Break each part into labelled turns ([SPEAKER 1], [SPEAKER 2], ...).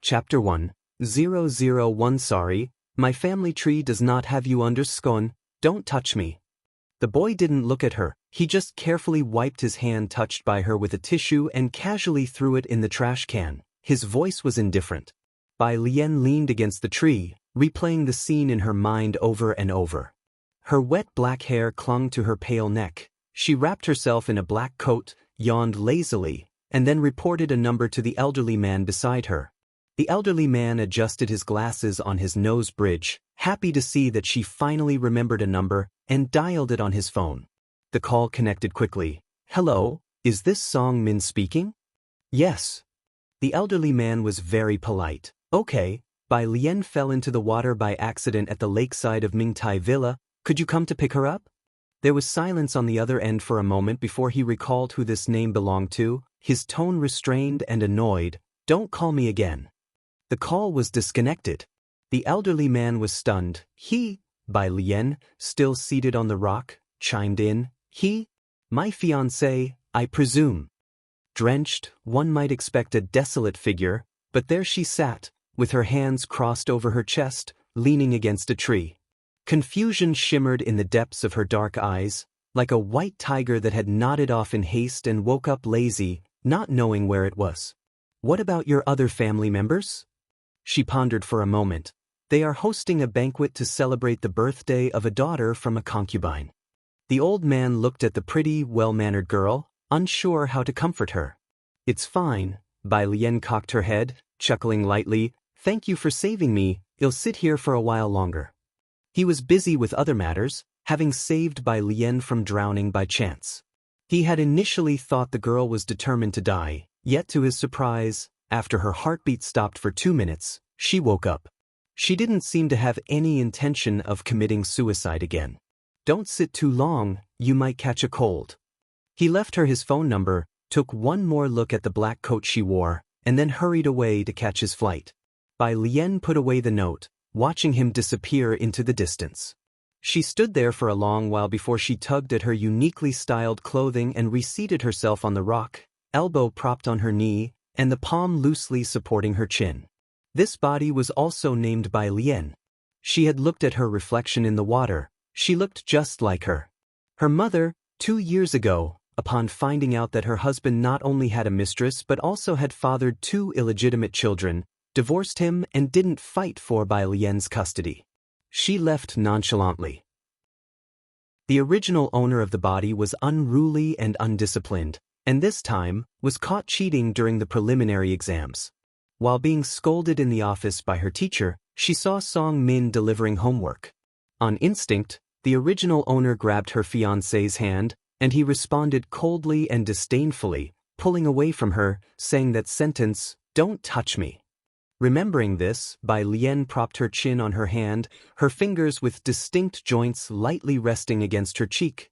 [SPEAKER 1] Chapter 1:001 Sorry, my family tree does not have you underscone, don't touch me. The boy didn't look at her, he just carefully wiped his hand touched by her with a tissue and casually threw it in the trash can. His voice was indifferent. Bai Lian leaned against the tree, replaying the scene in her mind over and over. Her wet black hair clung to her pale neck. She wrapped herself in a black coat, yawned lazily, and then reported a number to the elderly man beside her. The elderly man adjusted his glasses on his nose bridge, happy to see that she finally remembered a number, and dialed it on his phone. The call connected quickly. Hello, is this Song Min speaking? Yes. The elderly man was very polite. Okay, Bai Lian fell into the water by accident at the lakeside of Mingtai Villa, could you come to pick her up? There was silence on the other end for a moment before he recalled who this name belonged to, his tone restrained and annoyed. Don't call me again. The call was disconnected. The elderly man was stunned. Bai Lian, still seated on the rock, chimed in. My fiancé, I presume. Drenched, one might expect a desolate figure, but there she sat, with her hands crossed over her chest, leaning against a tree. Confusion shimmered in the depths of her dark eyes, like a white tiger that had nodded off in haste and woke up lazy, not knowing where it was. What about your other family members? She pondered for a moment. They are hosting a banquet to celebrate the birthday of a daughter from a concubine. The old man looked at the pretty, well-mannered girl, unsure how to comfort her. It's fine, Bai Lian cocked her head, chuckling lightly. Thank you for saving me, I'll sit here for a while longer. He was busy with other matters, having saved Bai Lian from drowning by chance. He had initially thought the girl was determined to die, yet to his surprise, after her heartbeat stopped for 2 minutes, she woke up. She didn't seem to have any intention of committing suicide again. Don't sit too long, you might catch a cold. He left her his phone number, took one more look at the black coat she wore, and then hurried away to catch his flight. Bai Lian put away the note, watching him disappear into the distance. She stood there for a long while before she tugged at her uniquely styled clothing and reseated herself on the rock, elbow propped on her knee, and the palm loosely supporting her chin. This body was also named Bai Lian. She had looked at her reflection in the water. She looked just like her. Her mother, 2 years ago, upon finding out that her husband not only had a mistress but also had fathered 2 illegitimate children, divorced him and didn't fight for Bai Lian's custody. She left nonchalantly. The original owner of the body was unruly and undisciplined, and this time was caught cheating during the preliminary exams. While being scolded in the office by her teacher, she saw Song Min delivering homework. On instinct, the original owner grabbed her fiancé's hand, and he responded coldly and disdainfully, pulling away from her, saying that sentence, "Don't touch me." Remembering this, Bai Lian propped her chin on her hand, her fingers with distinct joints lightly resting against her cheek.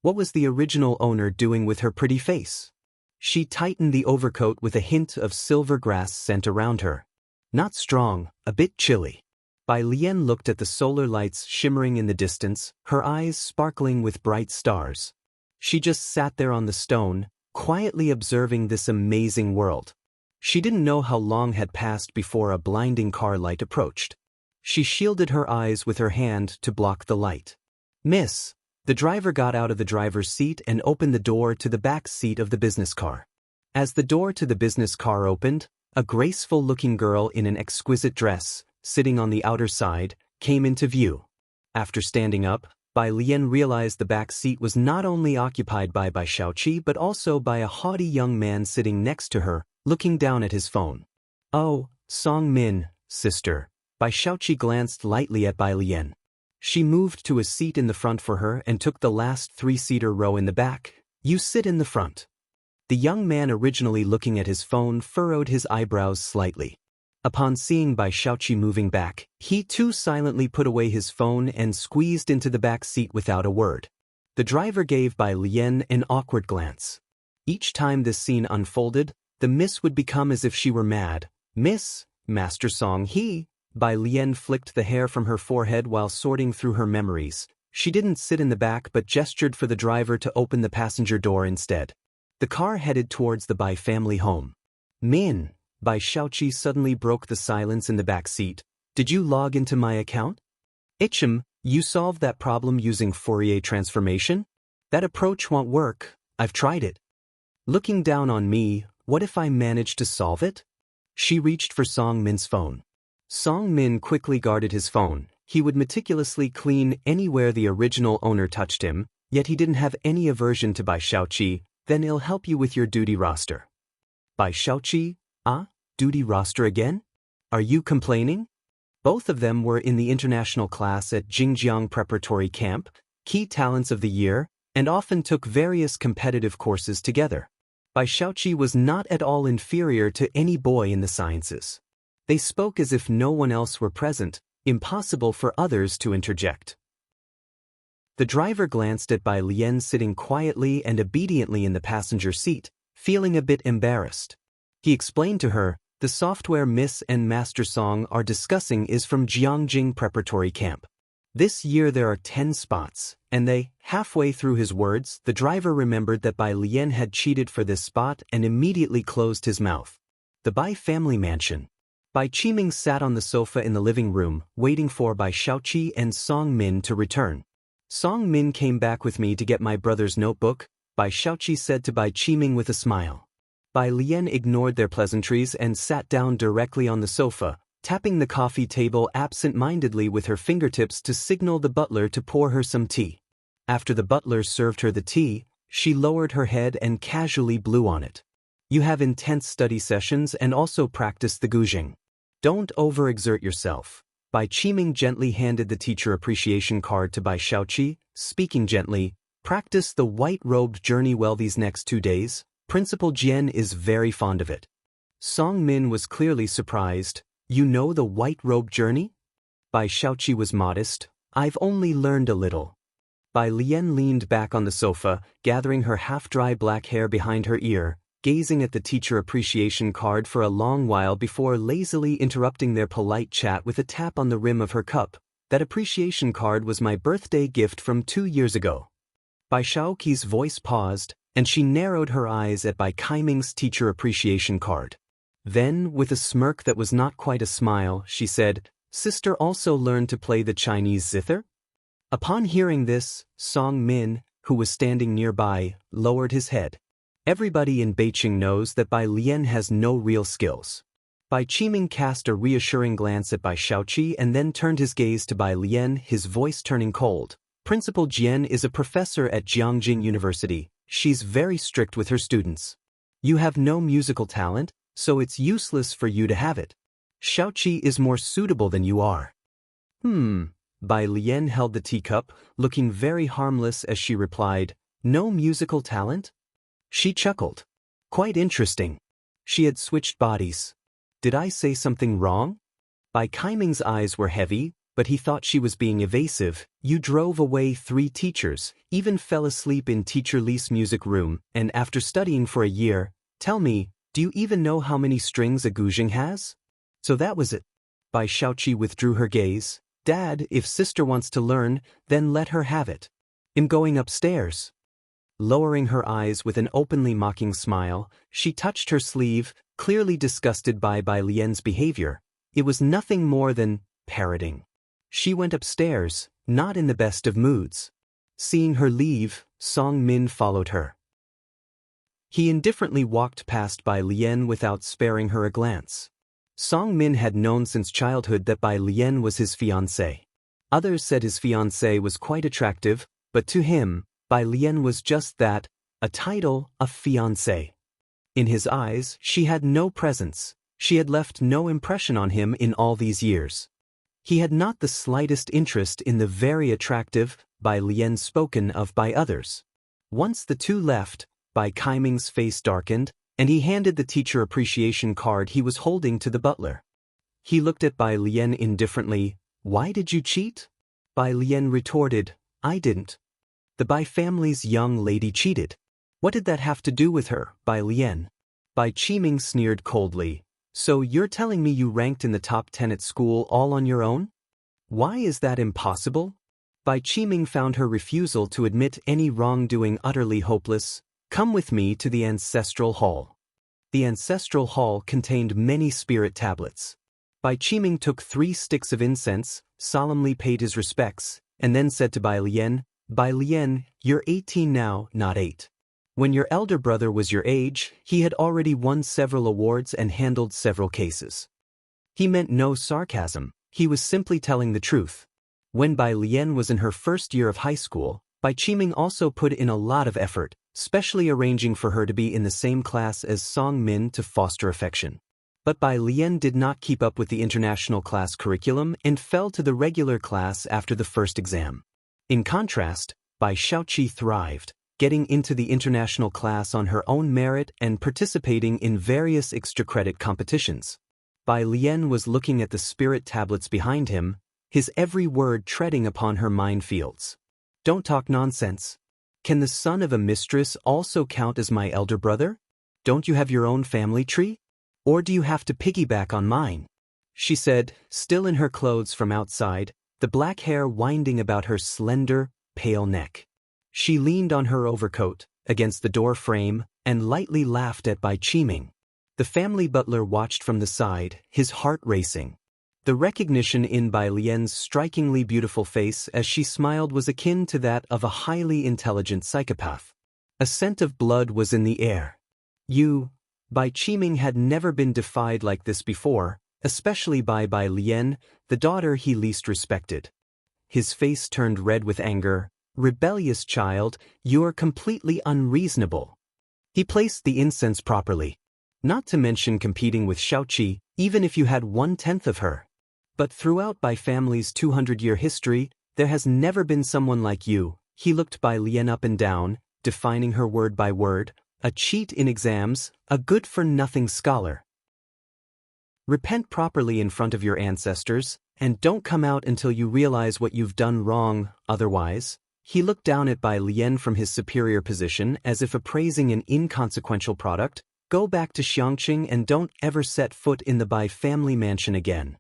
[SPEAKER 1] What was the original owner doing with her pretty face? She tightened the overcoat with a hint of silver grass scent around her. Not strong, a bit chilly. Bai Lian looked at the solar lights shimmering in the distance, her eyes sparkling with bright stars. She just sat there on the stone, quietly observing this amazing world. She didn't know how long had passed before a blinding car light approached. She shielded her eyes with her hand to block the light. "Miss." The driver got out of the driver's seat and opened the door to the back seat of the business car. As the door to the business car opened, a graceful-looking girl in an exquisite dress, sitting on the outer side, came into view. After standing up, Bai Lian realized the back seat was not only occupied by Bai Shaoqi but also by a haughty young man sitting next to her, looking down at his phone. "Oh, Song Min, sister." Bai Shaoqi glanced lightly at Bai Lian. She moved to a seat in the front for her and took the last 3-seater row in the back. "You sit in the front." The young man, originally looking at his phone, furrowed his eyebrows slightly. Upon seeing Bai Shaoqi moving back, he too silently put away his phone and squeezed into the back seat without a word. The driver gave Bai Lian an awkward glance. Each time this scene unfolded, the miss would become as if she were mad. "Miss, Master Song He." Bai Lian flicked the hair from her forehead while sorting through her memories. She didn't sit in the back but gestured for the driver to open the passenger door instead. The car headed towards the Bai family home. "Min," Bai Xiaoqi suddenly broke the silence in the back seat. Did you log into my account? You solved that problem using Fourier transformation? That approach won't work, I've tried it. Looking down on me, what if I managed to solve it? She reached for Song Min's phone. Song Min quickly guarded his phone. He would meticulously clean anywhere the original owner touched him, yet he didn't have any aversion to Bai Xiaoqi. Then he'll help you with your duty roster. Bai Xiaoqi? Duty roster again? Are you complaining? Both of them were in the international class at Jingjiang Preparatory Camp, key talents of the year, and often took various competitive courses together. Bai Xiaoqi was not at all inferior to any boy in the sciences. They spoke as if no one else were present, impossible for others to interject. The driver glanced at Bai Lian sitting quietly and obediently in the passenger seat, feeling a bit embarrassed. He explained to her, the software Miss and Master Song are discussing is from Jiangjing Preparatory Camp. This year there are 10 spots, and halfway through his words, the driver remembered that Bai Lian had cheated for this spot and immediately closed his mouth. The Bai family mansion. Bai Qiming sat on the sofa in the living room, waiting for Bai Xiaoqi and Song Min to return. Song Min came back with me to get my brother's notebook, Bai Xiaoqi said to Bai Qiming with a smile. Bai Lian ignored their pleasantries and sat down directly on the sofa, tapping the coffee table absent-mindedly with her fingertips to signal the butler to pour her some tea. After the butler served her the tea, she lowered her head and casually blew on it. You have intense study sessions and also practice the guzheng. Don't overexert yourself. Bai Qiming gently handed the teacher appreciation card to Bai Xiaoqi, speaking gently, practice the white-robed journey well these next 2 days. Principal Jian is very fond of it. Song Min was clearly surprised. You know the white-robe journey? Bai Xiaoqi was modest. I've only learned a little. Bai Lian leaned back on the sofa, gathering her half-dry black hair behind her ear, gazing at the teacher appreciation card for a long while before lazily interrupting their polite chat with a tap on the rim of her cup. That appreciation card was my birthday gift from 2 years ago. Bai Xiaoqi's voice paused, and she narrowed her eyes at Bai Qiming's teacher appreciation card. Then, with a smirk that was not quite a smile, she said, Sister also learned to play the Chinese zither? Upon hearing this, Song Min, who was standing nearby, lowered his head. Everybody in Beijing knows that Bai Lian has no real skills. Bai Qiming cast a reassuring glance at Bai Xiaoqi and then turned his gaze to Bai Lian, his voice turning cold. Principal Jian is a professor at Jiangjing University. She's very strict with her students. You have no musical talent, so it's useless for you to have it. Xiaoqi is more suitable than you are. Bai Lian held the teacup, looking very harmless as she replied, no musical talent? She chuckled. Quite interesting. She had switched bodies. Did I say something wrong? Bai Qiming's eyes were heavy, but he thought she was being evasive. You drove away 3 teachers, even fell asleep in Teacher Li's music room, and after studying for a year, tell me, do you even know how many strings a guzheng has? So that was it. Bai Xiaoqi withdrew her gaze. Dad, if sister wants to learn, then let her have it. I'm going upstairs. Lowering her eyes with an openly mocking smile, she touched her sleeve, clearly disgusted by Bai Lian's behavior. It was nothing more than parroting. She went upstairs, not in the best of moods. Seeing her leave, Song Min followed her. He indifferently walked past Bai Lian without sparing her a glance. Song Min had known since childhood that Bai Lian was his fiancée. Others said his fiancée was quite attractive, but to him, Bai Lian was just that, a title, a fiancée. In his eyes, she had no presence. She had left no impression on him in all these years. He had not the slightest interest in the very attractive Bai Lian spoken of by others. Once the two left, Bai Qiming's face darkened, and he handed the teacher appreciation card he was holding to the butler. He looked at Bai Lian indifferently. Why did you cheat? Bai Lian retorted, I didn't. The Bai family's young lady cheated. What did that have to do with her, Bai Lian? Bai Qiming sneered coldly. So you're telling me you ranked in the top 10 at school all on your own? Why is that impossible? Bai Qiming found her refusal to admit any wrongdoing utterly hopeless. Come with me to the ancestral hall. the ancestral hall contained many spirit tablets. Bai Qiming took 3 sticks of incense, solemnly paid his respects, and then said to Bai Lian, you're 18 now, not 8. When your elder brother was your age, he had already won several awards and handled several cases. He meant no sarcasm, he was simply telling the truth. When Bai Lian was in her first year of high school, Bai Qiming also put in a lot of effort, specially arranging for her to be in the same class as Song Min to foster affection. But Bai Lian did not keep up with the international class curriculum and fell to the regular class after the first exam. In contrast, Bai Shaoqi thrived, getting into the international class on her own merit and participating in various extra-credit competitions. Bai Lian was looking at the spirit tablets behind him, his every word treading upon her minefields. Don't talk nonsense. Can the son of a mistress also count as my elder brother? Don't you have your own family tree? Or do you have to piggyback on mine? She said, still in her clothes from outside, the black hair winding about her slender, pale neck. She leaned on her overcoat, against the door frame, and lightly laughed at Bai Qiming. The family butler watched from the side, his heart racing. The recognition in Bai Lian's strikingly beautiful face as she smiled was akin to that of a highly intelligent psychopath. A scent of blood was in the air. Bai Qiming had never been defied like this before, especially by Bai Lian, the daughter he least respected. His face turned red with anger. Rebellious child, you're completely unreasonable. He placed the incense properly. Not to mention competing with Shaoqi, even if you had 1/10 of her. But throughout Bai family's 200-year history, there has never been someone like you. He looked Bai Lian up and down, defining her word by word, a cheat in exams, a good-for-nothing scholar. Repent properly in front of your ancestors, and don't come out until you realize what you've done wrong, otherwise. He looked down at Bai Lian from his superior position as if appraising an inconsequential product. Go back to Xiangqing and don't ever set foot in the Bai family mansion again.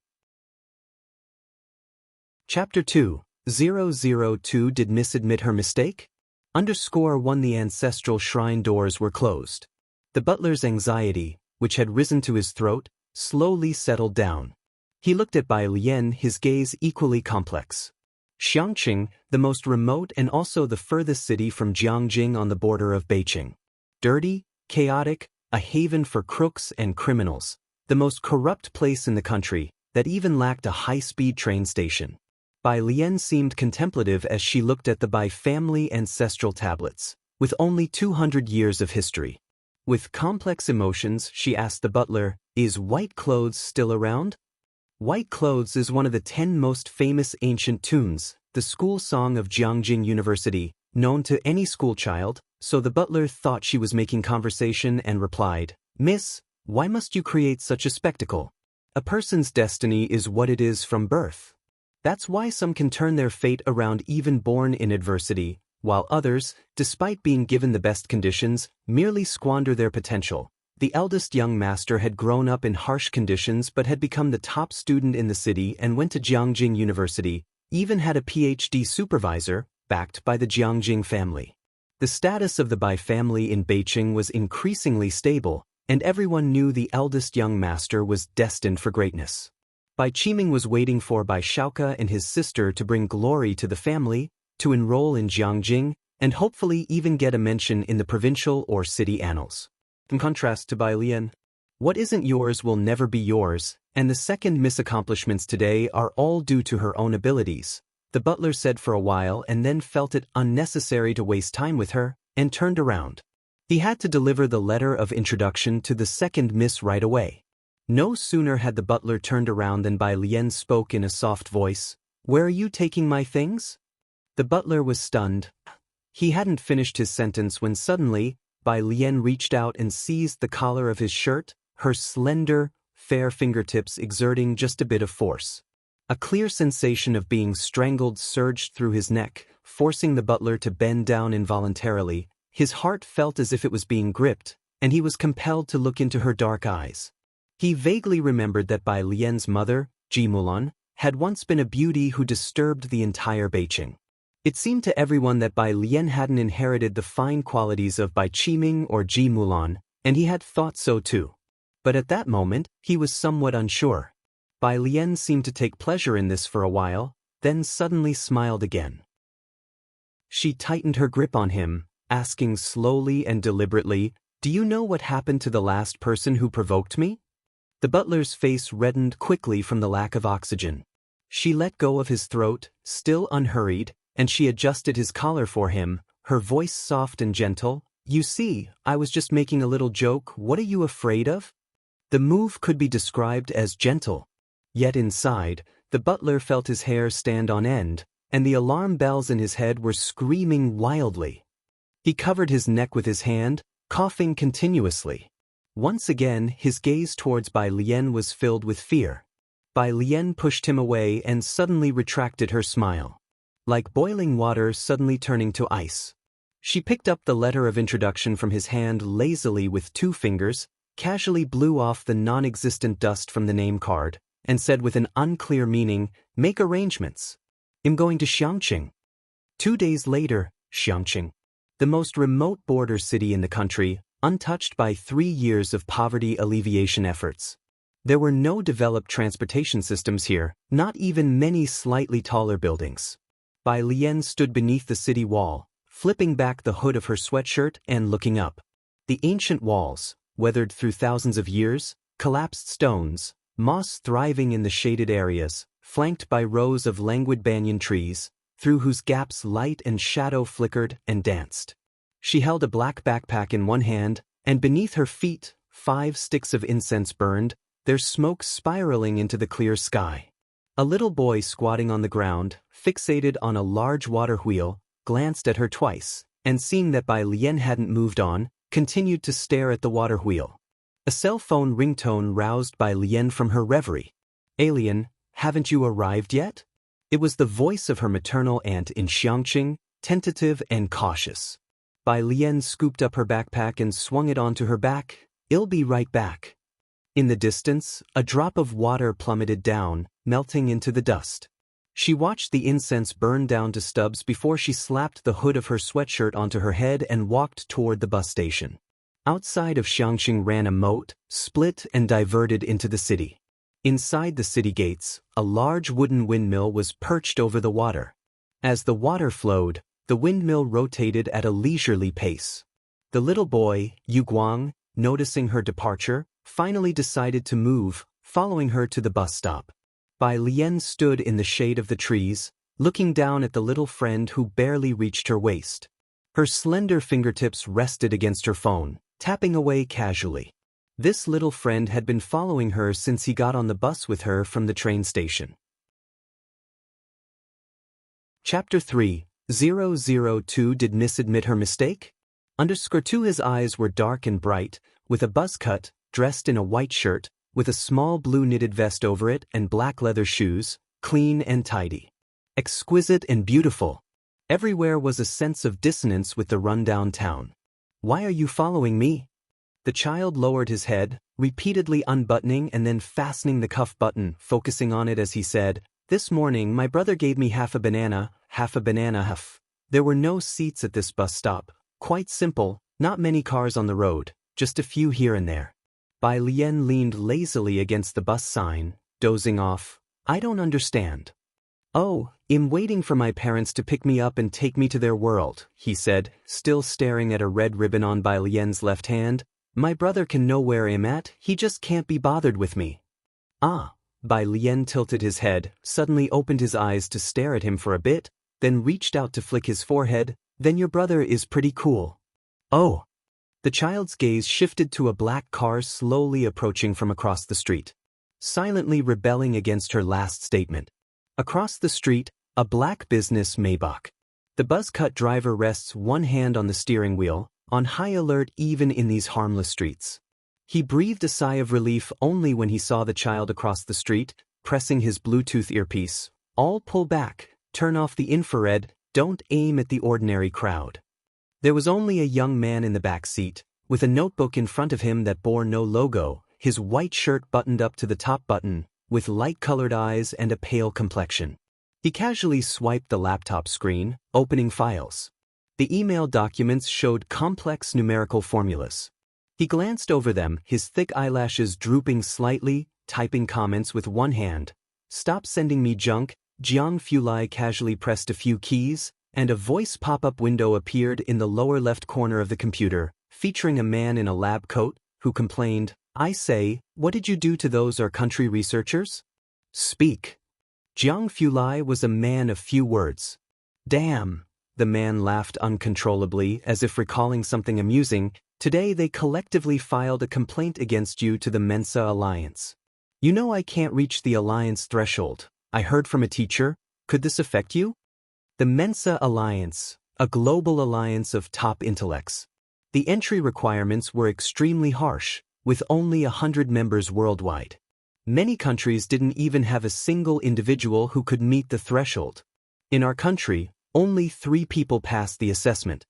[SPEAKER 1] Chapter 2, 002 Did Miss admit her mistake? _1 The ancestral shrine doors were closed. The butler's anxiety, which had risen to his throat, slowly settled down. He looked at Bai Lian, his gaze equally complex. Xiangqing, the most remote and also the furthest city from Jiangjing on the border of Beijing. Dirty, chaotic, a haven for crooks and criminals, the most corrupt place in the country, that even lacked a high-speed train station. Bai Lian seemed contemplative as she looked at the Bai family ancestral tablets, with only 200 years of history. With complex emotions, she asked the butler, "Is white clothes still around?" White Clothes is one of the 10 most famous ancient tunes, the school song of Jiangjing University, known to any schoolchild, so the butler thought she was making conversation and replied, "Miss, why must you create such a spectacle? A person's destiny is what it is from birth. That's why some can turn their fate around even born in adversity, while others, despite being given the best conditions, merely squander their potential." The eldest young master had grown up in harsh conditions but had become the top student in the city and went to Jiangjing University, even had a PhD supervisor, backed by the Jiangjing family. The status of the Bai family in Beijing was increasingly stable, and everyone knew the eldest young master was destined for greatness. Bai Qiming was waiting for Bai Shaoke and his sister to bring glory to the family, to enroll in Jiangjing, and hopefully even get a mention in the provincial or city annals. In contrast to Bai Lian, what isn't yours will never be yours, and the second Miss accomplishments today are all due to her own abilities, the butler said for a while and then felt it unnecessary to waste time with her, and turned around. He had to deliver the letter of introduction to the second Miss right away. No sooner had the butler turned around than Bai Lian spoke in a soft voice, "Where are you taking my things?" The butler was stunned. He hadn't finished his sentence when suddenly, Bai Lian reached out and seized the collar of his shirt, her slender, fair fingertips exerting just a bit of force. A clear sensation of being strangled surged through his neck, forcing the butler to bend down involuntarily. His heart felt as if it was being gripped, and he was compelled to look into her dark eyes. He vaguely remembered that Bai Lian's mother, Ji Mulan, had once been a beauty who disturbed the entire Beijing. It seemed to everyone that Bai Lian hadn't inherited the fine qualities of Bai Qiming or Ji Mulan, And he had thought so too. But at that moment, he was somewhat unsure. Bai Lian seemed to take pleasure in this for a while, then suddenly smiled again. She tightened her grip on him, asking slowly and deliberately, "Do you know what happened to the last person who provoked me?" The butler's face reddened quickly from the lack of oxygen. She let go of his throat, still unhurried, and she adjusted his collar for him, her voice soft and gentle. "You see, I was just making a little joke. What are you afraid of?" The move could be described as gentle. Yet inside, the butler felt his hair stand on end, and the alarm bells in his head were screaming wildly. He covered his neck with his hand, coughing continuously. Once again, his gaze towards Bai Lian was filled with fear. Bai Lian pushed him away and suddenly retracted her smile. Like boiling water suddenly turning to ice. She picked up the letter of introduction from his hand lazily with 2 fingers, casually blew off the non-existent dust from the name card, and said with an unclear meaning, "Make arrangements. I'm going to Xiangqing." 2 days later, Xiangqing, the most remote border city in the country, untouched by 3 years of poverty alleviation efforts. There were no developed transportation systems here, not even many slightly taller buildings. Bai Lian stood beneath the city wall, flipping back the hood of her sweatshirt and looking up. The ancient walls, weathered through thousands of years, collapsed stones, moss thriving in the shaded areas, flanked by rows of languid banyan trees, through whose gaps light and shadow flickered and danced. She held a black backpack in one hand, and beneath her feet, 5 sticks of incense burned, their smoke spiraling into the clear sky. A little boy squatting on the ground, fixated on a large water wheel, glanced at her twice, and seeing that Bai Lian hadn't moved on, continued to stare at the water wheel. A cell phone ringtone roused Bai Lian from her reverie. "Alien, haven't you arrived yet?" It was the voice of her maternal aunt in Xiangqing, tentative and cautious. Bai Lian scooped up her backpack and swung it onto her back. "I'll be right back." In the distance, a drop of water plummeted down, melting into the dust. She watched the incense burn down to stubs before she slapped the hood of her sweatshirt onto her head and walked toward the bus station. Outside of Xiangqing ran a moat, split and diverted into the city. Inside the city gates, a large wooden windmill was perched over the water. As the water flowed, the windmill rotated at a leisurely pace. The little boy, Yu Guang, noticing her departure, finally decided to move, following her to the bus stop. Bai Lian stood in the shade of the trees, looking down at the little friend who barely reached her waist. Her slender fingertips rested against her phone, tapping away casually. This little friend had been following her since he got on the bus with her from the train station. Chapter 3, 002 Did Miss admit her mistake? _2 His eyes were dark and bright, with a buzz cut, dressed in a white shirt, with a small blue knitted vest over it and black leather shoes, clean and tidy. Exquisite and beautiful. Everywhere was a sense of dissonance with the rundown town. "Why are you following me?" The child lowered his head, repeatedly unbuttoning and then fastening the cuff button, focusing on it as he said, "This morning my brother gave me half a banana, half. There were no seats at this bus stop. Quite simple, not many cars on the road, just a few here and there." Bai Lian leaned lazily against the bus sign, dozing off. "I don't understand." "Oh, I'm waiting for my parents to pick me up and take me to their world," he said, still staring at a red ribbon on Bai Lian's left hand. "My brother can know where I'm at, he just can't be bothered with me." "Ah." Bai Lian tilted his head, suddenly opened his eyes to stare at him for a bit, then reached out to flick his forehead. "Then your brother is pretty cool." "Oh." The child's gaze shifted to a black car slowly approaching from across the street, silently rebelling against her last statement. Across the street, a black business Maybach. The buzz-cut driver rests one hand on the steering wheel, on high alert even in these harmless streets. He breathed a sigh of relief only when he saw the child across the street, pressing his Bluetooth earpiece. "All pull back, turn off the infrared, don't aim at the ordinary crowd." There was only a young man in the back seat, with a notebook in front of him that bore no logo, his white shirt buttoned up to the top button, with light-colored eyes and a pale complexion. He casually swiped the laptop screen, opening files. The email documents showed complex numerical formulas. He glanced over them, his thick eyelashes drooping slightly, typing comments with one hand. Stop sending me junk. Jiang Fulai casually pressed a few keys, and a voice pop-up window appeared in the lower left corner of the computer, featuring a man in a lab coat, who complained, I say, what did you do to those our country researchers? Speak. Jiang Fulai was a man of few words. Damn. The man laughed uncontrollably, as if recalling something amusing. Today they collectively filed a complaint against you to the Mensa Alliance. You know I can't reach the Alliance threshold. I heard from a teacher. Could this affect you? The Mensa Alliance, a global alliance of top intellects. The entry requirements were extremely harsh, with only 100 members worldwide. Many countries didn't even have a single individual who could meet the threshold. In our country, only 3 people passed the assessment.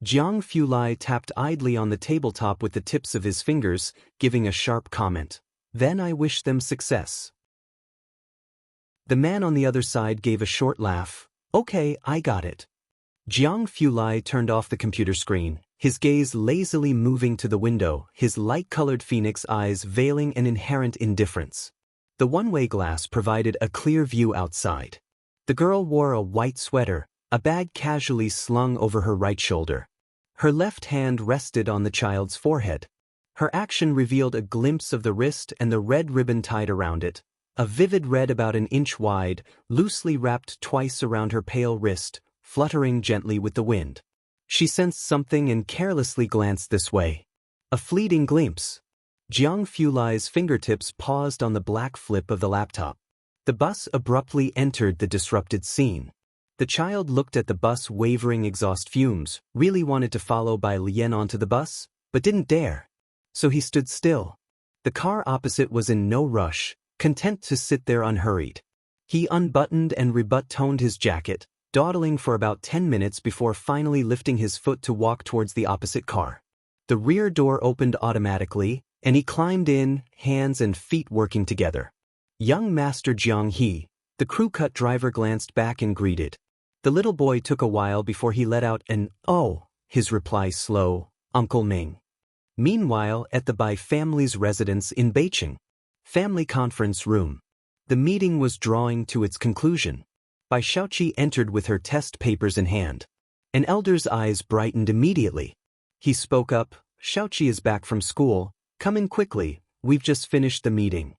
[SPEAKER 1] Jiang Fulai tapped idly on the tabletop with the tips of his fingers, giving a sharp comment. Then I wish them success. The man on the other side gave a short laugh. Okay, I got it. Jiang Fulai turned off the computer screen, his gaze lazily moving to the window, his light-colored phoenix eyes veiling an inherent indifference. The one-way glass provided a clear view outside. The girl wore a white sweater, a bag casually slung over her right shoulder. Her left hand rested on the child's forehead. Her action revealed a glimpse of the wrist and the red ribbon tied around it, a vivid red about an inch wide, loosely wrapped twice around her pale wrist, fluttering gently with the wind. She sensed something and carelessly glanced this way. A fleeting glimpse. Jiang Fulai's fingertips paused on the black flip of the laptop. The bus abruptly entered the disrupted scene. The child looked at the bus wavering exhaust fumes, really wanted to follow Bai Lian onto the bus, but didn't dare. So he stood still. The car opposite was in no rush, content to sit there unhurried. He unbuttoned and rebuttoned his jacket, dawdling for about 10 minutes before finally lifting his foot to walk towards the opposite car. The rear door opened automatically, and he climbed in, hands and feet working together. Young Master Jiang He, the crew-cut driver, glanced back and greeted. The little boy took a while before he let out an, "Oh," his reply slow, "Uncle Ming." Meanwhile, at the Bai family's residence in Beijing, family conference room, the meeting was drawing to its conclusion. Bai Shaoqi entered with her test papers in hand. An elder's eyes brightened immediately. He spoke up, "Shaoqi is back from school. Come in quickly, we've just finished the meeting."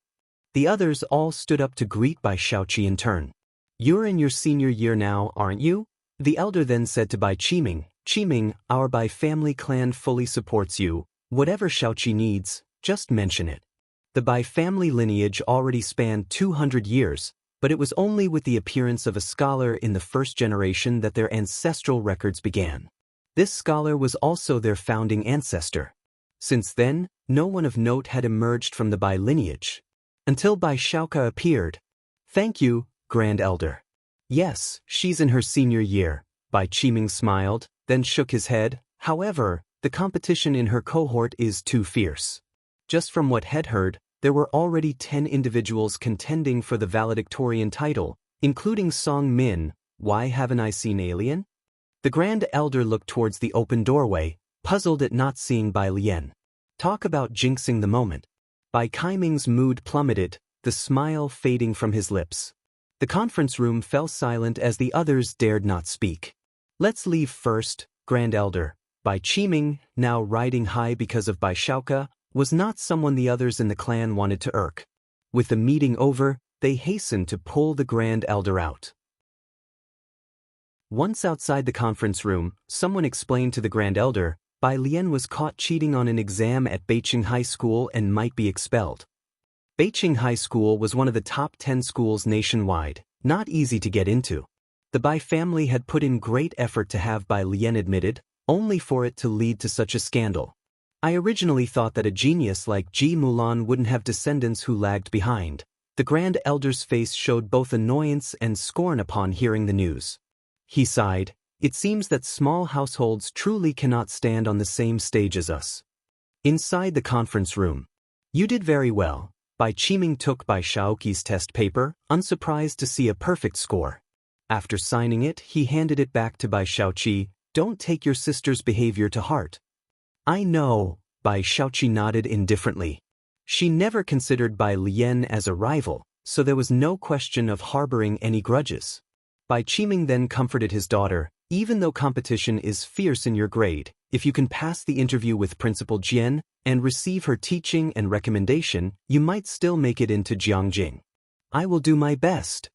[SPEAKER 1] The others all stood up to greet Bai Shaoqi in turn. "You're in your senior year now, aren't you?" The elder then said to Bai Qiming, "Qiming, our Bai family clan fully supports you. Whatever Shaoqi needs, just mention it." The Bai family lineage already spanned 200 years, but it was only with the appearance of a scholar in the first generation that their ancestral records began. This scholar was also their founding ancestor. Since then, no one of note had emerged from the Bai lineage. Until Bai Shaoka appeared. "Thank you, Grand Elder." "Yes, she's in her senior year," Bai Qiming smiled, then shook his head. "However, the competition in her cohort is too fierce." Just from what had heard, there were already 10 individuals contending for the valedictorian title, including Song Min. Why haven't I seen Alien? The Grand Elder looked towards the open doorway, puzzled at not seeing Bai Lian. Talk about jinxing the moment. Bai Qiming's mood plummeted, the smile fading from his lips. The conference room fell silent as the others dared not speak. "Let's leave first, Grand Elder." Bai Qiming, now riding high because of Bai Shaoka, was not someone the others in the clan wanted to irk. With the meeting over, they hastened to pull the Grand Elder out. Once outside the conference room, someone explained to the Grand Elder, Bai Lian was caught cheating on an exam at Beijing High School and might be expelled. Beijing High School was one of the top 10 schools nationwide, not easy to get into. The Bai family had put in great effort to have Bai Lian admitted, only for it to lead to such a scandal. I originally thought that a genius like Ji Mulan wouldn't have descendants who lagged behind. The Grand Elder's face showed both annoyance and scorn upon hearing the news. He sighed. "It seems that small households truly cannot stand on the same stage as us." Inside the conference room. "You did very well." Bai Qiming took Bai Shaoqi's test paper, unsurprised to see a perfect score. After signing it, he handed it back to Bai Shaoqi. "Don't take your sister's behavior to heart." "I know," Bai Xiaoqi nodded indifferently. She never considered Bai Lian as a rival, so there was no question of harboring any grudges. Bai Qiming then comforted his daughter, even though competition is fierce in your grade, if you can pass the interview with Principal Jian and receive her teaching and recommendation, you might still make it into Jiangjing. I will do my best.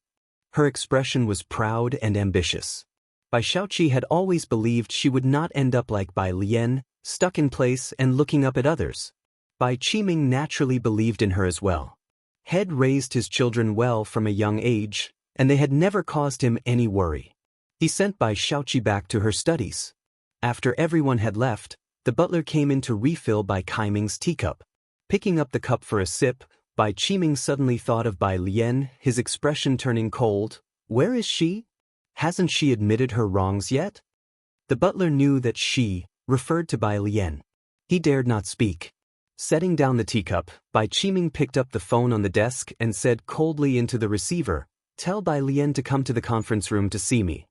[SPEAKER 1] Her expression was proud and ambitious. Bai Xiaoqi had always believed she would not end up like Bai Lian, stuck in place and looking up at others. Bai Qiming naturally believed in her as well. Had raised his children well from a young age, and they had never caused him any worry. He sent Bai Xiaoqi back to her studies. After everyone had left, the butler came in to refill Bai Qiming's teacup. Picking up the cup for a sip, Bai Qiming suddenly thought of Bai Lian, his expression turning cold. Where is she? Hasn't she admitted her wrongs yet? The butler knew that she referred to Bai Lian. He dared not speak. Setting down the teacup, Bai Qiming picked up the phone on the desk and said coldly into the receiver, "Tell Bai Lian to come to the conference room to see me."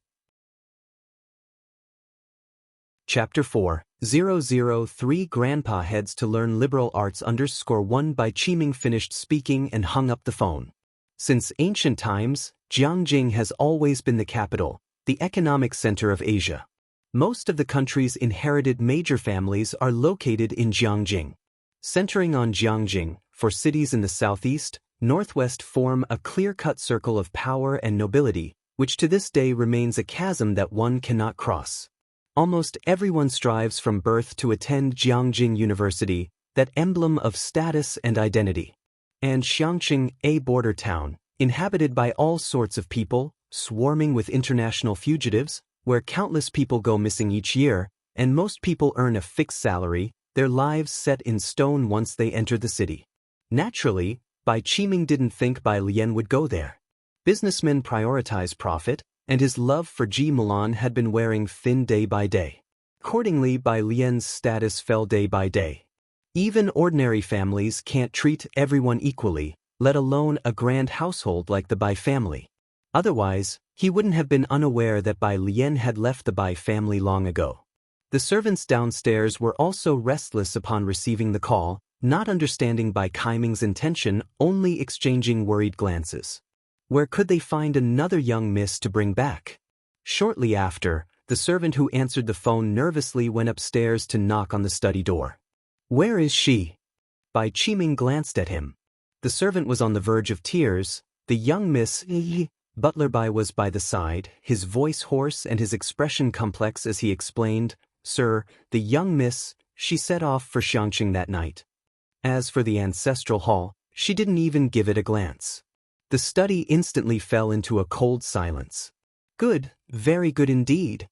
[SPEAKER 1] Chapter 4, 003 Grandpa heads to learn liberal arts _1 Bai Qiming finished speaking and hung up the phone. Since ancient times, Jiangjing has always been the capital, the economic center of Asia. Most of the country's inherited major families are located in Jiangjing. Centering on Jiangjing, for cities in the southeast, northwest form a clear-cut circle of power and nobility, which to this day remains a chasm that one cannot cross. Almost everyone strives from birth to attend Jiangjing University, that emblem of status and identity. And Xiangqing, a border town, inhabited by all sorts of people, swarming with international fugitives, where countless people go missing each year, and most people earn a fixed salary, their lives set in stone once they enter the city. Naturally, Bai Qiming didn't think Bai Lian would go there. Businessmen prioritize profit, and his love for Ji Mulan had been wearing thin day by day. Accordingly, Bai Lian's status fell day by day. Even ordinary families can't treat everyone equally, let alone a grand household like the Bai family. Otherwise, he wouldn't have been unaware that Bai Lian had left the Bai family long ago. The servants downstairs were also restless upon receiving the call, not understanding Bai Qiming's intention, only exchanging worried glances. Where could they find another young miss to bring back? Shortly after, the servant who answered the phone nervously went upstairs to knock on the study door. Where is she? Bai Qiming glanced at him. The servant was on the verge of tears. The young miss, Butler Bai was by the side, his voice hoarse and his expression complex as he explained, "Sir, the young miss, she set off for Xiangqing that night." As for the ancestral hall, she didn't even give it a glance. The study instantly fell into a cold silence. Good, very good indeed.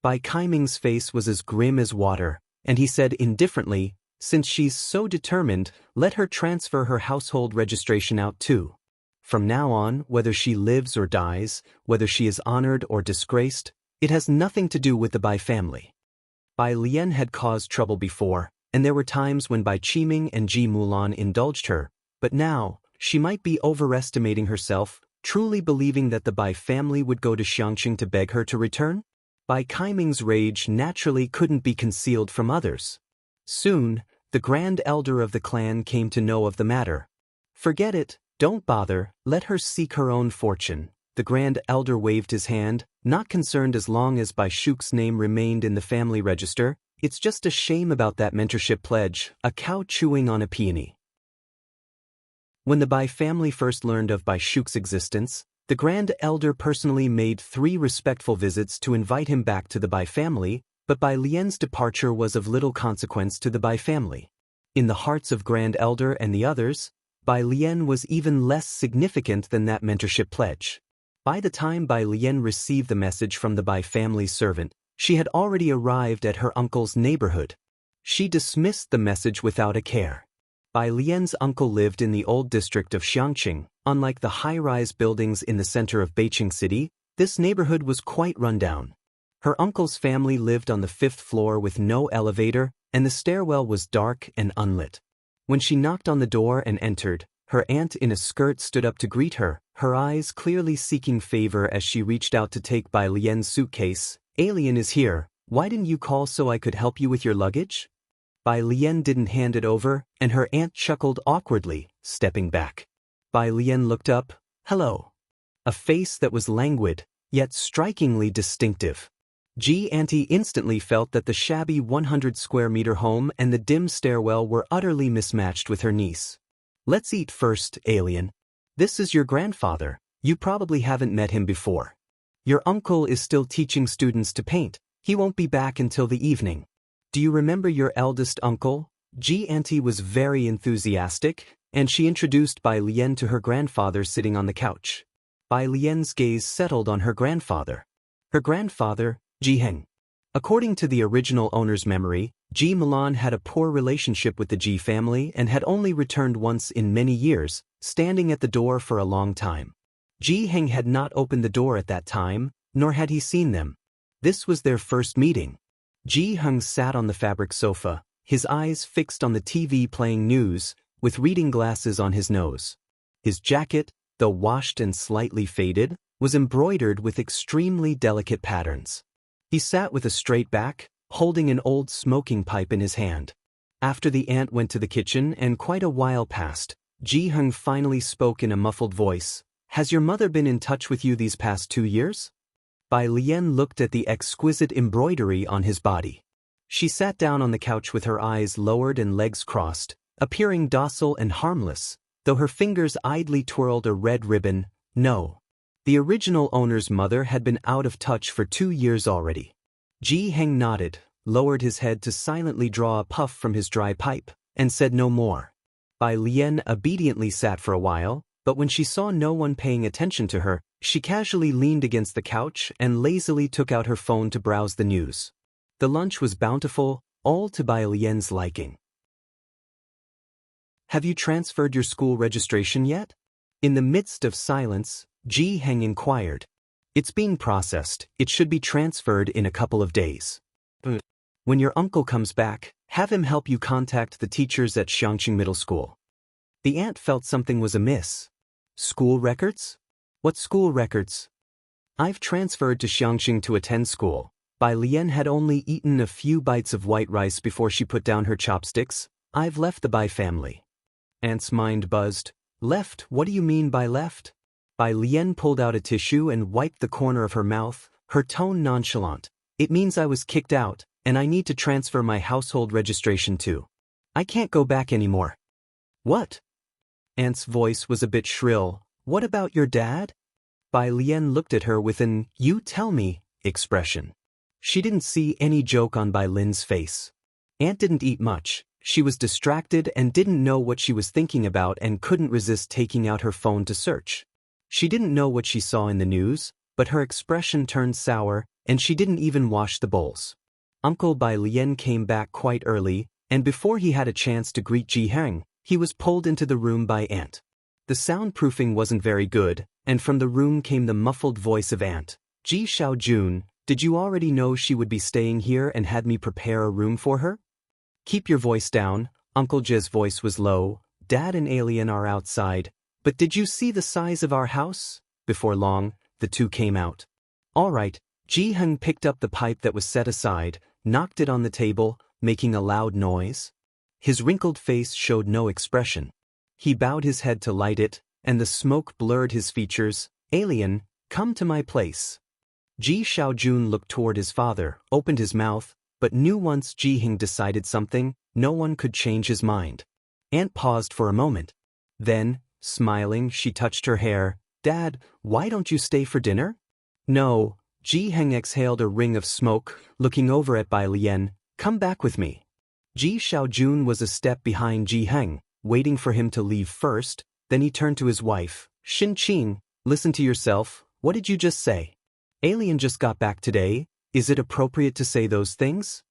[SPEAKER 1] Bai Qiming's face was as grim as water, and he said indifferently, "Since she's so determined, let her transfer her household registration out too. From now on, whether she lives or dies, whether she is honored or disgraced, it has nothing to do with the Bai family." Bai Lian had caused trouble before, and there were times when Bai Qiming and Ji Mulan indulged her, but now, she might be overestimating herself, truly believing that the Bai family would go to Xiangqing to beg her to return? Bai Qiming's rage naturally couldn't be concealed from others. Soon, the grand elder of the clan came to know of the matter. "Forget it, don't bother, let her seek her own fortune." The grand elder waved his hand, not concerned as long as Bai Shuk's name remained in the family register. "It's just a shame about that mentorship pledge, a cow chewing on a peony." When the Bai family first learned of Bai Shuk's existence, the grand elder personally made 3 respectful visits to invite him back to the Bai family, but Bai Lian's departure was of little consequence to the Bai family. In the hearts of grand elder and the others, Bai Lian was even less significant than that mentorship pledge. By the time Bai Lian received the message from the Bai family's servant, she had already arrived at her uncle's neighborhood. She dismissed the message without a care. Bai Lian's uncle lived in the old district of Xiangqing. Unlike the high-rise buildings in the center of Beijing City, this neighborhood was quite rundown. Her uncle's family lived on the 5th floor with no elevator, and the stairwell was dark and unlit. When she knocked on the door and entered, her aunt in a skirt stood up to greet her, her eyes clearly seeking favor as she reached out to take Bai Lian's suitcase. "Alien is here, why didn't you call so I could help you with your luggage?" Bai Lian didn't hand it over, and her aunt chuckled awkwardly, stepping back. Bai Lian looked up. Hello. A face that was languid, yet strikingly distinctive. Ji Auntie instantly felt that the shabby 100-square-meter home and the dim stairwell were utterly mismatched with her niece. Let's eat first, alien. This is your grandfather. You probably haven't met him before. Your uncle is still teaching students to paint. He won't be back until the evening. Do you remember your eldest uncle? Ji Auntie was very enthusiastic, and she introduced Bai Lian to her grandfather sitting on the couch. Bai Lian's gaze settled on her grandfather. Her grandfather, Ji Heng. According to the original owner's memory, Ji Milan had a poor relationship with the Ji family and had only returned once in many years, standing at the door for a long time. Ji Heng had not opened the door at that time, nor had he seen them. This was their first meeting. Ji Heng sat on the fabric sofa, his eyes fixed on the TV playing news, with reading glasses on his nose. His jacket, though washed and slightly faded, was embroidered with extremely delicate patterns. He sat with a straight back, holding an old smoking pipe in his hand. After the aunt went to the kitchen and quite a while passed, Ji Heng finally spoke in a muffled voice. Has your mother been in touch with you these past 2 years? Bai Lian looked at the exquisite embroidery on his body. She sat down on the couch with her eyes lowered and legs crossed, appearing docile and harmless, though her fingers idly twirled a red ribbon. No. The original owner's mother had been out of touch for 2 years already. Ji Heng nodded, lowered his head to silently draw a puff from his dry pipe, and said no more. Bai Lian obediently sat for a while, but when she saw no one paying attention to her, she casually leaned against the couch and lazily took out her phone to browse the news. The lunch was bountiful, all to Bai Lian's liking. Have you transferred your school registration yet? In the midst of silence, Ji Heng inquired. It's being processed. It should be transferred in a couple of days. When your uncle comes back, have him help you contact the teachers at Xiangqing Middle School. The aunt felt something was amiss. School records? What school records? I've transferred to Xiangqing to attend school. Bai Lian had only eaten a few bites of white rice before she put down her chopsticks. I've left the Bai family. Aunt's mind buzzed. Left? What do you mean by left? Bai Lian pulled out a tissue and wiped the corner of her mouth, her tone nonchalant. It means I was kicked out, and I need to transfer my household registration too. I can't go back anymore. What? Aunt's voice was a bit shrill. What about your dad? Bai Lian looked at her with an "you tell me" expression. She didn't see any joke on Bai Lin's face. Aunt didn't eat much. She was distracted and didn't know what she was thinking about and couldn't resist taking out her phone to search. She didn't know what she saw in the news, but her expression turned sour, and she didn't even wash the bowls. Uncle Bai Lian came back quite early, and before he had a chance to greet Ji Heng, he was pulled into the room by Aunt. The soundproofing wasn't very good, and from the room came the muffled voice of Aunt. Ji Xiaojun, did you already know she would be staying here and had me prepare a room for her? Keep your voice down. Uncle Ji's voice was low. Dad and Alien are outside. But did you see the size of our house? Before long, the two came out. All right. Ji Heng picked up the pipe that was set aside, knocked it on the table, making a loud noise. His wrinkled face showed no expression. He bowed his head to light it, and the smoke blurred his features. Alien, come to my place. Ji Xiaojun looked toward his father, opened his mouth, but knew once Ji Heng decided something, no one could change his mind. Aunt paused for a moment. Then, smiling, she touched her hair. Dad, why don't you stay for dinner? No. Ji Heng exhaled a ring of smoke, looking over at Bai Lian. Come back with me. Ji Xiaojun was a step behind Ji Heng, waiting for him to leave first. Then he turned to his wife. Xin Qing, listen to yourself. What did you just say? Alien just got back today. Is it appropriate to say those things?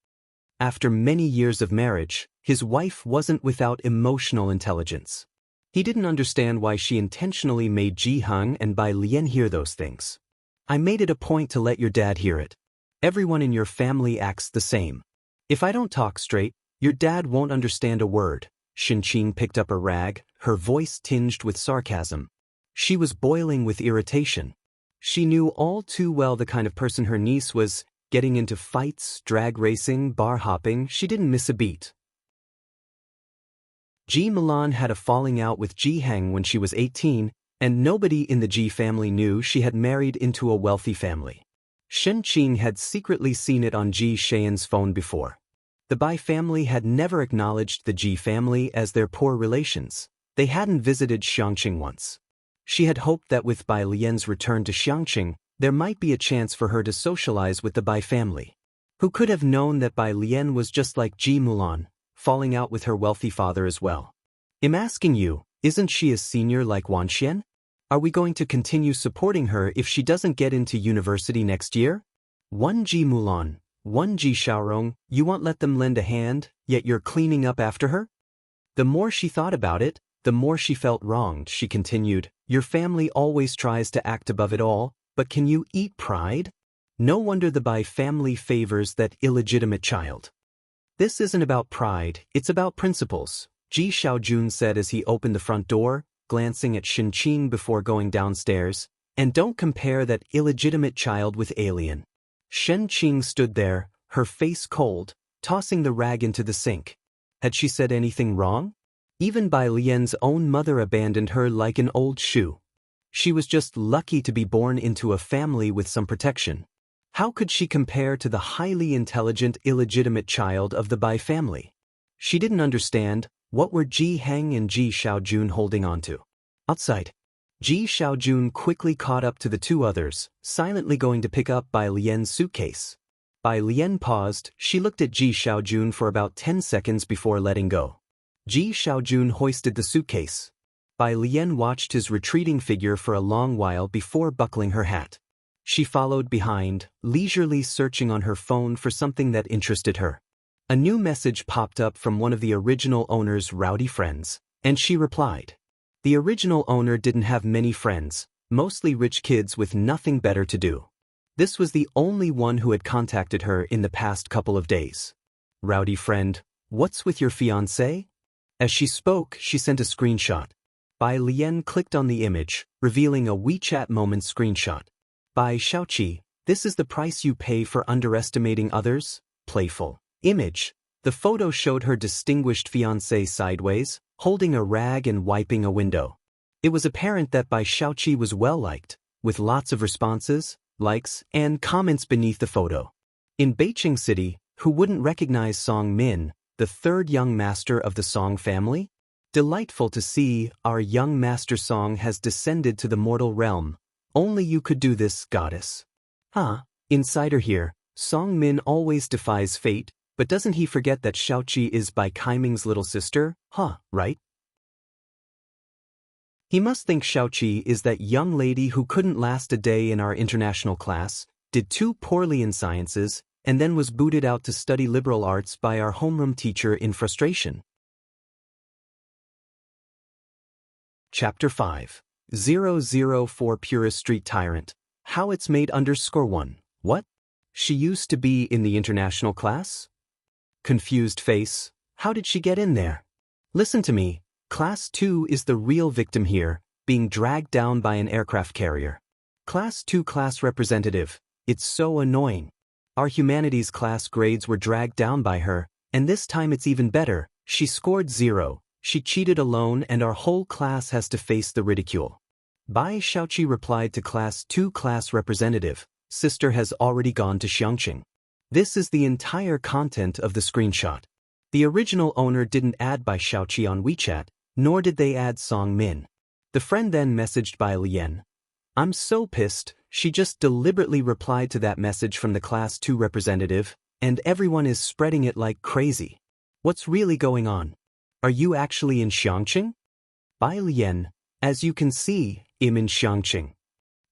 [SPEAKER 1] After many years of marriage, his wife wasn't without emotional intelligence. He didn't understand why she intentionally made Ji Heng and Bai Lian hear those things. I made it a point to let your dad hear it. Everyone in your family acts the same. If I don't talk straight, your dad won't understand a word. Xin Qing picked up a rag, her voice tinged with sarcasm. She was boiling with irritation. She knew all too well the kind of person her niece was, getting into fights, drag racing, bar hopping. She didn't miss a beat. Ji Milan had a falling out with Ji Heng when she was 18, and nobody in the Ji family knew she had married into a wealthy family. Shen Qing had secretly seen it on Ji Shayan's phone before. The Bai family had never acknowledged the Ji family as their poor relations. They hadn't visited Xiangqing once. She had hoped that with Bai Lian's return to Xiangqing, there might be a chance for her to socialize with the Bai family. Who could have known that Bai Lian was just like Ji Mulan, falling out with her wealthy father as well? I'm asking you, isn't she a senior like Wan Xian? Are we going to continue supporting her if she doesn't get into university next year? One Ji Mulan, one Ji Xiaorong, you won't let them lend a hand, yet you're cleaning up after her? The more she thought about it, the more she felt wronged. She continued, your family always tries to act above it all, but can you eat pride? No wonder the Bai family favors that illegitimate child. This isn't about pride, it's about principles, Ji Xiaojun said as he opened the front door, glancing at Shen Qing before going downstairs. And don't compare that illegitimate child with alien. Shen Qing stood there, her face cold, tossing the rag into the sink. Had she said anything wrong? Even Bai Lian's own mother abandoned her like an old shoe. She was just lucky to be born into a family with some protection. How could she compare to the highly intelligent illegitimate child of the Bai family? She didn't understand, what were Ji Heng and Ji Xiaojun holding on to? Outside, Ji Xiaojun quickly caught up to the two others, silently going to pick up Bai Lian's suitcase. Bai Lian paused. She looked at Ji Xiaojun for about 10 seconds before letting go. Ji Xiaojun hoisted the suitcase. Bai Lian watched his retreating figure for a long while before buckling her hat. She followed behind, leisurely searching on her phone for something that interested her. A new message popped up from one of the original owner's rowdy friends, and she replied. The original owner didn't have many friends, mostly rich kids with nothing better to do. This was the only one who had contacted her in the past couple of days. Rowdy friend, what's with your fiancé? As she spoke, she sent a screenshot. Bai Lian clicked on the image, revealing a WeChat moment screenshot. Bai Xiaoqi, this is the price you pay for underestimating others? Playful. Image. The photo showed her distinguished fiancé sideways, holding a rag and wiping a window. It was apparent that Bai Xiaoqi was well-liked, with lots of responses, likes, and comments beneath the photo. In Beijing City, who wouldn't recognize Song Min, the third young master of the Song family? Delightful to see, our young master Song has descended to the mortal realm. Only you could do this, goddess. Insider here, Song Min always defies fate, but doesn't he forget that Xiaoqi is Bai Kaiming's little sister? Right? He must think Xiaoqi is that young lady who couldn't last a day in our international class, did too poorly in sciences, and then was booted out to study liberal arts by our homeroom teacher in frustration. Chapter 5. 004 Purist Street Tyrant. How it's made _1. What? She used to be in the international class? Confused face. How did she get in there? Listen to me. Class 2 is the real victim here, being dragged down by an aircraft carrier. Class 2 class representative. It's so annoying. Our humanities class grades were dragged down by her, and this time it's even better. She scored 0. She cheated alone and our whole class has to face the ridicule. Bai Xiaoqi replied to Class 2 class representative, sister has already gone to Xiangqing. This is the entire content of the screenshot. The original owner didn't add Bai Xiaoqi on WeChat, nor did they add Song Min. The friend then messaged Bai Lian. I'm so pissed, she just deliberately replied to that message from the Class 2 representative, and everyone is spreading it like crazy. What's really going on? Are you actually in Xiangqing? Bai Lian, as you can see, I'm in Xiangqing.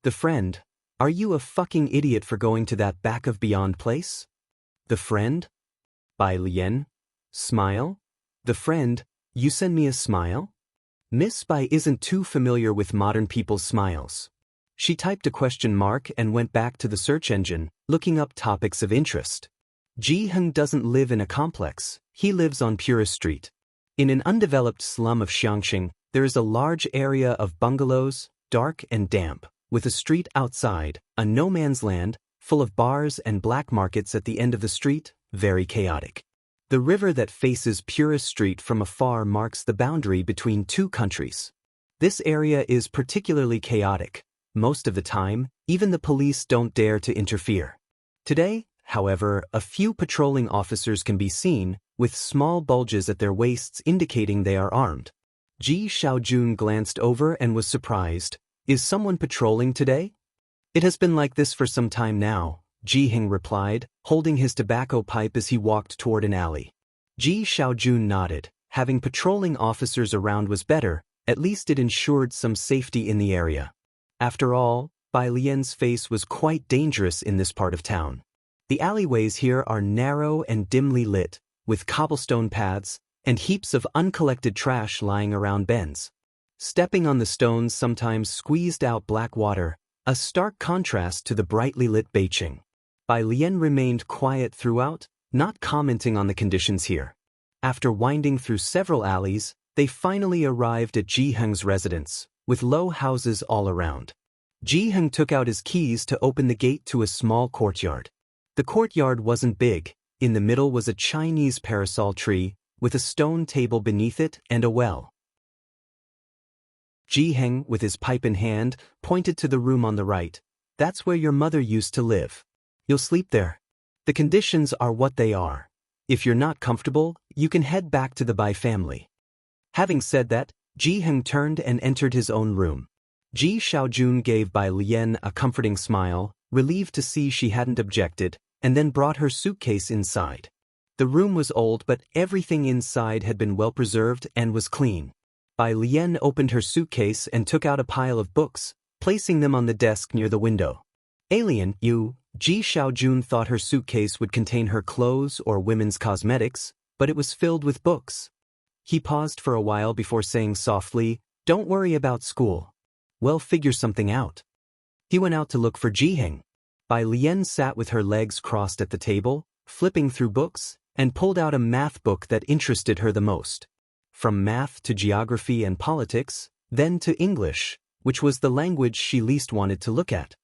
[SPEAKER 1] The friend, are you a fucking idiot for going to that back of beyond place? The friend? Bai Lian, smile? The friend, you send me a smile? Miss Bai isn't too familiar with modern people's smiles. She typed a question mark and went back to the search engine, looking up topics of interest. Ji Heng doesn't live in a complex, he lives on Purist Street. In an undeveloped slum of Xiangqing, there is a large area of bungalows, dark and damp, with a street outside, a no-man's land, full of bars and black markets at the end of the street, very chaotic. The river that faces Pura Street from afar marks the boundary between two countries. This area is particularly chaotic. Most of the time, even the police don't dare to interfere. Today, however, a few patrolling officers can be seen, with small bulges at their waists indicating they are armed. Ji Xiaojun glanced over and was surprised. Is someone patrolling today? It has been like this for some time now, Ji Heng replied, holding his tobacco pipe as he walked toward an alley. Ji Xiaojun nodded. Having patrolling officers around was better, at least it ensured some safety in the area. After all, Bai Lian's face was quite dangerous in this part of town. The alleyways here are narrow and dimly lit, with cobblestone paths and heaps of uncollected trash lying around bends. Stepping on the stones sometimes squeezed out black water, a stark contrast to the brightly lit Beijing. Bai Lian remained quiet throughout, not commenting on the conditions here. After winding through several alleys, they finally arrived at Ji Heng's residence, with low houses all around. Ji Heng took out his keys to open the gate to a small courtyard. The courtyard wasn't big. In the middle was a Chinese parasol tree, with a stone table beneath it and a well. Ji Heng, with his pipe in hand, pointed to the room on the right. That's where your mother used to live. You'll sleep there. The conditions are what they are. If you're not comfortable, you can head back to the Bai family. Having said that, Ji Heng turned and entered his own room. Ji Xiaojun gave Bai Lian a comforting smile, relieved to see she hadn't objected, and then brought her suitcase inside. The room was old, but everything inside had been well preserved and was clean. Bai Lian opened her suitcase and took out a pile of books, placing them on the desk near the window. Alien, you, Ji Xiaojun thought her suitcase would contain her clothes or women's cosmetics, but it was filled with books. He paused for a while before saying softly, "Don't worry about school. We'll figure something out." He went out to look for Ji Heng. Bai Lian sat with her legs crossed at the table, flipping through books, and pulled out a math book that interested her the most. From math to geography and politics, then to English, which was the language she least wanted to look at.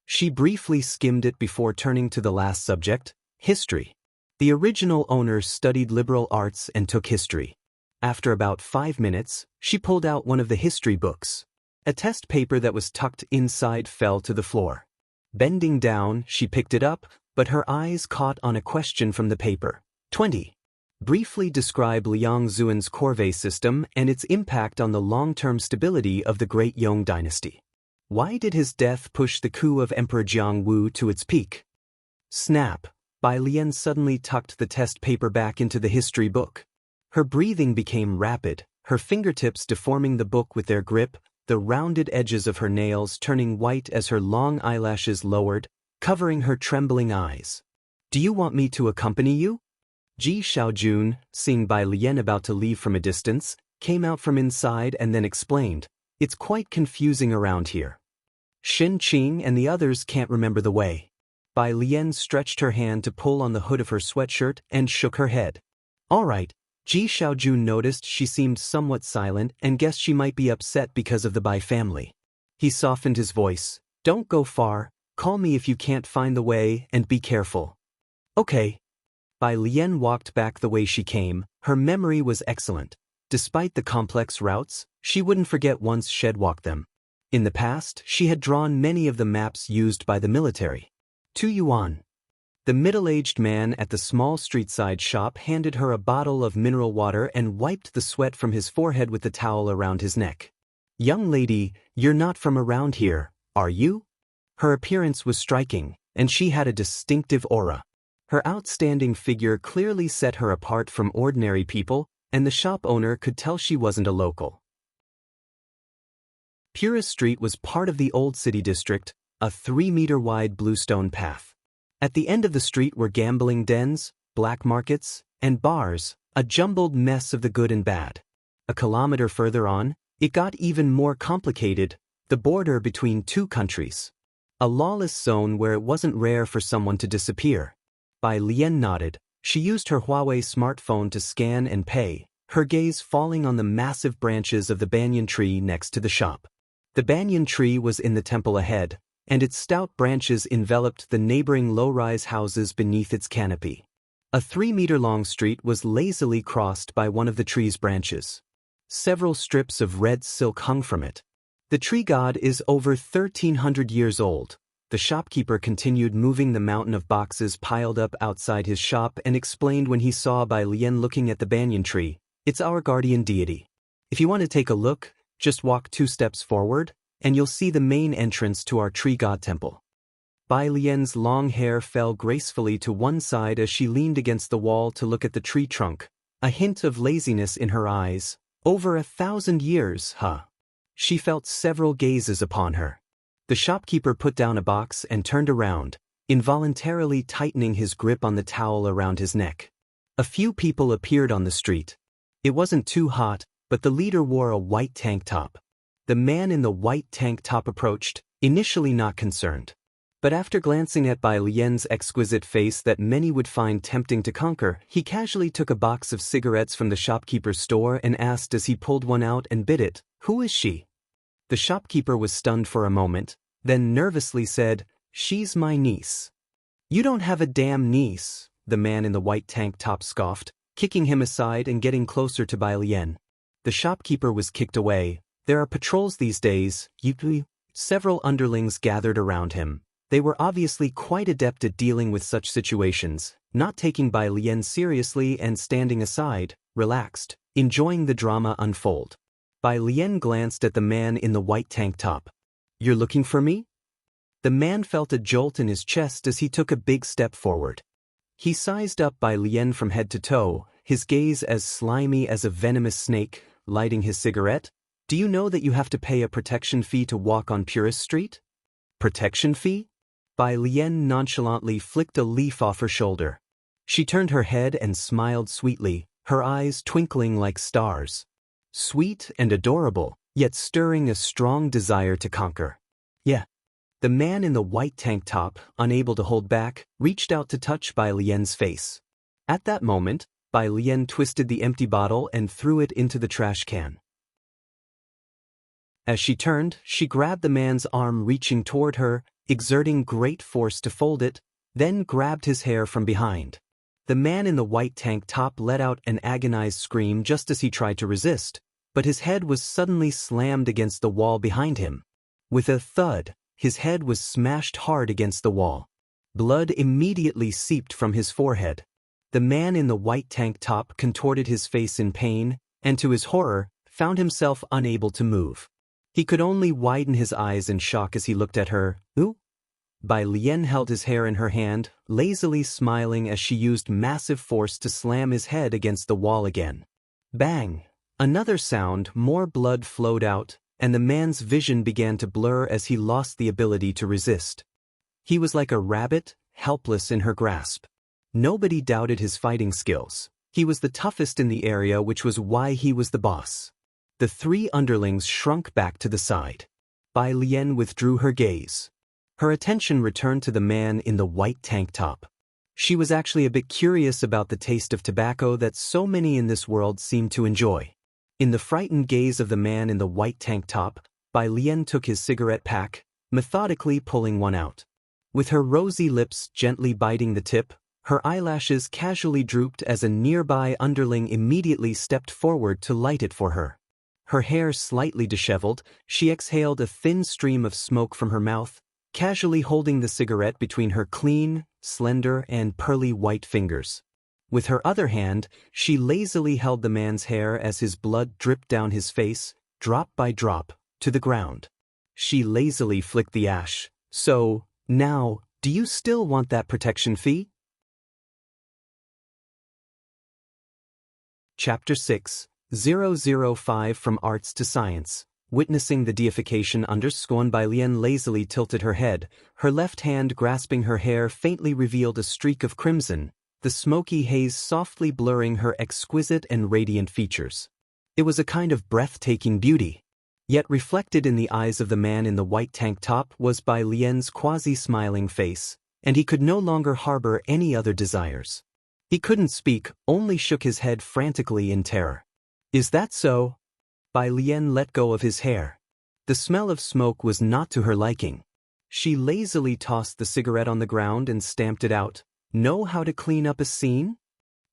[SPEAKER 1] She briefly skimmed it before turning to the last subject, history. The original owner studied liberal arts and took history. After about 5 minutes, she pulled out one of the history books. A test paper that was tucked inside fell to the floor. Bending down, she picked it up, but her eyes caught on a question from the paper. 20. Briefly describe Liang Zuan's corvée system and its impact on the long-term stability of the Great Yong dynasty. Why did his death push the coup of Emperor Jiang Wu to its peak? Snap! Bai Lian suddenly tucked the test paper back into the history book. Her breathing became rapid, her fingertips deforming the book with their grip, the rounded edges of her nails turning white as her long eyelashes lowered, covering her trembling eyes. Do you want me to accompany you? Ji Xiaojun, seeing Bai Lian about to leave from a distance, came out from inside and then explained, "It's quite confusing around here. Shen Qing and the others can't remember the way." Bai Lian stretched her hand to pull on the hood of her sweatshirt and shook her head. "All right." Ji Xiaojun noticed she seemed somewhat silent and guessed she might be upset because of the Bai family. He softened his voice. "Don't go far, call me if you can't find the way, and be careful." "Okay." Bai Lian walked back the way she came. Her memory was excellent. Despite the complex routes, she wouldn't forget once she'd walked them. In the past, she had drawn many of the maps used by the military. 2 yuan. The middle-aged man at the small street-side shop handed her a bottle of mineral water and wiped the sweat from his forehead with the towel around his neck. "Young lady, you're not from around here, are you?" Her appearance was striking, and she had a distinctive aura. Her outstanding figure clearly set her apart from ordinary people, and the shop owner could tell she wasn't a local. Pura Street was part of the Old City District, a 3-meter-wide bluestone path. At the end of the street were gambling dens, black markets, and bars, a jumbled mess of the good and bad. A kilometer further on, it got even more complicated, the border between two countries. A lawless zone where it wasn't rare for someone to disappear. Bai Lian nodded. She used her Huawei smartphone to scan and pay, her gaze falling on the massive branches of the banyan tree next to the shop. The banyan tree was in the temple ahead, and its stout branches enveloped the neighboring low-rise houses beneath its canopy. A 3-meter-long street was lazily crossed by one of the tree's branches. Several strips of red silk hung from it. The tree god is over 1,300 years old. The shopkeeper continued moving the mountain of boxes piled up outside his shop and explained when he saw Bai Lian looking at the banyan tree, "It's our guardian deity. If you want to take a look, just walk 2 steps forward, and you'll see the main entrance to our tree god temple." Bai Lian's long hair fell gracefully to one side as she leaned against the wall to look at the tree trunk, a hint of laziness in her eyes. "Over 1,000 years, huh?" She felt several gazes upon her. The shopkeeper put down a box and turned around, involuntarily tightening his grip on the towel around his neck. A few people appeared on the street. It wasn't too hot, but the leader wore a white tank top. The man in the white tank top approached, initially not concerned. But after glancing at Bai Lian's exquisite face that many would find tempting to conquer, he casually took a box of cigarettes from the shopkeeper's store and asked as he pulled one out and bit it, "Who is she?" The shopkeeper was stunned for a moment, then nervously said, "She's my niece." "You don't have a damn niece," the man in the white tank top scoffed, kicking him aside and getting closer to Bai Lian. The shopkeeper was kicked away. "There are patrols these days, you." Several underlings gathered around him. They were obviously quite adept at dealing with such situations, not taking Bai Lian seriously and standing aside, relaxed, enjoying the drama unfold. Bai Lian glanced at the man in the white tank top. "You're looking for me?" The man felt a jolt in his chest as he took a big step forward. He sized up Bai Lian from head to toe, his gaze as slimy as a venomous snake, lighting his cigarette. "Do you know that you have to pay a protection fee to walk on Purist Street?" "Protection fee?" Bai Lian nonchalantly flicked a leaf off her shoulder. She turned her head and smiled sweetly, her eyes twinkling like stars. Sweet and adorable, yet stirring a strong desire to conquer. "Yeah." The man in the white tank top, unable to hold back, reached out to touch Bai Lian's face. At that moment, Bai Lian twisted the empty bottle and threw it into the trash can. As she turned, she grabbed the man's arm reaching toward her, exerting great force to fold it, then grabbed his hair from behind. The man in the white tank top let out an agonized scream just as he tried to resist, but his head was suddenly slammed against the wall behind him. With a thud, his head was smashed hard against the wall. Blood immediately seeped from his forehead. The man in the white tank top contorted his face in pain, and to his horror, found himself unable to move. He could only widen his eyes in shock as he looked at her. "Ooh?" Bai Lian held his hair in her hand, lazily smiling as she used massive force to slam his head against the wall again. Bang! Another sound, more blood flowed out, and the man's vision began to blur as he lost the ability to resist. He was like a rabbit, helpless in her grasp. Nobody doubted his fighting skills. He was the toughest in the area, which was why he was the boss. The 3 underlings shrunk back to the side. Bai Lian withdrew her gaze. Her attention returned to the man in the white tank top. She was actually a bit curious about the taste of tobacco that so many in this world seemed to enjoy. In the frightened gaze of the man in the white tank top, Bai Lian took his cigarette pack, methodically pulling one out. With her rosy lips gently biting the tip, her eyelashes casually drooped as a nearby underling immediately stepped forward to light it for her. Her hair slightly disheveled, she exhaled a thin stream of smoke from her mouth, casually holding the cigarette between her clean, slender, and pearly white fingers. With her other hand, she lazily held the man's hair as his blood dripped down his face, drop by drop, to the ground. She lazily flicked the ash. "So, now, do you still want that protection fee?" Chapter 6, 005 From Arts to Science. Witnessing the deification undergone, Bai Lian lazily tilted her head, her left hand grasping her hair faintly revealed a streak of crimson, the smoky haze softly blurring her exquisite and radiant features. It was a kind of breathtaking beauty. Yet reflected in the eyes of the man in the white tank top was Bai Lian's quasi-smiling face, and he could no longer harbor any other desires. He couldn't speak, only shook his head frantically in terror. "Is that so?" Bai Lian let go of his hair. The smell of smoke was not to her liking. She lazily tossed the cigarette on the ground and stamped it out. "Know how to clean up a scene?"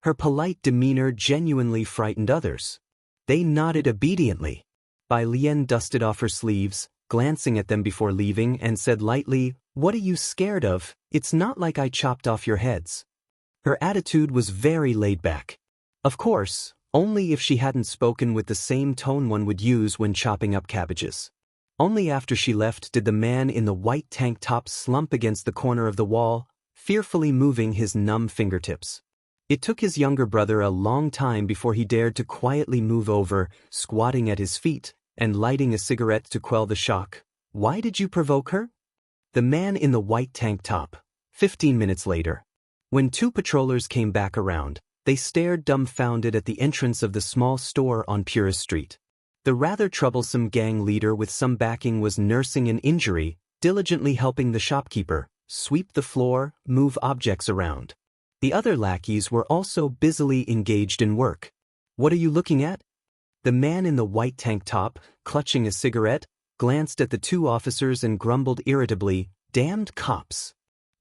[SPEAKER 1] Her polite demeanor genuinely frightened others. They nodded obediently. Bai Lian dusted off her sleeves, glancing at them before leaving, and said lightly, "What are you scared of? It's not like I chopped off your heads." Her attitude was very laid back. Of course, only if she hadn't spoken with the same tone one would use when chopping up cabbages. Only after she left did the man in the white tank top slump against the corner of the wall, fearfully moving his numb fingertips. It took his younger brother a long time before he dared to quietly move over, squatting at his feet, and lighting a cigarette to quell the shock. "Why did you provoke her?" The man in the white tank top. 15 minutes later. When two patrollers came back around, they stared dumbfounded at the entrance of the small store on Purist Street. The rather troublesome gang leader with some backing was nursing an injury, diligently helping the shopkeeper sweep the floor, move objects around. The other lackeys were also busily engaged in work. "What are you looking at?" The man in the white tank top, clutching a cigarette, glanced at the two officers and grumbled irritably, "Damned cops."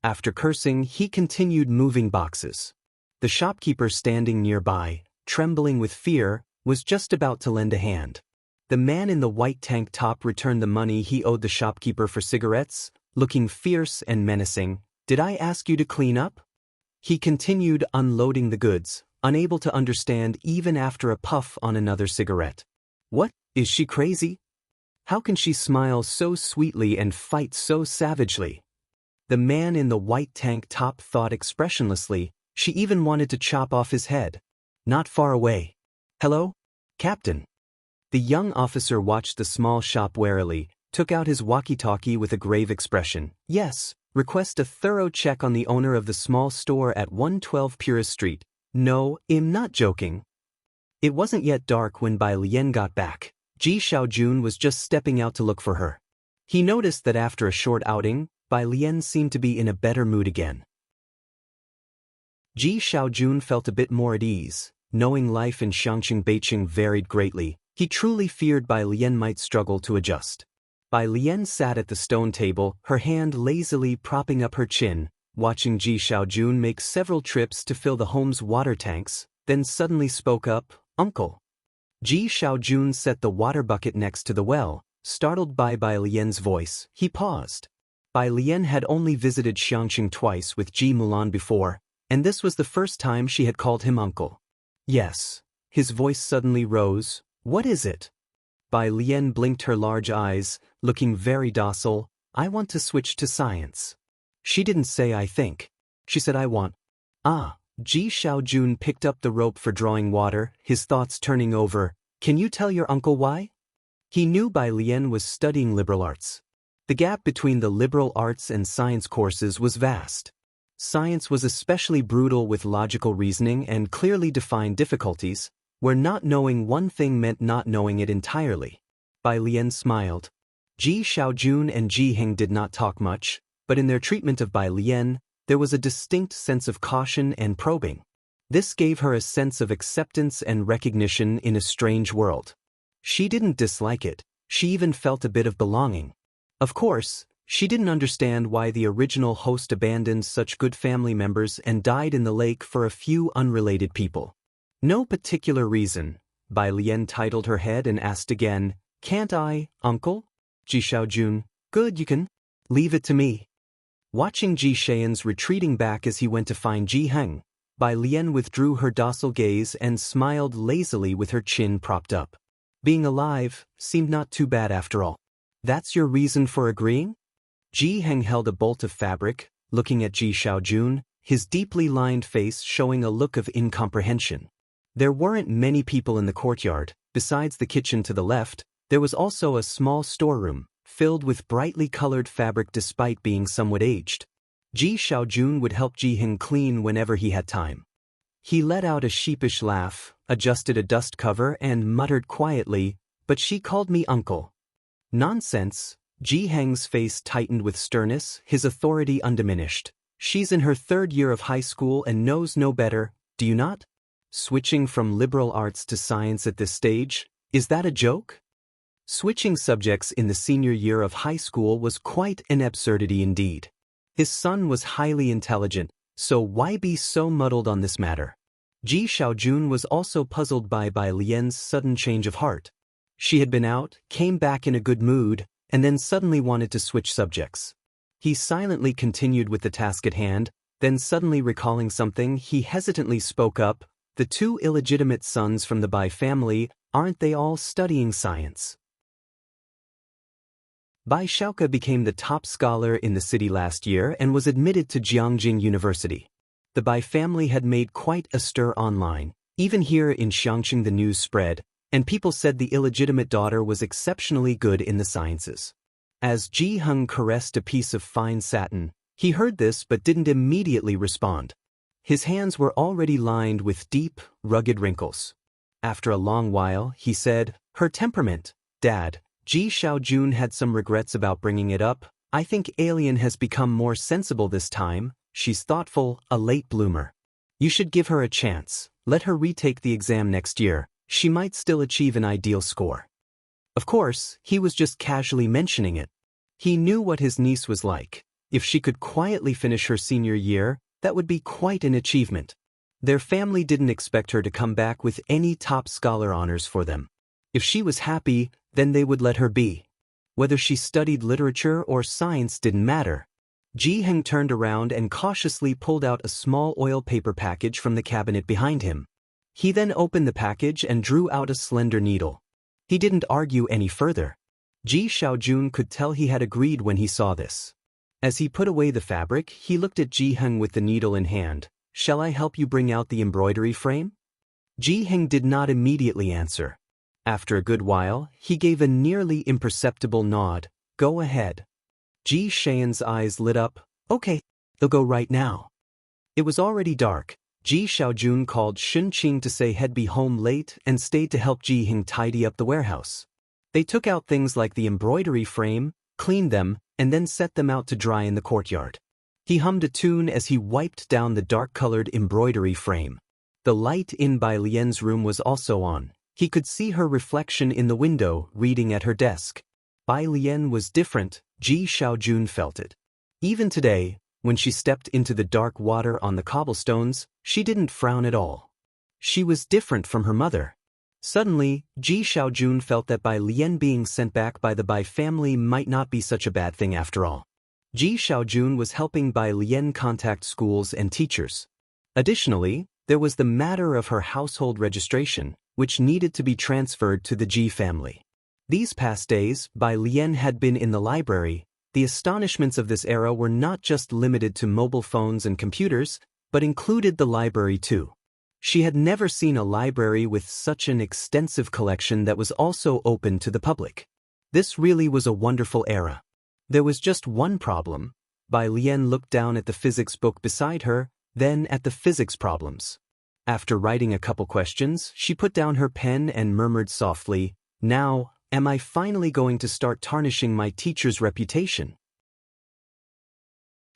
[SPEAKER 1] After cursing, he continued moving boxes. The shopkeeper standing nearby, trembling with fear, was just about to lend a hand. The man in the white tank top returned the money he owed the shopkeeper for cigarettes, looking fierce and menacing. "Did I ask you to clean up?" He continued unloading the goods, unable to understand even after a puff on another cigarette. What, is she crazy? How can she smile so sweetly and fight so savagely? The man in the white tank top thought expressionlessly. She even wanted to chop off his head. Not far away. "Hello? Captain." The young officer watched the small shop warily, took out his walkie-talkie with a grave expression. "Yes, request a thorough check on the owner of the small store at 112 Purist Street. No, I'm not joking." It wasn't yet dark when Bai Lian got back. Ji Xiaojun was just stepping out to look for her. He noticed that after a short outing, Bai Lian seemed to be in a better mood again. Ji Xiaojun felt a bit more at ease. Knowing life in Xiangqing Beiqing varied greatly, he truly feared Bai Lian might struggle to adjust. Bai Lian sat at the stone table, her hand lazily propping up her chin, watching Ji Xiaojun make several trips to fill the home's water tanks, then suddenly spoke up, "Uncle." Ji Xiaojun set the water bucket next to the well. Startled by Bai Lian's voice, he paused. Bai Lian had only visited Xiangqing twice with Ji Mulan before, and this was the first time she had called him uncle. "Yes." His voice suddenly rose. "What is it?" Bai Lian blinked her large eyes, looking very docile. "I want to switch to science." She didn't say "I think." She said "I want." "Ah." Ji Xiaojun picked up the rope for drawing water, his thoughts turning over. "Can you tell your uncle why?" He knew Bai Lian was studying liberal arts. The gap between the liberal arts and science courses was vast. Science was especially brutal with logical reasoning and clearly defined difficulties, where not knowing one thing meant not knowing it entirely. Bai Lian smiled. Ji Xiaojun and Ji Heng did not talk much, but in their treatment of Bai Lian, there was a distinct sense of caution and probing. This gave her a sense of acceptance and recognition in a strange world. She didn't dislike it, she even felt a bit of belonging. Of course, she didn't understand why the original host abandoned such good family members and died in the lake for a few unrelated people. "No particular reason." Bai Lian titled her head and asked again, "Can't I, uncle?" Ji Xiaojun, "Good, you can. Leave it to me." Watching Ji Xian's retreating back as he went to find Ji Heng, Bai Lian withdrew her docile gaze and smiled lazily with her chin propped up. Being alive seemed not too bad after all. "That's your reason for agreeing?" Ji Heng held a bolt of fabric, looking at Ji Xiaojun, his deeply lined face showing a look of incomprehension. There weren't many people in the courtyard. Besides the kitchen to the left, there was also a small storeroom, filled with brightly colored fabric despite being somewhat aged. Ji Xiaojun would help Ji Heng clean whenever he had time. He let out a sheepish laugh, adjusted a dust cover and muttered quietly, "But she called me uncle." "Nonsense." Ji Heng's face tightened with sternness, his authority undiminished. "She's in her 3rd year of high school and knows no better, do you not? Switching from liberal arts to science at this stage, is that a joke?" Switching subjects in the senior year of high school was quite an absurdity indeed. His son was highly intelligent, so why be so muddled on this matter? Ji Xiaojun was also puzzled by Lien's sudden change of heart. She had been out, came back in a good mood, and then suddenly wanted to switch subjects. He silently continued with the task at hand, then suddenly recalling something, he hesitantly spoke up, "The two illegitimate sons from the Bai family, aren't they all studying science?" Bai Xiaoke became the top scholar in the city last year and was admitted to Jiangjing University. The Bai family had made quite a stir online. Even here in Xiangqing the news spread, and people said the illegitimate daughter was exceptionally good in the sciences. As Ji Heng caressed a piece of fine satin, he heard this but didn't immediately respond. His hands were already lined with deep, rugged wrinkles. After a long while, he said, "Her temperament, Dad." Ji Xiaojun had some regrets about bringing it up. "I think Alien has become more sensible this time. She's thoughtful, a late bloomer. You should give her a chance. Let her retake the exam next year. She might still achieve an ideal score." Of course, he was just casually mentioning it. He knew what his niece was like. If she could quietly finish her senior year, that would be quite an achievement. Their family didn't expect her to come back with any top scholar honors for them. If she was happy, then they would let her be. Whether she studied literature or science didn't matter. Ji Heng turned around and cautiously pulled out a small oil paper package from the cabinet behind him. He then opened the package and drew out a slender needle. He didn't argue any further. Ji Xiaojun could tell he had agreed when he saw this. As he put away the fabric, he looked at Ji Heng with the needle in hand. "Shall I help you bring out the embroidery frame?" Ji Heng did not immediately answer. After a good while, he gave a nearly imperceptible nod. "Go ahead." Ji Xian's eyes lit up. "Okay, they'll go right now." It was already dark. Ji Xiaojun called Shun Qing to say he'd be home late and stayed to help Ji Heng tidy up the warehouse. They took out things like the embroidery frame, cleaned them, and then set them out to dry in the courtyard. He hummed a tune as he wiped down the dark-colored embroidery frame. The light in Bai Lien's room was also on. He could see her reflection in the window, reading at her desk. Bai Lien was different. Ji Xiaojun felt it. Even today, when she stepped into the dark water on the cobblestones, she didn't frown at all. She was different from her mother. Suddenly, Ji Xiaojun felt that Bai Lien being sent back by the Bai family might not be such a bad thing after all. Ji Xiaojun was helping Bai Lien contact schools and teachers. Additionally, there was the matter of her household registration, which needed to be transferred to the Ji family. These past days, Bai Lien had been in the library. The astonishments of this era were not just limited to mobile phones and computers, but included the library too. She had never seen a library with such an extensive collection that was also open to the public. This really was a wonderful era. There was just one problem. Bai Lien looked down at the physics book beside her, then at the physics problems. After writing a couple questions, she put down her pen and murmured softly, "Now, am I finally going to start tarnishing my teacher's reputation?"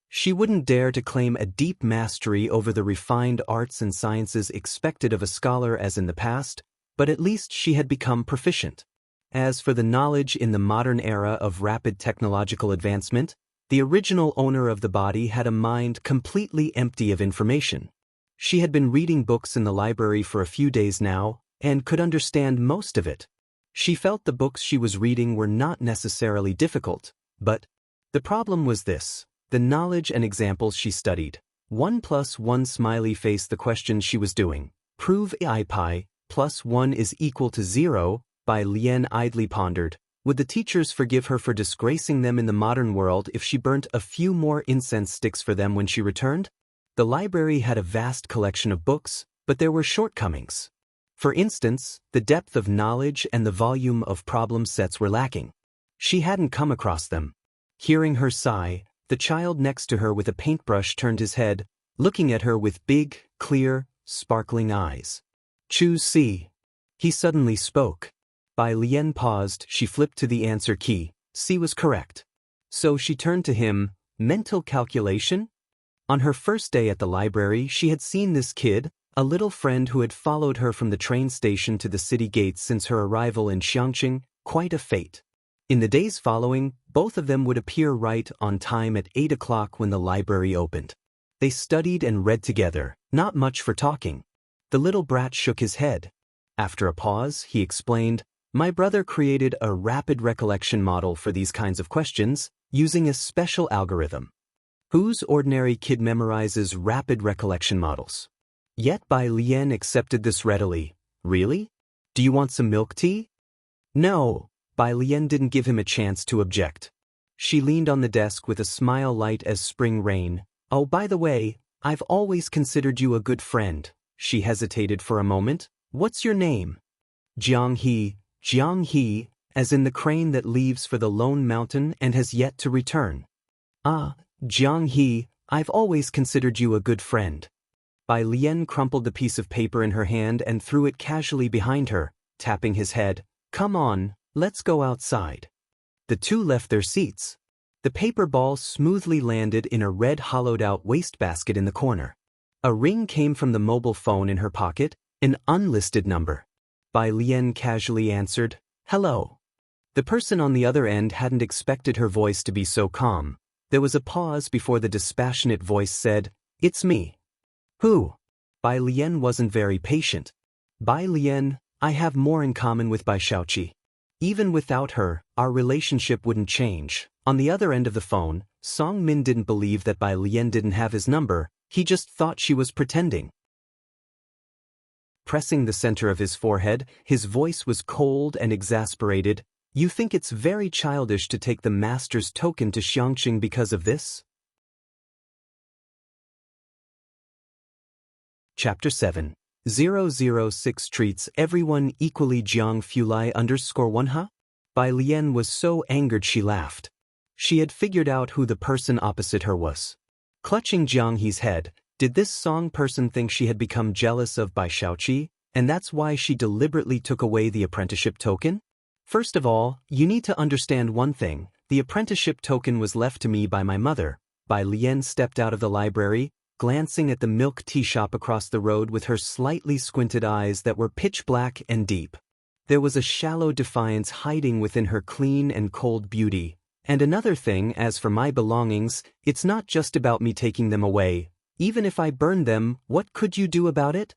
[SPEAKER 1] She wouldn't dare to claim a deep mastery over the refined arts and sciences expected of a scholar as in the past, but at least she had become proficient. As for the knowledge in the modern era of rapid technological advancement, the original owner of the body had a mind completely empty of information. She had been reading books in the library for a few days now, and could understand most of it. She felt the books she was reading were not necessarily difficult, but the problem was this. The knowledge and examples she studied. 1 + 1 smiley face. The questions she was doing. Prove I pi plus 1 is equal to 0, Bai Lien idly pondered. Would the teachers forgive her for disgracing them in the modern world if she burnt a few more incense sticks for them when she returned? The library had a vast collection of books, but there were shortcomings. For instance, the depth of knowledge and the volume of problem sets were lacking. She hadn't come across them. Hearing her sigh, the child next to her with a paintbrush turned his head, looking at her with big, clear, sparkling eyes. "Choose C." He suddenly spoke. Bai Lien paused. She flipped to the answer key. C was correct. So she turned to him. Mental calculation? On her first day at the library, she had seen this kid, a little friend who had followed her from the train station to the city gates since her arrival in Xiangqing, quite a fate. In the days following, both of them would appear right on time at 8 o'clock when the library opened. They studied and read together, not much for talking. The little brat shook his head. After a pause, he explained, "My brother created a rapid recollection model for these kinds of questions, using a special algorithm." Whose ordinary kid memorizes rapid recollection models? Yet Bai Lian accepted this readily. Really? Do you want some milk tea? No. Bai Lian didn't give him a chance to object. She leaned on the desk with a smile light as spring rain. "Oh, by the way, I've always considered you a good friend." She hesitated for a moment. "What's your name?" "Jiang He, as in the crane that leaves for the lone mountain and has yet to return." "Ah, Jiang He, I've always considered you a good friend." Bai Lian crumpled the piece of paper in her hand and threw it casually behind her, tapping his head. "Come on, let's go outside." The two left their seats. The paper ball smoothly landed in a red hollowed-out wastebasket in the corner. A ring came from the mobile phone in her pocket, an unlisted number. Bai Lian casually answered, "Hello." The person on the other end hadn't expected her voice to be so calm. There was a pause before the dispassionate voice said, "It's me." "Who?" Bai Lian wasn't very patient. "Bai Lian, I have more in common with Bai Xiaoqi. Even without her, our relationship wouldn't change." On the other end of the phone, Song Min didn't believe that Bai Lian didn't have his number, he just thought she was pretending. Pressing the center of his forehead, his voice was cold and exasperated. "You think it's very childish to take the master's token to Xiangqing because of this?" Chapter 7. 006 treats everyone equally. Jiang Fulai _1 huh? Bai Lian was so angered she laughed. She had figured out who the person opposite her was. Clutching Jiang He's head, did this Song person think she had become jealous of Bai Xiaoqi, and that's why she deliberately took away the apprenticeship token? First of all, you need to understand one thing. The apprenticeship token was left to me by my mother. Bai Lian stepped out of the library, glancing at the milk tea shop across the road with her slightly squinted eyes that were pitch black and deep. There was a shallow defiance hiding within her clean and cold beauty. "And another thing, as for my belongings, it's not just about me taking them away. Even if I burned them, what could you do about it?"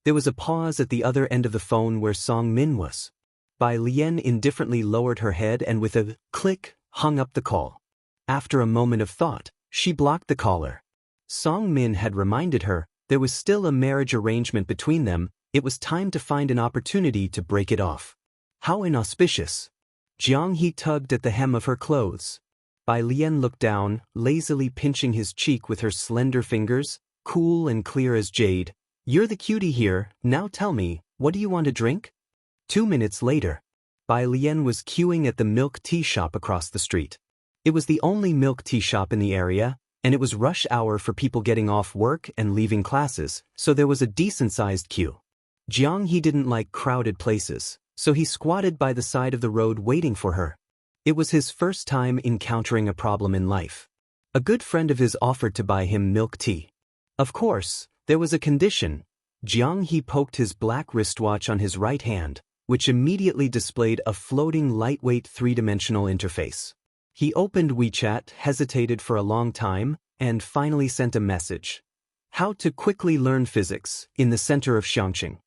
[SPEAKER 1] There was a pause at the other end of the phone where Song Min was. Bai Lian indifferently lowered her head and with a click, hung up the call. After a moment of thought, she blocked the caller. Song Min had reminded her, there was still a marriage arrangement between them, it was time to find an opportunity to break it off. How inauspicious. Jiang He tugged at the hem of her clothes. Bai Lian looked down, lazily pinching his cheek with her slender fingers, cool and clear as jade. "You're the cutie here, now tell me, what do you want to drink?" 2 minutes later, Bai Lian was queuing at the milk tea shop across the street. It was the only milk tea shop in the area, and it was rush hour for people getting off work and leaving classes, so there was a decent-sized queue. Jiang He didn't like crowded places, so he squatted by the side of the road waiting for her. It was his first time encountering a problem in life. A good friend of his offered to buy him milk tea. Of course, there was a condition. Jiang He poked his black wristwatch on his right hand, which immediately displayed a floating lightweight three-dimensional interface. He opened WeChat, hesitated for a long time, and finally sent a message. How to quickly learn physics, in the center of Xiangqing.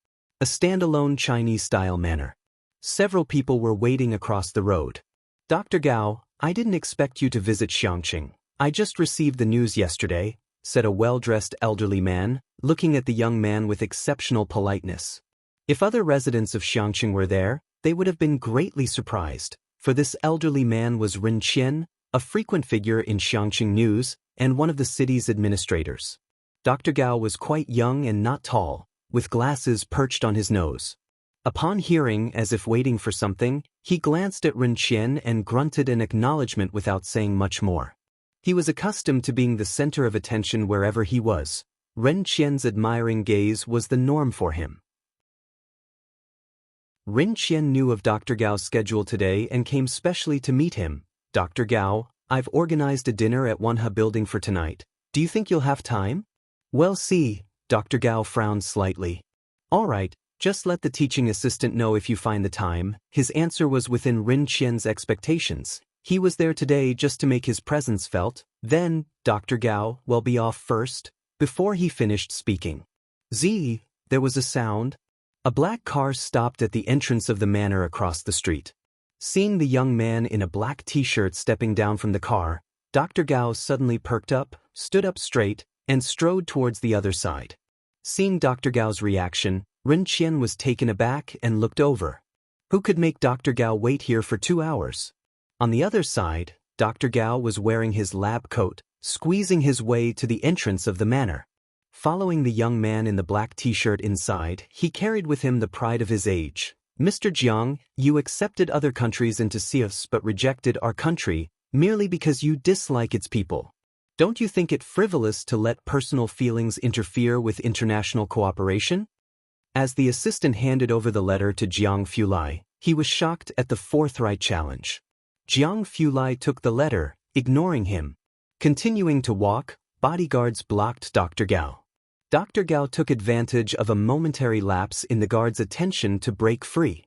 [SPEAKER 1] A standalone Chinese-style manner. Several people were waiting across the road. "Dr. Gao, I didn't expect you to visit Xiangqing. I just received the news yesterday," said a well-dressed elderly man, looking at the young man with exceptional politeness. If other residents of Xiangqing were there, they would have been greatly surprised. For this elderly man was Ren Qian, a frequent figure in Xiangqing news, and one of the city's administrators. Dr. Gao was quite young and not tall, with glasses perched on his nose. Upon hearing, as if waiting for something, he glanced at Ren Qian and grunted an acknowledgement without saying much more. He was accustomed to being the center of attention wherever he was. Ren Qian's admiring gaze was the norm for him. Ren Qian knew of Dr. Gao's schedule today and came specially to meet him. "Dr. Gao, I've organized a dinner at Wanhe Building for tonight. Do you think you'll have time?" "Well, see," Dr. Gao frowned slightly. "All right, just let the teaching assistant know if you find the time." His answer was within Ren Qian's expectations. He was there today just to make his presence felt. Then, Dr. Gao will be off first. Before he finished speaking. There was a sound. A black car stopped at the entrance of the manor across the street. Seeing the young man in a black t-shirt stepping down from the car, Dr. Gao suddenly perked up, stood up straight, and strode towards the other side. Seeing Dr. Gao's reaction, Ren Qian was taken aback and looked over. Who could make Dr. Gao wait here for 2 hours? On the other side, Dr. Gao was wearing his lab coat, squeezing his way to the entrance of the manor. Following the young man in the black t-shirt inside, he carried with him the pride of his age. Mr. Jiang, you accepted other countries into CIFs but rejected our country, merely because you dislike its people. Don't you think it frivolous to let personal feelings interfere with international cooperation? As the assistant handed over the letter to Jiang Fulai, he was shocked at the forthright challenge. Jiang Fulai took the letter, ignoring him. Continuing to walk, bodyguards blocked Dr. Gao. Dr. Gao took advantage of a momentary lapse in the guard's attention to break free.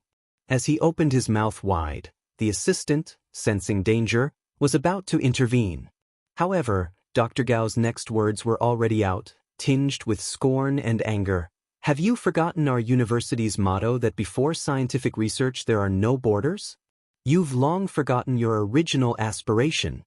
[SPEAKER 1] As he opened his mouth wide, the assistant, sensing danger, was about to intervene. However, Dr. Gao's next words were already out, tinged with scorn and anger. Have you forgotten our university's motto that before scientific research there are no borders? You've long forgotten your original aspiration.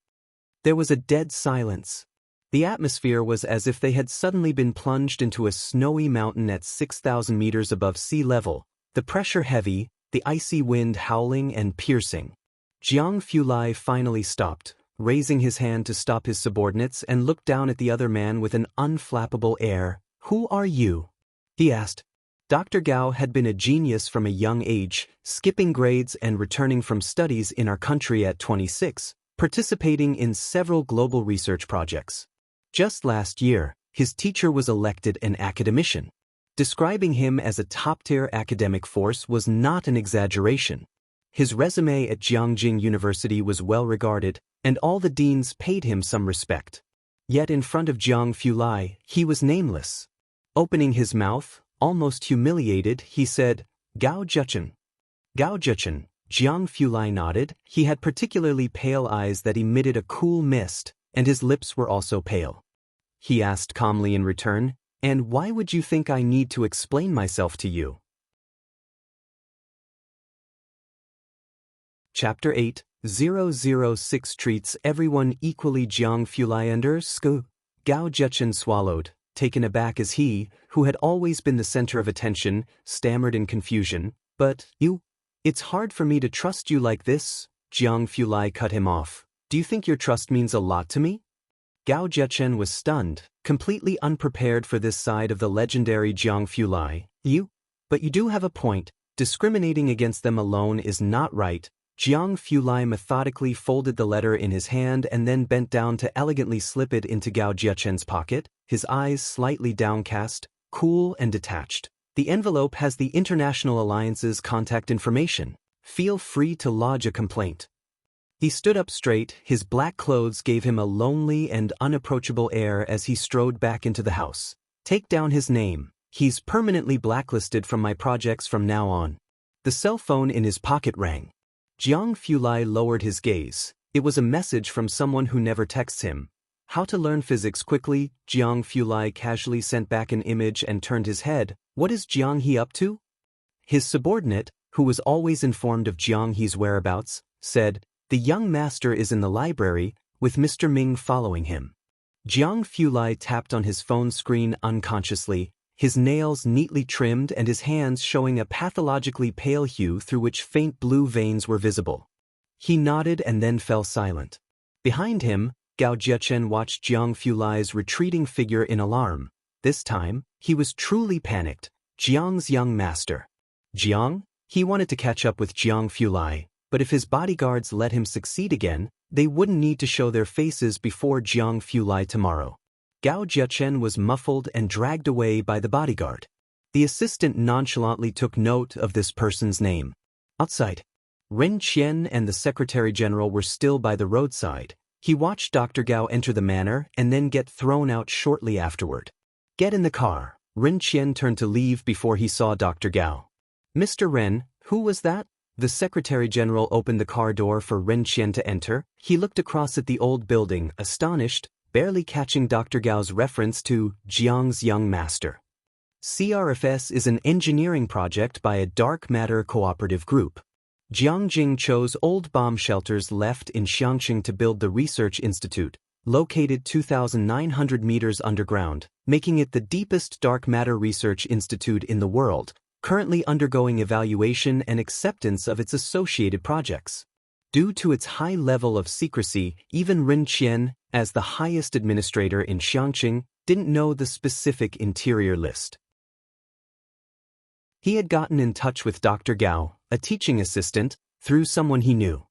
[SPEAKER 1] There was a dead silence. The atmosphere was as if they had suddenly been plunged into a snowy mountain at 6,000 meters above sea level, the pressure heavy, the icy wind howling and piercing. Jiang Fulai finally stopped, raising his hand to stop his subordinates, and looked down at the other man with an unflappable air. Who are you? He asked. Dr. Gao had been a genius from a young age, skipping grades and returning from studies in our country at 26, participating in several global research projects. Just last year, his teacher was elected an academician. Describing him as a top-tier academic force was not an exaggeration. His resume at Jiangjing University was well regarded, and all the deans paid him some respect. Yet in front of Jiang Fulai, he was nameless. Opening his mouth, almost humiliated, he said, Gao Zhechen. Gao Zhechen. Jiang Fulai nodded. He had particularly pale eyes that emitted a cool mist, and his lips were also pale. He asked calmly in return, and why would you think I need to explain myself to you? Chapter 8, 006 treats everyone equally. Jiang Fulai understood. Gao Zhechen swallowed, taken aback as he, who had always been the center of attention, stammered in confusion. But, you? It's hard for me to trust you like this. Jiang Fulai cut him off. Do you think your trust means a lot to me? Gao Zhechen was stunned, completely unprepared for this side of the legendary Jiang Fulai. But you do have a point. Discriminating against them alone is not right. Jiang Fulai methodically folded the letter in his hand and then bent down to elegantly slip it into Gao Zhechen's pocket, his eyes slightly downcast, cool and detached. The envelope has the International Alliance's contact information. Feel free to lodge a complaint. He stood up straight. His black clothes gave him a lonely and unapproachable air as he strode back into the house. Take down his name. He's permanently blacklisted from my projects from now on. The cell phone in his pocket rang. Jiang Fulai lowered his gaze. It was a message from someone who never texts him. How to learn physics quickly. Jiang Fulai casually sent back an image and turned his head. What is Jiang He up to? His subordinate, who was always informed of Jiang He's whereabouts, said, The young master is in the library, with Mr. Ming following him. Jiang Fulai tapped on his phone screen unconsciously, his nails neatly trimmed and his hands showing a pathologically pale hue through which faint blue veins were visible. He nodded and then fell silent. Behind him, Gao Zhechen watched Jiang Fulai's retreating figure in alarm. This time, he was truly panicked. Jiang's young master. Jiang? He wanted to catch up with Jiang Fulai, but if his bodyguards let him succeed again, they wouldn't need to show their faces before Jiang Fulai tomorrow. Gao Zhechen was muffled and dragged away by the bodyguard. The assistant nonchalantly took note of this person's name. Outside, Ren Qian and the Secretary-General were still by the roadside. He watched Dr. Gao enter the manor and then get thrown out shortly afterward. Get in the car. Ren Qian turned to leave before he saw Dr. Gao. Mr. Ren, who was that? The Secretary-General opened the car door for Ren Qian to enter. He looked across at the old building, astonished, barely catching Dr. Gao's reference to Jiang's young master. CRFS is an engineering project by a dark matter cooperative group. Jiangjing chose old bomb shelters left in Xiangqing to build the research institute, located 2,900 meters underground, making it the deepest dark matter research institute in the world, currently undergoing evaluation and acceptance of its associated projects. Due to its high level of secrecy, even Ren Qian, as the highest administrator in Xiangqing, didn't know the specific interior list. He had gotten in touch with Dr. Gao, a teaching assistant, through someone he knew.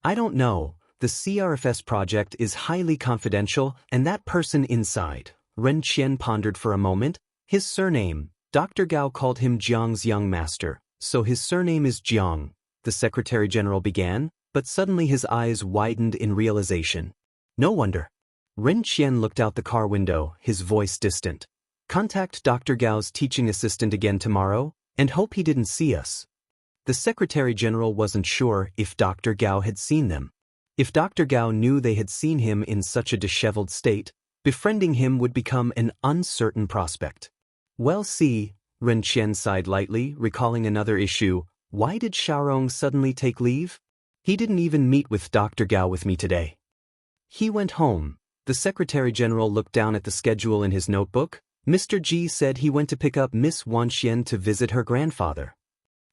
[SPEAKER 1] I don't know, the CRFS project is highly confidential and that person inside. Ren Qian pondered for a moment. His surname, Dr. Gao called him Jiang's young master, so his surname is Jiang, the Secretary General began, but suddenly his eyes widened in realization. No wonder. Ren Qian looked out the car window, his voice distant. Contact Dr. Gao's teaching assistant again tomorrow, and hope he didn't see us. The Secretary General wasn't sure if Dr. Gao had seen them. If Dr. Gao knew they had seen him in such a disheveled state, befriending him would become an uncertain prospect. Well, see, Ren Qian sighed lightly, recalling another issue. Why did Xiaorong suddenly take leave? He didn't even meet with Dr. Gao with me today. He went home. The Secretary General looked down at the schedule in his notebook. Mr. Ji said he went to pick up Miss Wanxian to visit her grandfather.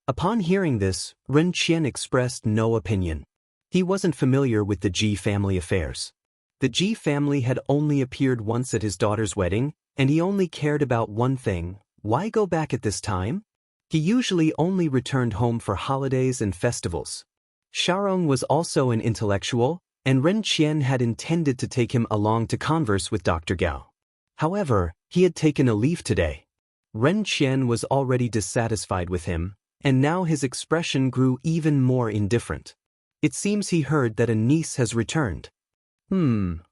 [SPEAKER 1] Upon hearing this, Ren Qian expressed no opinion. He wasn't familiar with the Ji family affairs. The Ji family had only appeared once at his daughter's wedding, and he only cared about one thing. Why go back at this time? He usually only returned home for holidays and festivals. Xiaorong was also an intellectual, and Ren Qian had intended to take him along to converse with Dr. Gao. However, he had taken a leave today. Ren Qian was already dissatisfied with him, and now his expression grew even more indifferent. It seems he heard that a niece has returned.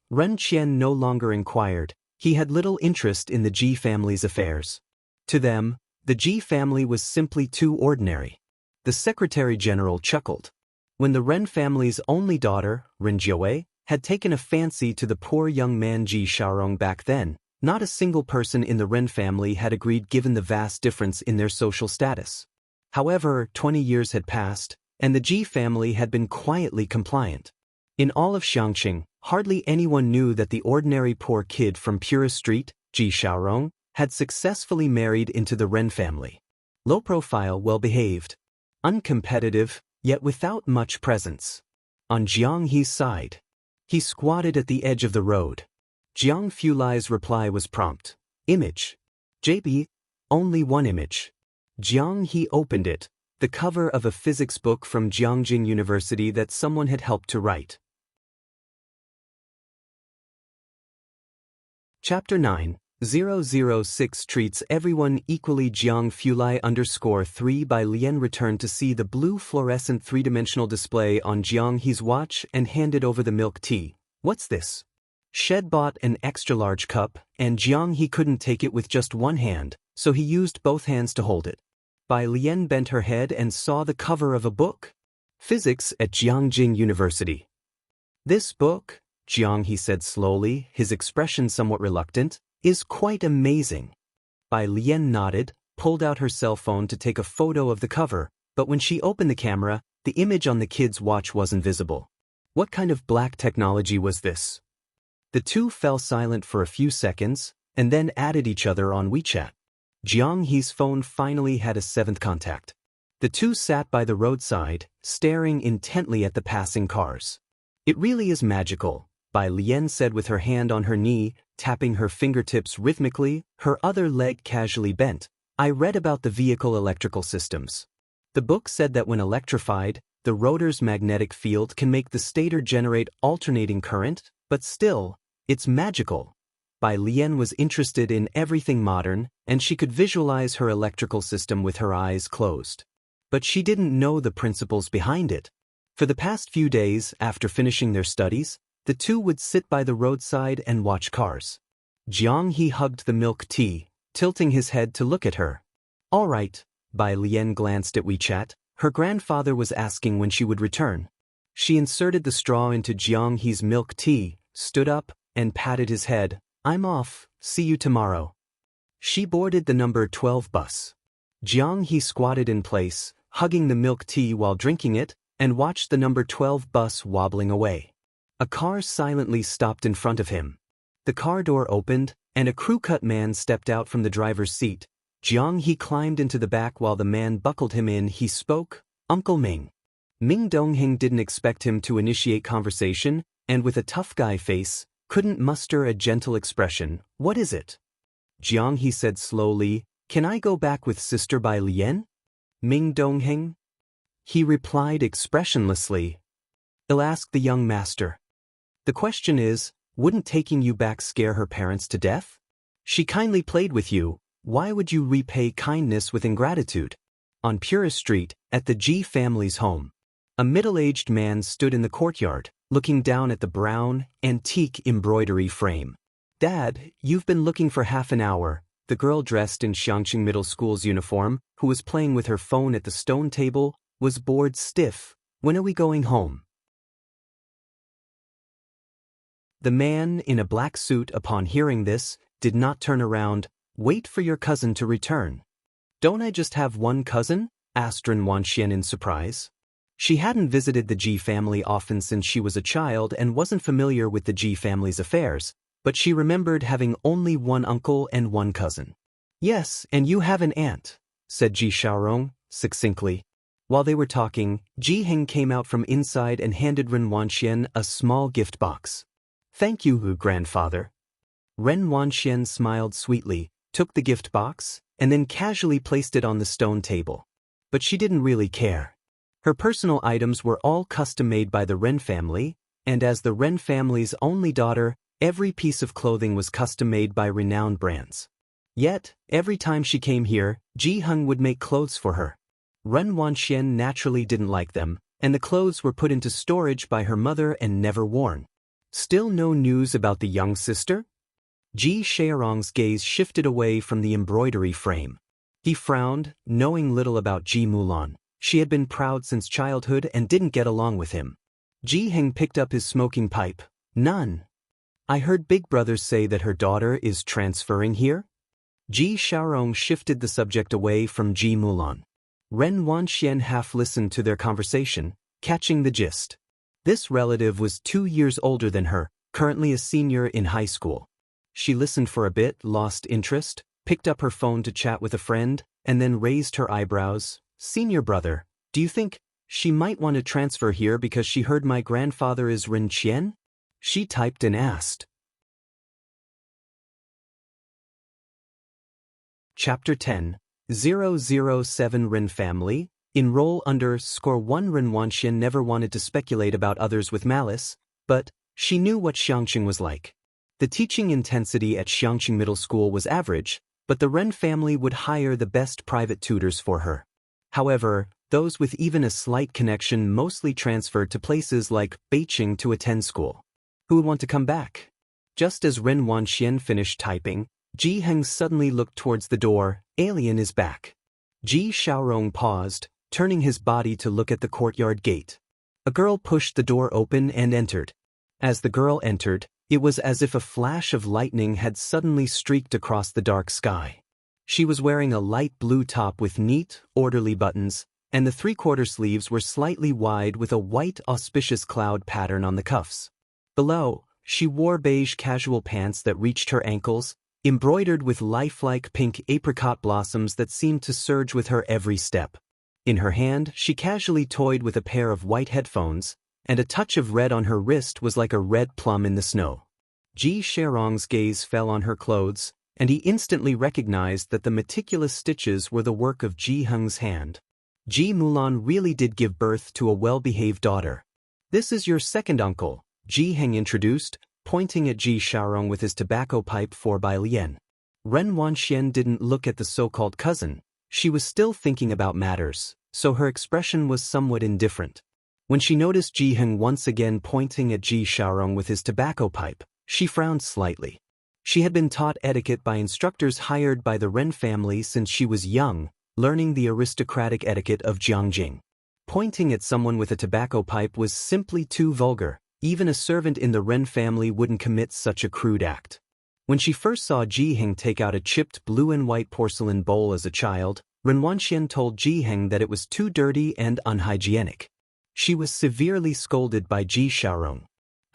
[SPEAKER 1] Ren Qian no longer inquired. He had little interest in the Ji family's affairs. To them, the Ji family was simply too ordinary. The Secretary General chuckled. When the Ren family's only daughter, Ren Jiawei, had taken a fancy to the poor young man Ji Xiaorong back then, not a single person in the Ren family had agreed given the vast difference in their social status. However, 20 years had passed, and the Ji family had been quietly compliant. In all of Xiangqing, hardly anyone knew that the ordinary poor kid from Pura Street, Ji Xiaorong, had successfully married into the Ren family. Low profile, well-behaved. Uncompetitive, yet without much presence. On Jiang He's side. He squatted at the edge of the road. Jiang Fulai's reply was prompt. Image. JB, only one image. Jiang He opened it, the cover of a physics book from Jiangjing University that someone had helped to write. Chapter 9, 006 Treats Everyone Equally. Jiang Fulai _3 by Lian returned to see the blue fluorescent three-dimensional display on Jiang He's watch and handed over the milk tea. What's this? Shed bought an extra-large cup, and Jiang He couldn't take it with just one hand, so he used both hands to hold it. Bai Lian bent her head and saw the cover of a book. Physics at Jiangjing University. This book, Jiang He said slowly, his expression somewhat reluctant, is quite amazing. Bai Lian nodded, pulled out her cell phone to take a photo of the cover, but when she opened the camera, the image on the kid's watch wasn't visible. What kind of black technology was this? The two fell silent for a few seconds, and then added each other on WeChat. Jiang He's phone finally had a seventh contact. The two sat by the roadside, staring intently at the passing cars. It really is magical, Bai Lian said with her hand on her knee, tapping her fingertips rhythmically, her other leg casually bent. I read about the vehicle electrical systems. The book said that when electrified, the rotor's magnetic field can make the stator generate alternating current, but still, it's magical. Bai Lian was interested in everything modern, and she could visualize her electrical system with her eyes closed. But she didn't know the principles behind it. For the past few days, after finishing their studies, the two would sit by the roadside and watch cars. Jiang He hugged the milk tea, tilting his head to look at her. All right, Bai Lian glanced at WeChat. Her grandfather was asking when she would return. She inserted the straw into Jiang He's milk tea, stood up, and patted his head. I'm off, see you tomorrow. She boarded the number 12 bus. Jiang He squatted in place, hugging the milk tea while drinking it, and watched the number 12 bus wobbling away. A car silently stopped in front of him. The car door opened, and a crew-cut man stepped out from the driver's seat. Jiang He climbed into the back while the man buckled him in. He spoke, "Uncle Ming." Ming Dongheng didn't expect him to initiate conversation, and with a tough guy face, couldn't muster a gentle expression. "What is it?" Jiang He said slowly, "Can I go back with Sister Bai Lian?" Ming Dongheng? He replied expressionlessly. "I'll ask the young master." "The question is, wouldn't taking you back scare her parents to death? She kindly played with you, why would you repay kindness with ingratitude?" On Purist Street, at the Ji family's home, a middle-aged man stood in the courtyard, looking down at the brown, antique embroidery frame. "Dad, you've been looking for half an hour." The girl dressed in Xiangqing Middle School's uniform, who was playing with her phone at the stone table, was bored stiff. "When are we going home?" The man in a black suit, upon hearing this, did not turn around. "Wait for your cousin to return." "Don't I just have one cousin?" asked Ren Wanxian in surprise. She hadn't visited the Ji family often since she was a child and wasn't familiar with the Ji family's affairs, but she remembered having only one uncle and one cousin. "Yes, and you have an aunt," said Ji Xiaorong, succinctly. While they were talking, Ji Heng came out from inside and handed Ren Wanxian a small gift box. "Thank you, grandfather." Ren Wanxian smiled sweetly, took the gift box, and then casually placed it on the stone table. But she didn't really care. Her personal items were all custom-made by the Ren family, and as the Ren family's only daughter, every piece of clothing was custom-made by renowned brands. Yet, every time she came here, Ji Heng would make clothes for her. Ren Wanxian naturally didn't like them, and the clothes were put into storage by her mother and never worn. Still no news about the young sister? Ji Xiaorong's gaze shifted away from the embroidery frame. He frowned, knowing little about Ji Mulan. She had been proud since childhood and didn't get along with him. Ji Heng picked up his smoking pipe. "None. I heard Big Brother say that her daughter is transferring here?" Ji Xiaorong shifted the subject away from Ji Mulan. Ren Wanxian half listened to their conversation, catching the gist. This relative was 2 years older than her, currently a senior in high school. She listened for a bit, lost interest, picked up her phone to chat with a friend, and then raised her eyebrows. "Senior brother, do you think she might want to transfer here because she heard my grandfather is Ren Qian?" She typed and asked. Chapter 10, 007 Ren Family. Enroll under *1. Ren Wanxian never wanted to speculate about others with malice, but she knew what Xiangqing was like. The teaching intensity at Xiangqing Middle School was average, but the Ren family would hire the best private tutors for her. However, those with even a slight connection mostly transferred to places like Beijing to attend school. Who would want to come back? Just as Ren Wanxian finished typing, Ji Heng suddenly looked towards the door. "Alien is back." Ji Xiaorong paused, turning his body to look at the courtyard gate. A girl pushed the door open and entered. As the girl entered, it was as if a flash of lightning had suddenly streaked across the dark sky. She was wearing a light blue top with neat, orderly buttons, and the three-quarter sleeves were slightly wide with a white auspicious cloud pattern on the cuffs. Below, she wore beige casual pants that reached her ankles, embroidered with lifelike pink apricot blossoms that seemed to surge with her every step. In her hand, she casually toyed with a pair of white headphones, and a touch of red on her wrist was like a red plum in the snow. Ji Xiaorong's gaze fell on her clothes, and he instantly recognized that the meticulous stitches were the work of Ji Heng's hand. Ji Mulan really did give birth to a well-behaved daughter. "This is your second uncle," Ji Heng introduced, pointing at Ji Xiaorong with his tobacco pipe for Bai Lian. Ren Wanxian didn't look at the so-called cousin. She was still thinking about matters, so her expression was somewhat indifferent. When she noticed Ji Heng once again pointing at Ji Xiaorong with his tobacco pipe, she frowned slightly. She had been taught etiquette by instructors hired by the Ren family since she was young, learning the aristocratic etiquette of Jiangjing. Pointing at someone with a tobacco pipe was simply too vulgar. Even a servant in the Ren family wouldn't commit such a crude act. When she first saw Ji-heng take out a chipped blue and white porcelain bowl as a child, Ren Wanxian told Ji-heng that it was too dirty and unhygienic. She was severely scolded by Ji Xiaorong.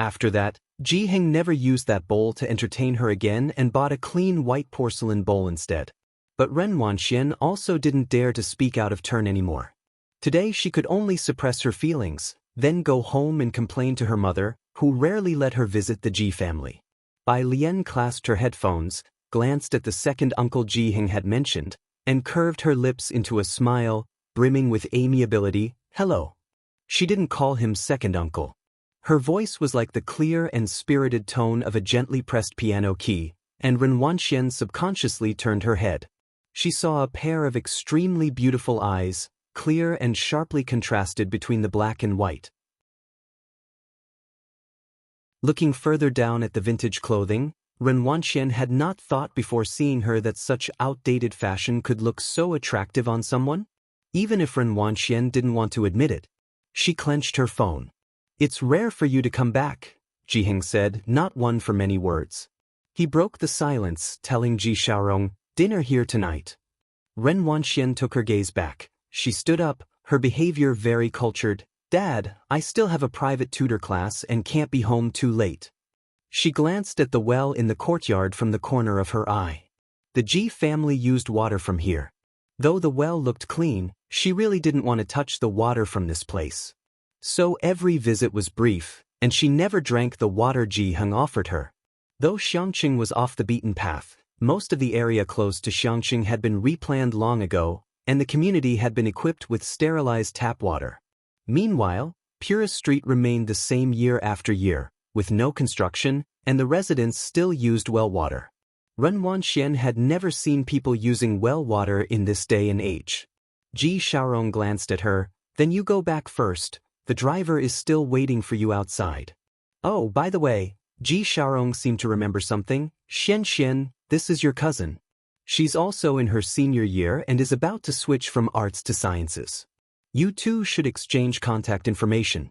[SPEAKER 1] After that, Ji-heng never used that bowl to entertain her again and bought a clean white porcelain bowl instead. But Ren Wanxian also didn't dare to speak out of turn anymore. Today she could only suppress her feelings, then go home and complain to her mother, who rarely let her visit the Ji family. Bai Lian clasped her headphones, glanced at the second uncle Ji-heng had mentioned, and curved her lips into a smile, brimming with amiability. Hello. She didn't call him second uncle. Her voice was like the clear and spirited tone of a gently pressed piano key, and Ren Wanxian subconsciously turned her head. She saw a pair of extremely beautiful eyes, clear and sharply contrasted between the black and white. Looking further down at the vintage clothing, Ren Wanxian had not thought before seeing her that such outdated fashion could look so attractive on someone. Even if Ren Wanxian didn't want to admit it. She clenched her phone. It's rare for you to come back, Ji-heng said, not one for many words. He broke the silence, telling Ji Xiaorong, dinner here tonight. Ren Wanxian took her gaze back. She stood up, her behavior very cultured. Dad, I still have a private tutor class and can't be home too late. She glanced at the well in the courtyard from the corner of her eye. The Ji family used water from here. Though the well looked clean, she really didn't want to touch the water from this place. So every visit was brief, and she never drank the water Ji-heng offered her. Though Xiangqing was off the beaten path, most of the area close to Xiangqing had been replanned long ago, and the community had been equipped with sterilized tap water. Meanwhile, Purist Street remained the same year after year, with no construction, and the residents still used well water. Ren Wanxian had never seen people using well water in this day and age. Ji Xiaorong glanced at her. Then you go back first. The driver is still waiting for you outside. Oh, by the way, Ji Xiaorong seemed to remember something. Xian, this is your cousin. She's also in her senior year and is about to switch from arts to sciences. You two should exchange contact information.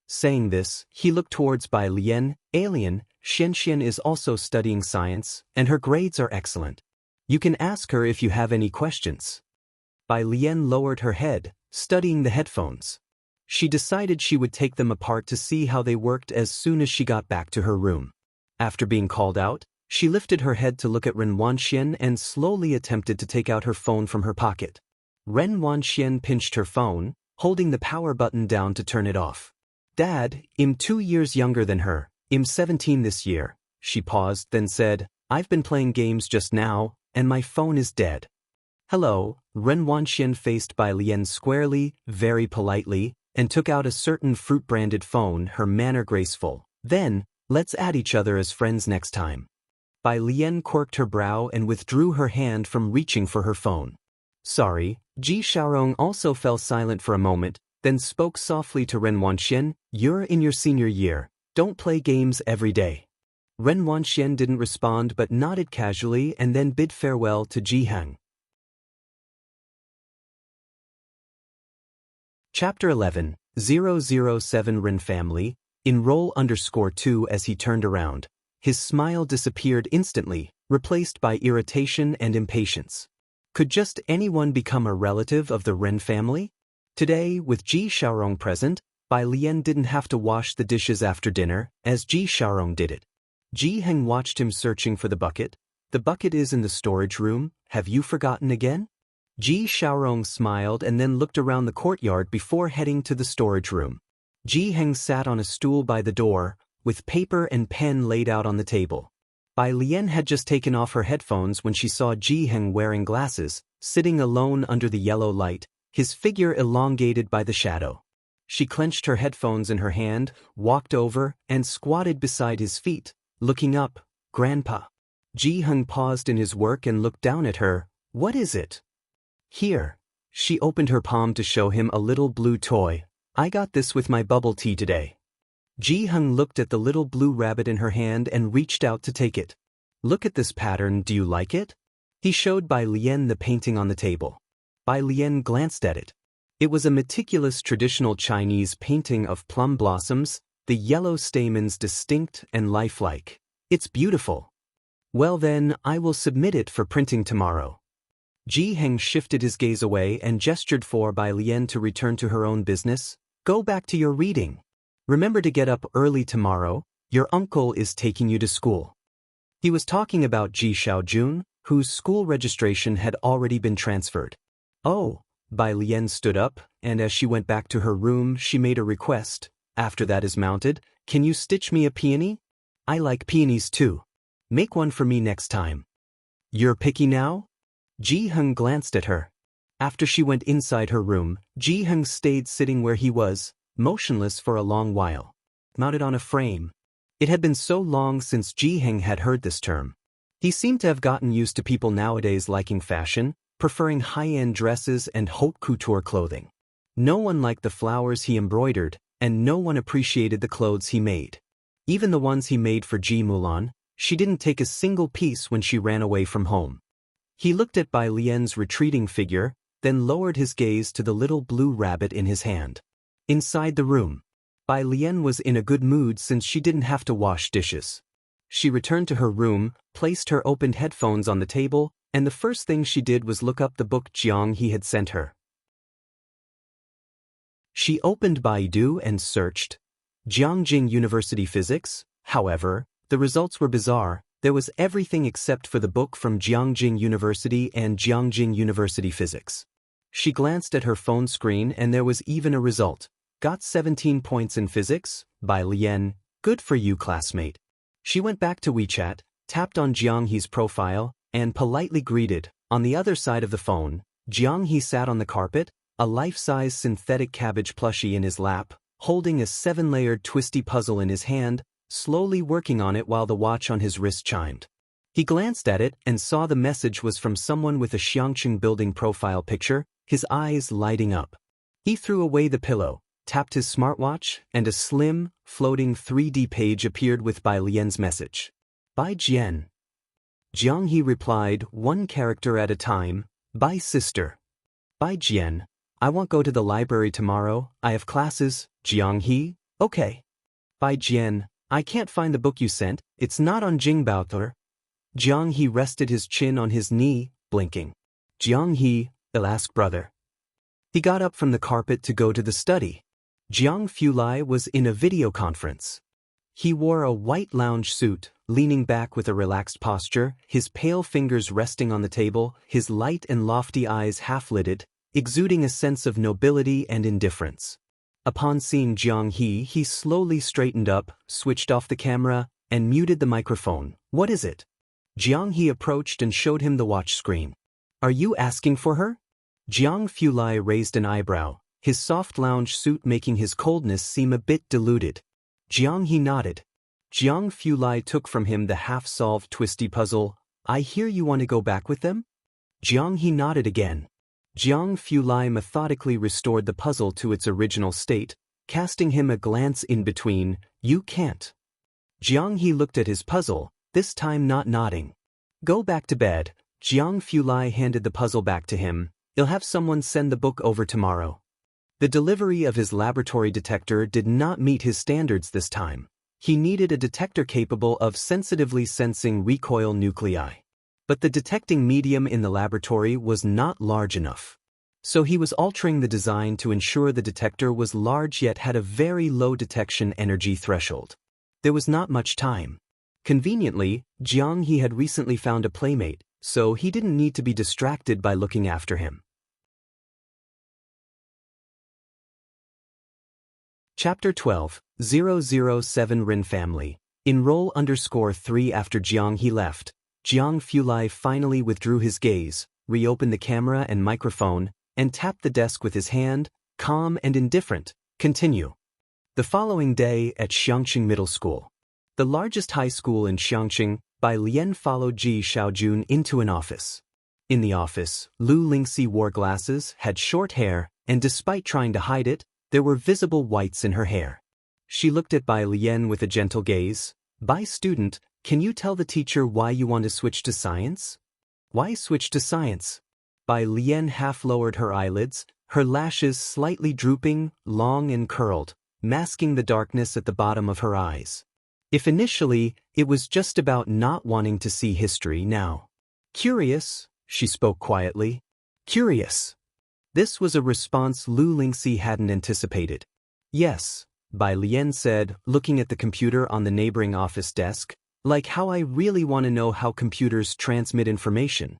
[SPEAKER 1] Saying this, he looked towards Bai Lian. Alien, Xian is also studying science, and her grades are excellent. You can ask her if you have any questions. Bai Lian lowered her head, studying the headphones. She decided she would take them apart to see how they worked as soon as she got back to her room. After being called out, she lifted her head to look at Ren Wanxian and slowly attempted to take out her phone from her pocket. Ren Wanxian pinched her phone, holding the power button down to turn it off. Dad, I'm 2 years younger than her. I'm 17 this year. She paused, then said, I've been playing games just now, and my phone is dead. Hello, Ren Wanxian faced Bai Lian squarely, very politely, and took out a certain fruit-branded phone, her manner graceful. Then, let's add each other as friends next time. Bai Lian quirked her brow and withdrew her hand from reaching for her phone. Sorry, Ji Xiaorong also fell silent for a moment, then spoke softly to Ren Wanxian, you're in your senior year, don't play games every day. Ren Wanxian didn't respond but nodded casually and then bid farewell to Ji-heng. Chapter 11, 007 Ren Family, Enroll _2 As he turned around, his smile disappeared instantly, replaced by irritation and impatience. Could just anyone become a relative of the Ren family? Today, with Ji Xiaorong present, Bai Lian didn't have to wash the dishes after dinner, as Ji Xiaorong did it. Ji-heng watched him searching for the bucket. The bucket is in the storage room, have you forgotten again? Ji Xiaorong smiled and then looked around the courtyard before heading to the storage room. Ji-heng sat on a stool by the door, with paper and pen laid out on the table. Bai Lian had just taken off her headphones when she saw Ji-heng wearing glasses, sitting alone under the yellow light, his figure elongated by the shadow. She clenched her headphones in her hand, walked over, and squatted beside his feet, looking up. Grandpa. Ji-heng paused in his work and looked down at her. What is it? Here. She opened her palm to show him a little blue toy. I got this with my bubble tea today. Ji-heng looked at the little blue rabbit in her hand and reached out to take it. Look at this pattern, do you like it? He showed Bai Lian the painting on the table. Bai Lian glanced at it. It was a meticulous traditional Chinese painting of plum blossoms, the yellow stamens distinct and lifelike. It's beautiful. Well then, I will submit it for printing tomorrow. Ji Heng shifted his gaze away and gestured for Bai Lian to return to her own business. Go back to your reading. Remember to get up early tomorrow, your uncle is taking you to school. He was talking about Ji Xiaojun, whose school registration had already been transferred. Oh, Bai Lian stood up, and as she went back to her room she made a request. After that is mounted, can you stitch me a peony? I like peonies too. Make one for me next time. You're picky now? Ji Heng glanced at her. After she went inside her room, Ji Heng stayed sitting where he was, motionless for a long while. Mounted on a frame. It had been so long since Ji Heng had heard this term. He seemed to have gotten used to people nowadays liking fashion, preferring high-end dresses and haute couture clothing. No one liked the flowers he embroidered, and no one appreciated the clothes he made. Even the ones he made for Ji Mulan, she didn't take a single piece when she ran away from home. He looked at Bai Lian's retreating figure, then lowered his gaze to the little blue rabbit in his hand. Inside the room, Bai Lian was in a good mood since she didn't have to wash dishes. She returned to her room, placed her opened headphones on the table, and the first thing she did was look up the book Jiang He had sent her. She opened Baidu and searched Jiangjing University Physics. However, the results were bizarre. There was everything except for the book from Jiangjing University and Jiangjing University Physics. She glanced at her phone screen and there was even a result. Got 17 points in physics, Bai Lian, good for you classmate. She went back to WeChat, tapped on Jiang He's profile, and politely greeted. On the other side of the phone, Jiang He sat on the carpet, a life-size synthetic cabbage plushie in his lap, holding a 7-layered twisty puzzle in his hand, slowly working on it while the watch on his wrist chimed. He glanced at it and saw the message was from someone with a Xiangqing building profile picture, his eyes lighting up. He threw away the pillow, tapped his smartwatch, and a slim, floating 3D page appeared with Bai Lian's message. Bai Jian. Jiang He replied, one character at a time, Bai sister. Bai Jian. I won't go to the library tomorrow, I have classes. Jiang He, okay. Bai Jian. I can't find the book you sent, it's not on Jingbaoter. Jiang He rested his chin on his knee, blinking. Jiang He, ask brother. He got up from the carpet to go to the study. Jiang Fulai was in a video conference. He wore a white lounge suit, leaning back with a relaxed posture, his pale fingers resting on the table, his light and lofty eyes half-lidded, exuding a sense of nobility and indifference. Upon seeing Jiang He, he slowly straightened up, switched off the camera, and muted the microphone. What is it? Jiang He approached and showed him the watch screen. Are you asking for her? Jiang Fulai raised an eyebrow, his soft lounge suit making his coldness seem a bit diluted. Jiang He nodded. Jiang Fulai took from him the half-solved twisty puzzle. I hear you want to go back with them? Jiang He nodded again. Jiang Fulai methodically restored the puzzle to its original state, casting him a glance in between. You can't. Jiang He looked at his puzzle, this time not nodding. Go back to bed. Jiang Fulai handed the puzzle back to him. He'll have someone send the book over tomorrow. The delivery of his laboratory detector did not meet his standards this time. He needed a detector capable of sensitively sensing recoil nuclei. But the detecting medium in the laboratory was not large enough. So he was altering the design to ensure the detector was large yet had a very low detection energy threshold. There was not much time. Conveniently, Jiang He had recently found a playmate, so he didn't need to be distracted by looking after him. Chapter 12, 007 Rin Family. Enroll _3 After Jiang He left, Jiang Fulai finally withdrew his gaze, reopened the camera and microphone, and tapped the desk with his hand, calm and indifferent. Continue. The following day at Xiangqing Middle School. The largest high school in Xiangqing, Bai Lian followed Ji Xiaojun into an office. In the office, Lu Lingxi wore glasses, had short hair, and despite trying to hide it, there were visible whites in her hair. She looked at Bai Lian with a gentle gaze. Bai student, can you tell the teacher why you want to switch to science? Why switch to science? Bai Lian half lowered her eyelids, her lashes slightly drooping, long and curled, masking the darkness at the bottom of her eyes. If initially, it was just about not wanting to see history now. Curious, she spoke quietly. Curious. This was a response Lu Lingxi hadn't anticipated. Yes, Bai Lian said, looking at the computer on the neighboring office desk, like how I really want to know how computers transmit information.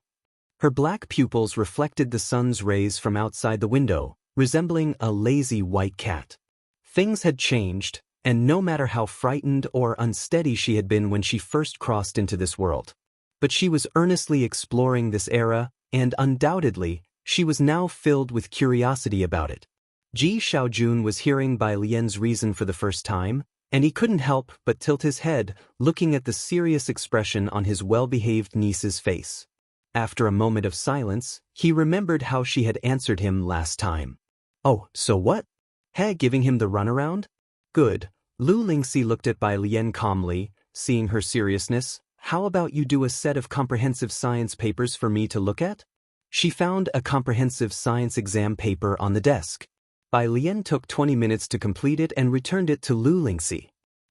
[SPEAKER 1] Her black pupils reflected the sun's rays from outside the window, resembling a lazy white cat. Things had changed, and no matter how frightened or unsteady she had been when she first crossed into this world. But she was earnestly exploring this era, and undoubtedly, she was now filled with curiosity about it. Ji Xiaojun was hearing Bai Lian's reason for the first time, and he couldn't help but tilt his head, looking at the serious expression on his well-behaved niece's face. After a moment of silence, he remembered how she had answered him last time. Oh, so what? He giving him the runaround? Good. Lu Lingxi looked at Bai Lian calmly, seeing her seriousness. How about you do a set of comprehensive science papers for me to look at? She found a comprehensive science exam paper on the desk. Bai Lian took 20 minutes to complete it and returned it to Lu Lingxi.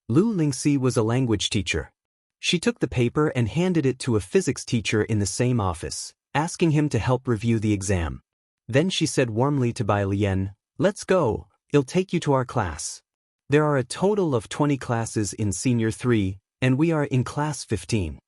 [SPEAKER 1] Lu Lingxi was a language teacher. She took the paper and handed it to a physics teacher in the same office, asking him to help review the exam. Then she said warmly to Bai Lian, "Let's go, I'll take you to our class. There are a total of 20 classes in Senior 3, and we are in Class 15.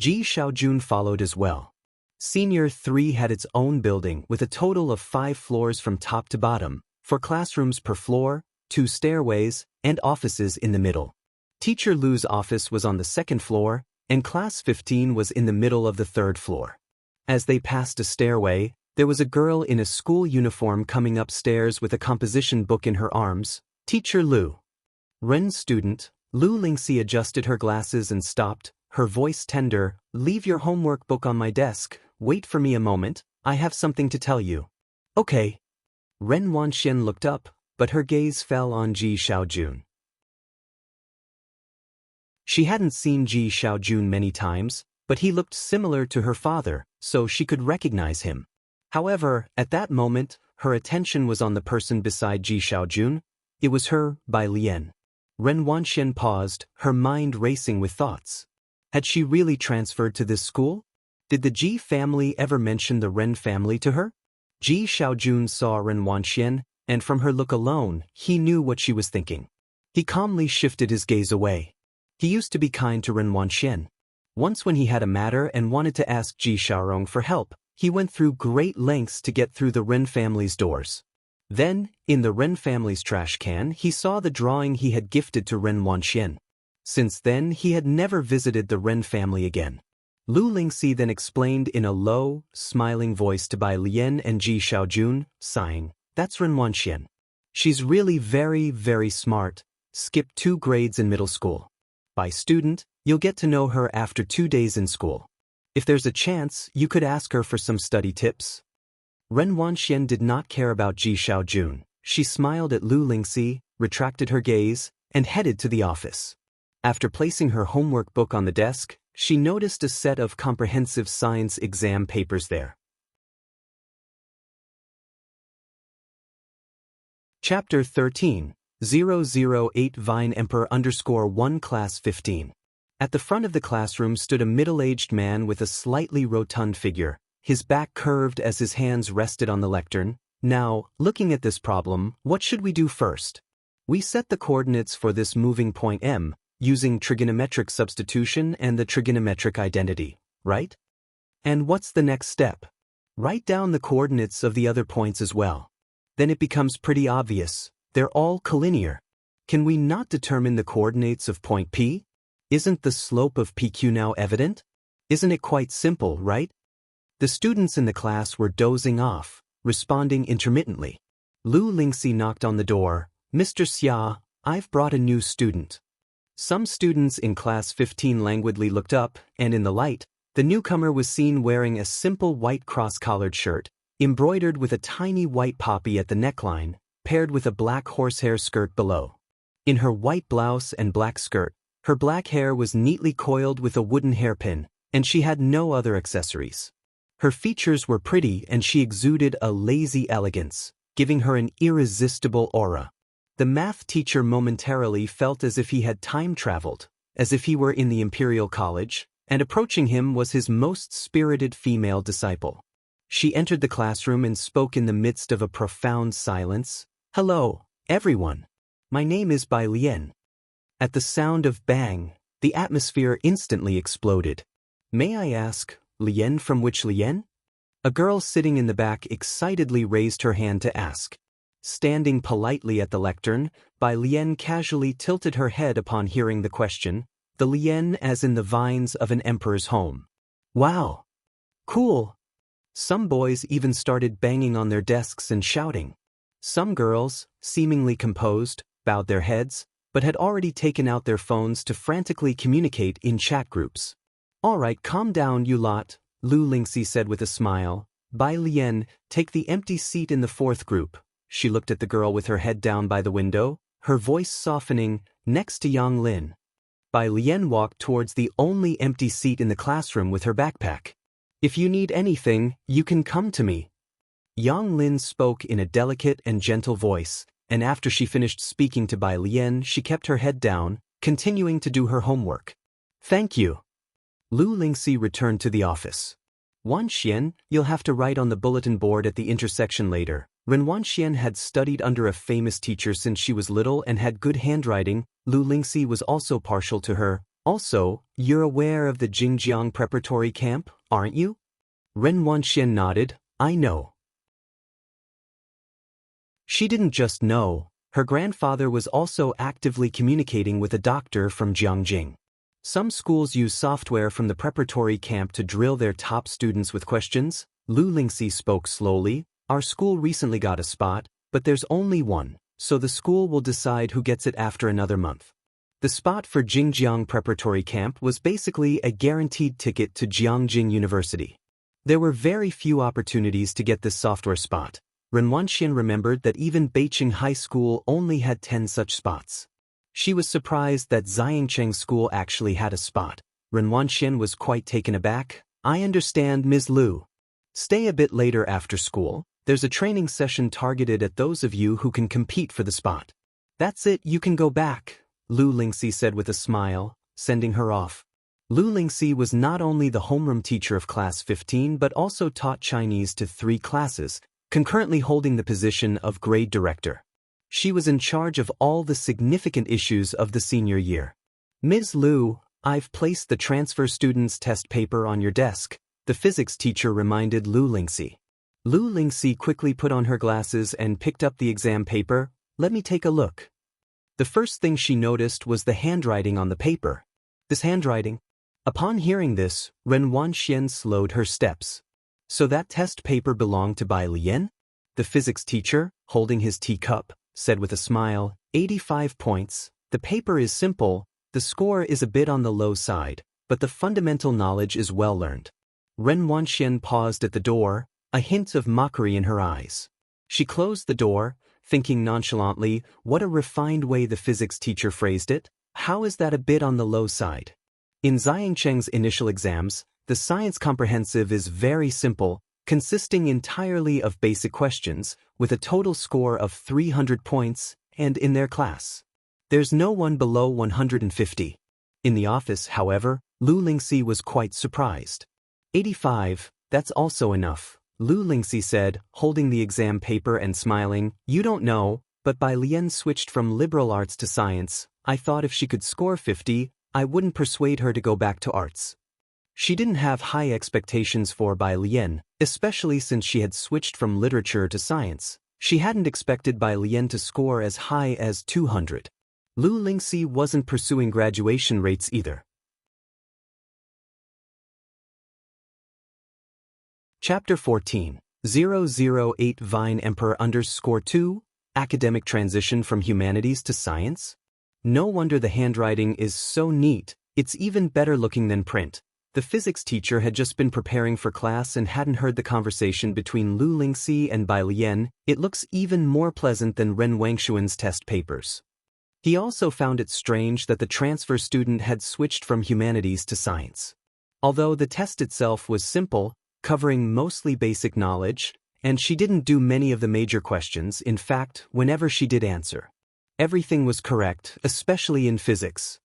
[SPEAKER 1] Ji Xiaojun followed as well. Senior 3 had its own building with a total of 5 floors from top to bottom, 4 classrooms per floor, 2 stairways, and offices in the middle. Teacher Lu's office was on the 2nd floor, and Class 15 was in the middle of the 3rd floor. As they passed a stairway, there was a girl in a school uniform coming upstairs with a composition book in her arms. Teacher Lu. Ren's student. Lu Lingxi adjusted her glasses and stopped, her voice tender. "Leave your homework book on my desk. Wait for me a moment, I have something to tell you." "Okay." Ren Wanxian looked up, but her gaze fell on Ji Xiaojun. She hadn't seen Ji Xiaojun many times, but he looked similar to her father, so she could recognize him. However, at that moment, her attention was on the person beside Ji Xiaojun. It was her, Bai Lian. Ren Wanxian paused, her mind racing with thoughts. Had she really transferred to this school? Did the Ji family ever mention the Ren family to her? Ji Xiaojun saw Ren Wanxian, and from her look alone, he knew what she was thinking. He calmly shifted his gaze away. He used to be kind to Ren Wanxian. Once when he had a matter and wanted to ask Ji Xiaorong for help, he went through great lengths to get through the Ren family's doors. Then, in the Ren family's trash can, he saw the drawing he had gifted to Ren Wanxian. Since then, he had never visited the Ren family again. Lu Lingxi then explained in a low, smiling voice to Bai Lian and Ji Xiaojun, sighing, "That's Ren Wanxian. She's really very, very smart. Skipped 2 grades in middle school. By student, you'll get to know her after 2 days in school. If there's a chance, you could ask her for some study tips." Ren Wanxian did not care about Ji Xiaojun. She smiled at Lu Lingxi, retracted her gaze, and headed to the office. After placing her homework book on the desk, she noticed a set of comprehensive science exam papers there. Chapter 13, 008 Vine Emperor _1 Class 15. At the front of the classroom stood a middle-aged man with a slightly rotund figure, his back curved as his hands rested on the lectern. "Now, looking at this problem, what should we do first? We set the coordinates for this moving point M, using trigonometric substitution and the trigonometric identity, right? And what's the next step? Write down the coordinates of the other points as well. Then it becomes pretty obvious. They're all collinear. Can we not determine the coordinates of point P? Isn't the slope of PQ now evident? Isn't it quite simple, right?" The students in the class were dozing off, responding intermittently. Lu Lingxi knocked on the door. "Mr. Xia, I've brought a new student." Some students in Class 15 languidly looked up, and in the light, the newcomer was seen wearing a simple white cross-collared shirt, embroidered with a tiny white poppy at the neckline, paired with a black horsehair skirt below. In her white blouse and black skirt, her black hair was neatly coiled with a wooden hairpin, and she had no other accessories. Her features were pretty and she exuded a lazy elegance, giving her an irresistible aura. The math teacher momentarily felt as if he had time traveled, as if he were in the Imperial College, and approaching him was his most spirited female disciple. She entered the classroom and spoke in the midst of a profound silence. "Hello, everyone. My name is Bai Lian." At the sound of bang, the atmosphere instantly exploded. "May I ask, Lian from which Lian?" A girl sitting in the back excitedly raised her hand to ask. Standing politely at the lectern, Bai Lian casually tilted her head upon hearing the question, the Lian as in the vines of an emperor's home. "Wow! Cool!" Some boys even started banging on their desks and shouting. Some girls, seemingly composed, bowed their heads, but had already taken out their phones to frantically communicate in chat groups. "All right, calm down, you lot," Lu Lingxi said with a smile. "Bai Lian, take the empty seat in the fourth group." She looked at the girl with her head down by the window, her voice softening, next to Yang Lin. Bai Lian walked towards the only empty seat in the classroom with her backpack. "If you need anything, you can come to me." Yang Lin spoke in a delicate and gentle voice, and after she finished speaking to Bai Lian, she kept her head down, continuing to do her homework. "Thank you." Lu Lingxi returned to the office. "Wan Xian, you'll have to write on the bulletin board at the intersection later." Ren Wan Xian had studied under a famous teacher since she was little and had good handwriting. Lu Lingxi was also partial to her. "Also, you're aware of the Jingjiang preparatory camp, aren't you?" Ren Wan Xian nodded. "I know." She didn't just know, her grandfather was also actively communicating with a doctor from Jiangjing. Some schools use software from the preparatory camp to drill their top students with questions. Lu Lingxi spoke slowly. "Our school recently got a spot, but there's only one, so the school will decide who gets it after another month." The spot for Jingjiang preparatory camp was basically a guaranteed ticket to Jiangjing University. There were very few opportunities to get this software spot. Ren Wanxian remembered that even Beiqing High School only had 10 such spots. She was surprised that Xiangcheng School actually had a spot. Ren Wanxian was quite taken aback. "I understand, Ms. Lu. Stay a bit later after school. There's a training session targeted at those of you who can compete for the spot." "That's it, you can go back," Lu Lingxi said with a smile, sending her off. Lu Lingxi was not only the homeroom teacher of class 15 but also taught Chinese to 3 classes, concurrently holding the position of grade director. She was in charge of all the significant issues of the senior year. "Ms. Lu, I've placed the transfer student's test paper on your desk," the physics teacher reminded Lu Lingxi. Lu Lingxi quickly put on her glasses and picked up the exam paper. "Let me take a look." The first thing she noticed was the handwriting on the paper. This handwriting? Upon hearing this, Ren Wanxian slowed her steps. "So that test paper belonged to Bai Lian?" The physics teacher, holding his teacup, said with a smile. 85 points. The paper is simple, the score is a bit on the low side, but the fundamental knowledge is well learned." Ren Wanxian paused at the door, a hint of mockery in her eyes. She closed the door, thinking nonchalantly, what a refined way the physics teacher phrased it. How is that a bit on the low side? In Xiangcheng's initial exams, the science comprehensive is very simple, consisting entirely of basic questions, with a total score of 300 points, and in their class. There's no one below 150. In the office, however, Lu Lingxi was quite surprised. 85, that's also enough, Lu Lingxi said, holding the exam paper and smiling. "You don't know, but Bai Lian switched from liberal arts to science. I thought if she could score 50, I wouldn't persuade her to go back to arts." She didn't have high expectations for Bai Lian, especially since she had switched from literature to science. She hadn't expected Bai Lian to score as high as 200. Lu Lingxi wasn't pursuing graduation rates either. Chapter 14, 008 Vine Emperor _2, Academic Transition from Humanities to Science? No wonder the handwriting is so neat, it's even better looking than print. The physics teacher had just been preparing for class and hadn't heard the conversation between Lu Lingxi and Bai Lian. It looks even more pleasant than Ren Wangshuan's test papers. He also found it strange that the transfer student had switched from humanities to science. Although the test itself was simple, covering mostly basic knowledge, and she didn't do many of the major questions. In fact, whenever she did answer, everything was correct, especially in physics.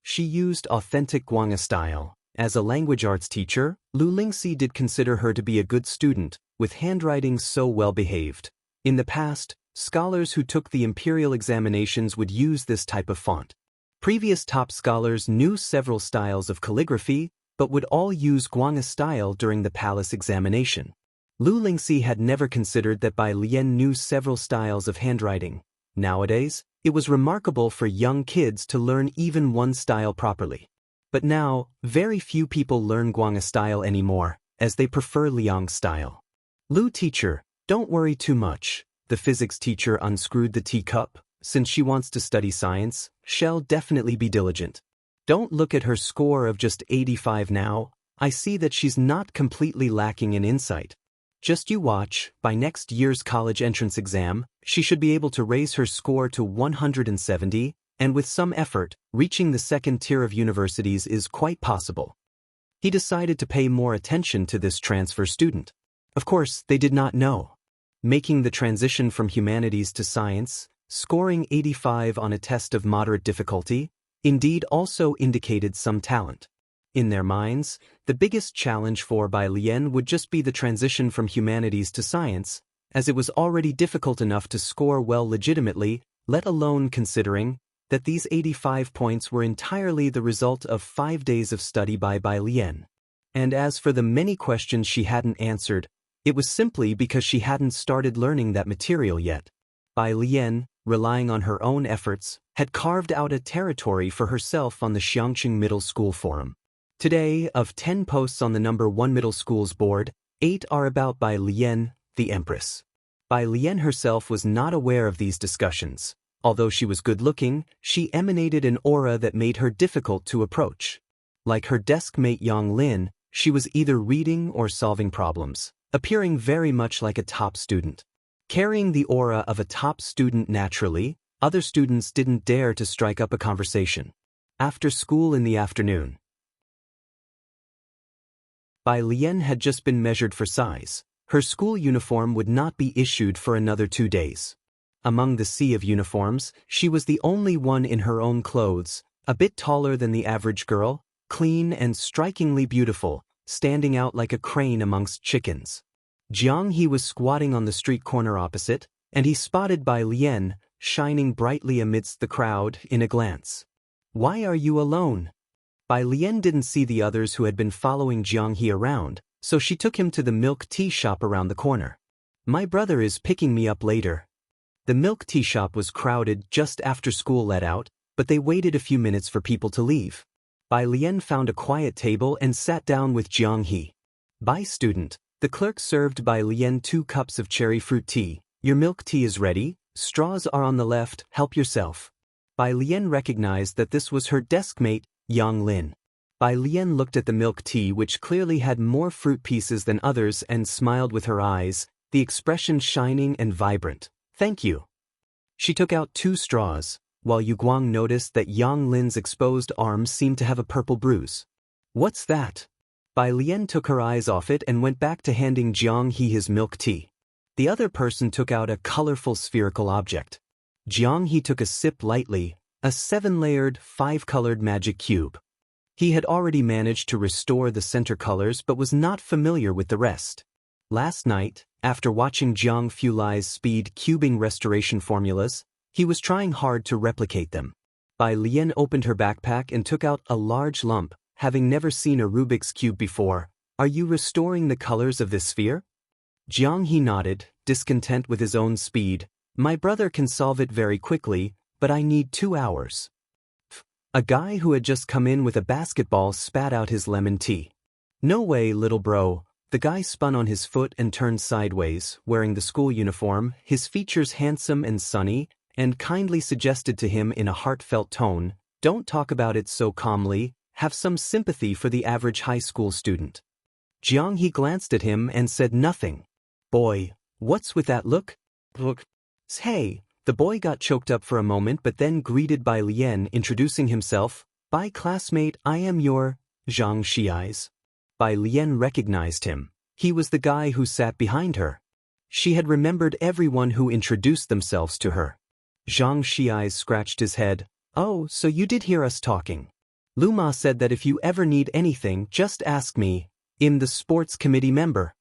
[SPEAKER 1] She used authentic Guanga style. As a language arts teacher, Lu Lingxi did consider her to be a good student, with handwriting so well behaved. In the past, scholars who took the imperial examinations would use this type of font. Previous top scholars knew several styles of calligraphy, but would all use Guanga style during the palace examination. Lu Lingxi had never considered that Bai Lian knew several styles of handwriting. Nowadays, it was remarkable for young kids to learn even one style properly. But now, very few people learn Guanga style anymore, as they prefer Liang style. Lu teacher, don't worry too much. The physics teacher unscrewed the teacup. Since she wants to study science, she'll definitely be diligent. Don't look at her score of just 85 now. I see that she's not completely lacking in insight. Just you watch, by next year's college entrance exam, she should be able to raise her score to 170, and with some effort, reaching the second tier of universities is quite possible. He decided to pay more attention to this transfer student. Of course, they did not know. Making the transition from humanities to science, scoring 85 on a test of moderate difficulty, indeed also indicated some talent. In their minds, the biggest challenge for Bai Lian would just be the transition from humanities to science, as it was already difficult enough to score well legitimately, let alone considering that these 85 points were entirely the result of 5 days of study by Bai Lian. And as for the many questions she hadn't answered, it was simply because she hadn't started learning that material yet. Bai Lian, relying on her own efforts, had carved out a territory for herself on the Xiangqing Middle School forum. Today, of 10 posts on the number 1 middle school's board, 8 are about Bai Lian, the Empress. Bai Lian herself was not aware of these discussions. Although she was good-looking, she emanated an aura that made her difficult to approach. Like her desk mate Yang Lin, she was either reading or solving problems, appearing very much like a top student. Carrying the aura of a top student naturally, other students didn't dare to strike up a conversation. After school in the afternoon, Bai Lian had just been measured for size. Her school uniform would not be issued for another 2 days. Among the sea of uniforms, she was the only one in her own clothes, a bit taller than the average girl, clean and strikingly beautiful, standing out like a crane amongst chickens. Jiang He was squatting on the street corner opposite, and he spotted Bai Lian, shining brightly amidst the crowd, in a glance. "Why are you alone?" Bai Lian didn't see the others who had been following Jiang He around, so she took him to the milk tea shop around the corner. "My brother is picking me up later." The milk tea shop was crowded just after school let out, but they waited a few minutes for people to leave. Bai Lian found a quiet table and sat down with Jiang He. "Bai student." The clerk served Bai Lian 2 cups of cherry fruit tea. "Your milk tea is ready. Straws are on the left, help yourself." Bai Lian recognized that this was her desk mate, Yang Lin. Bai Lian looked at the milk tea, which clearly had more fruit pieces than others, and smiled with her eyes, the expression shining and vibrant. "Thank you." She took out 2 straws, while Yu Guang noticed that Yang Lin's exposed arms seemed to have a purple bruise. "What's that?" Bai Lian took her eyes off it and went back to handing Jiang He his milk tea. The other person took out a colorful spherical object. Jiang He took a sip lightly, a 7-layered, 5-colored magic cube. He had already managed to restore the center colors but was not familiar with the rest. Last night, after watching Jiang Fulai's speed cubing restoration formulas, he was trying hard to replicate them. Bai Lian opened her backpack and took out a large lump, having never seen a Rubik's Cube before. "Are you restoring the colors of this sphere?" Jiang He nodded, discontent with his own speed. "My brother can solve it very quickly, but I need 2 hours. A guy who had just come in with a basketball spat out his lemon tea. "No way, little bro." The guy spun on his foot and turned sideways, wearing the school uniform, his features handsome and sunny, and kindly suggested to him in a heartfelt tone, "Don't talk about it so calmly, have some sympathy for the average high school student." Jiang He glanced at him and said nothing. "Boy, what's with that look?" "Look. Hey." The boy got choked up for a moment but then greeted Bai Lian, introducing himself. "Bai classmate, I am your Zhang Xiai's." Bai Lian recognized him. He was the guy who sat behind her. She had remembered everyone who introduced themselves to her. Zhang Xiai scratched his head. "Oh, so you did hear us talking." Luma said that if you ever need anything, just ask me. I'm the sports committee member.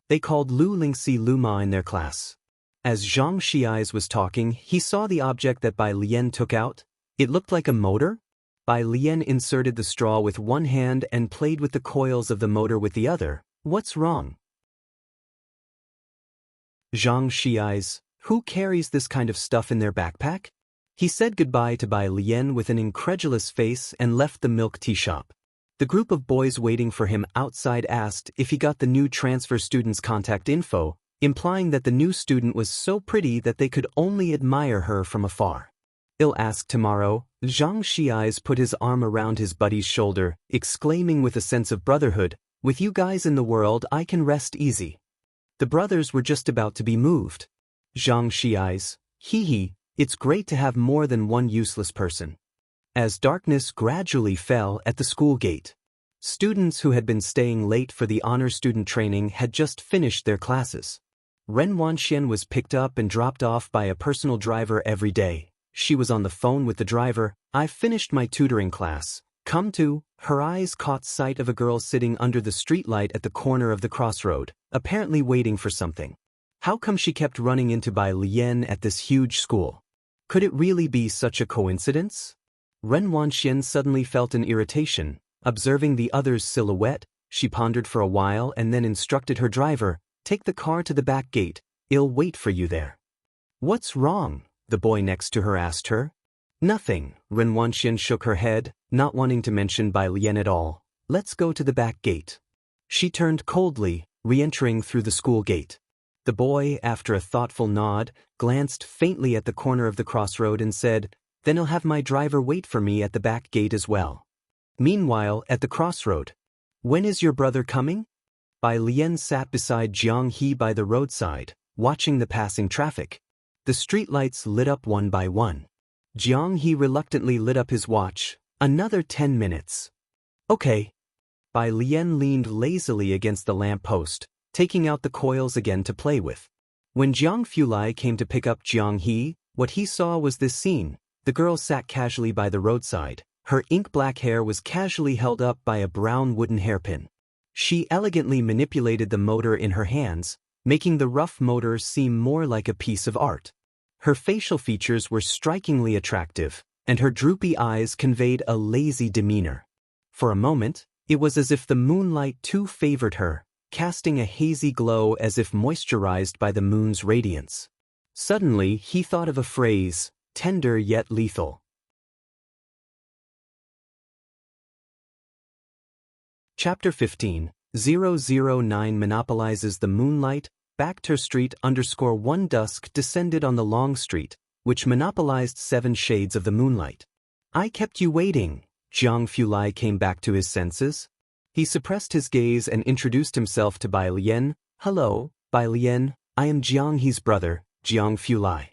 [SPEAKER 1] They called Lu Lingxi Luma in their class. As Zhang Xiais was talking, he saw the object that Bai Lian took out. It looked like a motor. Bai Lian inserted the straw with one hand and played with the coils of the motor with the other. What's wrong? Zhang Xiais, who carries this kind of stuff in their backpack? He said goodbye to Bai Lian with an incredulous face and left the milk tea shop. The group of boys waiting for him outside asked if he got the new transfer student's contact info, implying that the new student was so pretty that they could only admire her from afar. I'll ask tomorrow. Zhang Xiais put his arm around his buddy's shoulder, exclaiming with a sense of brotherhood, with you guys in the world I can rest easy. The brothers were just about to be moved. Zhang Xiais, hee, it's great to have more than one useless person. As darkness gradually fell at the school gate, students who had been staying late for the honor student training had just finished their classes. Ren Wanxian was picked up and dropped off by a personal driver every day. She was on the phone with the driver. I've finished my tutoring class. Come to. Her eyes caught sight of a girl sitting under the streetlight at the corner of the crossroad, apparently waiting for something. How come she kept running into Bai Lian at this huge school? Could it really be such a coincidence? Ren Wanxian suddenly felt an irritation. Observing the other's silhouette, she pondered for a while and then instructed her driver, take the car to the back gate. I'll wait for you there. What's wrong? The boy next to her asked her. Nothing. Ren Wanxian shook her head, not wanting to mention Bai Lian at all. Let's go to the back gate. She turned coldly, re-entering through the school gate. The boy, after a thoughtful nod, glanced faintly at the corner of the crossroad and said, then I'll have my driver wait for me at the back gate as well. Meanwhile, at the crossroad. When is your brother coming? Bai Lian sat beside Jiang He by the roadside, watching the passing traffic. The streetlights lit up one by one. Jiang He reluctantly lit up his watch. Another 10 minutes. Okay. Bai Lian leaned lazily against the lamp-post, taking out the coils again to play with. When Jiang Fulai came to pick up Jiang He, what he saw was this scene. The girl sat casually by the roadside. Her ink-black hair was casually held up by a brown wooden hairpin. She elegantly manipulated the motor in her hands, making the rough motor seem more like a piece of art. Her facial features were strikingly attractive, and her droopy eyes conveyed a lazy demeanor. For a moment, it was as if the moonlight too favored her, casting a hazy glow as if moisturized by the moon's radiance. Suddenly, he thought of a phrase, tender yet lethal. Chapter 15, 009 monopolizes the moonlight. Backter Street _1 dusk descended on the long street, which monopolized 7 shades of the moonlight. I kept you waiting. Jiang Fulai came back to his senses. He suppressed his gaze and introduced himself to Bai Lian. Hello, Bai Lian, I am Jiang He's brother, Jiang Fulai.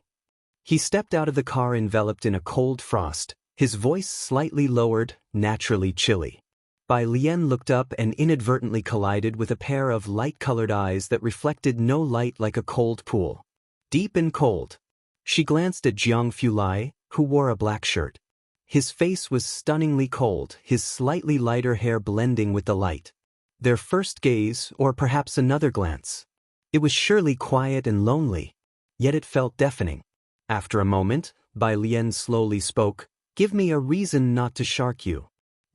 [SPEAKER 1] He stepped out of the car enveloped in a cold frost, his voice slightly lowered, naturally chilly. Bai Lian looked up and inadvertently collided with a pair of light-colored eyes that reflected no light like a cold pool. Deep and cold. She glanced at Jiang Fulai, who wore a black shirt. His face was stunningly cold, his slightly lighter hair blending with the light. Their first gaze, or perhaps another glance. It was surely quiet and lonely, yet it felt deafening. After a moment, Bai Lian slowly spoke, give me a reason not to shark you.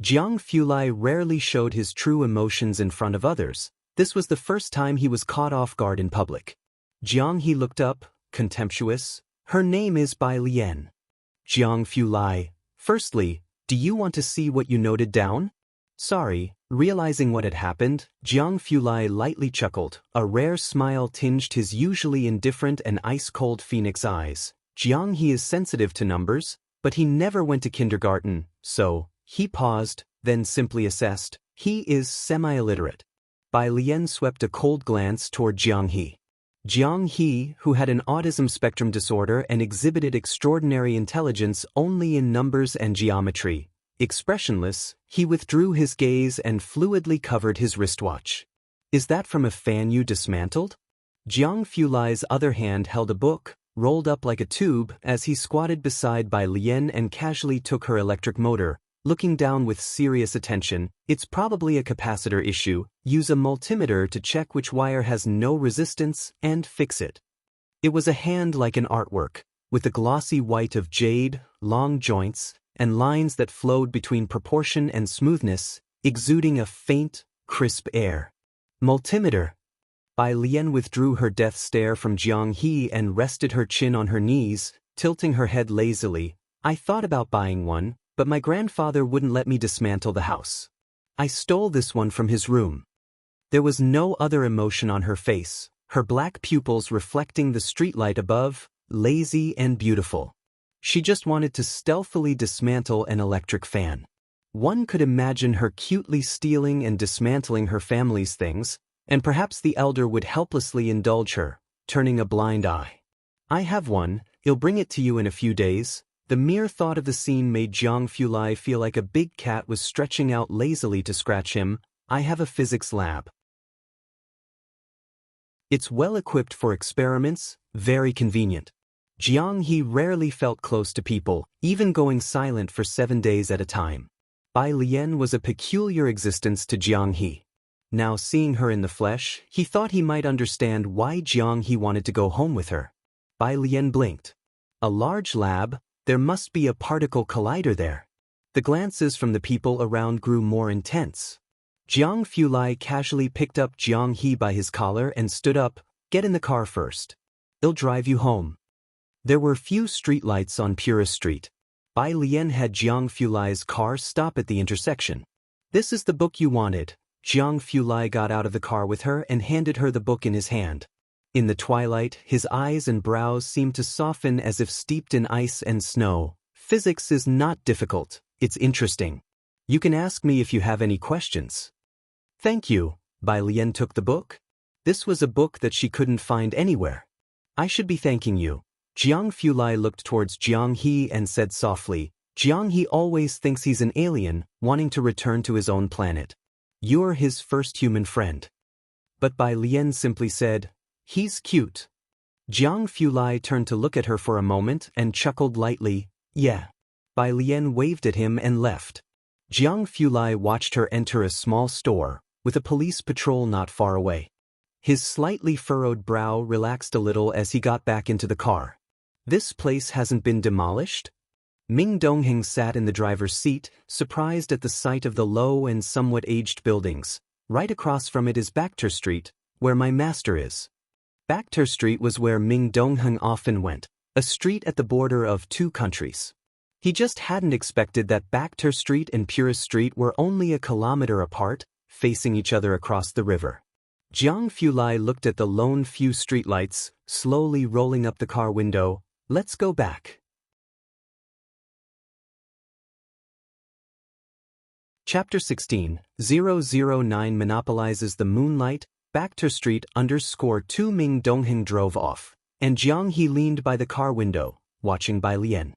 [SPEAKER 1] Jiang Fulai rarely showed his true emotions in front of others. This was the first time he was caught off guard in public. Jiang He looked up, contemptuous. Her name is Bai Lian. Jiang Fulai, firstly, do you want to see what you noted down? Sorry. Realizing what had happened, Jiang Fulai lightly chuckled. A rare smile tinged his usually indifferent and ice-cold phoenix eyes. Jiang He is sensitive to numbers, but he never went to kindergarten, so... He paused, then simply assessed, he is semi-illiterate. Bai Lian swept a cold glance toward Jiang He. Jiang He, who had an autism spectrum disorder and exhibited extraordinary intelligence only in numbers and geometry. Expressionless, he withdrew his gaze and fluidly covered his wristwatch. Is that from a fan you dismantled? Jiang Fulai's other hand held a book, rolled up like a tube, as he squatted beside Bai Lian and casually took her electric motor, looking down with serious attention. It's probably a capacitor issue. Use a multimeter to check which wire has no resistance and fix it. It was a hand like an artwork, with the glossy white of jade, long joints, and lines that flowed between proportion and smoothness, exuding a faint, crisp air. Multimeter. Bai Lian withdrew her death stare from Jiang He and rested her chin on her knees, tilting her head lazily. I thought about buying one, but my grandfather wouldn't let me dismantle the house. I stole this one from his room. There was no other emotion on her face, her black pupils reflecting the streetlight above, lazy and beautiful. She just wanted to stealthily dismantle an electric fan. One could imagine her cutely stealing and dismantling her family's things, and perhaps the elder would helplessly indulge her, turning a blind eye. I have one, I'll bring it to you in a few days. The mere thought of the scene made Jiang Fulai feel like a big cat was stretching out lazily to scratch him. I have a physics lab. It's well equipped for experiments, very convenient. Jiang He rarely felt close to people, even going silent for 7 days at a time. Bai Lian was a peculiar existence to Jiang He. Now seeing her in the flesh, he thought he might understand why Jiang He wanted to go home with her. Bai Lian blinked. A large lab? There must be a particle collider there. The glances from the people around grew more intense. Jiang Fulai casually picked up Jiang He by his collar and stood up. Get in the car first. I'll drive you home. There were few streetlights on Pura Street. Bai Lian had Jiang Fulai's car stop at the intersection. This is the book you wanted. Jiang Fulai got out of the car with her and handed her the book in his hand. In the twilight, his eyes and brows seemed to soften as if steeped in ice and snow. Physics is not difficult, it's interesting. You can ask me if you have any questions. Thank you. Bai Lian took the book. This was a book that she couldn't find anywhere. I should be thanking you. Jiang Fulai looked towards Jiang He and said softly, Jiang He always thinks he's an alien, wanting to return to his own planet. You're his first human friend. But Bai Lian simply said, he's cute. Jiang Fulai turned to look at her for a moment and chuckled lightly, yeah. Bai Lian waved at him and left. Jiang Fulai watched her enter a small store, with a police patrol not far away. His slightly furrowed brow relaxed a little as he got back into the car. This place hasn't been demolished? Ming Dongheng sat in the driver's seat, surprised at the sight of the low and somewhat aged buildings. Right across from it is Bakhter Street, where my master is. Bakhter Street was where Ming Dongheng often went, a street at the border of 2 countries. He just hadn't expected that Bakhter Street and Pura Street were only a kilometer apart, facing each other across the river. Jiang Fulai looked at the lone few streetlights, slowly rolling up the car window. Let's go back. Chapter 16, 009 monopolizes the moonlight. Bakhter Street _2 Ming Dongheng drove off, and Jiang He leaned by the car window, watching Bai Lian.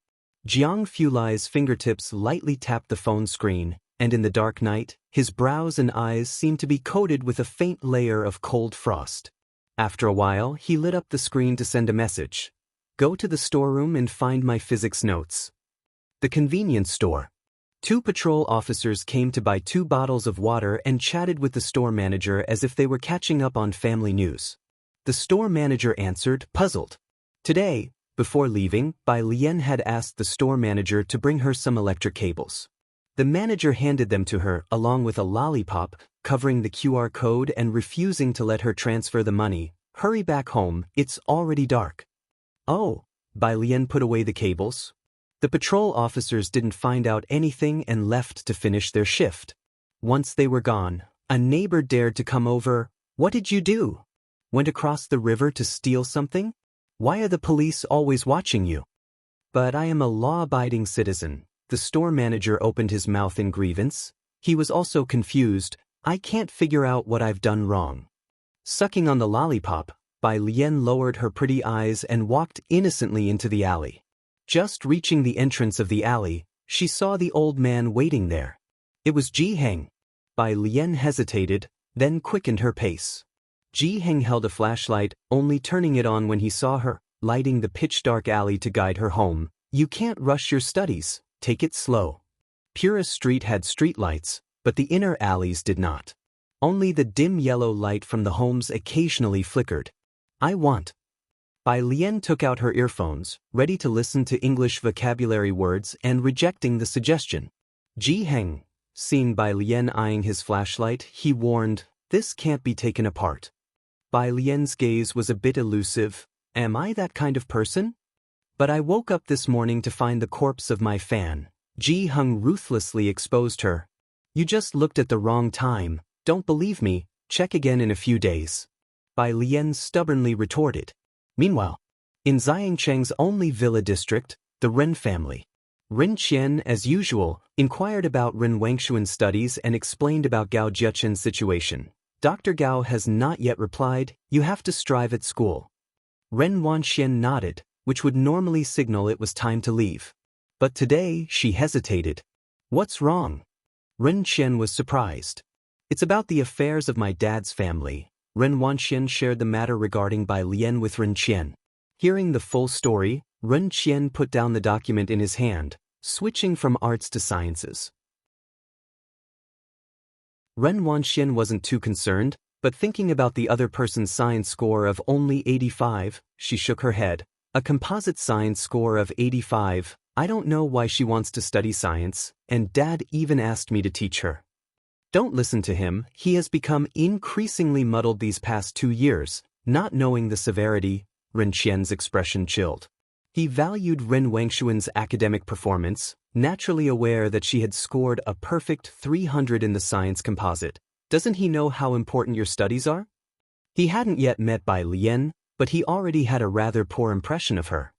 [SPEAKER 1] Jiang Fulai's fingertips lightly tapped the phone screen, and in the dark night, his brows and eyes seemed to be coated with a faint layer of cold frost. After a while, he lit up the screen to send a message. Go to the storeroom and find my physics notes. The convenience store. 2 patrol officers came to buy 2 bottles of water and chatted with the store manager as if they were catching up on family news. The store manager answered, puzzled. Today, before leaving, Bai Lian had asked the store manager to bring her some electric cables. The manager handed them to her, along with a lollipop, covering the QR code and refusing to let her transfer the money. Hurry back home, it's already dark. Oh, Bai Lian put away the cables. The patrol officers didn't find out anything and left to finish their shift. Once they were gone, a neighbor dared to come over. What did you do? Went across the river to steal something? Why are the police always watching you? But I am a law-abiding citizen. The store manager opened his mouth in grievance. He was also confused. I can't figure out what I've done wrong. Sucking on the lollipop, Bai Lian lowered her pretty eyes and walked innocently into the alley. Just reaching the entrance of the alley, she saw the old man waiting there. It was Ji Heng. Bai Lian hesitated, then quickened her pace. Ji Heng held a flashlight, only turning it on when he saw her, lighting the pitch-dark alley to guide her home. You can't rush your studies, take it slow. Pura Street had streetlights, but the inner alleys did not. Only the dim yellow light from the homes occasionally flickered. I want. Bai Lian took out her earphones, ready to listen to English vocabulary words and rejecting the suggestion. Ji Heng, seeing Bai Lian eyeing his flashlight, he warned, "This can't be taken apart." Bai Lian's gaze was a bit elusive. Am I that kind of person? But I woke up this morning to find the corpse of my fan. Ji Heng ruthlessly exposed her. You just looked at the wrong time. Don't believe me, check again in a few days. Bai Lian stubbornly retorted. Meanwhile, in Xiangcheng's only villa district, the Ren family. Ren Qian, as usual, inquired about Ren Wangshuan's studies and explained about Gao Jiechen's situation. Dr. Gao has not yet replied, you have to strive at school. Ren Wanxian nodded, which would normally signal it was time to leave. But today, she hesitated. What's wrong? Ren Qian was surprised. It's about the affairs of my dad's family. Ren Wanxian shared the matter regarding Bai Lian with Ren Qian. Hearing the full story, Ren Qian put down the document in his hand, switching from arts to sciences. Ren Wanxian wasn't too concerned, but thinking about the other person's science score of only 85, she shook her head. A composite science score of 85, I don't know why she wants to study science, and Dad even asked me to teach her. Don't listen to him, he has become increasingly muddled these past 2 years, not knowing the severity. Ren Qian's expression chilled. He valued Ren Wangshuan's academic performance, naturally aware that she had scored a perfect 300 in the science composite. Doesn't he know how important your studies are? He hadn't yet met Bai Lian, but he already had a rather poor impression of her.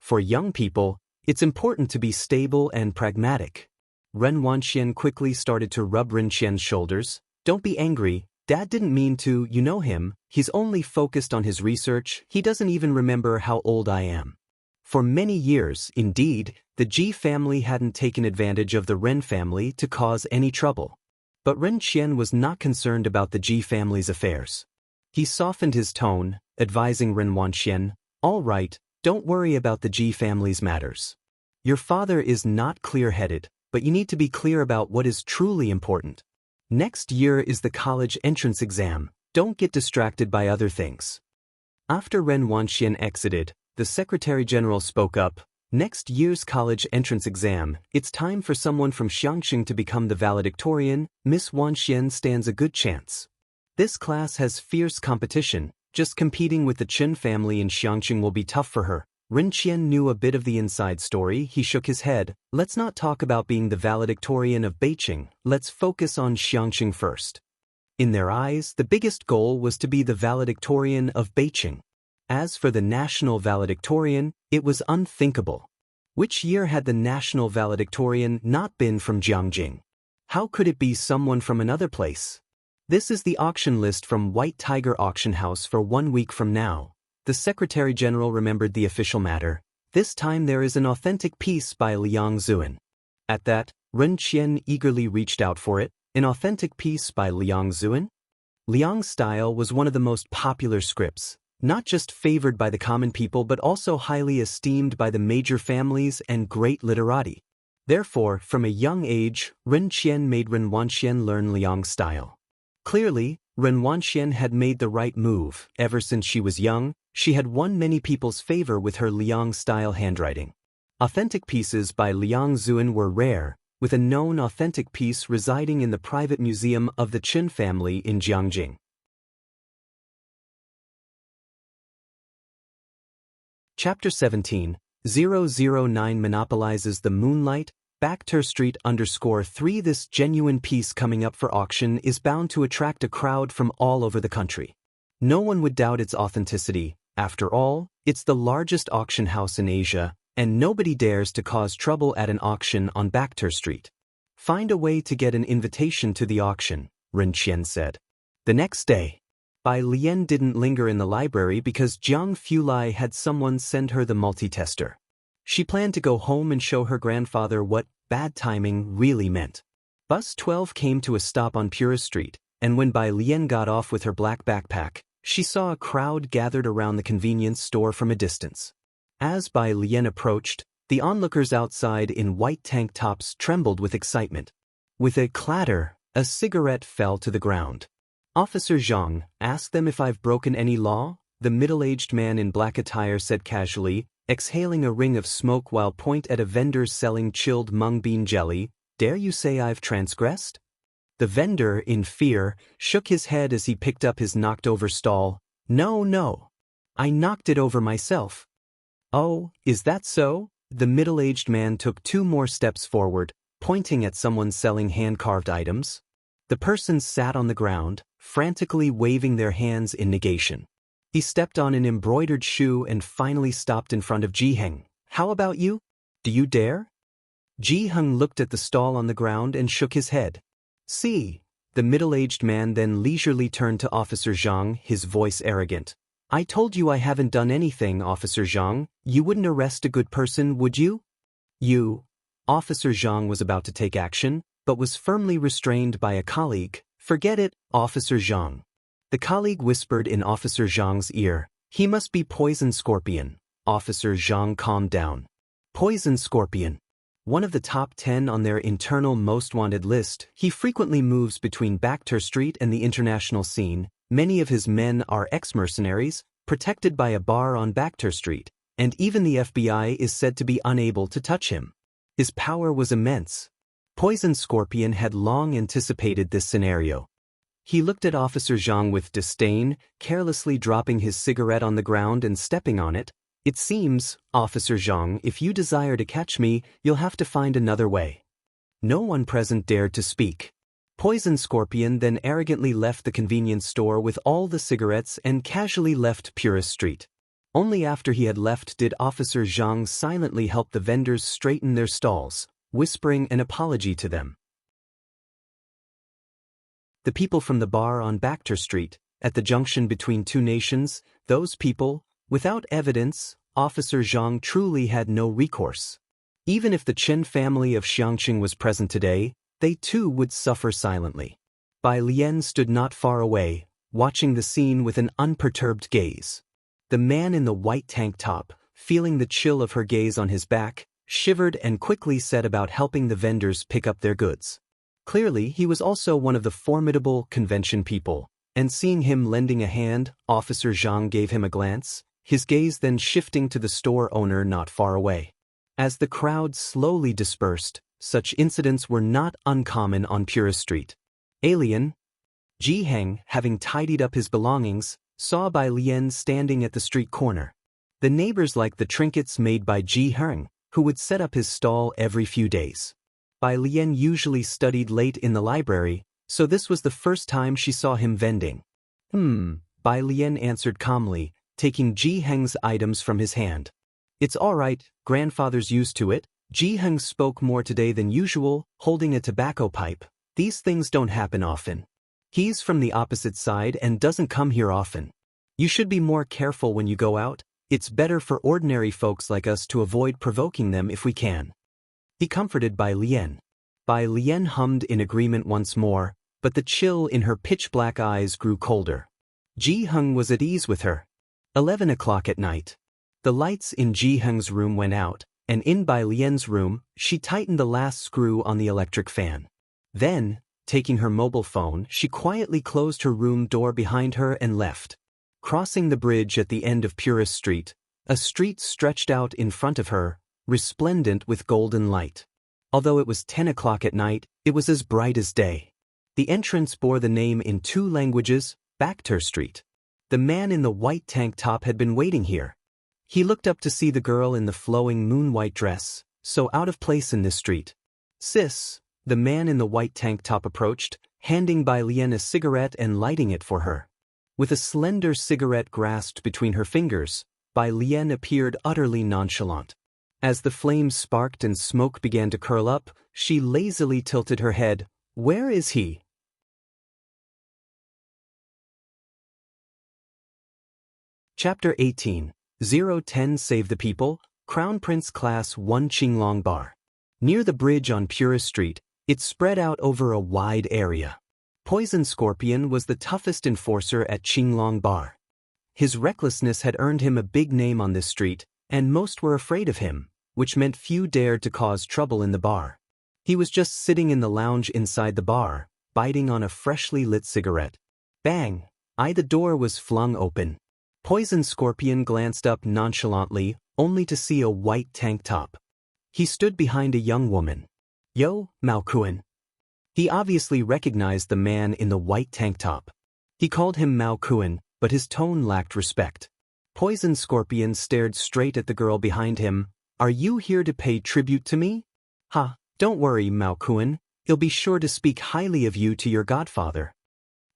[SPEAKER 1] For young people, it's important to be stable and pragmatic. Ren Wanxian quickly started to rub Ren Qian's shoulders. Don't be angry, Dad didn't mean to, you know him, he's only focused on his research, he doesn't even remember how old I am. For many years, indeed, the Ji family hadn't taken advantage of the Ren family to cause any trouble. But Ren Qian was not concerned about the Ji family's affairs. He softened his tone, advising Ren Wanxian, all right, don't worry about the Ji family's matters. Your father is not clear-headed, but you need to be clear about what is truly important. Next year is the college entrance exam, don't get distracted by other things. After Ren Wanxian exited, the Secretary General spoke up, next year's college entrance exam, it's time for someone from Xiangqing to become the valedictorian, Miss Wanxian stands a good chance. This class has fierce competition, just competing with the Chen family in Xiangqing will be tough for her. Ren Qian knew a bit of the inside story, he shook his head, let's not talk about being the valedictorian of Beijing, let's focus on Xiangqing first. In their eyes, the biggest goal was to be the valedictorian of Beijing. As for the national valedictorian, it was unthinkable. Which year had the national valedictorian not been from Jiangjing? How could it be someone from another place? This is the auction list from White Tiger Auction House for 1 week from now. The Secretary General remembered the official matter. This time there is an authentic piece by Liang Zuan. At that, Ren Qian eagerly reached out for it. An authentic piece by Liang Zuan? Liang's style was one of the most popular scripts, not just favored by the common people but also highly esteemed by the major families and great literati. Therefore, from a young age, Ren Qian made Ren Wanxian learn Liang's style. Clearly, Ren Wanxian had made the right move. Ever since she was young, she had won many people's favor with her Liang-style handwriting. Authentic pieces by Liang Zuan were rare, with a known authentic piece residing in the private museum of the Chen family in Jiangjing. Chapter 17, 009 monopolizes the moonlight, Backter Street _3 This genuine piece coming up for auction is bound to attract a crowd from all over the country. No one would doubt its authenticity. After all, it's the largest auction house in Asia, and nobody dares to cause trouble at an auction on Backter Street. Find a way to get an invitation to the auction, Ren Qian said. The next day, Bai Lian didn't linger in the library because Jiang Fulai had someone send her the multi-tester. She planned to go home and show her grandfather what bad timing really meant. Bus 12 came to a stop on Pura Street, and when Bai Lian got off with her black backpack, she saw a crowd gathered around the convenience store from a distance. As Bai Lian approached, The onlookers outside in white tank tops trembled with excitement. With a clatter, a cigarette fell to the ground. "Officer Zhang, ask them if I've broken any law," the middle-aged man in black attire said casually, exhaling a ring of smoke while point at a vendor selling chilled mung bean jelly. "Dare you say I've transgressed?" The vendor, in fear, shook his head as he picked up his knocked-over stall. "No, no. I knocked it over myself." "Oh, is that so?" The middle-aged man took 2 more steps forward, pointing at someone selling hand-carved items. The person sat on the ground, frantically waving their hands in negation. He stepped on an embroidered shoe and finally stopped in front of Ji-heng. "How about you? Do you dare?" Ji-heng looked at the stall on the ground and shook his head. "See." The middle-aged man then leisurely turned to Officer Zhang, his voice arrogant. "I told you I haven't done anything, Officer Zhang. You wouldn't arrest a good person, would you?" "You." Officer Zhang was about to take action, but was firmly restrained by a colleague. "Forget it, Officer Zhang." The colleague whispered in Officer Zhang's ear. "He must be Poison Scorpion." Officer Zhang calmed down. Poison Scorpion. One of the top 10 on their internal most wanted list, he frequently moves between Baekter Street and the international scene. Many of his men are ex-mercenaries, protected by a bar on Baekter Street, and even the FBI is said to be unable to touch him. His power was immense. Poison Scorpion had long anticipated this scenario. He looked at Officer Zhang with disdain, carelessly dropping his cigarette on the ground and stepping on it. "It seems, Officer Zhang, if you desire to catch me, you'll have to find another way." No one present dared to speak. Poison Scorpion then arrogantly left the convenience store with all the cigarettes and casually left Purist Street. Only after he had left did Officer Zhang silently help the vendors straighten their stalls, whispering an apology to them. The people from the bar on Baekter Street, at the junction between 2 nations, those people, without evidence, Officer Zhang truly had no recourse. Even if the Chen family of Xiangqing was present today, they too would suffer silently. Bai Lian stood not far away, watching the scene with an unperturbed gaze. The man in the white tank top, feeling the chill of her gaze on his back, shivered and quickly set about helping the vendors pick up their goods. Clearly, he was also one of the formidable convention people, and seeing him lending a hand, Officer Zhang gave him a glance, his gaze then shifting to the store owner not far away. As the crowd slowly dispersed, such incidents were not uncommon on Purist Street. "Alien." Ji-heng, having tidied up his belongings, saw Bai Lian standing at the street corner. The neighbors liked the trinkets made by Ji-heng, who would set up his stall every few days. Bai Lian usually studied late in the library, so this was the first time she saw him vending. Bai Lian answered calmly, taking Ji-heng's items from his hand. "It's all right, grandfather's used to it." Ji-heng spoke more today than usual, holding a tobacco pipe. "These things don't happen often. He's from the opposite side and doesn't come here often. You should be more careful when you go out. It's better for ordinary folks like us to avoid provoking them if we can." He comforted Bai Lian. Bai Lian hummed in agreement once more, but the chill in her pitch-black eyes grew colder. Ji-heng was at ease with her. 11 o'clock at night. The lights in Ji-heng's room went out, and in Bai Lian's room, she tightened the last screw on the electric fan. Then, taking her mobile phone, she quietly closed her room door behind her and left. Crossing the bridge at the end of Purist Street, a street stretched out in front of her, resplendent with golden light. Although it was 10 o'clock at night, it was as bright as day. The entrance bore the name in 2 languages, Baekter Street. The man in the white tank top had been waiting here. He looked up to see the girl in the flowing moon-white dress, so out of place in this street. "Sis," the man in the white tank top approached, handing Bai Lian a cigarette and lighting it for her. With a slender cigarette grasped between her fingers, Bai Lian appeared utterly nonchalant. As the flames sparked and smoke began to curl up, she lazily tilted her head. "Where is he?" Chapter 18. 010 Save the People, Crown Prince Class 1 Qinglong Bar. Near the bridge on Purist Street, it spread out over a wide area. Poison Scorpion was the toughest enforcer at Qinglong Bar. His recklessness had earned him a big name on this street, and most were afraid of him. which meant few dared to cause trouble in the bar. He was just sitting in the lounge inside the bar, biting on a freshly lit cigarette. Bang! The door was flung open. Poison Scorpion glanced up nonchalantly, only to see a white tank top. He stood behind a young woman. Yo, Maokuin. He obviously recognized the man in the white tank top. He called him Maokuin, but his tone lacked respect. Poison Scorpion stared straight at the girl behind him. Are you here to pay tribute to me? Ha, don't worry, Maokuin. He'll be sure to speak highly of you to your godfather.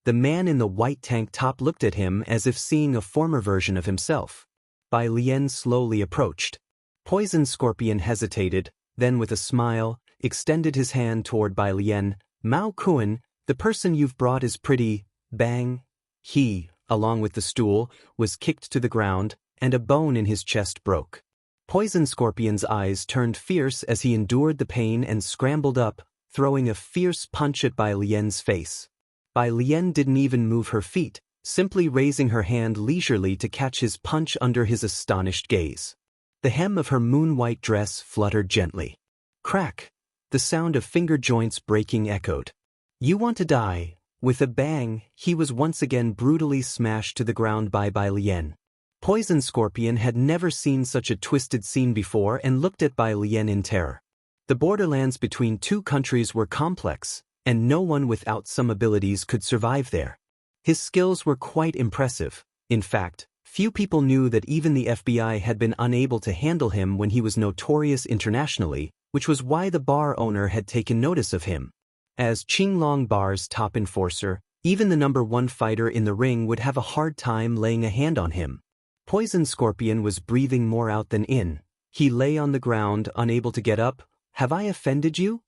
[SPEAKER 1] The man in the white tank top looked at him as if seeing a former version of himself. Bai Lian slowly approached. Poison Scorpion hesitated, then with a smile, extended his hand toward Bai Lian. Mao Kuan, the person you've brought is pretty. Bang! He, along with the stool, was kicked to the ground, and a bone in his chest broke. Poison Scorpion's eyes turned fierce as he endured the pain and scrambled up, throwing a fierce punch at Bai Lian's face. Bai Lian didn't even move her feet, simply raising her hand leisurely to catch his punch under his astonished gaze. The hem of her moon-white dress fluttered gently. Crack! The sound of finger joints breaking echoed. You want to die? With a bang, he was once again brutally smashed to the ground by Bai Lian. Poison Scorpion had never seen such a twisted scene before and looked at Bai Lian in terror. The borderlands between two countries were complex, and no one without some abilities could survive there. His skills were quite impressive. In fact, few people knew that even the FBI had been unable to handle him when he was notorious internationally, which was why the bar owner had taken notice of him. As Qinglong Bar's top enforcer, even the #1 fighter in the ring would have a hard time laying a hand on him. Poison Scorpion was breathing more out than in. He lay on the ground, unable to get up. Have I offended you?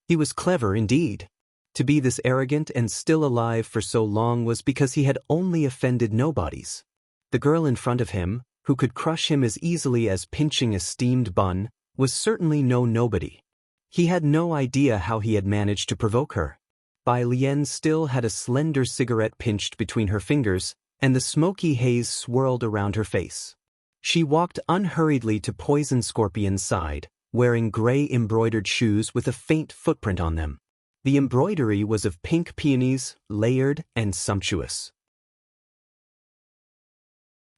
[SPEAKER 1] He was clever indeed. To be this arrogant and still alive for so long was because he had only offended nobodies. The girl in front of him, who could crush him as easily as pinching a steamed bun, was certainly no nobody. He had no idea how he had managed to provoke her. Bai Lian still had a slender cigarette pinched between her fingers, and the smoky haze swirled around her face. She walked unhurriedly to Poison Scorpion's side, wearing gray embroidered shoes with a faint footprint on them. The embroidery was of pink peonies, layered and sumptuous.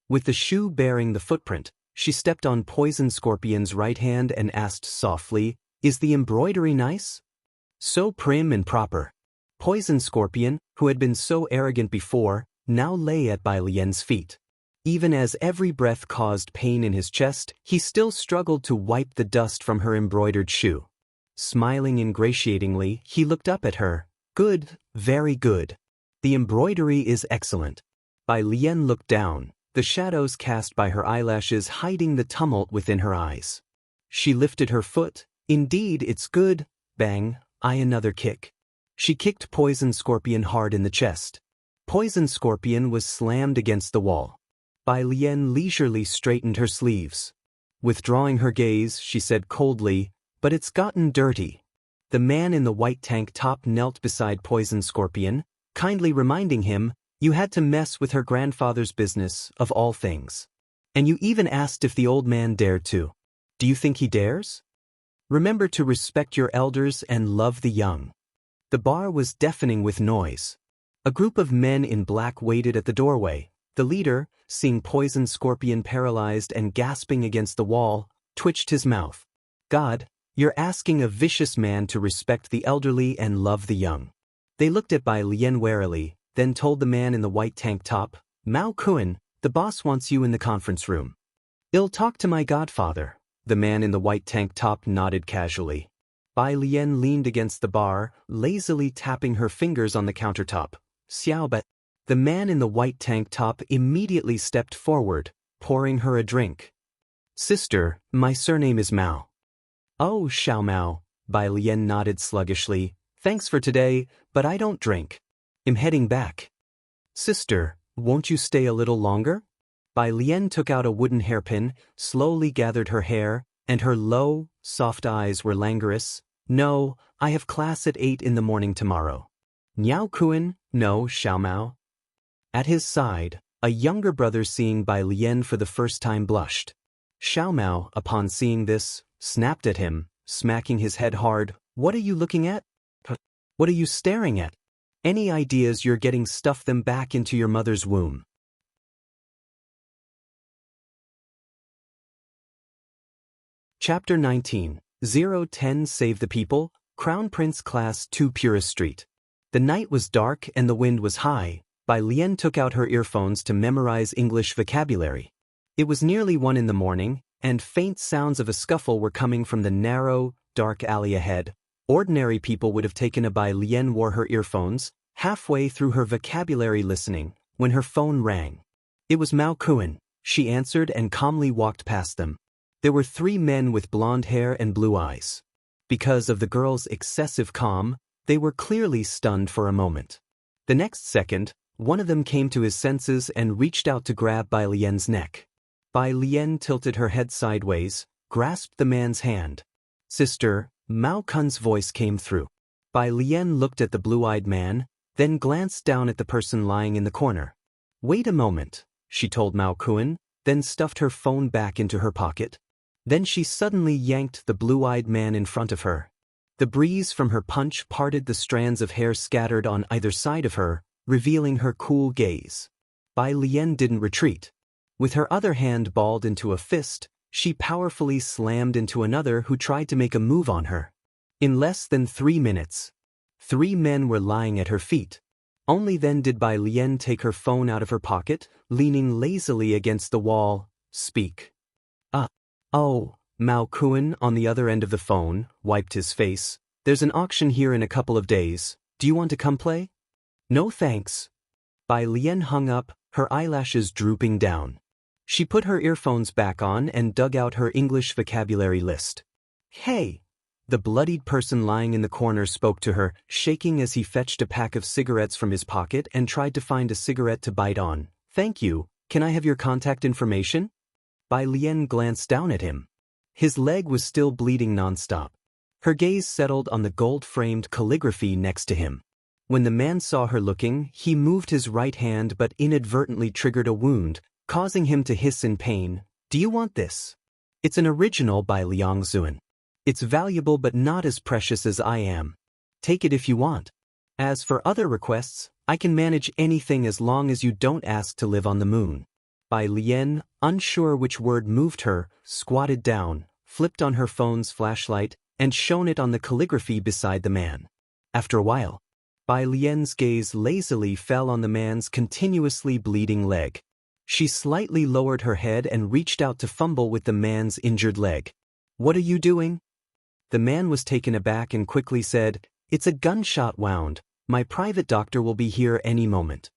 [SPEAKER 1] With the shoe bearing the footprint, she stepped on Poison Scorpion's right hand and asked softly, Is the embroidery nice? So prim and proper. Poison Scorpion, who had been so arrogant before, now lay at Bai Lian's feet. Even as every breath caused pain in his chest, he still struggled to wipe the dust from her embroidered shoe. Smiling ingratiatingly, he looked up at her. Good, very good. The embroidery is excellent. Bai Lian looked down, the shadows cast by her eyelashes hiding the tumult within her eyes. She lifted her foot. Indeed, it's good. Bang, another kick. She kicked Poison Scorpion hard in the chest. Poison Scorpion was slammed against the wall. Bai Lian leisurely straightened her sleeves. Withdrawing her gaze, she said coldly, But it's gotten dirty. The man in the white tank top knelt beside Poison Scorpion, kindly reminding him, You had to mess with her grandfather's business, of all things. And you even asked if the old man dared to. Do you think he dares? Remember to respect your elders and love the young. The bar was deafening with noise. A group of men in black waited at the doorway. The leader, seeing Poison Scorpion paralyzed and gasping against the wall, twitched his mouth. God, you're asking a vicious man to respect the elderly and love the young. They looked at Bai Lian warily, then told the man in the white tank top, Mao Kuan, the boss wants you in the conference room. I'll talk to my godfather. The man in the white tank top nodded casually. Bai Lian leaned against the bar, lazily tapping her fingers on the countertop. Xiaobai. The man in the white tank top immediately stepped forward, pouring her a drink. Sister, my surname is Mao. Oh, Xiao Mao. Bai Lian nodded sluggishly. Thanks for today, but I don't drink. I'm heading back. Sister, won't you stay a little longer? Bai Lian took out a wooden hairpin, slowly gathered her hair, and her low, soft eyes were languorous. No, I have class at 8 in the morning tomorrow. Niao Kuan, no, Xiao Mao. At his side, a younger brother seeing Bai Lian for the first time blushed. Xiao Mao, upon seeing this, snapped at him, smacking his head hard. "What are you looking at? What are you staring at? Any ideas you're getting? Stuff them back into your mother's womb." Chapter 19. 010 Save the People, Crown Prince Class 2 Purist Street. The night was dark and the wind was high. Bai Lian took out her earphones to memorize English vocabulary. It was nearly 1 in the morning, and faint sounds of a scuffle were coming from the narrow, dark alley ahead. Ordinary people would have taken a Bai Lian wore her earphones, halfway through her vocabulary listening, when her phone rang. It was Mao Kuan. She answered and calmly walked past them. There were 3 men with blonde hair and blue eyes. Because of the girl's excessive calm, they were clearly stunned for a moment. The next second, one of them came to his senses and reached out to grab Bai Lian's neck. Bai Lian tilted her head sideways, grasped the man's hand. "Sister," Mao Kun's voice came through. Bai Lian looked at the blue-eyed man, then glanced down at the person lying in the corner. "Wait a moment," she told Mao Kun, then stuffed her phone back into her pocket. Then she suddenly yanked the blue-eyed man in front of her. The breeze from her punch parted the strands of hair scattered on either side of her, revealing her cool gaze. Bai Lian didn't retreat. With her other hand balled into a fist, she powerfully slammed into another who tried to make a move on her. In less than 3 minutes, 3 men were lying at her feet. Only then did Bai Lian take her phone out of her pocket, leaning lazily against the wall. "Speak." Oh, Mao Kun, on the other end of the phone, wiped his face. "There's an auction here in a couple of days. Do you want to come play?" "No thanks." Bai Lian hung up, her eyelashes drooping down. She put her earphones back on and dug out her English vocabulary list. "Hey!" The bloodied person lying in the corner spoke to her, shaking as he fetched a pack of cigarettes from his pocket and tried to find a cigarette to bite on. "Thank you. Can I have your contact information?" Bai Lian glanced down at him. His leg was still bleeding nonstop. Her gaze settled on the gold-framed calligraphy next to him. When the man saw her looking, he moved his right hand but inadvertently triggered a wound, causing him to hiss in pain. "Do you want this? It's an original by Liang Zuan. It's valuable but not as precious as I am. Take it if you want. As for other requests, I can manage anything as long as you don't ask to live on the moon." Bai Lian, unsure which word moved her, squatted down, flipped on her phone's flashlight, and shone it on the calligraphy beside the man. After a while, Bai Lian's gaze lazily fell on the man's continuously bleeding leg. She slightly lowered her head and reached out to fumble with the man's injured leg. "What are you doing?" The man was taken aback and quickly said, "It's a gunshot wound. My private doctor will be here any moment."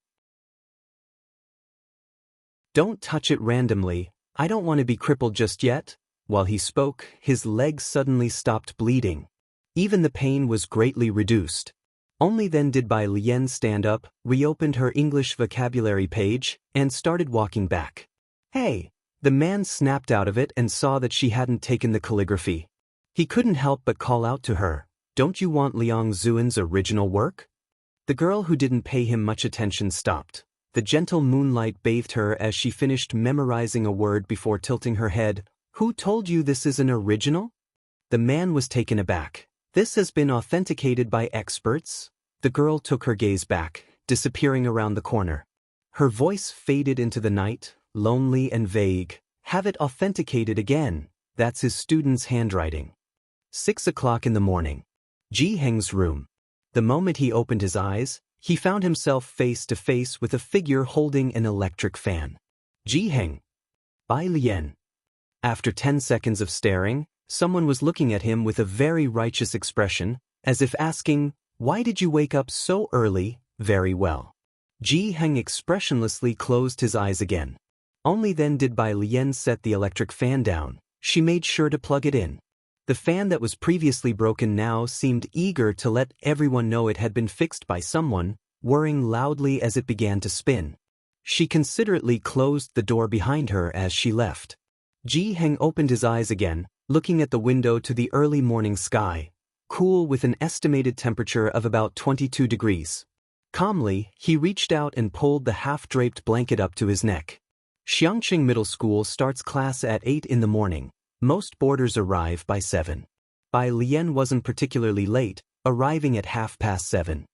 [SPEAKER 1] "Don't touch it randomly. I don't want to be crippled just yet." While he spoke, his leg suddenly stopped bleeding. Even the pain was greatly reduced. Only then did Bai Lian stand up, reopened her English vocabulary page, and started walking back. "Hey!" The man snapped out of it and saw that she hadn't taken the calligraphy. He couldn't help but call out to her, "Don't you want Liang Zuan's original work?" The girl who didn't pay him much attention stopped. The gentle moonlight bathed her as she finished memorizing a word before tilting her head. "Who told you this is an original?" The man was taken aback. "This has been authenticated by experts." The girl took her gaze back, disappearing around the corner. Her voice faded into the night, lonely and vague. "Have it authenticated again. That's his student's handwriting." 6 o'clock in the morning. Ji Heng's room. The moment he opened his eyes, he found himself face to face with a figure holding an electric fan. "Ji Heng." "Bai Lian." After 10 seconds of staring, someone was looking at him with a very righteous expression, as if asking, "Why did you wake up so early?" "Very well." Ji Heng expressionlessly closed his eyes again. Only then did Bai Lian set the electric fan down. She made sure to plug it in. The fan that was previously broken now seemed eager to let everyone know it had been fixed by someone, whirring loudly as it began to spin. She considerately closed the door behind her as she left. Ji Heng opened his eyes again, looking at the window to the early morning sky, cool with an estimated temperature of about 22 degrees. Calmly, he reached out and pulled the half-draped blanket up to his neck. Xiangqing Middle School starts class at 8 in the morning. Most boarders arrive by 7. Bai Lian wasn't particularly late, arriving at 7:30.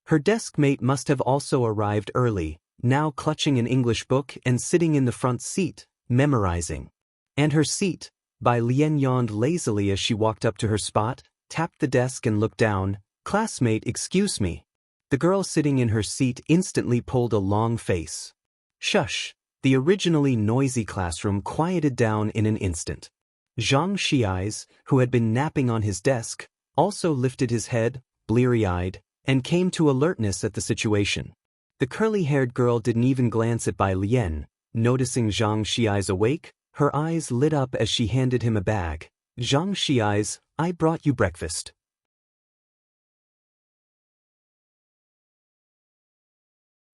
[SPEAKER 1] Her desk mate must have also arrived early, now clutching an English book and sitting in the front seat, memorizing. And her seat, Bai Lian yawned lazily as she walked up to her spot, tapped the desk and looked down. Classmate, excuse me. The girl sitting in her seat instantly pulled a long face. Shush. The originally noisy classroom quieted down in an instant. Zhang Xiai's, who had been napping on his desk, also lifted his head, bleary-eyed, and came to alertness at the situation. The curly-haired girl didn't even glance at Bai Lian. Noticing Zhang Xiai's awake, her eyes lit up as she handed him a bag. Zhang Xiai's, I brought you breakfast.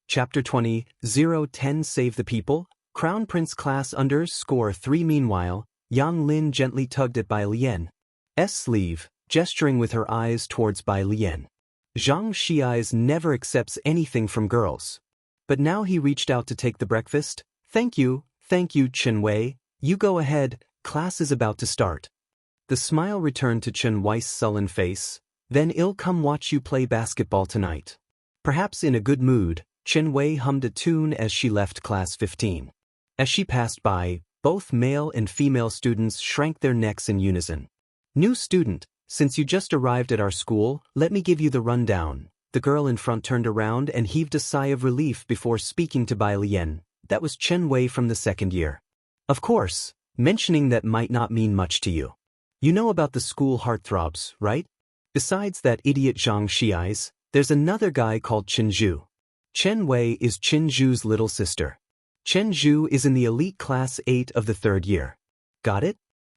[SPEAKER 1] Chapter 20, 010 Save the People, Crown Prince Class _3. Meanwhile, Yang Lin gently tugged at Bai Lian's sleeve, gesturing with her eyes towards Bai Lian. Zhang Xiai's never accepts anything from girls. But now he reached out to take the breakfast. Thank you, Chen Wei. You go ahead, class is about to start. The smile returned to Chen Wei's sullen face. Then I'll come watch you play basketball tonight. Perhaps in a good mood, Chen Wei hummed a tune as she left class 15. As she passed by, both male and female students shrank their necks in unison. New student, since you just arrived at our school, let me give you the rundown. The girl in front turned around and heaved a sigh of relief before speaking to Bai Lian. That was Chen Wei from the second year. Of course, mentioning that might not mean much to you. You know about the school heartthrobs, right? Besides that idiot Zhang Xiai's, there's another guy called Chen Zhu. Chen Wei is Chen Zhu's little sister. Chen Zhu is in the elite class 8 of the third year. Got it?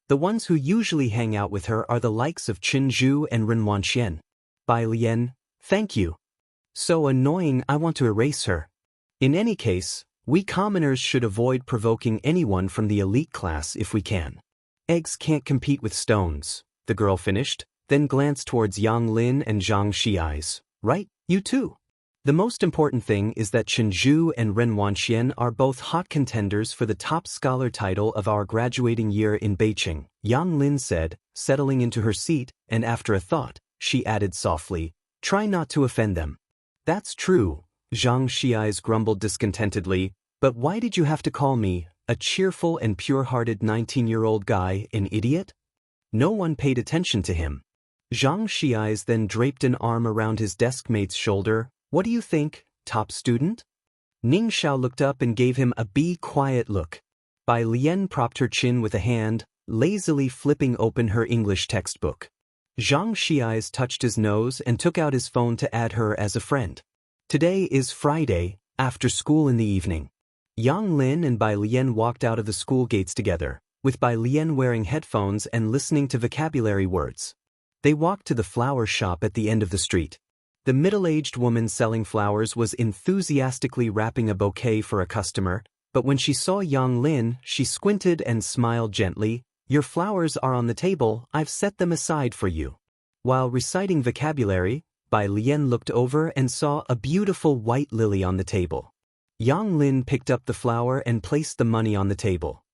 [SPEAKER 1] The ones who usually hang out with her are the likes of Chen Zhu and Ren Wanxian. Bai Lian, thank you. So annoying, I want to erase her. In any case, we commoners should avoid provoking anyone from the elite class if we can. Eggs can't compete with stones, the girl finished, then glanced towards Yang Lin and Zhang Xiai's. Right, you too. The most important thing is that Chen Zhu and Ren Wanxian are both hot contenders for the top scholar title of our graduating year in Beijing, Yang Lin said, settling into her seat, and after a thought, she added softly, try not to offend them. That's true, Zhang Xiai's grumbled discontentedly, but why did you have to call me, a cheerful and pure-hearted 19-year-old guy, an idiot? No one paid attention to him. Zhang Xiai's then draped an arm around his desk mate's shoulder. What do you think, top student? Ning Xiao looked up and gave him a be quiet look. Bai Lian propped her chin with a hand, lazily flipping open her English textbook. Zhang Xiai's touched his nose and took out his phone to add her as a friend. Today is Friday, after school in the evening. Yang Lin and Bai Lian walked out of the school gates together, with Bai Lian wearing headphones and listening to vocabulary words. They walked to the flower shop at the end of the street. The middle-aged woman selling flowers was enthusiastically wrapping a bouquet for a customer, but when she saw Yang Lin, she squinted and smiled gently. Your flowers are on the table, I've set them aside for you. While reciting vocabulary, Bai Lian looked over and saw a beautiful white lily on the table. Yang Lin picked up the flower and placed the money on the table.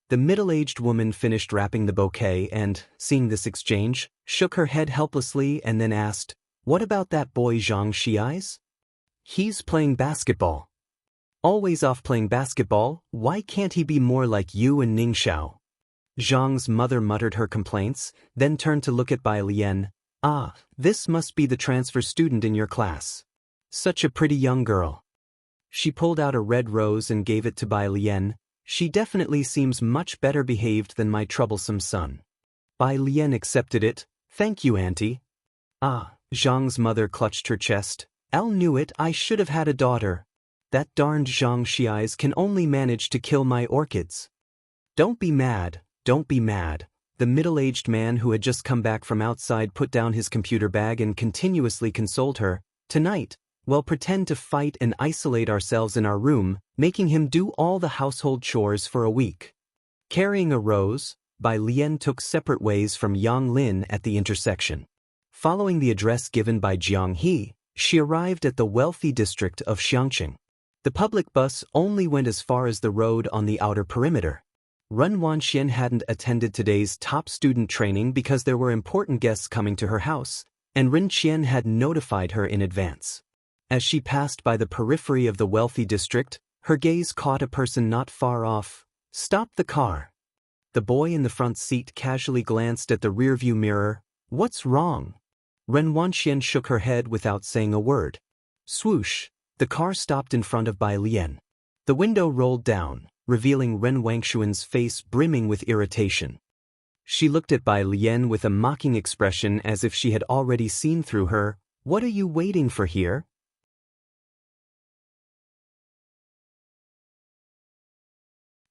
[SPEAKER 1] The middle-aged woman finished wrapping the bouquet and, seeing this exchange, shook her head helplessly and then asked, what about that boy Zhang Xiai's? He's playing basketball. Always off playing basketball, why can't he be more like you and Ning Xiao? Zhang's mother muttered her complaints, then turned to look at Bai Lian. Ah, this must be the transfer student in your class. Such a pretty young girl. She pulled out a red rose and gave it to Bai Lian. She definitely seems much better behaved than my troublesome son. Bai Lian accepted it. Thank you, auntie. Ah, Zhang's mother clutched her chest. Elle knew it, I should have had a daughter. That darned Zhang Xiai's can only manage to kill my orchids. Don't be mad, don't be mad. The middle-aged man who had just come back from outside put down his computer bag and continuously consoled her. Tonight, we'll pretend to fight and isolate ourselves in our room, making him do all the household chores for a week. Carrying a rose, Bai Lian took separate ways from Yang Lin at the intersection. Following the address given by Jiang He, she arrived at the wealthy district of Xiangqing. The public bus only went as far as the road on the outer perimeter. Ren Wanxian hadn't attended today's top student training because there were important guests coming to her house, and Ren Qian had notified her in advance. As she passed by the periphery of the wealthy district, her gaze caught a person not far off. "Stop the car." The boy in the front seat casually glanced at the rearview mirror. "What's wrong?" Ren Wanxian shook her head without saying a word. Swoosh! The car stopped in front of Bai Lian. The window rolled down, revealing Ren Wangshuan's face brimming with irritation. She looked at Bai Lian with a mocking expression as if she had already seen through her. "What are you waiting for here?"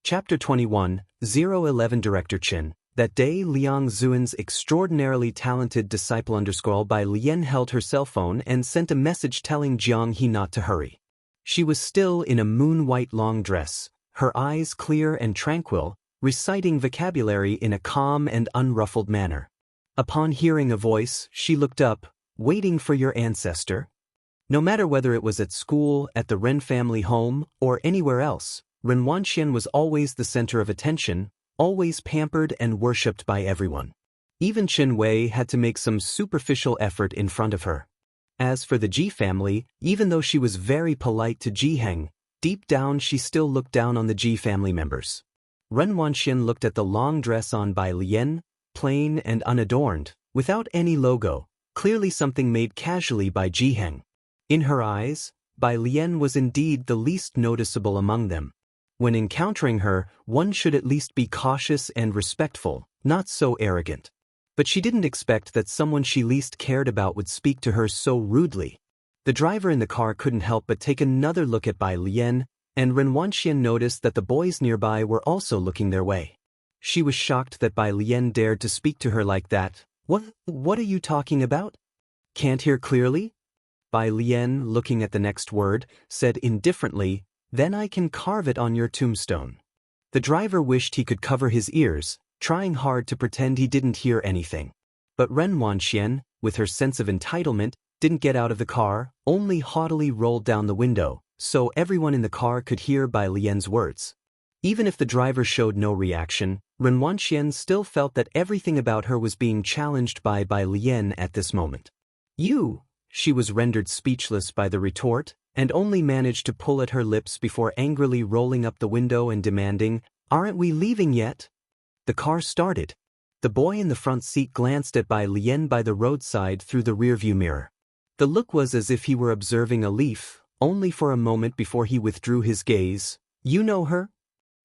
[SPEAKER 1] Chapter 21, 011 Director Qin. That day, Liang Zuan's extraordinarily talented disciple Bai Lian held her cell phone and sent a message telling Jiang He not to hurry. She was still in a moon-white long dress, her eyes clear and tranquil, reciting vocabulary in a calm and unruffled manner. Upon hearing a voice, she looked up. "Waiting for your ancestor?" No matter whether it was at school, at the Ren family home, or anywhere else, Ren Wanxian was always the center of attention, always pampered and worshipped by everyone. Even Chen Wei had to make some superficial effort in front of her. As for the Ji family, even though she was very polite to Ji Heng, deep down she still looked down on the Ji family members. Ren Wanxian looked at the long dress on Bai Lian, plain and unadorned, without any logo, clearly something made casually by Ji Heng. In her eyes, Bai Lian was indeed the least noticeable among them. When encountering her, one should at least be cautious and respectful, not so arrogant. But she didn't expect that someone she least cared about would speak to her so rudely. The driver in the car couldn't help but take another look at Bai Lian, and Ren Wanxian noticed that the boys nearby were also looking their way. She was shocked that Bai Lian dared to speak to her like that. What are you talking about? Can't hear clearly?" Bai Lian, looking at the next word, said indifferently, "Then I can carve it on your tombstone." The driver wished he could cover his ears, trying hard to pretend he didn't hear anything. But Ren Wanxian, with her sense of entitlement, didn't get out of the car, only haughtily rolled down the window, so everyone in the car could hear Bai Lian's words. Even if the driver showed no reaction, Ren Wanxian still felt that everything about her was being challenged by Bai Lian at this moment. "You!" She was rendered speechless by the retort, and only managed to pull at her lips before angrily rolling up the window and demanding, "Aren't we leaving yet?" The car started. The boy in the front seat glanced at Bai Lian by the roadside through the rearview mirror. The look was as if he were observing a leaf, only for a moment before he withdrew his gaze. "You know her?"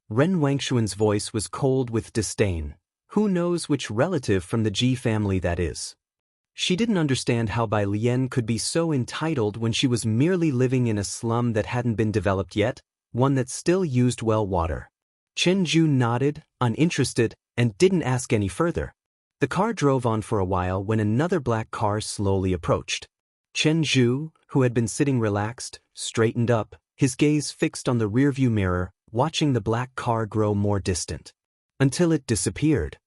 [SPEAKER 1] Ren Wangshuan's voice was cold with disdain. "Who knows which relative from the Ji family that is?" She didn't understand how Bai Lian could be so entitled when she was merely living in a slum that hadn't been developed yet, one that still used well water. Chen Zhu nodded, uninterested, and didn't ask any further. The car drove on for a while when another black car slowly approached. Chen Zhu, who had been sitting relaxed, straightened up, his gaze fixed on the rearview mirror, watching the black car grow more distant. Until it disappeared.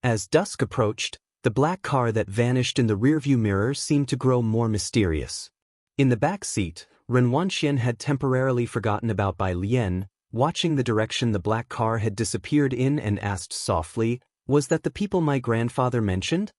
[SPEAKER 1] As dusk approached, the black car that vanished in the rearview mirror seemed to grow more mysterious. In the back seat, Ren Wanxian had temporarily forgotten about Bai Lian, watching the direction the black car had disappeared in, and asked softly, "Was that the people my grandfather mentioned?"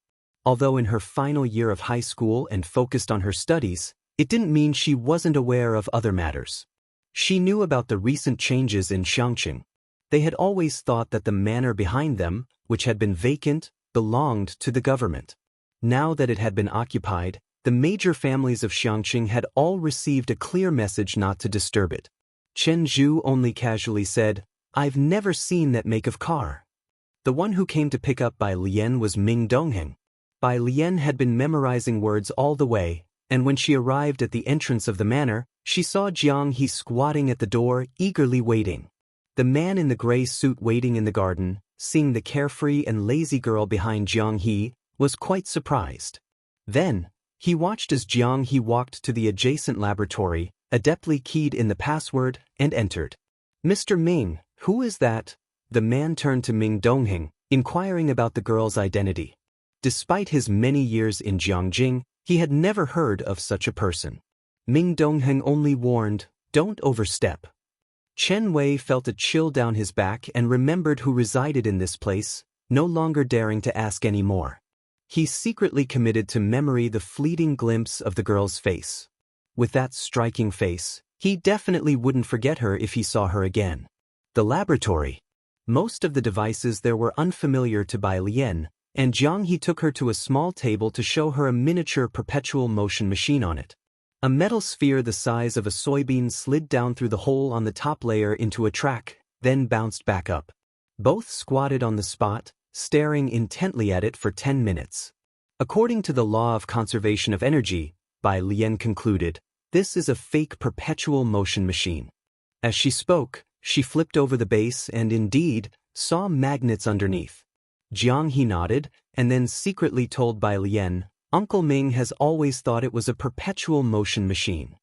[SPEAKER 1] Although in her final year of high school and focused on her studies, it didn't mean she wasn't aware of other matters. She knew about the recent changes in Xiangqing. They had always thought that the manor behind them, which had been vacant, belonged to the government. Now that it had been occupied, the major families of Xiangqing had all received a clear message not to disturb it. Chen Zhu only casually said, "I've never seen that make of car." The one who came to pick up Bai Lian was Ming Dongheng. Bai Lian had been memorizing words all the way, and when she arrived at the entrance of the manor, she saw Jiang He squatting at the door, eagerly waiting. The man in the gray suit waiting in the garden, seeing the carefree and lazy girl behind Jiang He, was quite surprised. Then, he watched as Jiang He walked to the adjacent laboratory, adeptly keyed in the password, and entered. "Mr. Ming, who is that?" The man turned to Ming Dongheng, inquiring about the girl's identity. Despite his many years in Jiangjing, he had never heard of such a person. Ming Dongheng only warned, "Don't overstep." Chen Wei felt a chill down his back and remembered who resided in this place, no longer daring to ask any more. He secretly committed to memory the fleeting glimpse of the girl's face. With that striking face, he definitely wouldn't forget her if he saw her again. The laboratory. Most of the devices there were unfamiliar to Bai Lian, and Jiang He took her to a small table to show her a miniature perpetual motion machine on it. A metal sphere the size of a soybean slid down through the hole on the top layer into a track, then bounced back up. Both squatted on the spot, staring intently at it for 10 minutes. According to the law of conservation of energy, Bai Lian concluded, this is a fake perpetual motion machine. As she spoke, she flipped over the base and indeed, saw magnets underneath. Jiang He nodded, and then secretly told Bai Lian, Uncle Ming has always thought it was a perpetual motion machine.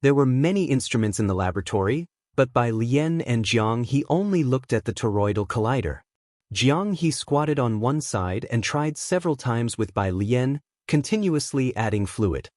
[SPEAKER 1] There were many instruments in the laboratory, but Bai Lian and Jiang He only looked at the toroidal collider. Jiang He squatted on one side and tried several times with Bai Lian, continuously adding fluid.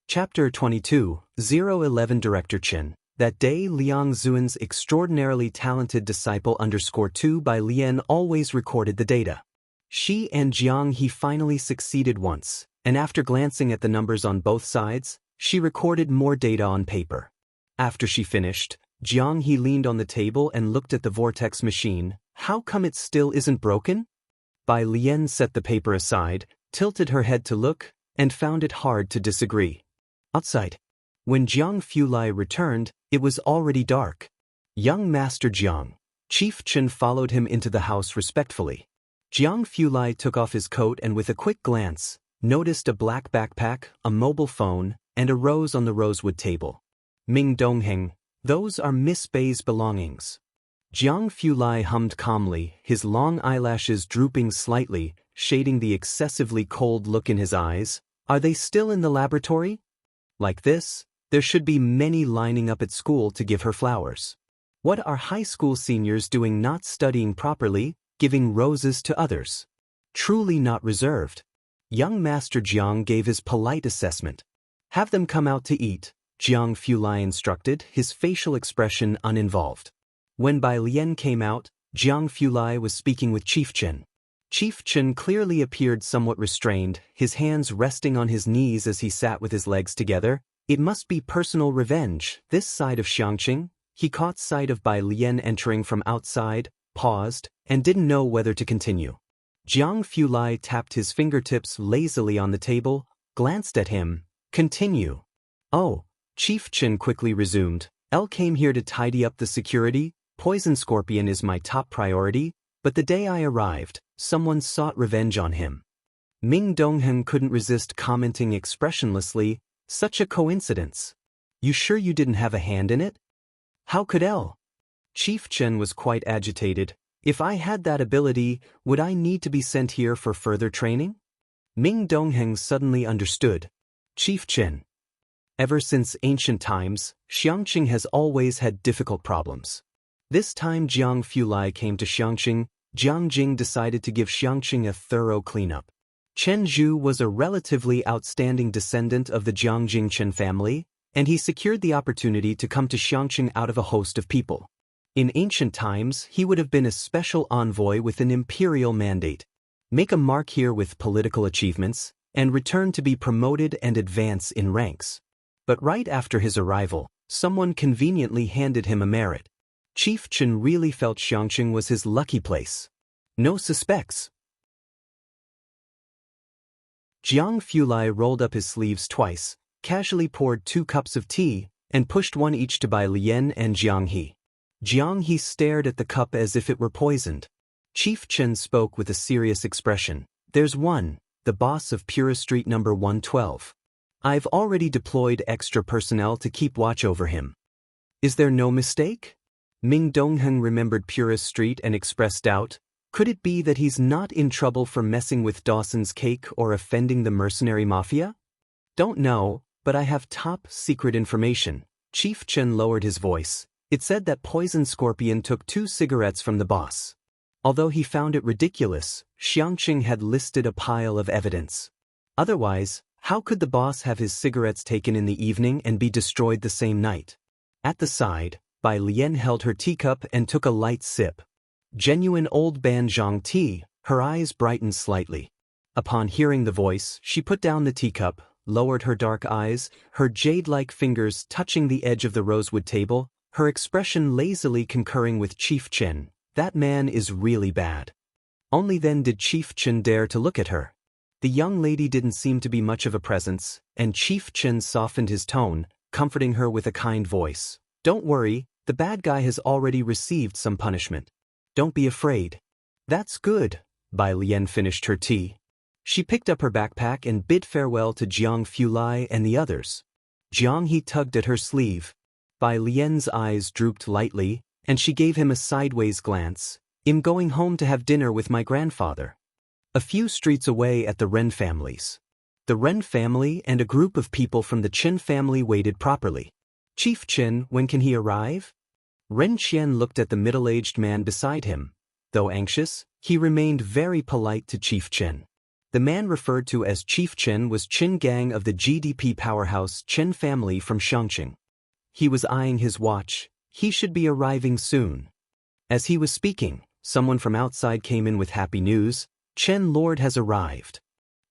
[SPEAKER 1] Chapter 22, 011 Director Chen. That day Liang Zuan's extraordinarily talented disciple _2 Bai Lian always recorded the data. She and Jiang He finally succeeded once, and after glancing at the numbers on both sides, she recorded more data on paper. After she finished, Jiang He leaned on the table and looked at the vortex machine. How come it still isn't broken? Bai Lian set the paper aside, tilted her head to look, and found it hard to disagree. Outside. When Jiang Fulai returned, it was already dark. Young Master Jiang. Chief Chen followed him into the house respectfully. Jiang Fulai took off his coat and with a quick glance, noticed a black backpack, a mobile phone, and a rose on the rosewood table. Ming Dongheng, those are Miss Bei's belongings. Jiang Fulai hummed calmly, his long eyelashes drooping slightly, shading the excessively cold look in his eyes. Are they still in the laboratory? Like this, there should be many lining up at school to give her flowers. What are high school seniors doing not studying properly, giving roses to others? Truly not reserved. Young Master Jiang gave his polite assessment. Have them come out to eat, Jiang Fulai instructed, his facial expression uninvolved. When Bai Lian came out, Jiang Fulai was speaking with Chief Chen. Chief Chen clearly appeared somewhat restrained, his hands resting on his knees as he sat with his legs together. It must be personal revenge, this side of Xiangqing. He caught sight of Bai Lian entering from outside, paused, and didn't know whether to continue. Jiang Fulai tapped his fingertips lazily on the table, glanced at him. Continue. Oh, Chief Chen quickly resumed. L came here to tidy up the security. Poison Scorpion is my top priority, but the day I arrived, someone sought revenge on him. Ming Dongheng couldn't resist commenting expressionlessly, such a coincidence. You sure you didn't have a hand in it? How could L? Chief Chen was quite agitated. If I had that ability, would I need to be sent here for further training? Ming Dongheng suddenly understood. Chief Chen. Ever since ancient times, Xiangqing has always had difficult problems. This time Jiang Fulai came to Xiangqing, Jiang Jing decided to give Xiangqing a thorough cleanup. Chen Zhu was a relatively outstanding descendant of the Jiangjing Chen family, and he secured the opportunity to come to Xiangqing out of a host of people. In ancient times, he would have been a special envoy with an imperial mandate. Make a mark here with political achievements, and return to be promoted and advance in ranks. But right after his arrival, someone conveniently handed him a merit. Chief Chen really felt Xiangqing was his lucky place. No suspects. Jiang Fulai rolled up his sleeves twice, casually poured 2 cups of tea, and pushed one each to Bai Lian and Jiang He. Jiang He stared at the cup as if it were poisoned. Chief Chen spoke with a serious expression. There's one, the boss of Pura Street number 112. I've already deployed extra personnel to keep watch over him. Is there no mistake? Ming Dongheng remembered Pura Street and expressed doubt. Could it be that he's not in trouble for messing with Dawson's Cake or offending the mercenary mafia? Don't know, but I have top secret information. Chief Chen lowered his voice. It said that Poison Scorpion took 2 cigarettes from the boss. Although he found it ridiculous, Xiangqing had listed a pile of evidence. Otherwise, How could the boss have his cigarettes taken in the evening and be destroyed the same night? At the side, Bai Lian held her teacup and took a light sip. Genuine old Banjiang tea, her eyes brightened slightly. Upon hearing the voice, she put down the teacup, lowered her dark eyes, her jade-like fingers touching the edge of the rosewood table, her expression lazily concurring with Chief Chen. That man is really bad. Only then did Chief Chen dare to look at her. The young lady didn't seem to be much of a presence, and Chief Chen softened his tone, comforting her with a kind voice. Don't worry, the bad guy has already received some punishment. Don't be afraid. That's good. Bai Lian finished her tea. She picked up her backpack and bid farewell to Jiang Fulai and the others. Jiang He tugged at her sleeve. Bai Lian's eyes drooped lightly, and she gave him a sideways glance. I'm going home to have dinner with my grandfather. A few streets away at the Ren families. The Ren family and a group of people from the Chen family waited properly. Chief Chen, when can he arrive? Ren Qian looked at the middle-aged man beside him. Though anxious, he remained very polite to Chief Chen. The man referred to as Chief Chen was Qin Gang of the GDP powerhouse Chen family from Xiangqing. He was eyeing his watch. He should be arriving soon. As he was speaking, someone from outside came in with happy news. Chen Lord has arrived.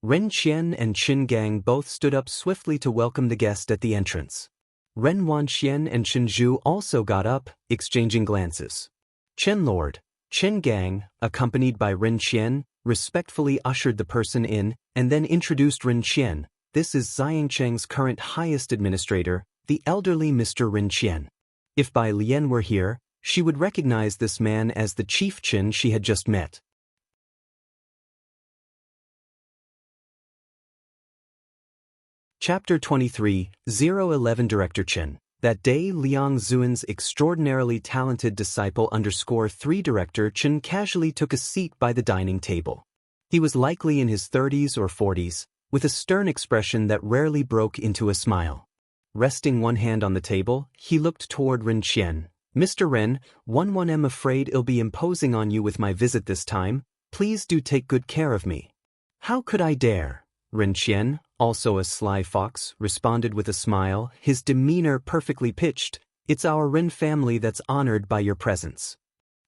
[SPEAKER 1] Ren Qian and Qin Gang both stood up swiftly to welcome the guest at the entrance. Ren Wanxian and Chen Zhu also got up, exchanging glances. Chen Lord, Qin Gang, accompanied by Ren Qian, respectfully ushered the person in, and then introduced Ren Qian. This is Xiangcheng's current highest administrator, the elderly Mr. Ren Qian. If Bai Lian were here, she would recognize this man as the Chief Chen she had just met. Chapter 23, 011 Director Chen. That day, Liang Zuan's extraordinarily talented disciple _3 Director Chen casually took a seat by the dining table. He was likely in his 30s or 40s, with a stern expression that rarely broke into a smile. Resting one hand on the table, he looked toward Ren Qian. Mr. Ren, I'm afraid I'll be imposing on you with my visit this time. Please do take good care of me. How could I dare? Ren Qian, also a sly fox, responded with a smile, his demeanor perfectly pitched. It's our Ren family that's honored by your presence.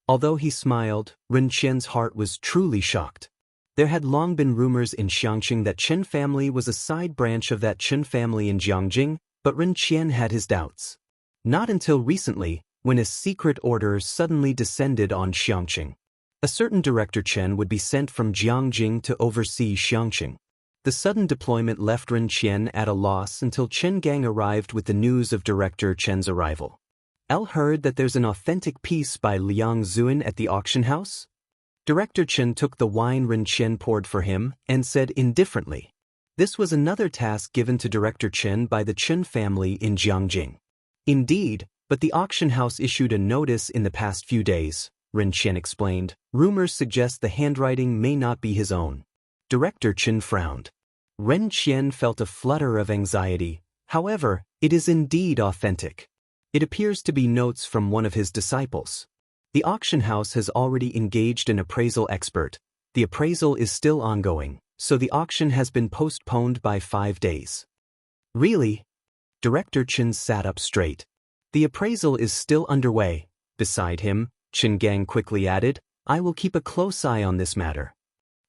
[SPEAKER 1] Although he smiled, Ren Qian's heart was truly shocked. There had long been rumors in Xiangqing that Chen family was a side branch of that Chen family in Jiangjing, but Ren Qian had his doubts. Not until recently, when a secret order suddenly descended on Xiangqing. A certain Director Chen would be sent from Jiangjing to oversee Xiangqing. The sudden deployment left Ren Qian at a loss until Chen Gang arrived with the news of Director Chen's arrival. El heard that there's an authentic piece by Liang Zuan at the auction house? Director Chen took the wine Ren Qian poured for him and said indifferently. This was another task given to Director Chen by the Chen family in Jiangjing. Indeed, but the auction house issued a notice in the past few days, Ren Qian explained. Rumors suggest the handwriting may not be his own. Director Chen frowned. Ren Qian felt a flutter of anxiety. However, it is indeed authentic. It appears to be notes from one of his disciples. The auction house has already engaged an appraisal expert. The appraisal is still ongoing, so the auction has been postponed by 5 days. Really? Director Chen sat up straight. The appraisal is still underway. Beside him, Chen Gang quickly added, I will keep a close eye on this matter.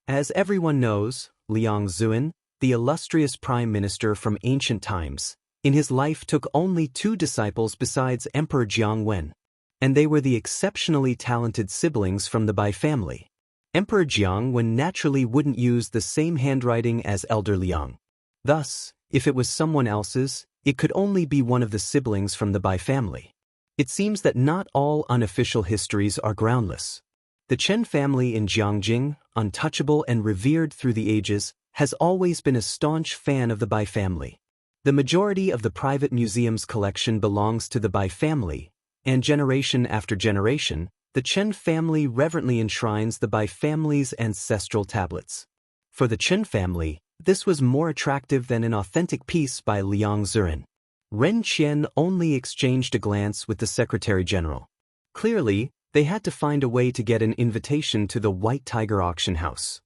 [SPEAKER 1] As everyone knows, Liang Zuan, the illustrious prime minister from ancient times, in his life took only 2 disciples besides Emperor Jiang Wen. And they were the exceptionally talented siblings from the Bai family. Emperor Jiang Wen naturally wouldn't use the same handwriting as Elder Liang. Thus, if it was someone else's, it could only be one of the siblings from the Bai family. It seems that not all unofficial histories are groundless. The Chen family in Jiangjing, untouchable and revered through the ages, has always been a staunch fan of the Bai family. The majority of the private museum's collection belongs to the Bai family, and generation after generation, the Chen family reverently enshrines the Bai family's ancestral tablets. For the Chen family, this was more attractive than an authentic piece by Liang Zuan. Ren Qian only exchanged a glance with the Secretary General. Clearly, they had to find a way to get an invitation to the White Tiger auction house.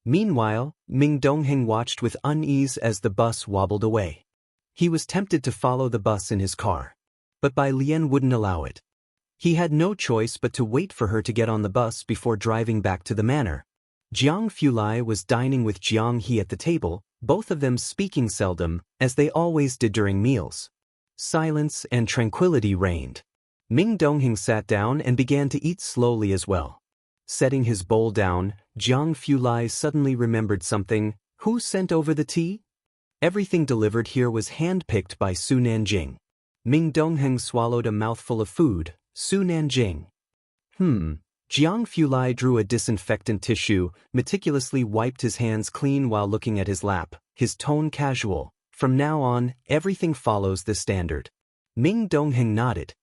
[SPEAKER 1] Meanwhile, Ming Dongheng watched with unease as the bus wobbled away. He was tempted to follow the bus in his car. But Bai Lian wouldn't allow it. He had no choice but to wait for her to get on the bus before driving back to the manor. Jiang Fulai was dining with Jiang He at the table, both of them speaking seldom, as they always did during meals. Silence and tranquility reigned. Ming Dongheng sat down and began to eat slowly as well. Setting his bowl down, Jiang Fulai suddenly remembered something. Who sent over the tea? Everything delivered here was hand-picked by Su Nanjing. Ming Dongheng swallowed a mouthful of food. Su Nanjing. Jiang Fulai drew a disinfectant tissue, meticulously wiped his hands clean while looking at his lap, his tone casual. From now on, everything follows the standard. Ming Dongheng nodded.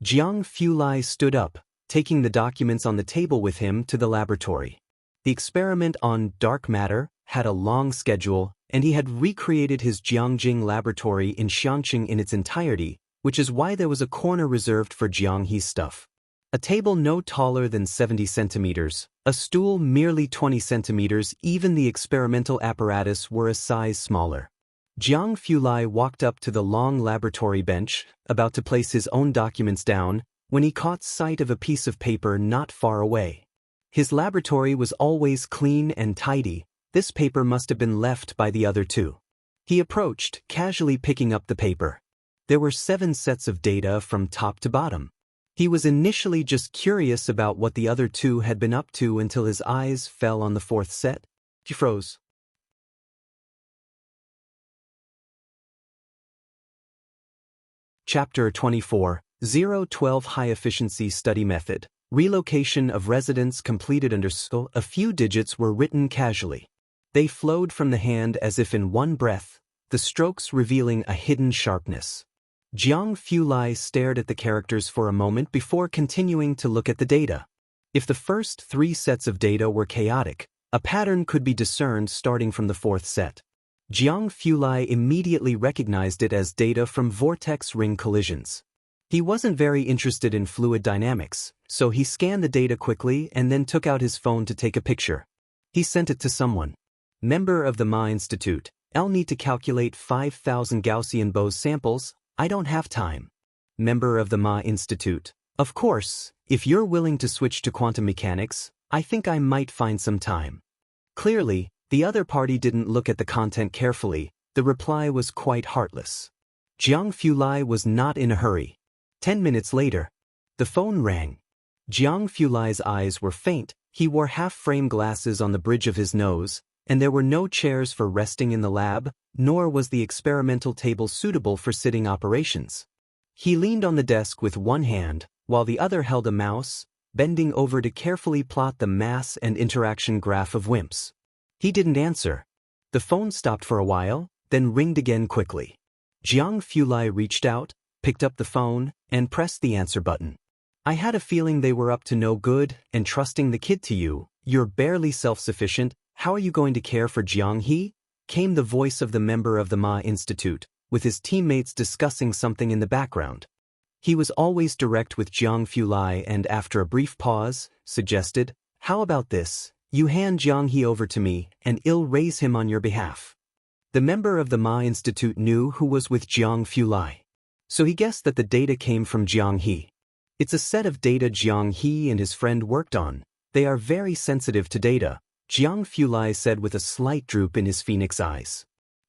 [SPEAKER 1] Jiang Fulai stood up, taking the documents on the table with him to the laboratory. The experiment on dark matter had a long schedule, and he had recreated his Jiangjing laboratory in Xiangqing in its entirety, which is why there was a corner reserved for Jiang He's stuff. A table no taller than 70 centimeters, a stool merely 20 centimeters, even the experimental apparatus were a size smaller. Jiang Fulai walked up to the long laboratory bench, about to place his own documents down, when he caught sight of a piece of paper not far away. His laboratory was always clean and tidy. This paper must have been left by the other two. He approached, casually picking up the paper. There were 7 sets of data from top to bottom. He was initially just curious about what the other two had been up to until his eyes fell on the 4th set. He froze. Chapter 24, 012 High-Efficiency Study Method. Relocation of residents completed under SO. A few digits were written casually. They flowed from the hand as if in one breath, the strokes revealing a hidden sharpness. Jiang Fulai stared at the characters for a moment before continuing to look at the data. If the first 3 sets of data were chaotic, a pattern could be discerned starting from the 4th set. Jiang Fulai immediately recognized it as data from vortex ring collisions. He wasn't very interested in fluid dynamics, so he scanned the data quickly and then took out his phone to take a picture. He sent it to someone. Member of the Ma Institute. I'll need to calculate 5,000 Gaussian Bose samples. I don't have time. Member of the Ma Institute. Of course, if you're willing to switch to quantum mechanics, I think I might find some time. Clearly, the other party didn't look at the content carefully. The reply was quite heartless. Jiang Fulai was not in a hurry. 10 minutes later, the phone rang. Jiang Fulai's eyes were faint. He wore half-frame glasses on the bridge of his nose, and there were no chairs for resting in the lab, nor was the experimental table suitable for sitting operations. He leaned on the desk with one hand, while the other held a mouse, bending over to carefully plot the mass and interaction graph of WIMPs. He didn't answer. The phone stopped for a while, then ringed again quickly. Jiang Fulai reached out, picked up the phone, and pressed the answer button. I had a feeling they were up to no good, and trusting the kid to you. You're barely self-sufficient. How are you going to care for Jiang He? Came the voice of the member of the Ma Institute, with his teammates discussing something in the background. He was always direct with Jiang Fulai and after a brief pause, suggested, how about this? You hand Jiang He over to me, and I'll raise him on your behalf. The member of the Ma Institute knew who was with Jiang Fulai. So he guessed that the data came from Jiang He. It's a set of data Jiang He and his friend worked on. They are very sensitive to data, Jiang Fulai said with a slight droop in his phoenix eyes.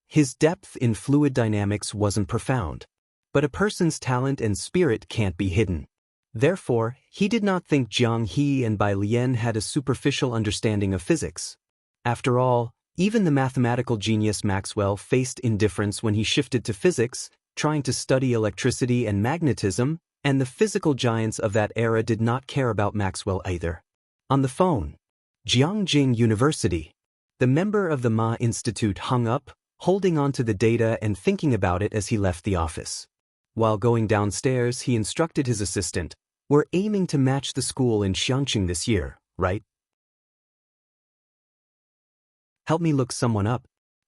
[SPEAKER 1] His depth in fluid dynamics wasn't profound. But a person's talent and spirit can't be hidden. Therefore, he did not think Jiang He and Bai Lian had a superficial understanding of physics. After all, even the mathematical genius Maxwell faced indifference when he shifted to physics, trying to study electricity and magnetism, and the physical giants of that era did not care about Maxwell either. On the phone. Jiangjing University. The member of the Ma Institute hung up, holding on to the data and thinking about it as he left the office. While going downstairs, he instructed his assistant, we're aiming to match the school in Xiangqing this year, right? Help me look someone up.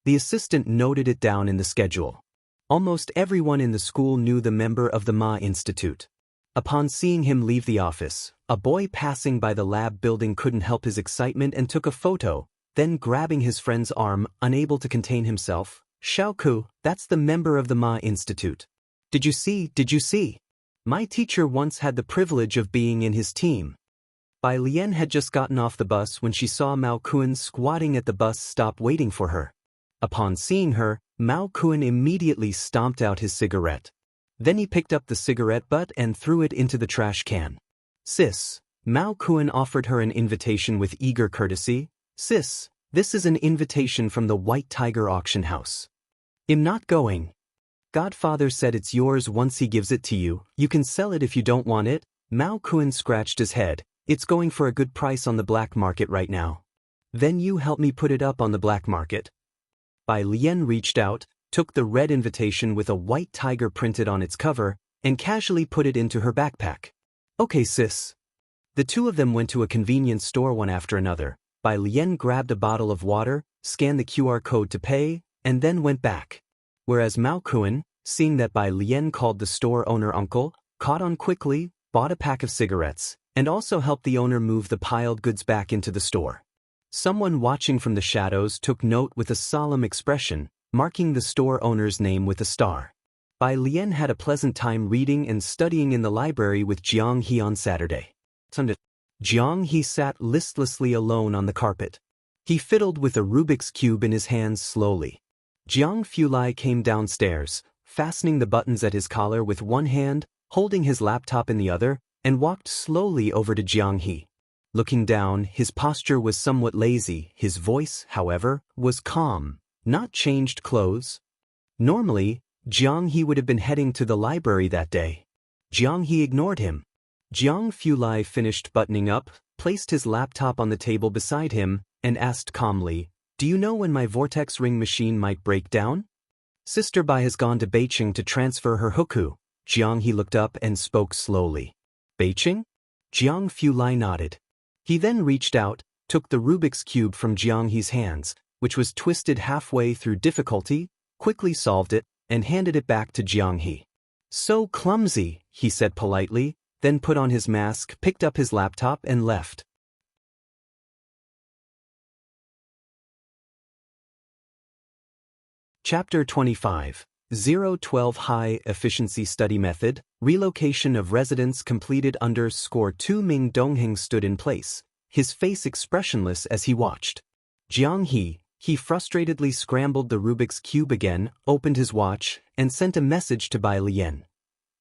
[SPEAKER 1] The assistant noted it down in the schedule. Almost everyone in the school knew the member of the Ma Institute. Upon seeing him leave the office, a boy passing by the lab building couldn't help his excitement and took a photo, then grabbing his friend's arm, unable to contain himself. Xiaoku, that's the member of the Ma Institute. Did you see? Did you see? My teacher once had the privilege of being in his team. Bai Lian had just gotten off the bus when she saw Mao Kuan squatting at the bus stop waiting for her. Upon seeing her, Mao Kuan immediately stomped out his cigarette. Then he picked up the cigarette butt and threw it into the trash can. Sis. Mao Kuan offered her an invitation with eager courtesy. Sis, this is an invitation from the White Tiger Auction House. I'm not going. Godfather said it's yours once he gives it to you. You can sell it if you don't want it. Mao Kuan scratched his head. It's going for a good price on the black market right now. Then you help me put it up on the black market. Bai Lian reached out, took the red invitation with a white tiger printed on its cover, and casually put it into her backpack. Okay, sis. The two of them went to a convenience store one after another. Bai Lian grabbed a bottle of water, scanned the QR code to pay, and then went back. Whereas Mao Kuan, seeing that Bai Lian called the store owner uncle, caught on quickly, bought a pack of cigarettes, and also helped the owner move the piled goods back into the store. Someone watching from the shadows took note with a solemn expression, marking the store owner's name with a star. Bai Lian had a pleasant time reading and studying in the library with Jiang He on Saturday. Jiang He sat listlessly alone on the carpet. He fiddled with a Rubik's Cube in his hands slowly. Jiang Fulai came downstairs, fastening the buttons at his collar with one hand, holding his laptop in the other, and walked slowly over to Jiang He. Looking down, his posture was somewhat lazy. His voice, however, was calm. Not changed clothes. Normally, Jiang He would have been heading to the library that day. Jiang He ignored him. Jiang Fulai finished buttoning up, placed his laptop on the table beside him, and asked calmly, "Do you know when my vortex ring machine might break down?" Sister Bai has gone to Beijing to transfer her huku. Jiang He looked up and spoke slowly. Beijing? Jiang Fulai nodded. He then reached out, took the Rubik's Cube from Jiang He's hands, which was twisted halfway through difficulty, quickly solved it, and handed it back to Jiang He. So clumsy, he said politely, then put on his mask, picked up his laptop, and left. Chapter 25. 012 High Efficiency Study Method, Relocation of Residents completed under score 2. Ming Dongheng stood in place, his face expressionless as he watched. Jiang he frustratedly scrambled the Rubik's Cube again, opened his watch, and sent a message to Bai Lian.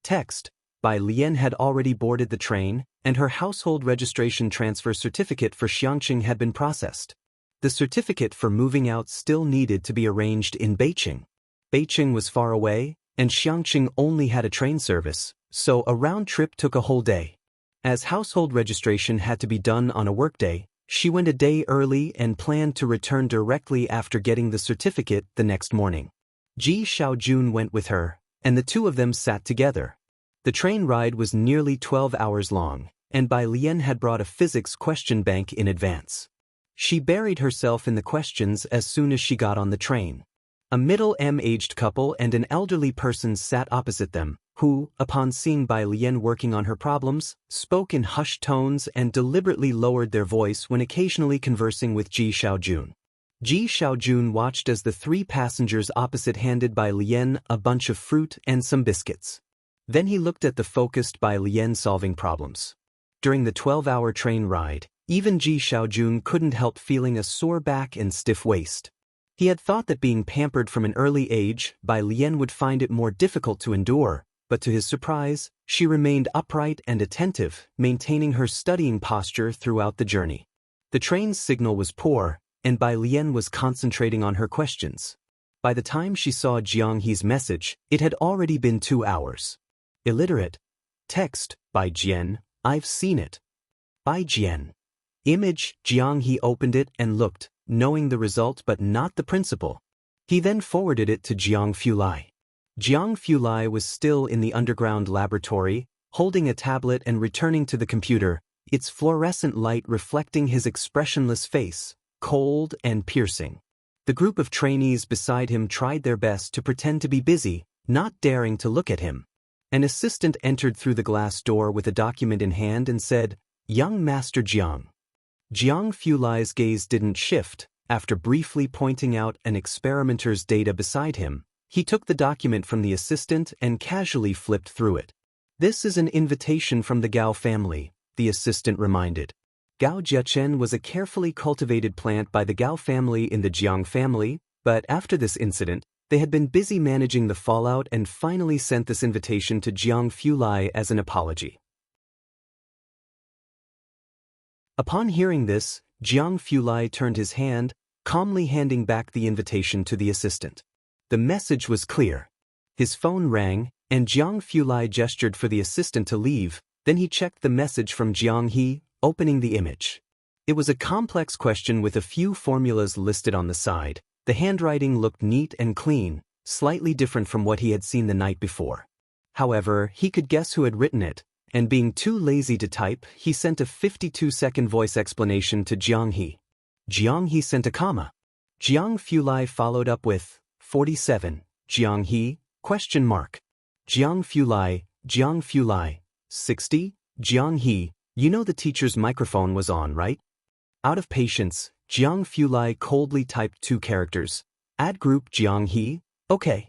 [SPEAKER 1] Text: Bai Lian had already boarded the train, and her household registration transfer certificate for Xiangqing had been processed. The certificate for moving out still needed to be arranged in Beijing. Beijing was far away, and Xiangqing only had a train service, so a round trip took a whole day. As household registration had to be done on a workday, she went a day early and planned to return directly after getting the certificate the next morning. Ji Xiaojun went with her, and the two of them sat together. The train ride was nearly 12 hours long, and Bai Lian had brought a physics question bank in advance. She buried herself in the questions as soon as she got on the train. A middle-aged couple and an elderly person sat opposite them, who, upon seeing Bai Lian working on her problems, spoke in hushed tones and deliberately lowered their voice when occasionally conversing with Ji Xiaojun. Ji Xiaojun watched as the three passengers opposite handed Bai Lian a bunch of fruit and some biscuits. Then he looked at the focused Bai Lian solving problems. During the 12-hour train ride, even Ji Xiaojun couldn't help feeling a sore back and stiff waist. He had thought that being pampered from an early age, Bai Lian would find it more difficult to endure, but to his surprise, she remained upright and attentive, maintaining her studying posture throughout the journey. The train's signal was poor, and Bai Lian was concentrating on her questions. By the time she saw Jiang He's message, it had already been 2 hours. Illiterate. Text: By Jian, I've seen it. By Jian. Image: Jiang He opened it and looked, knowing the result but not the principle. He then forwarded it to Jiang Fulai. Jiang Fulai was still in the underground laboratory, holding a tablet and returning to the computer, its fluorescent light reflecting his expressionless face, cold and piercing. The group of trainees beside him tried their best to pretend to be busy, not daring to look at him. An assistant entered through the glass door with a document in hand and said, "Young Master Jiang." Jiang Fulai's gaze didn't shift, After briefly pointing out an experimenter's data beside him, he took the document from the assistant and casually flipped through it. "This is an invitation from the Gao family," the assistant reminded. Gao Jiachen was a carefully cultivated plant by the Gao family in the Jiang family, but after this incident, they had been busy managing the fallout and finally sent this invitation to Jiang Fulai as an apology. Upon hearing this, Jiang Fulai turned his hand, calmly handing back the invitation to the assistant. The message was clear. His phone rang, and Jiang Fulai gestured for the assistant to leave, then he checked the message from Jiang He, opening the image. It was a complex question with a few formulas listed on the side. The handwriting looked neat and clean, slightly different from what he had seen the night before. However, he could guess who had written it, and being too lazy to type, he sent a 52-second voice explanation to Jiang He. Jiang He sent a comma. Jiang Fulai followed up with 47, Jiang He, ? Jiang Fulai, 60, Jiang He, you know the teacher's microphone was on, right? Out of patience, Jiang Fulai coldly typed 2 characters. Add group Jiang He, okay.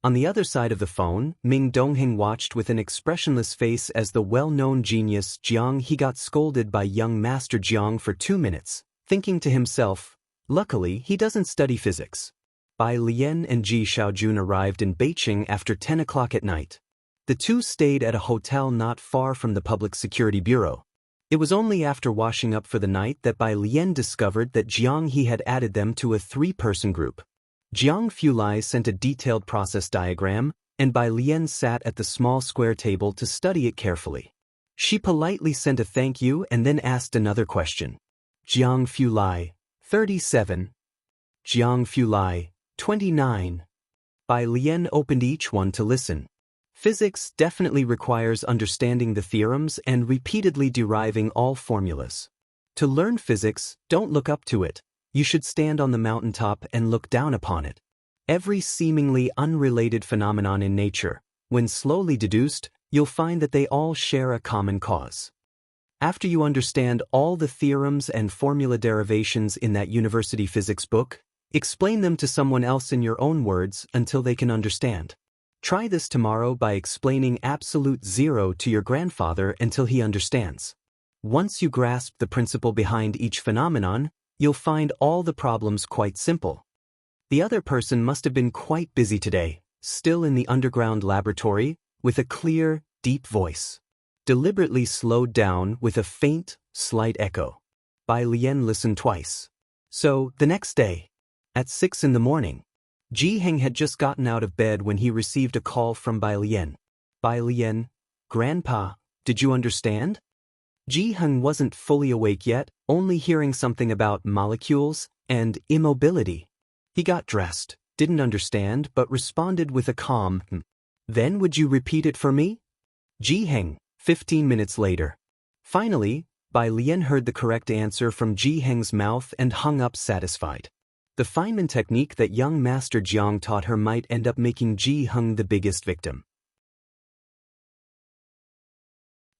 [SPEAKER 1] On the other side of the phone, Ming Dongheng watched with an expressionless face as the well-known genius Jiang He got scolded by young Master Jiang for 2 minutes, thinking to himself, luckily he doesn't study physics. Bai Lian and Ji Xiaojun arrived in Beijing after 10 o'clock at night. The two stayed at a hotel not far from the Public Security Bureau. It was only after washing up for the night that Bai Lian discovered that Jiang He had added them to a 3-person group. Jiang Fulai sent a detailed process diagram, and Bai Lian sat at the small square table to study it carefully. She politely sent a thank you and then asked another question. Jiang Fulai, 37. Jiang Fulai, 29. Bai Lian opened each one to listen. Physics definitely requires understanding the theorems and repeatedly deriving all formulas. To learn physics, don't look up to it. You should stand on the mountaintop and look down upon it. Every seemingly unrelated phenomenon in nature, when slowly deduced, you'll find that they all share a common cause. After you understand all the theorems and formula derivations in that university physics book, explain them to someone else in your own words until they can understand. Try this tomorrow by explaining absolute zero to your grandfather until he understands. Once you grasp the principle behind each phenomenon, you'll find all the problems quite simple. The other person must have been quite busy today, still in the underground laboratory, with a clear, deep voice. Deliberately slowed down with a faint, slight echo. Bai Lian listened twice. So, the next day, at 6 in the morning, Ji Heng had just gotten out of bed when he received a call from Bai Lian. Bai Lian, Grandpa, did you understand? Ji Heng wasn't fully awake yet, only hearing something about molecules and immobility. He got dressed, didn't understand, but responded with a calm, Then would you repeat it for me? Ji Heng, 15 minutes later. Finally, Bai Lian heard the correct answer from Ji Heng's mouth and hung up satisfied. The Feynman technique that young Master Jiang taught her might end up making Ji Heng the biggest victim.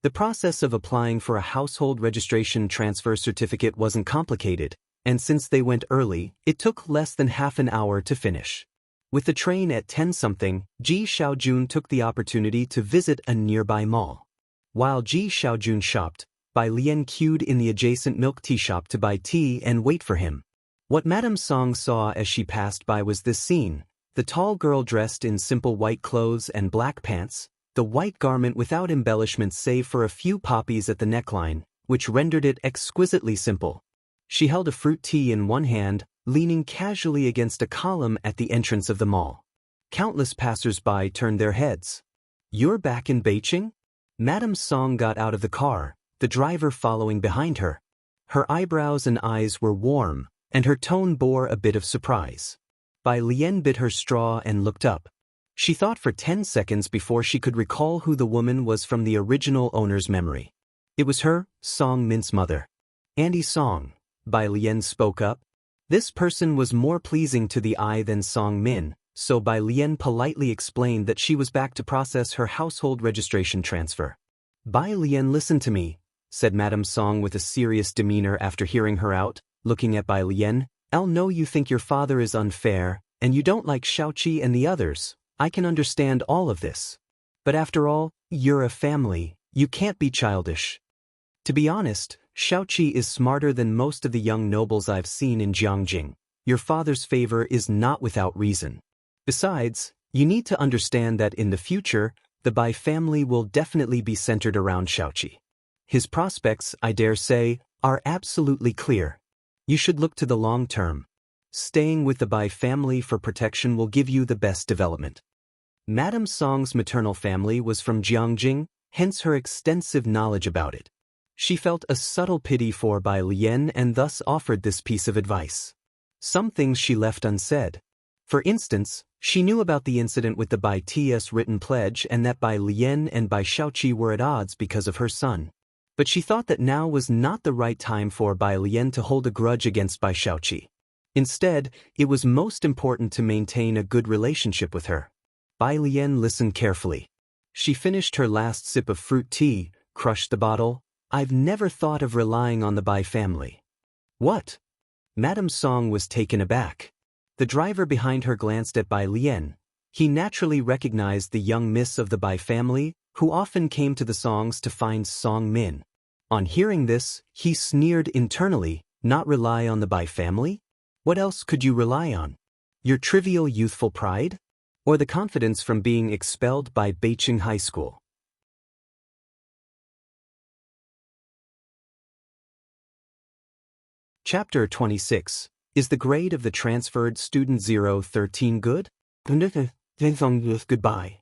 [SPEAKER 1] The process of applying for a household registration transfer certificate wasn't complicated, and since they went early, it took less than half an hour to finish. With the train at 10-something, Ji Xiaojun took the opportunity to visit a nearby mall. While Ji Xiaojun shopped, Bai Lian queued in the adjacent milk tea shop to buy tea and wait for him. What Madame Song saw as she passed by was this scene: the tall girl dressed in simple white clothes and black pants, the white garment without embellishments save for a few poppies at the neckline, which rendered it exquisitely simple. She held a fruit tea in one hand, leaning casually against a column at the entrance of the mall. Countless passers-by turned their heads. You're back in Beijing? Madame Song got out of the car, the driver following behind her. Her eyebrows and eyes were warm, and her tone bore a bit of surprise. Bai Lian bit her straw and looked up. She thought for 10 seconds before she could recall who the woman was from the original owner's memory. It was her, Song Min's mother. Auntie Song, Bai Lian spoke up. This person was more pleasing to the eye than Song Min, so Bai Lian politely explained that she was back to process her household registration transfer. Bai Lian, listen to me, said Madame Song with a serious demeanor after hearing her out, looking at Bai Lian, I'll know you think your father is unfair, and you don't like Xiaoqi and the others. I can understand all of this. But after all, you're a family, you can't be childish. To be honest, Xiaoqi is smarter than most of the young nobles I've seen in Jiangjing. Your father's favor is not without reason. Besides, you need to understand that in the future, the Bai family will definitely be centered around Xiaoqi. His prospects, I dare say, are absolutely clear. You should look to the long term. Staying with the Bai family for protection will give you the best development. Madame Song's maternal family was from Jiangjing, hence her extensive knowledge about it. She felt a subtle pity for Bai Lian and thus offered this piece of advice. Some things she left unsaid. For instance, she knew about the incident with the Bai Tia's written pledge and that Bai Lian and Bai Xiaoqi were at odds because of her son. But she thought that now was not the right time for Bai Lian to hold a grudge against Bai Xiaoqi. Instead, it was most important to maintain a good relationship with her. Bai Lian listened carefully. She finished her last sip of fruit tea, crushed the bottle. I've never thought of relying on the Bai family. What? Madame Song was taken aback. The driver behind her glanced at Bai Lian. He naturally recognized the young miss of the Bai family, who often came to the Songs to find Song Min. On hearing this, he sneered internally. Not rely on the Bai family? What else could you rely on? Your trivial youthful pride? Or the confidence from being expelled by Beiqing High School? Chapter 26. Is the grade of the transferred student 013 good? Goodbye.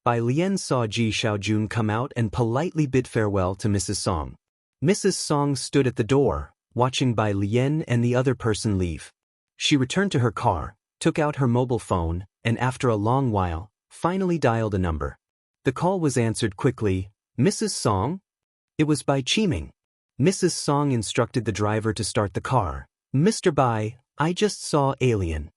[SPEAKER 1] Bai Lian saw Ji Xiaojun come out and politely bid farewell to Mrs. Song. Mrs. Song stood at the door, watching Bai Lian and the other person leave. She returned to her car, took out her mobile phone, and after a long while, finally dialed a number. The call was answered quickly. Mrs. Song? It was Bai Qiming. Mrs. Song instructed the driver to start the car. Mr. Bai, I just saw Alien.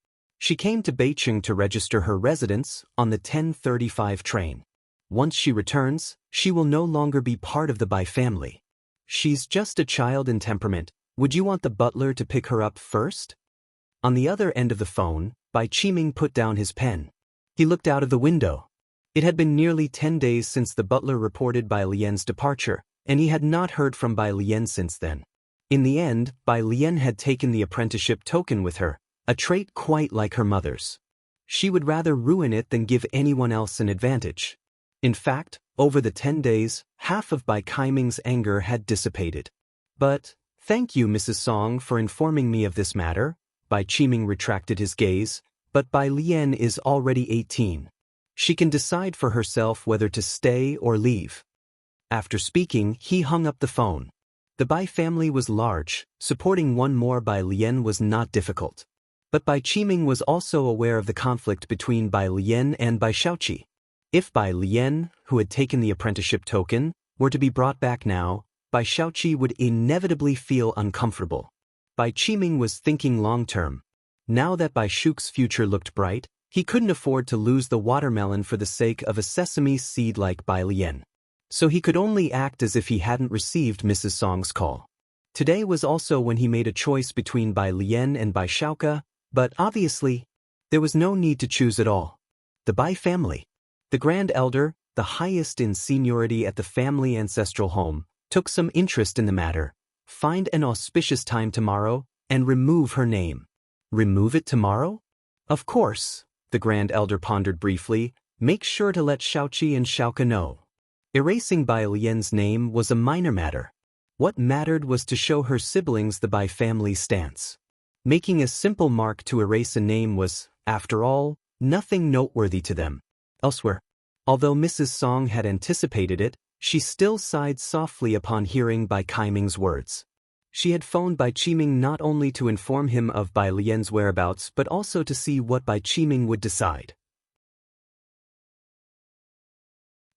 [SPEAKER 1] She came to Beiqing to register her residence on the 10:35 train. Once she returns, she will no longer be part of the Bai family. She's just a child in temperament. Would you want the butler to pick her up first? On the other end of the phone, Bai Qiming put down his pen. He looked out of the window. It had been nearly 10 days since the butler reported Bai Lian's departure, and he had not heard from Bai Lian since then. In the end, Bai Lian had taken the apprenticeship token with her, a trait quite like her mother's. She would rather ruin it than give anyone else an advantage. In fact, over the 10 days, half of Bai Qiming's anger had dissipated. But, thank you, Mrs. Song, for informing me of this matter. Bai Qiming retracted his gaze, but Bai Lian is already 18. She can decide for herself whether to stay or leave. After speaking, he hung up the phone. The Bai family was large, supporting one more Bai Lian was not difficult. But Bai Qiming was also aware of the conflict between Bai Lian and Bai Xiaoqi. If Bai Lian, who had taken the apprenticeship token, were to be brought back now, Bai Xiaoqi would inevitably feel uncomfortable. Bai Qiming was thinking long-term. Now that Bai Shuk's future looked bright, he couldn't afford to lose the watermelon for the sake of a sesame seed like Bai Lian. So he could only act as if he hadn't received Mrs. Song's call. Today was also when he made a choice between Bai Lian and Bai Xiaoka, but obviously, there was no need to choose at all. The Bai family. The grand elder, the highest in seniority at the family ancestral home, took some interest in the matter. Find an auspicious time tomorrow, and remove her name. Remove it tomorrow? Of course, the grand elder pondered briefly. Make sure to let Xiaoqi and Xiaoka know. Erasing Bai Lian's name was a minor matter. What mattered was to show her siblings the Bai family stance. Making a simple mark to erase a name was, after all, nothing noteworthy to them. Elsewhere, although Mrs. Song had anticipated it, she still sighed softly upon hearing Bai Qiming's words. She had phoned Bai Qiming not only to inform him of Bai Lian's whereabouts but also to see what Bai Qiming would decide.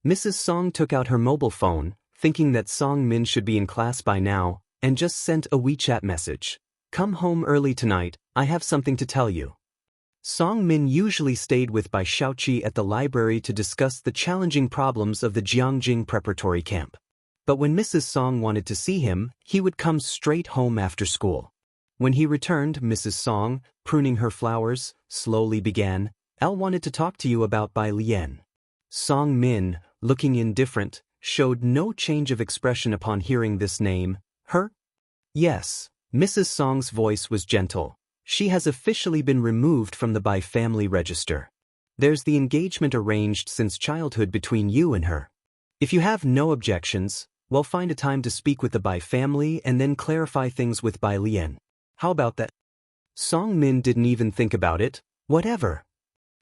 [SPEAKER 1] Mrs. Song took out her mobile phone, thinking that Song Min should be in class by now, and just sent a WeChat message. Come home early tonight, I have something to tell you. Song Min usually stayed with Bai Xiaoqi at the library to discuss the challenging problems of the Jiangjing preparatory camp. But when Mrs. Song wanted to see him, he would come straight home after school. When he returned, Mrs. Song, pruning her flowers, slowly began, "Elle wanted to talk to you about Bai Lian." Song Min, looking indifferent, showed no change of expression upon hearing this name. "Her?" "Yes." Mrs. Song's voice was gentle. "She has officially been removed from the Bai family register. There's the engagement arranged since childhood between you and her. If you have no objections, we'll find a time to speak with the Bai family and then clarify things with Bai Lian. How about that?" Song Min didn't even think about it. Whatever.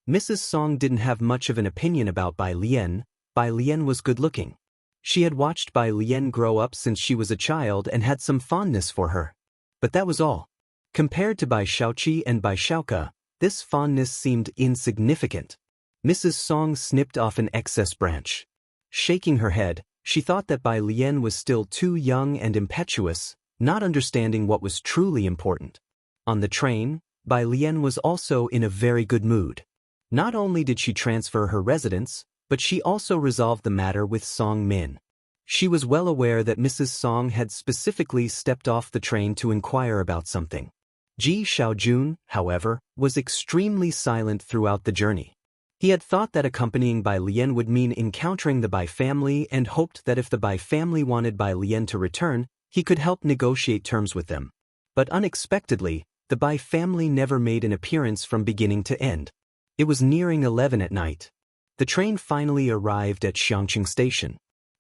[SPEAKER 1] Mrs. Song didn't have much of an opinion about Bai Lian. Bai Lian was good-looking. She had watched Bai Lian grow up since she was a child and had some fondness for her. But that was all. Compared to Bai Xiaoqi and Bai Xiaoke, this fondness seemed insignificant. Mrs. Song snipped off an excess branch. Shaking her head, she thought that Bai Lian was still too young and impetuous, not understanding what was truly important. On the train, Bai Lian was also in a very good mood. Not only did she transfer her residence, but she also resolved the matter with Song Min. She was well aware that Mrs. Song had specifically stepped off the train to inquire about something. Ji Xiaojun, however, was extremely silent throughout the journey. He had thought that accompanying Bai Lian would mean encountering the Bai family and hoped that if the Bai family wanted Bai Lian to return, he could help negotiate terms with them. But unexpectedly, the Bai family never made an appearance from beginning to end. It was nearing 11 at night. The train finally arrived at Xiangqing Station.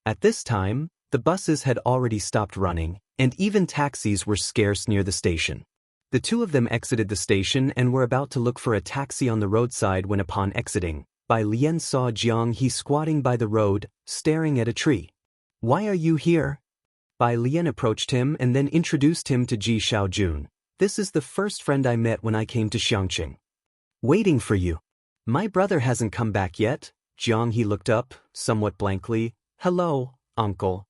[SPEAKER 1] At this time, the buses had already stopped running, and even taxis were scarce near the station. The two of them exited the station and were about to look for a taxi on the roadside when upon exiting, Bai Lian saw Jiang He squatting by the road, staring at a tree. "Why are you here?" Bai Lian approached him and then introduced him to Ji Xiaojun. "This is the first friend I met when I came to Xiangqing. Waiting for you. My brother hasn't come back yet." Jiang He looked up, somewhat blankly. "Hello, uncle."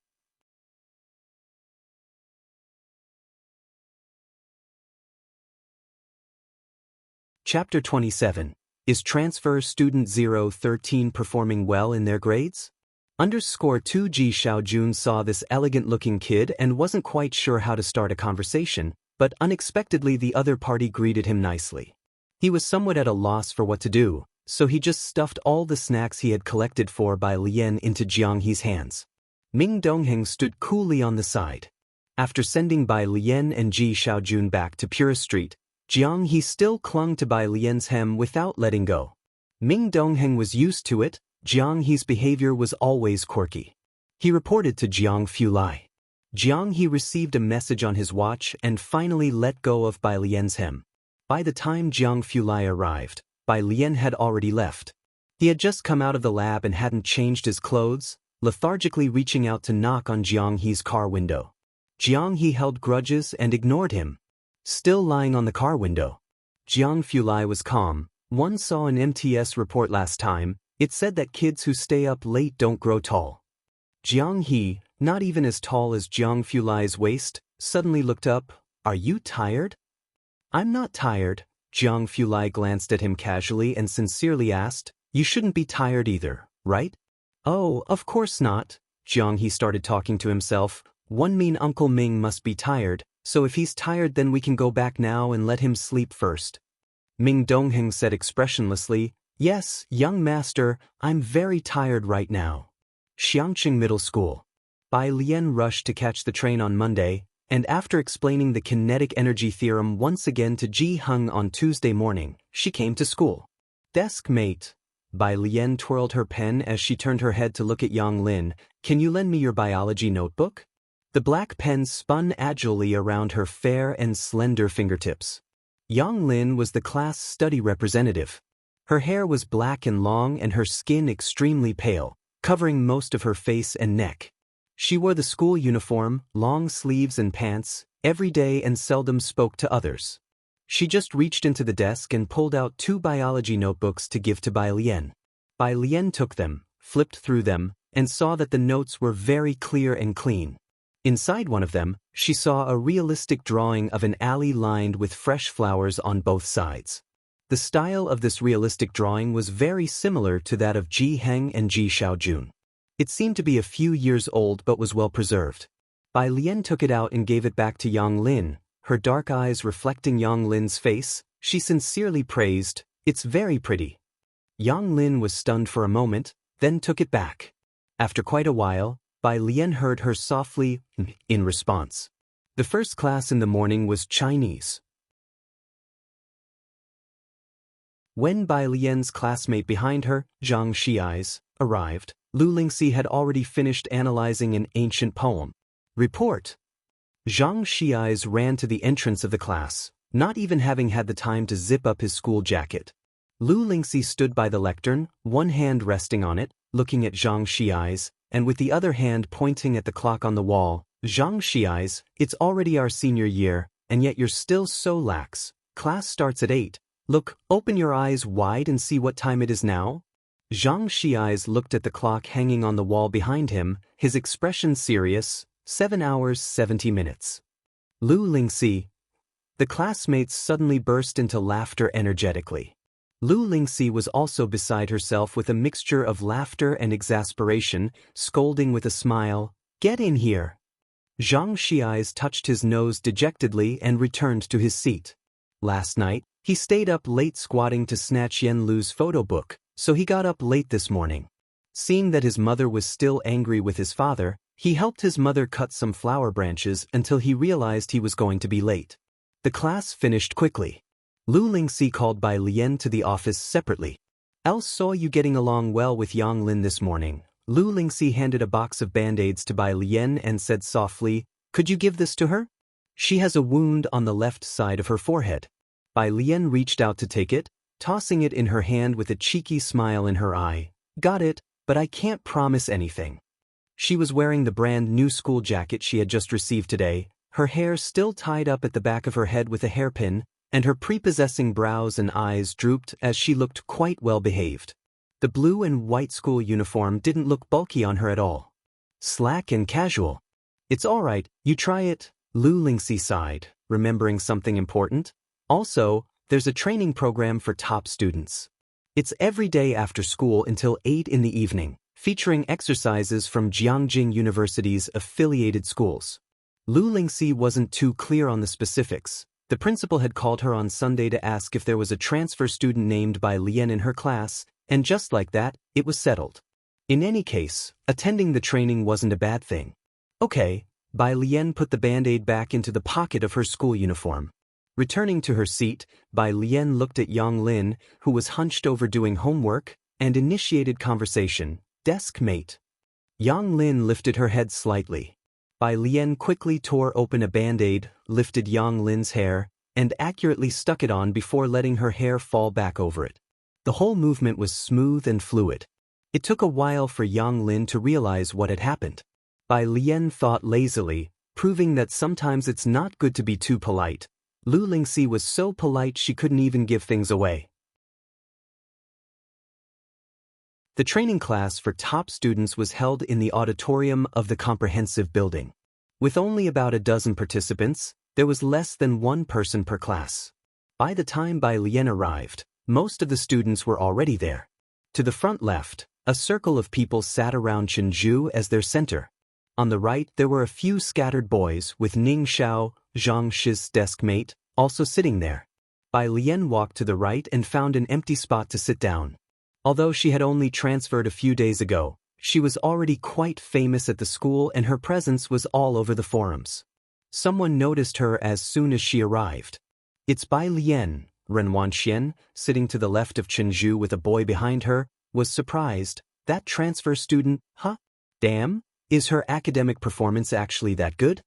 [SPEAKER 1] Chapter 27. Is Transfer Student 013 performing well in their grades? _2 Ji Xiaojun saw this elegant-looking kid and wasn't quite sure how to start a conversation, but unexpectedly the other party greeted him nicely. He was somewhat at a loss for what to do, so he just stuffed all the snacks he had collected for Bai Lian into Jiang He's hands. Ming Dongheng stood coolly on the side. After sending Bai Lian and Ji Xiaojun back to Pura Street, Jiang He still clung to Bai Lian's hem without letting go. Ming Dongheng was used to it. Jiang He's behavior was always quirky. He reported to Jiang Fulai. Jiang He received a message on his watch and finally let go of Bai Lian's hem. By the time Jiang Fulai arrived, Bai Lian had already left. He had just come out of the lab and hadn't changed his clothes, lethargically reaching out to knock on Jiang He's car window. Jiang He held grudges and ignored him. Still lying on the car window. Jiang Fulai was calm. "One saw an MTS report last time. It said that kids who stay up late don't grow tall." Jiang He, not even as tall as Jiang Fulai's waist, suddenly looked up. "Are you tired?" "I'm not tired." Jiang Fulai glanced at him casually and sincerely asked, "You shouldn't be tired either, right?" "Oh, of course not." Jiang He started talking to himself. "One mean Uncle Ming must be tired. So if he's tired then we can go back now and let him sleep first." Ming Dongheng said expressionlessly, "Yes, young master, I'm very tired right now." Xiangqing Middle School. Bai Lian rushed to catch the train on Monday, and after explaining the kinetic energy theorem once again to Ji Heng on Tuesday morning, she came to school. "Desk mate." Bai Lian twirled her pen as she turned her head to look at Yang Lin. "Can you lend me your biology notebook?" The black pen spun agilely around her fair and slender fingertips. Yang Lin was the class study representative. Her hair was black and long and her skin extremely pale, covering most of her face and neck. She wore the school uniform, long sleeves and pants, every day and seldom spoke to others. She just reached into the desk and pulled out 2 biology notebooks to give to Bai Lian. Bai Lian took them, flipped through them, and saw that the notes were very clear and clean. Inside one of them, she saw a realistic drawing of an alley lined with fresh flowers on both sides. The style of this realistic drawing was very similar to that of Ji Heng and Ji Xiaojun. It seemed to be a few years old but was well preserved. Bai Lian took it out and gave it back to Yang Lin, her dark eyes reflecting Yang Lin's face, she sincerely praised, "It's very pretty." Yang Lin was stunned for a moment, then took it back. After quite a while, Bai Lian heard her softly, in response. The first class in the morning was Chinese. When Bai Lian's classmate behind her, Zhang Xiai's, arrived, Lu Lingxi had already finished analyzing an ancient poem. Report. Zhang Xiai's ran to the entrance of the class, not even having had the time to zip up his school jacket. Lu Lingxi stood by the lectern, one hand resting on it, looking at Zhang Xiai's, and with the other hand pointing at the clock on the wall. "Zhang Xiai's, it's already our senior year, and yet you're still so lax. Class starts at 8. Look, open your eyes wide and see what time it is now." Zhang Xiai's looked at the clock hanging on the wall behind him, his expression serious. 7 hours 70 minutes. Lu Lingxi. The classmates suddenly burst into laughter energetically. Lu Lingxi was also beside herself with a mixture of laughter and exasperation, scolding with a smile, "Get in here." Zhang Xiai's touched his nose dejectedly and returned to his seat. Last night, he stayed up late squatting to snatch Yen Lu's photo book, so he got up late this morning. Seeing that his mother was still angry with his father, he helped his mother cut some flower branches until he realized he was going to be late. The class finished quickly. Lu Lingxi called Bai Lian to the office separately. "I saw you getting along well with Yang Lin this morning." Lu Lingxi handed a box of band-aids to Bai Lian and said softly, "Could you give this to her? She has a wound on the left side of her forehead." Bai Lian reached out to take it, tossing it in her hand with a cheeky smile in her eye. "Got it, but I can't promise anything." She was wearing the brand new school jacket she had just received today, her hair still tied up at the back of her head with a hairpin, and her prepossessing brows and eyes drooped as she looked quite well behaved. The blue and white school uniform didn't look bulky on her at all. Slack and casual. "It's all right, you try it," Lu Lingxi sighed, remembering something important. "Also, there's a training program for top students. It's every day after school until 8 in the evening, featuring exercises from Jiangjing University's affiliated schools." Lu Lingxi wasn't too clear on the specifics. The principal had called her on Sunday to ask if there was a transfer student named Bai Lian in her class, and just like that, it was settled. In any case, attending the training wasn't a bad thing. Okay, Bai Lian put the band-aid back into the pocket of her school uniform. Returning to her seat, Bai Lian looked at Yang Lin, who was hunched over doing homework, and initiated conversation. "Desk mate." Yang Lin lifted her head slightly. Bai Lian quickly tore open a band-aid, lifted Yang Lin's hair, and accurately stuck it on before letting her hair fall back over it. The whole movement was smooth and fluid. It took a while for Yang Lin to realize what had happened. Bai Lian thought lazily, proving that sometimes it's not good to be too polite. Lu Lingxi was so polite she couldn't even give things away. The training class for top students was held in the auditorium of the comprehensive building. With only about a dozen participants, there was less than one person per class. By the time Bai Lian arrived, most of the students were already there. To the front left, a circle of people sat around Chenju as their center. On the right there were a few scattered boys with Ning Xiao, Zhang Shi's desk mate, also sitting there. Bai Lian walked to the right and found an empty spot to sit down. Although she had only transferred a few days ago, she was already quite famous at the school and her presence was all over the forums. Someone noticed her as soon as she arrived. "It's Bai Lian." Ren Wanxian, sitting to the left of Chenju with a boy behind her, was surprised. "That transfer student, huh? Damn, is her academic performance actually that good?"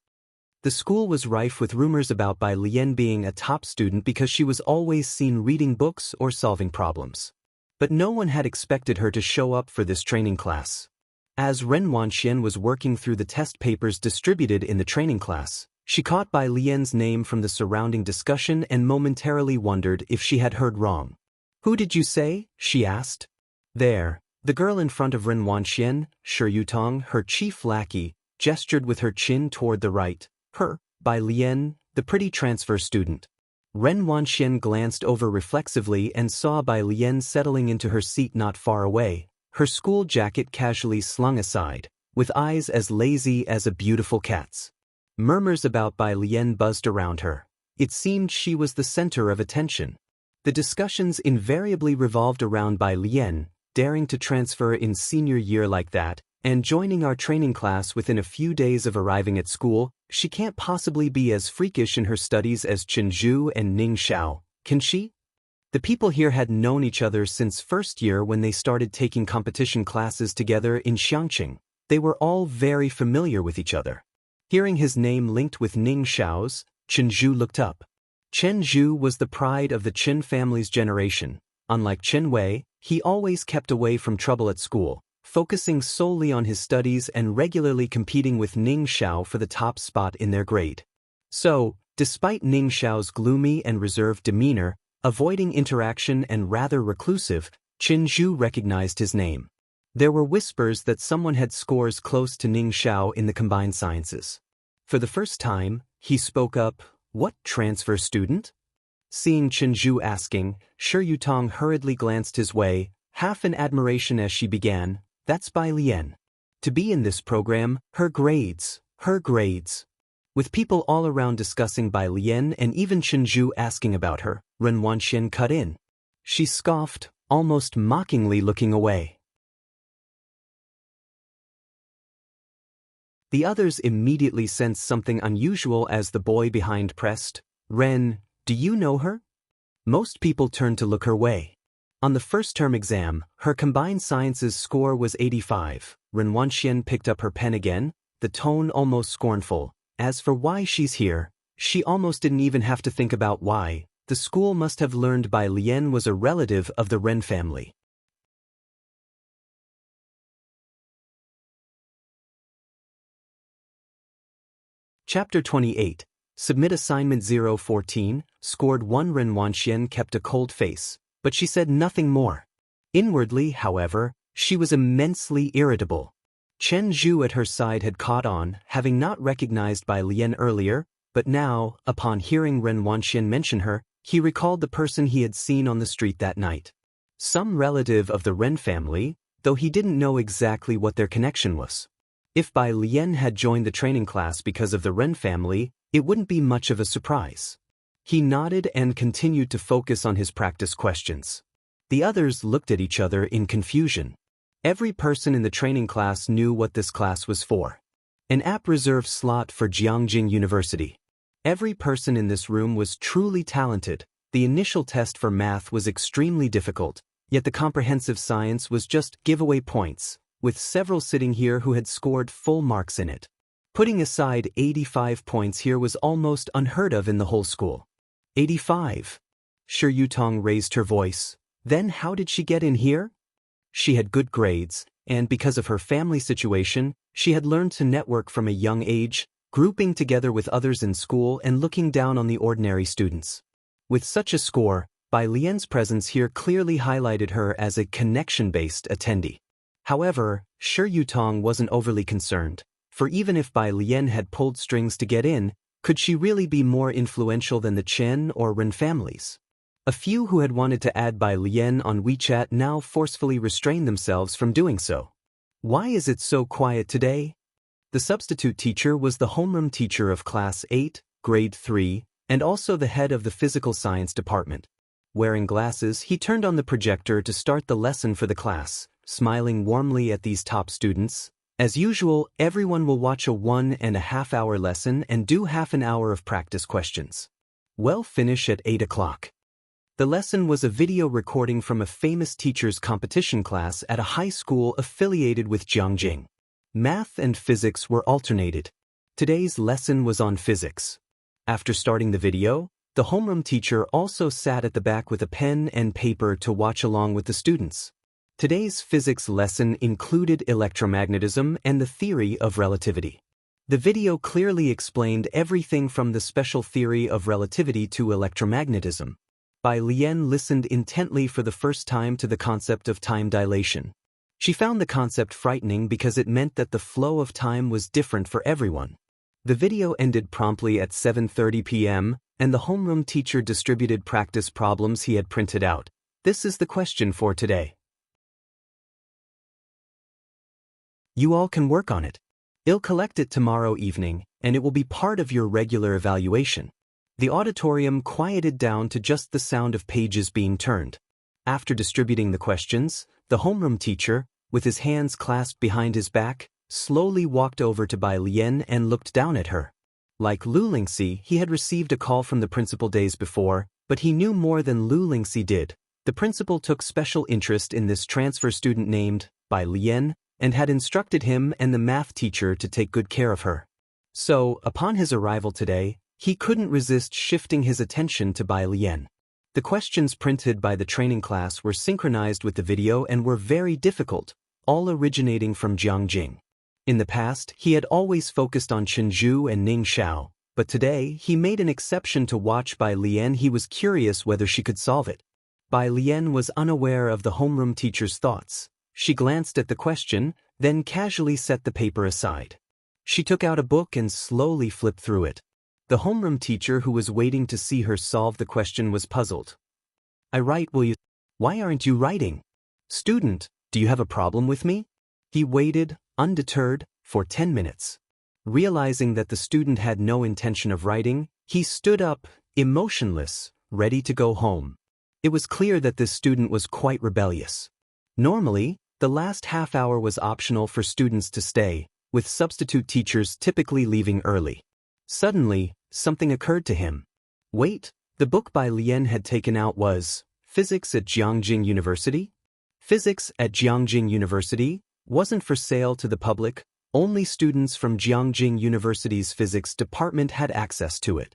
[SPEAKER 1] The school was rife with rumors about Bai Lian being a top student because she was always seen reading books or solving problems. But no one had expected her to show up for this training class. As Ren Wanxian was working through the test papers distributed in the training class, she caught Bai Lian's name from the surrounding discussion and momentarily wondered if she had heard wrong. "Who did you say?" she asked. There, the girl in front of Ren Wanxian, Shi Yutong, her chief lackey, gestured with her chin toward the right. "Her, Bai Lian, the pretty transfer student." Ren Wanxian glanced over reflexively and saw Bai Lian settling into her seat not far away, her school jacket casually slung aside, with eyes as lazy as a beautiful cat's. Murmurs about Bai Lian buzzed around her. It seemed she was the center of attention. The discussions invariably revolved around Bai Lian, daring to transfer in senior year like that, and joining our training class within a few days of arriving at school. She can't possibly be as freakish in her studies as Chen Zhu and Ning Xiao, can she? The people here had known each other since first year when they started taking competition classes together in Xiangqing. They were all very familiar with each other. Hearing his name linked with Ning Xiao's, Chen Zhu looked up. Chen Zhu was the pride of the Chen family's generation. Unlike Chen Wei, he always kept away from trouble at school, focusing solely on his studies and regularly competing with Ning Xiao for the top spot in their grade. So, despite Ning Xiao's gloomy and reserved demeanor, avoiding interaction and rather reclusive, Chen Zhu recognized his name. There were whispers that someone had scores close to Ning Xiao in the combined sciences. For the first time, he spoke up, "What transfer student?" Seeing Chen Zhu asking, Shi Yutong hurriedly glanced his way, half in admiration as she began, "That's Bai Lian. To be in this program, her grades. With people all around discussing Bai Lian and even Chen Zhu asking about her, Ren Wanxian cut in. She scoffed, almost mockingly looking away. The others immediately sensed something unusual as the boy behind pressed, "Ren, do you know her?" Most people turned to look her way. On the first term exam, her combined sciences score was 85. Ren Wanxian picked up her pen again, the tone almost scornful. As for why she's here, she almost didn't even have to think about why. The school must have learned Bai Lian was a relative of the Ren family. Chapter 28. Submit Assignment 014, scored 1. Ren Wanxian kept a cold face, but she said nothing more. Inwardly, however, she was immensely irritable. Chen Zhu at her side had caught on, having not recognized Bai Lian earlier, but now, upon hearing Ren Wanxian mention her, he recalled the person he had seen on the street that night. Some relative of the Ren family, though he didn't know exactly what their connection was. If Bai Lian had joined the training class because of the Ren family, it wouldn't be much of a surprise. He nodded and continued to focus on his practice questions. The others looked at each other in confusion. Every person in the training class knew what this class was for. An app-reserved slot for Jiangjing University. Every person in this room was truly talented. The initial test for math was extremely difficult, yet the comprehensive science was just giveaway points, with several sitting here who had scored full marks in it. Putting aside 85 points here was almost unheard of in the whole school. 85. Shi Yutong raised her voice. Then how did she get in here? She had good grades, and because of her family situation, she had learned to network from a young age, grouping together with others in school and looking down on the ordinary students. With such a score, Bai Lian's presence here clearly highlighted her as a connection-based attendee. However, Shi Yutong wasn't overly concerned, for even if Bai Lian had pulled strings to get in, could she really be more influential than the Chen or Ren families? A few who had wanted to add Bai Lian on WeChat now forcefully restrained themselves from doing so. Why is it so quiet today? The substitute teacher was the homeroom teacher of Class 8, Grade 3, and also the head of the physical science department. Wearing glasses, he turned on the projector to start the lesson for the class, smiling warmly at these top students. As usual, everyone will watch a 1.5-hour lesson and do half an hour of practice questions. We'll finish at 8 o'clock. The lesson was a video recording from a famous teacher's competition class at a high school affiliated with Jiangjing. Math and physics were alternated. Today's lesson was on physics. After starting the video, the homeroom teacher also sat at the back with a pen and paper to watch along with the students. Today's physics lesson included electromagnetism and the theory of relativity. The video clearly explained everything from the special theory of relativity to electromagnetism. Bai Lian listened intently for the first time to the concept of time dilation. She found the concept frightening because it meant that the flow of time was different for everyone. The video ended promptly at 7:30 p.m., and the homeroom teacher distributed practice problems he had printed out. This is the question for today. You all can work on it. I'll collect it tomorrow evening, and it will be part of your regular evaluation. The auditorium quieted down to just the sound of pages being turned. After distributing the questions, the homeroom teacher, with his hands clasped behind his back, slowly walked over to Bai Lian and looked down at her. Like Lu Lingxi, he had received a call from the principal days before, but he knew more than Lu Lingxi did. The principal took special interest in this transfer student named Bai Lian and had instructed him and the math teacher to take good care of her. So, upon his arrival today, he couldn't resist shifting his attention to Bai Lian. The questions printed by the training class were synchronized with the video and were very difficult, all originating from Jiang Jing. In the past, he had always focused on Chen Zhu and Ning Xiao, but today he made an exception to watch Bai Lian. He was curious whether she could solve it. Bai Lian was unaware of the homeroom teacher's thoughts. She glanced at the question, then casually set the paper aside. She took out a book and slowly flipped through it. The homeroom teacher who was waiting to see her solve the question was puzzled. "I write, will you? Why aren't you writing? Student, do you have a problem with me?" He waited, undeterred, for 10 minutes. Realizing that the student had no intention of writing, he stood up, emotionless, ready to go home. It was clear that this student was quite rebellious. Normally, the last half hour was optional for students to stay, with substitute teachers typically leaving early. Suddenly, something occurred to him. Wait, the book Bai Lian had taken out was Physics at Jiangjing University? Physics at Jiangjing University wasn't for sale to the public. Only students from Jiangjing University's physics department had access to it.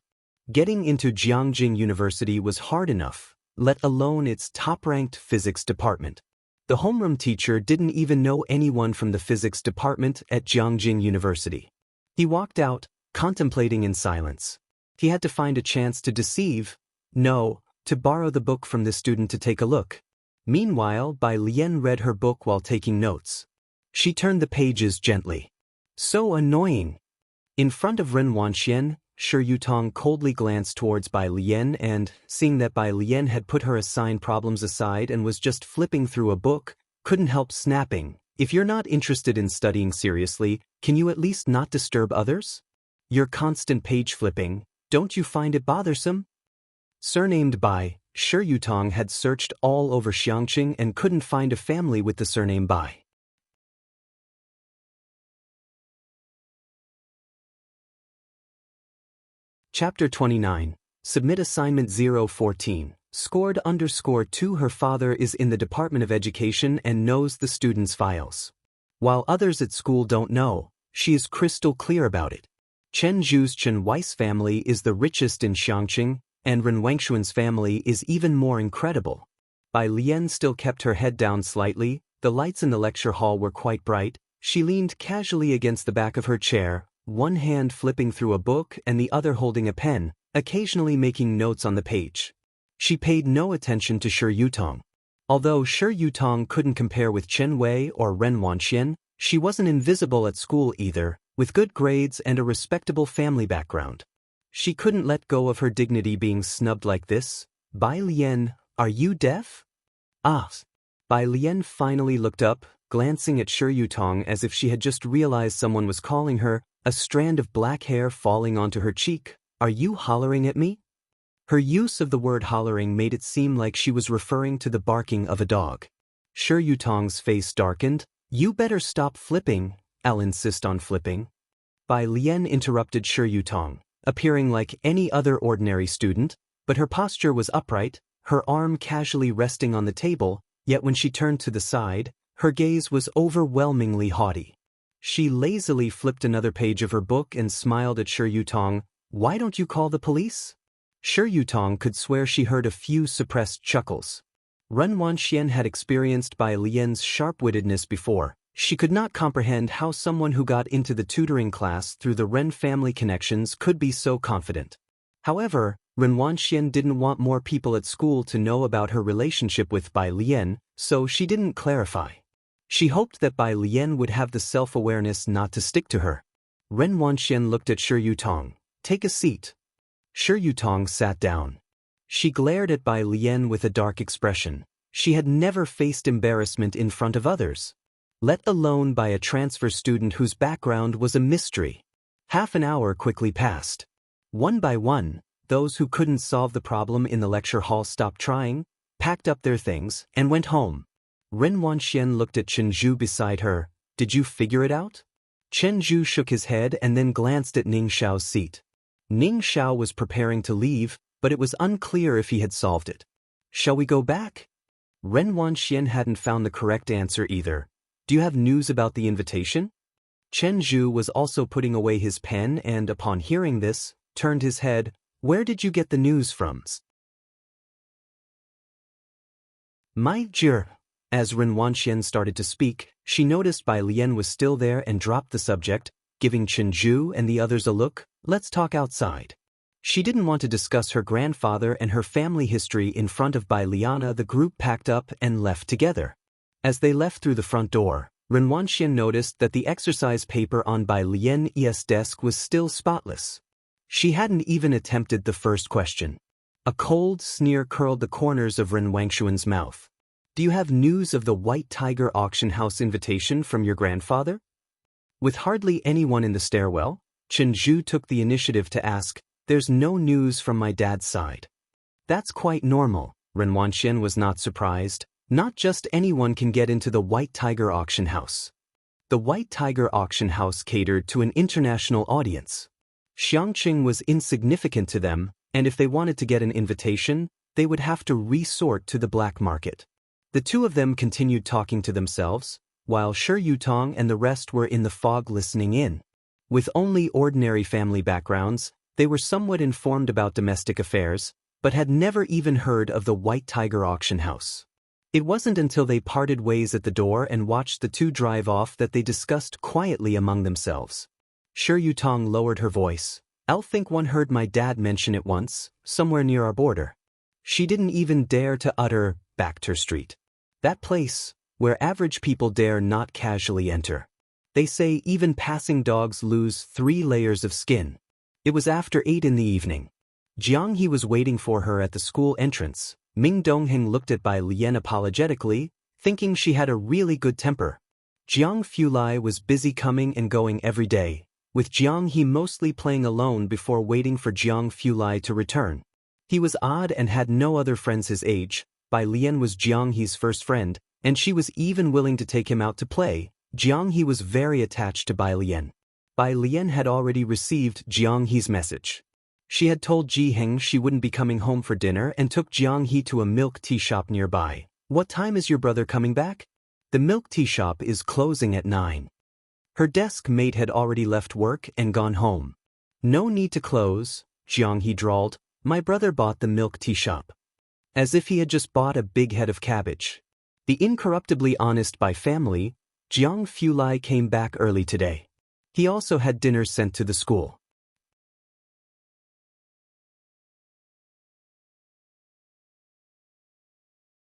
[SPEAKER 1] Getting into Jiangjing University was hard enough, let alone its top-ranked physics department. The homeroom teacher didn't even know anyone from the physics department at Jiangjing University. He walked out, contemplating in silence. He had to find a chance to deceive, no, to borrow the book from the student to take a look. Meanwhile, Bai Lian read her book while taking notes. She turned the pages gently. So annoying. In front of Ren Wanxian, Shi Yutong coldly glanced towards Bai Lian and, seeing that Bai Lian had put her assigned problems aside and was just flipping through a book, couldn't help snapping. "If you're not interested in studying seriously, can you at least not disturb others? Your constant page flipping, don't you find it bothersome?" Surnamed Bai, Shi Yutong had searched all over Xiangqing and couldn't find a family with the surname Bai. Chapter 29. Submit Assignment 014. Scored _2. Her father is in the Department of Education and knows the students' files. While others at school don't know, she is crystal clear about it. Chen Zhu's Chen Weiss family is the richest in Xiangqing, and Ren Wangshuan's family is even more incredible. Bai Lian still kept her head down slightly. The lights in the lecture hall were quite bright. She leaned casually against the back of her chair, one hand flipping through a book and the other holding a pen, occasionally making notes on the page. She paid no attention to Shi Yutong. Although Shi Yutong couldn't compare with Chen Wei or Ren Wanxian, she wasn't invisible at school either, with good grades and a respectable family background. She couldn't let go of her dignity being snubbed like this. "Bai Lian, are you deaf?" "Ah." Bai Lian finally looked up, glancing at Shi Yutong as if she had just realized someone was calling her, a strand of black hair falling onto her cheek. "Are you hollering at me?" Her use of the word hollering made it seem like she was referring to the barking of a dog. Shi Yutong's face darkened. "You better stop flipping. I'll insist on flipping." Bai Lian interrupted Shi Yutong, appearing like any other ordinary student, but her posture was upright, her arm casually resting on the table, yet when she turned to the side, her gaze was overwhelmingly haughty. She lazily flipped another page of her book and smiled at Shi Yutong. "Why don't you call the police?" Shi Yutong could swear she heard a few suppressed chuckles. Ren Wanxian had experienced Bai Lian's sharp-wittedness before. She could not comprehend how someone who got into the tutoring class through the Ren family connections could be so confident. However, Ren Wanxian didn't want more people at school to know about her relationship with Bai Lian, so she didn't clarify. She hoped that Bai Lian would have the self-awareness not to stick to her. Ren Wanxian looked at Shi Yutong. "Take a seat." Shi Yutong sat down. She glared at Bai Lian with a dark expression. She had never faced embarrassment in front of others, let alone by a transfer student whose background was a mystery. Half an hour quickly passed. One by one, those who couldn't solve the problem in the lecture hall stopped trying, packed up their things, and went home. Ren Wanxian looked at Chen Zhu beside her. Did you figure it out? Chen Zhu shook his head and then glanced at Ning Xiao's seat. Ning Xiao was preparing to leave, but it was unclear if he had solved it. Shall we go back? Ren Wanxian hadn't found the correct answer either. Do you have news about the invitation? Chen Zhu was also putting away his pen and, upon hearing this, turned his head. Where did you get the news from? My dear. As Ren Wanxian started to speak, she noticed Bai Lian was still there and dropped the subject, giving Chen Zhu and the others a look. Let's talk outside. She didn't want to discuss her grandfather and her family history in front of Bai Liana. The group packed up and left together. As they left through the front door, Ren Wanxian noticed that the exercise paper on Bai Lian's desk was still spotless. She hadn't even attempted the first question. A cold sneer curled the corners of Ren Wangshuan's mouth. Do you have news of the White Tiger auction house invitation from your grandfather? With hardly anyone in the stairwell, Chen Zhu took the initiative to ask, There's no news from my dad's side. That's quite normal. Ren Wanxian was not surprised. Not just anyone can get into the White Tiger auction house. The White Tiger auction house catered to an international audience. Xiangqing was insignificant to them, and if they wanted to get an invitation, they would have to resort to the black market. The two of them continued talking to themselves, while Shi Yutong and the rest were in the fog listening in. With only ordinary family backgrounds, they were somewhat informed about domestic affairs, but had never even heard of the White Tiger auction house. It wasn't until they parted ways at the door and watched the two drive off that they discussed quietly among themselves. Shi Yutong lowered her voice. I'll think one heard my dad mention it once, somewhere near our border. She didn't even dare to utter, Bacter Street. That place, where average people dare not casually enter. They say even passing dogs lose 3 layers of skin. It was after 8 in the evening. Jiang He was waiting for her at the school entrance. Ming Dongheng looked at Bai Lian apologetically, thinking she had a really good temper. Jiang Fulai was busy coming and going every day, with Jiang He mostly playing alone before waiting for Jiang Fulai to return. He was odd and had no other friends his age. Bai Lian was Jiang He's first friend, and she was even willing to take him out to play. Jiang He was very attached to Bai Lian. Bai Lian had already received Jiang He's message. She had told Ji Heng she wouldn't be coming home for dinner and took Jiang He to a milk tea shop nearby. What time is your brother coming back? The milk tea shop is closing at 9. Her desk mate had already left work and gone home. No need to close, Jiang He drawled. My brother bought the milk tea shop. As if he had just bought a big head of cabbage. The incorruptibly honest Bai family, Jiang Fulai came back early today. He also had dinner sent to the school.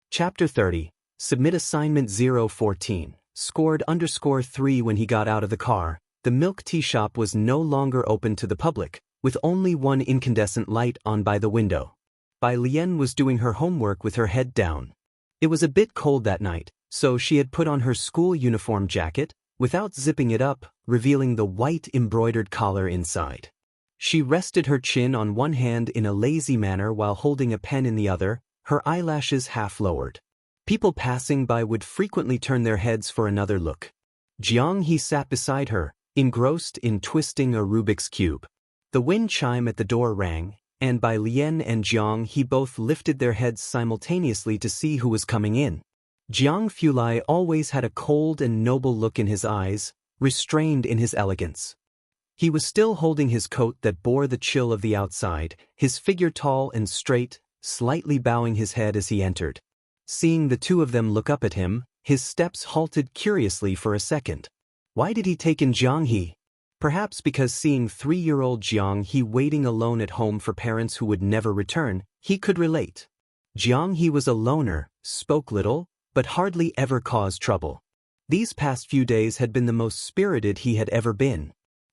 [SPEAKER 1] Chapter 30. Submit Assignment 014. Scored _3 When he got out of the car, the milk tea shop was no longer open to the public, with only one incandescent light on by the window. Bai Lian was doing her homework with her head down. It was a bit cold that night, so she had put on her school uniform jacket, without zipping it up, revealing the white embroidered collar inside. She rested her chin on one hand in a lazy manner while holding a pen in the other, her eyelashes half lowered. People passing by would frequently turn their heads for another look. Jiang He sat beside her, engrossed in twisting a Rubik's Cube. The wind chime at the door rang, and Bai Lian and Jiang He both lifted their heads simultaneously to see who was coming in. Jiang Fulai always had a cold and noble look in his eyes, restrained in his elegance. He was still holding his coat that bore the chill of the outside, his figure tall and straight, slightly bowing his head as he entered. Seeing the two of them look up at him, his steps halted curiously for a second. Why did he take in Jiang He? Perhaps because seeing 3-year-old Jiang He waiting alone at home for parents who would never return, he could relate. Jiang He was a loner, spoke little, but hardly ever caused trouble. These past few days had been the most spirited he had ever been.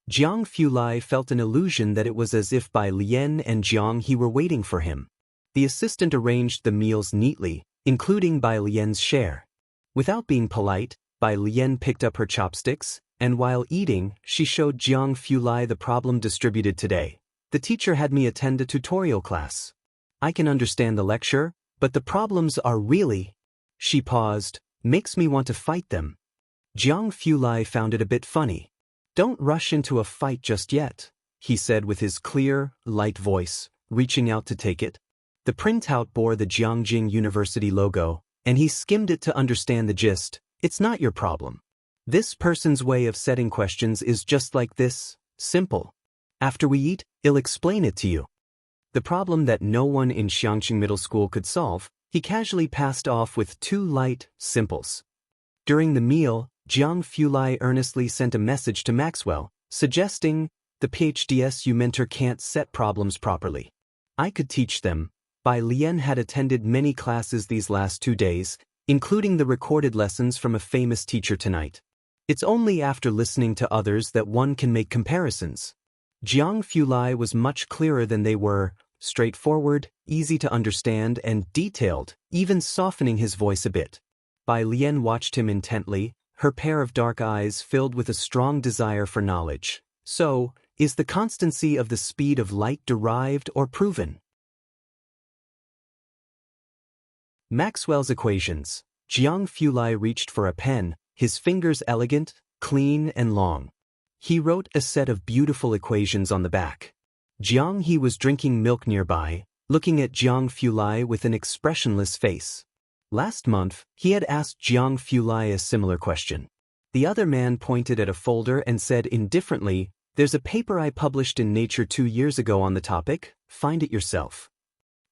[SPEAKER 1] Jiang Fulai felt an illusion that it was as if Bai Lian and Jiang He were waiting for him. The assistant arranged the meals neatly, including Bai Lian's share. Without being polite, Bai Lian picked up her chopsticks, and while eating, she showed Jiang Fulai the problem distributed today. The teacher had me attend a tutorial class. I can understand the lecture, but the problems are really— She paused, makes me want to fight them. Jiang Fulai found it a bit funny. Don't rush into a fight just yet, he said with his clear, light voice, reaching out to take it. The printout bore the Jiangjing University logo, and he skimmed it to understand the gist. It's not your problem. This person's way of setting questions is just like this, simple. After we eat, I'll explain it to you. The problem that no one in Xiangqing Middle School could solve, he casually passed off with 2 light simples. During the meal, Jiang Fulai earnestly sent a message to Maxwell, suggesting, the PhDSU mentor can't set problems properly. I could teach them. Bai Lian had attended many classes these last 2 days, including the recorded lessons from a famous teacher tonight. It's only after listening to others that one can make comparisons. Jiang Fulai was much clearer than they were, straightforward, easy to understand, and detailed, even softening his voice a bit. Bai Lian watched him intently, her pair of dark eyes filled with a strong desire for knowledge. So, is the constancy of the speed of light derived or proven? Maxwell's equations. Jiang Fulai reached for a pen, his fingers elegant, clean, and long. He wrote a set of beautiful equations on the back. Jiang He was drinking milk nearby, looking at Jiang Fulai with an expressionless face. Last month, he had asked Jiang Fulai a similar question. The other man pointed at a folder and said indifferently, "There's a paper I published in Nature 2 years ago on the topic, find it yourself."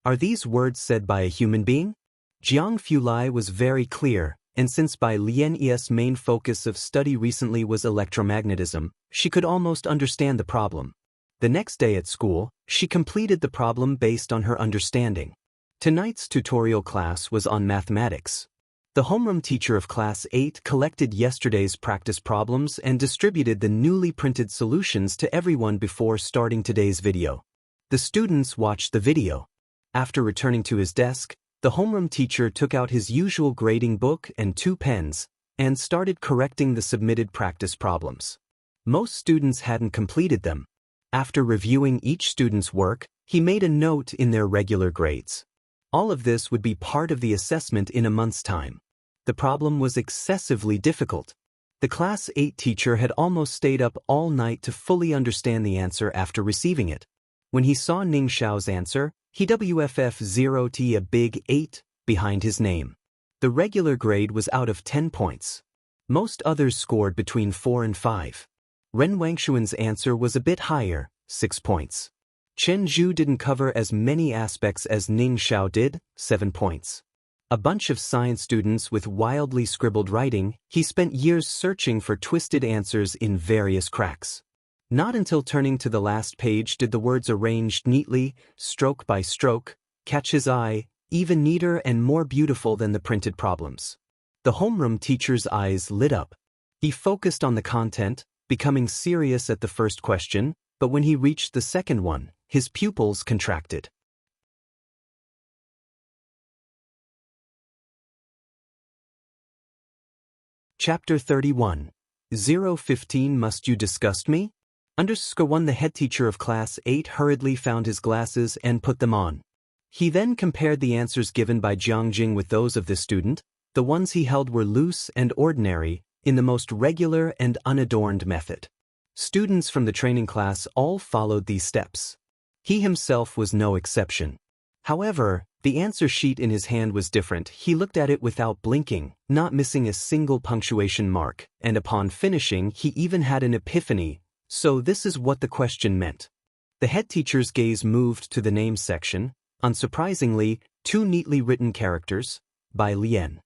[SPEAKER 1] Are these words said by a human being? Jiang Fulai was very clear, and since Bai Lian's main focus of study recently was electromagnetism, she could almost understand the problem. The next day at school, she completed the problem based on her understanding. Tonight's tutorial class was on mathematics. The homeroom teacher of Class 8 collected yesterday's practice problems and distributed the newly printed solutions to everyone before starting today's video. The students watched the video. After returning to his desk, the homeroom teacher took out his usual grading book and 2 pens, and started correcting the submitted practice problems. Most students hadn't completed them. After reviewing each student's work, he made a note in their regular grades. All of this would be part of the assessment in a month's time. The problem was excessively difficult. The Class 8 teacher had almost stayed up all night to fully understand the answer after receiving it. When he saw Ning Xiao's answer, he WFF0T a big 8 behind his name. The regular grade was out of 10 points. Most others scored between 4 and 5. Ren Wangshuan's answer was a bit higher, 6 points. Chen Zhu didn't cover as many aspects as Ning Xiao did, 7 points. A bunch of science students with wildly scribbled writing, he spent years searching for twisted answers in various cracks. Not until turning to the last page did the words arranged neatly, stroke by stroke, catch his eye, even neater and more beautiful than the printed problems. The homeroom teacher's eyes lit up. He focused on the content, becoming serious at the first question, but when he reached the second one, his pupils contracted. Chapter 31. 015 Must you disgust me? _1 The head teacher of Class 8 hurriedly found his glasses and put them on. He then compared the answers given by Jiangjing with those of the student. The ones he held were loose and ordinary, in the most regular and unadorned method. Students from the training class all followed these steps. He himself was no exception. However, the answer sheet in his hand was different. He looked at it without blinking, not missing a single punctuation mark, and upon finishing he even had an epiphany. So this is what the question meant. The head teacher's gaze moved to the names section. Unsurprisingly, 2 neatly written characters, Bai Lian.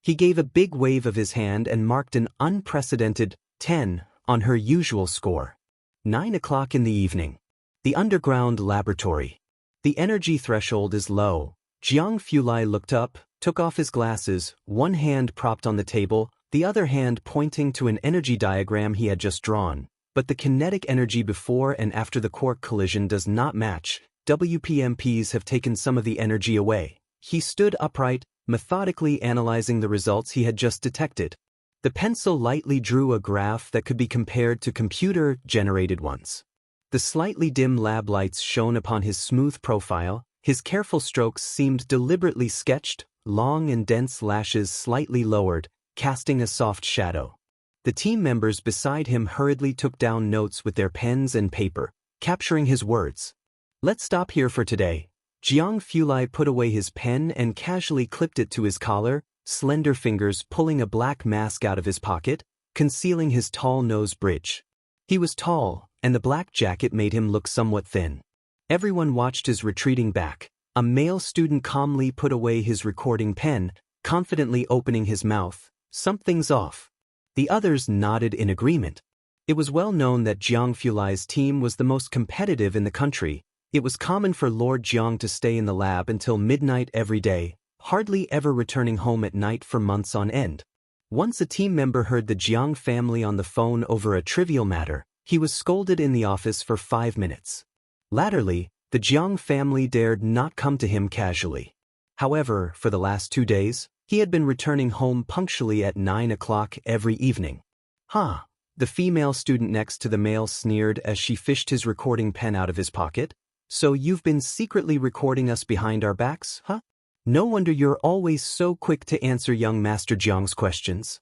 [SPEAKER 1] He gave a big wave of his hand and marked an unprecedented 10 on her usual score. 9 o'clock in the evening. The underground laboratory. The energy threshold is low. Jiang Fulai looked up, took off his glasses, one hand propped on the table, the other hand pointing to an energy diagram he had just drawn. But the kinetic energy before and after the quark collision does not match. WPMPs have taken some of the energy away. He stood upright, methodically analyzing the results he had just detected. The pencil lightly drew a graph that could be compared to computer-generated ones. The slightly dim lab lights shone upon his smooth profile, his careful strokes seemed deliberately sketched, long and dense lashes slightly lowered, casting a soft shadow. The team members beside him hurriedly took down notes with their pens and paper, capturing his words. "Let's stop here for today." Jiang Fulai put away his pen and casually clipped it to his collar, slender fingers pulling a black mask out of his pocket, concealing his tall nose bridge. He was tall, and the black jacket made him look somewhat thin. Everyone watched his retreating back. A male student calmly put away his recording pen, confidently opening his mouth. "Something's off." The others nodded in agreement. It was well known that Jiang Fulai's team was the most competitive in the country. It was common for Lord Jiang to stay in the lab until midnight every day, hardly ever returning home at night for months on end. Once a team member heard the Jiang family on the phone over a trivial matter. He was scolded in the office for 5 minutes. Latterly, the Jiang family dared not come to him casually. However, for the last 2 days, he had been returning home punctually at 9 o'clock every evening. "Huh?" The female student next to the male sneered as she fished his recording pen out of his pocket. "So you've been secretly recording us behind our backs, huh? No wonder you're always so quick to answer young Master Jiang's questions."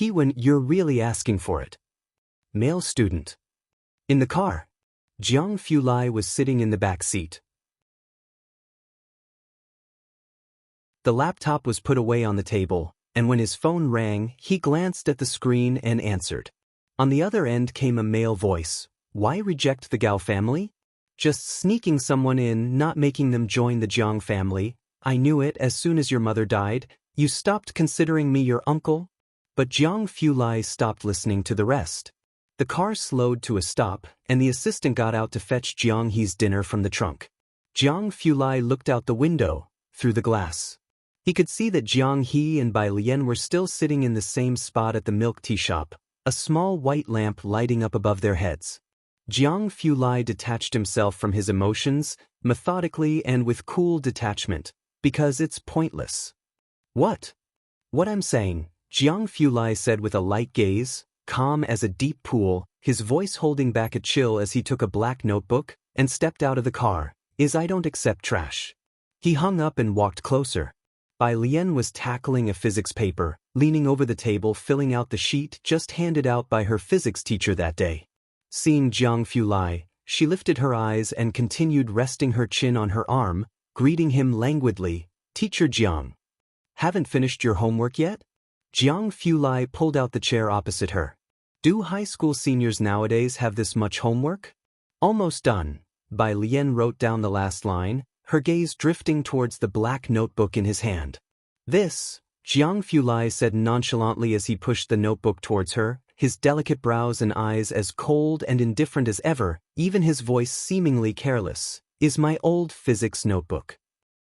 [SPEAKER 1] "When you're really asking for it." Male student. In the car, Jiang Fulai was sitting in the back seat. The laptop was put away on the table, and when his phone rang, he glanced at the screen and answered. On the other end came a male voice. "Why reject the Gao family?" "Just sneaking someone in, not making them join the Jiang family. I knew it as soon as your mother died. You stopped considering me your uncle?" But Jiang Fulai stopped listening to the rest. The car slowed to a stop, and the assistant got out to fetch Jiang He's dinner from the trunk. Jiang Fulai looked out the window, through the glass. He could see that Jiang He and Bai Lian were still sitting in the same spot at the milk tea shop, a small white lamp lighting up above their heads. Jiang Fulai detached himself from his emotions, methodically and with cool detachment, because it's pointless. What I'm saying," Jiang Fulai said with a light gaze, calm as a deep pool, his voice holding back a chill as he took a black notebook and stepped out of the car, "is I don't accept trash." He hung up and walked closer. Bai Lian was tackling a physics paper, leaning over the table filling out the sheet just handed out by her physics teacher that day. Seeing Jiang Fulai, she lifted her eyes and continued resting her chin on her arm, greeting him languidly. "Teacher Jiang. Haven't finished your homework yet?" Jiang Fulai pulled out the chair opposite her. "Do high school seniors nowadays have this much homework?" "Almost done." Bai Lian wrote down the last line, her gaze drifting towards the black notebook in his hand. "This," Jiang Fulai said nonchalantly as he pushed the notebook towards her, his delicate brows and eyes as cold and indifferent as ever, even his voice seemingly careless, "is my old physics notebook."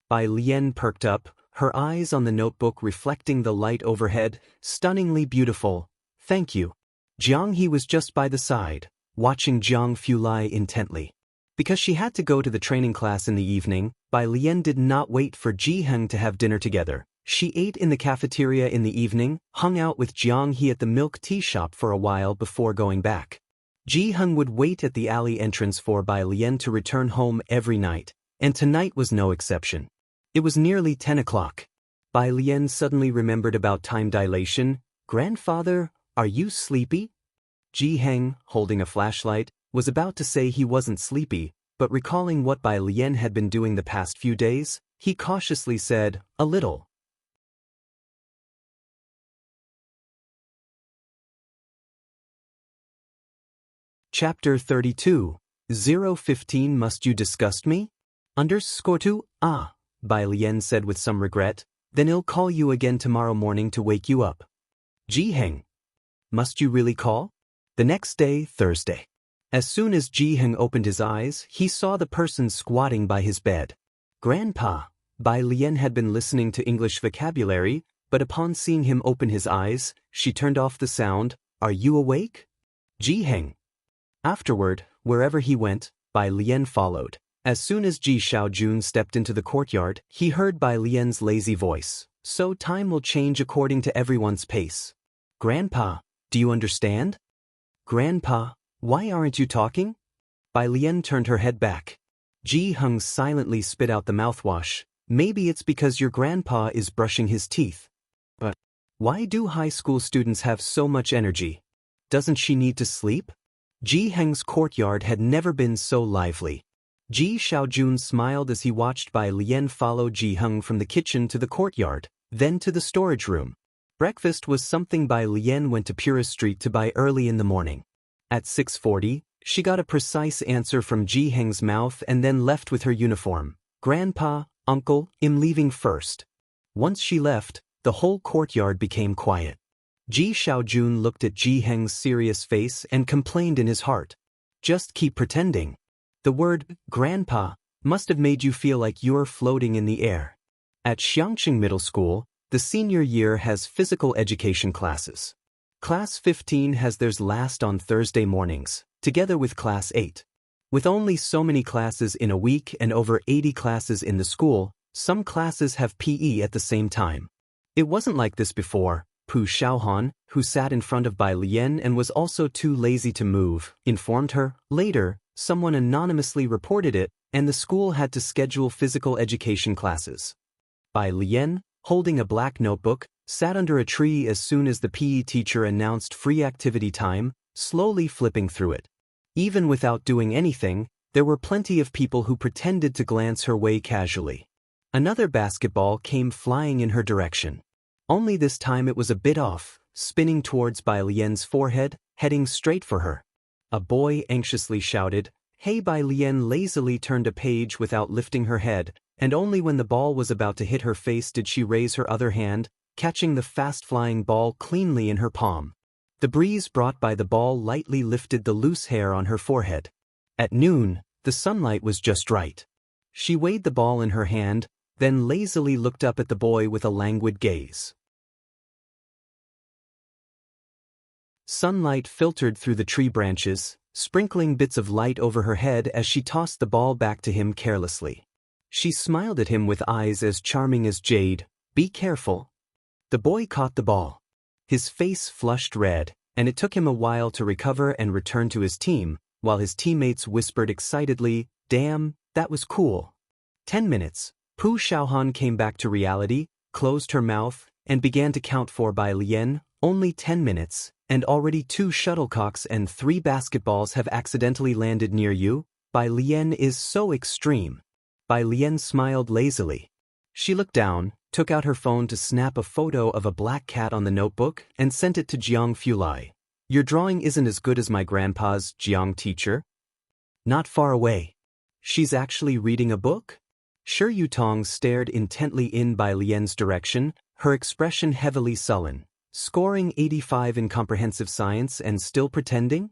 [SPEAKER 1] Bai Lian perked up, her eyes on the notebook reflecting the light overhead, stunningly beautiful. "Thank you." Jiang He was just by the side, watching Jiang Fulai intently. Because she had to go to the training class in the evening, Bai Lian did not wait for Ji Heng to have dinner together. She ate in the cafeteria in the evening, hung out with Jiang He at the milk tea shop for a while before going back. Ji Heng would wait at the alley entrance for Bai Lian to return home every night, and tonight was no exception. It was nearly 10 o'clock. Bai Lian suddenly remembered about time dilation. "Grandfather, are you sleepy?" Ji Heng, holding a flashlight, was about to say he wasn't sleepy, but recalling what Bai Lian had been doing the past few days, he cautiously said, "A little." Chapter 32. 015 Must you disgust me? _2, Bai Lian said with some regret, "Then I'll call you again tomorrow morning to wake you up." Ji Heng. "Must you really call?" The next day, Thursday. As soon as Ji Heng opened his eyes, he saw the person squatting by his bed. "Grandpa." Bai Lian had been listening to English vocabulary, but upon seeing him open his eyes, she turned off the sound. "Are you awake?" Ji Heng. Afterward, wherever he went, Bai Lian followed. As soon as Ji Xiaojun stepped into the courtyard, he heard Bai Lian's lazy voice. "So time will change according to everyone's pace." "Grandpa, do you understand?" "Grandpa, why aren't you talking?" Bai Lian turned her head back. Ji Hung silently spit out the mouthwash. Maybe it's because your grandpa is brushing his teeth. But why do high school students have so much energy? Doesn't she need to sleep? Ji Heng's courtyard had never been so lively. Ji Xiaojun smiled as he watched Bai Lian follow Ji Hung from the kitchen to the courtyard, then to the storage room. Breakfast was something Bai Lian went to Purist Street to buy early in the morning. At 6:40, she got a precise answer from Ji Heng's mouth and then left with her uniform. Grandpa, uncle, I'm leaving first. Once she left, the whole courtyard became quiet. Ji Xiaojun looked at Ji Heng's serious face and complained in his heart. Just keep pretending. The word, grandpa, must have made you feel like you're floating in the air. At Xiangqing Middle School, the senior year has physical education classes. Class 15 has theirs last on Thursday mornings, together with Class 8. With only so many classes in a week and over 80 classes in the school, some classes have PE at the same time. It wasn't like this before. Pu Xiaohan, who sat in front of Bai Lian and was also too lazy to move, informed her. Later, someone anonymously reported it, and the school had to schedule physical education classes. Bai Lian, holding a black notebook, sat under a tree as soon as the PE teacher announced free activity time, slowly flipping through it. Even without doing anything, there were plenty of people who pretended to glance her way casually. Another basketball came flying in her direction. Only this time it was a bit off, spinning towards Bai Lian's forehead, heading straight for her. A boy anxiously shouted, "Hey!" Bai Lian lazily turned a page without lifting her head, and only when the ball was about to hit her face did she raise her other hand, catching the fast-flying ball cleanly in her palm. The breeze brought by the ball lightly lifted the loose hair on her forehead. At noon, the sunlight was just right. She weighed the ball in her hand, then lazily looked up at the boy with a languid gaze. Sunlight filtered through the tree branches, sprinkling bits of light over her head as she tossed the ball back to him carelessly. She smiled at him with eyes as charming as jade. "Be careful." The boy caught the ball. His face flushed red, and it took him a while to recover and return to his team, while his teammates whispered excitedly, "Damn, that was cool." 10 minutes. Pu Xiaohan came back to reality, closed her mouth, and began to count for Bai Lian. Only 10 minutes, and already 2 shuttlecocks and 3 basketballs have accidentally landed near you? Bai Lian is so extreme. Bai Lian smiled lazily. She looked down, took out her phone to snap a photo of a black cat on the notebook, and sent it to Jiang Fulai. "Your drawing isn't as good as my grandpa's, Jiang teacher." "Not far away." "She's actually reading a book?" Shi Yutong stared intently in Bai Lian's direction, her expression heavily sullen. "Scoring 85 in comprehensive science and still pretending?"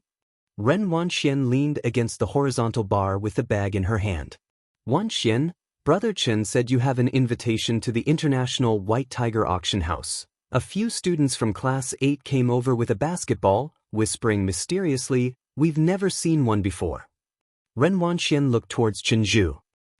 [SPEAKER 1] Ren Wanxian leaned against the horizontal bar with the bag in her hand. "Wanxian, Brother Chen said you have an invitation to the International White Tiger Auction House. A few students from Class 8 came over with a basketball, whispering mysteriously, 'We've never seen one before.'" Ren Wanxian looked towards Chenju.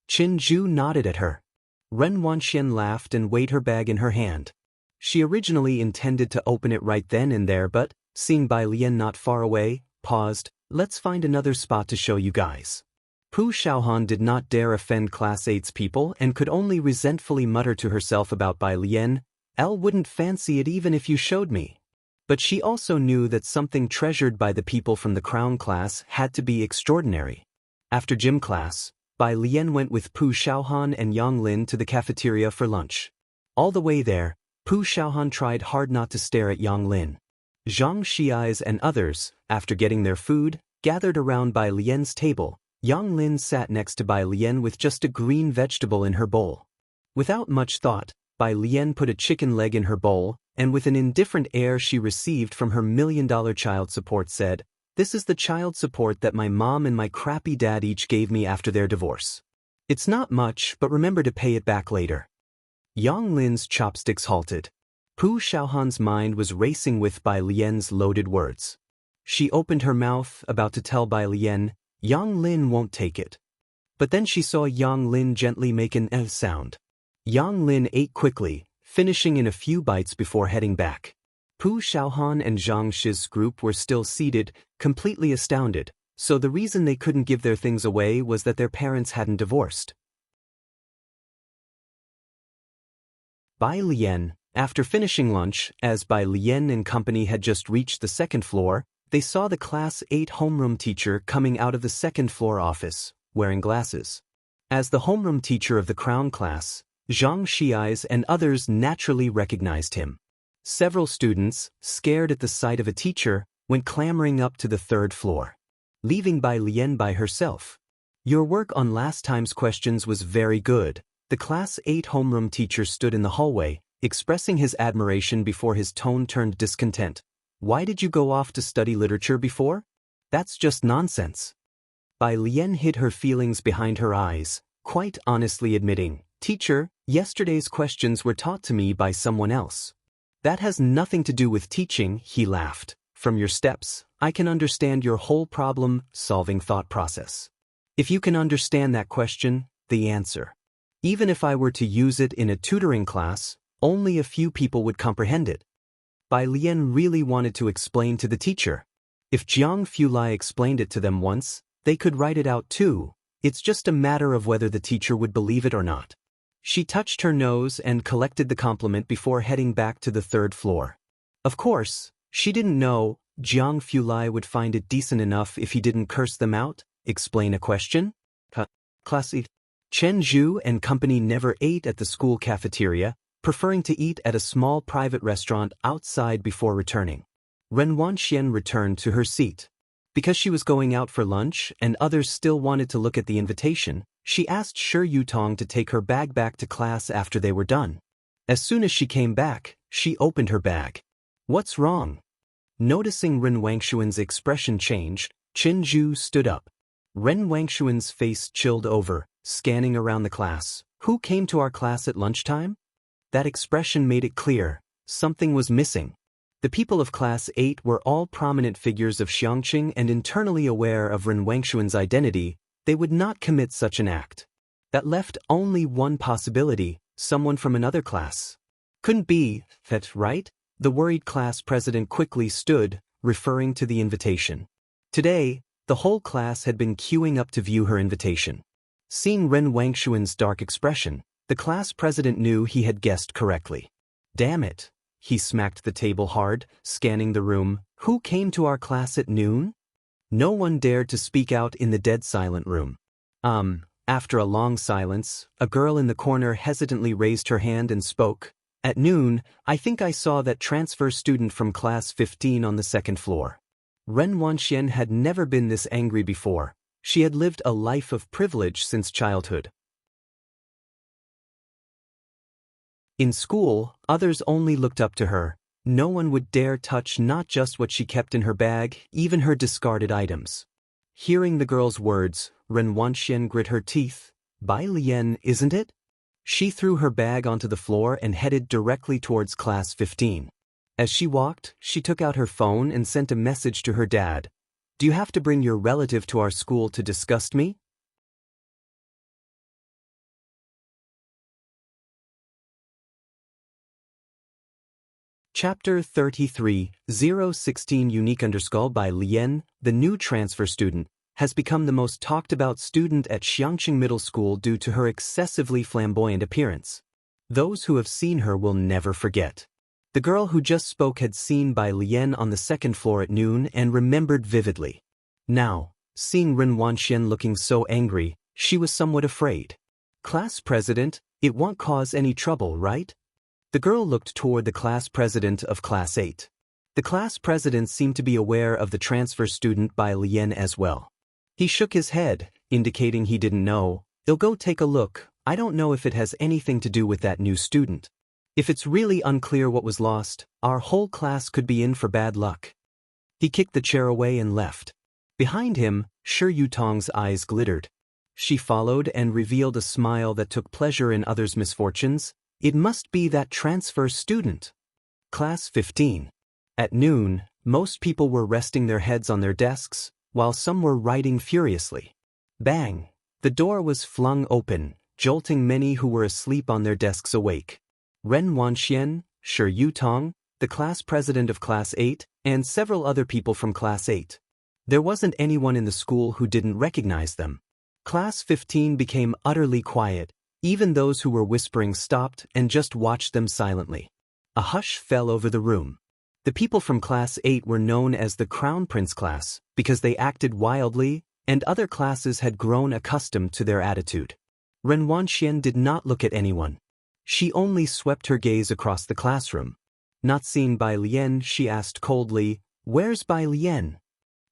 [SPEAKER 1] Chenju nodded at her. Ren Wanxian laughed and weighed her bag in her hand. She originally intended to open it right then and there but, seeing Bai Lian not far away, paused. "Let's find another spot to show you guys." Pu Xiaohan did not dare offend Class 8's people and could only resentfully mutter to herself about Bai Lian, "Elle wouldn't fancy it even if you showed me." But she also knew that something treasured by the people from the crown class had to be extraordinary. After gym class, Bai Lian went with Pu Xiaohan and Yang Lin to the cafeteria for lunch. All the way there, Pu Xiaohan tried hard not to stare at Yang Lin. Zhang Xiais and others, after getting their food, gathered around Bai Lian's table. Yang Lin sat next to Bai Lian with just a green vegetable in her bowl. Without much thought, Bai Lian put a chicken leg in her bowl, and with an indifferent air she received from her $1,000,000 child support said, "This is the child support that my mom and my crappy dad each gave me after their divorce. It's not much, but remember to pay it back later." Yang Lin's chopsticks halted. Pu Xiaohan's mind was racing with Bai Lian's loaded words. She opened her mouth, about to tell Bai Lian, "Yang Lin won't take it." But then she saw Yang Lin gently make an sound. Yang Lin ate quickly, finishing in a few bites before heading back. Pu Xiaohan and Zhang Shi's group were still seated, completely astounded. So the reason they couldn't give their things away was that their parents hadn't divorced. Bai Lian. After finishing lunch, as Bai Lian and company had just reached the second floor, they saw the Class 8 homeroom teacher coming out of the second floor office, wearing glasses. As the homeroom teacher of the Crown class, Zhang Xiais and others naturally recognized him. Several students, scared at the sight of a teacher, went clambering up to the third floor, leaving Bai Lian by herself. Your work on last time's questions was very good. The Class 8 homeroom teacher stood in the hallway, expressing his admiration before his tone turned discontent. Why did you go off to study literature before? That's just nonsense. Bai Lian hid her feelings behind her eyes, quite honestly admitting, Teacher, yesterday's questions were taught to me by someone else. That has nothing to do with teaching, he laughed. From your steps, I can understand your whole problem-solving thought process. If you can understand that question, the answer. Even if I were to use it in a tutoring class, only a few people would comprehend it. Bai Lian really wanted to explain to the teacher. If Jiang Fulai explained it to them once, they could write it out too. It's just a matter of whether the teacher would believe it or not. She touched her nose and collected the compliment before heading back to the third floor. Of course, she didn't know Jiang Fulai would find it decent enough if he didn't curse them out, explain a question. Classy. Chen Zhu and company never ate at the school cafeteria, preferring to eat at a small private restaurant outside before returning. Ren Wanxian returned to her seat. Because she was going out for lunch and others still wanted to look at the invitation, she asked Shi Yutong to take her bag back to class after they were done. As soon as she came back, she opened her bag. What's wrong? Noticing Ren Wangshuan's expression change, Chen Zhu stood up. Ren Wangshuan's face chilled over, scanning around the class. Who came to our class at lunchtime? That expression made it clear, something was missing. The people of Class 8 were all prominent figures of Xiangqing and internally aware of Ren Wangshuan's identity. They would not commit such an act. That left only one possibility, someone from another class. Couldn't be, that right? The worried class president quickly stood, referring to the invitation. Today, the whole class had been queuing up to view her invitation. Seeing Ren Wangshuan's dark expression, the class president knew he had guessed correctly. Damn it. He smacked the table hard, scanning the room. Who came to our class at noon? No one dared to speak out in the dead silent room. After a long silence, a girl in the corner hesitantly raised her hand and spoke. At noon, I think I saw that transfer student from class 15 on the second floor. Ren Wanxian had never been this angry before. She had lived a life of privilege since childhood. In school, others only looked up to her. No one would dare touch not just what she kept in her bag, even her discarded items. Hearing the girl's words, Ren Wanxian grit her teeth. Bai Lian, isn't it? She threw her bag onto the floor and headed directly towards class 15. As she walked, she took out her phone and sent a message to her dad. Do you have to bring your relative to our school to disgust me? Chapter 33, 016 Unique Underscore Bai Lian, the new transfer student, has become the most talked about student at Xiangqing Middle School due to her excessively flamboyant appearance. Those who have seen her will never forget. The girl who just spoke had seen Bai Lian on the second floor at noon and remembered vividly. Now, seeing Ren Wanxian looking so angry, she was somewhat afraid. Class president, it won't cause any trouble, right? The girl looked toward the class president of Class 8. The class president seemed to be aware of the transfer student Bai Lian as well. He shook his head, indicating he didn't know. I'll go take a look. I don't know if it has anything to do with that new student. If it's really unclear what was lost, our whole class could be in for bad luck. He kicked the chair away and left. Behind him, Shi Yutong's eyes glittered. She followed and revealed a smile that took pleasure in others' misfortunes. It must be that transfer student. Class 15. At noon, most people were resting their heads on their desks, while some were writing furiously. Bang! The door was flung open, jolting many who were asleep on their desks awake. Ren Wanxian, Shi Yutong, the class president of Class 8, and several other people from Class 8. There wasn't anyone in the school who didn't recognize them. Class 15 became utterly quiet. Even those who were whispering stopped and just watched them silently. A hush fell over the room. The people from Class 8 were known as the Crown Prince class because they acted wildly, and other classes had grown accustomed to their attitude. Ren Wanxian did not look at anyone. She only swept her gaze across the classroom. Not seeing Bai Lian, she asked coldly, "Where's Bai Lian?"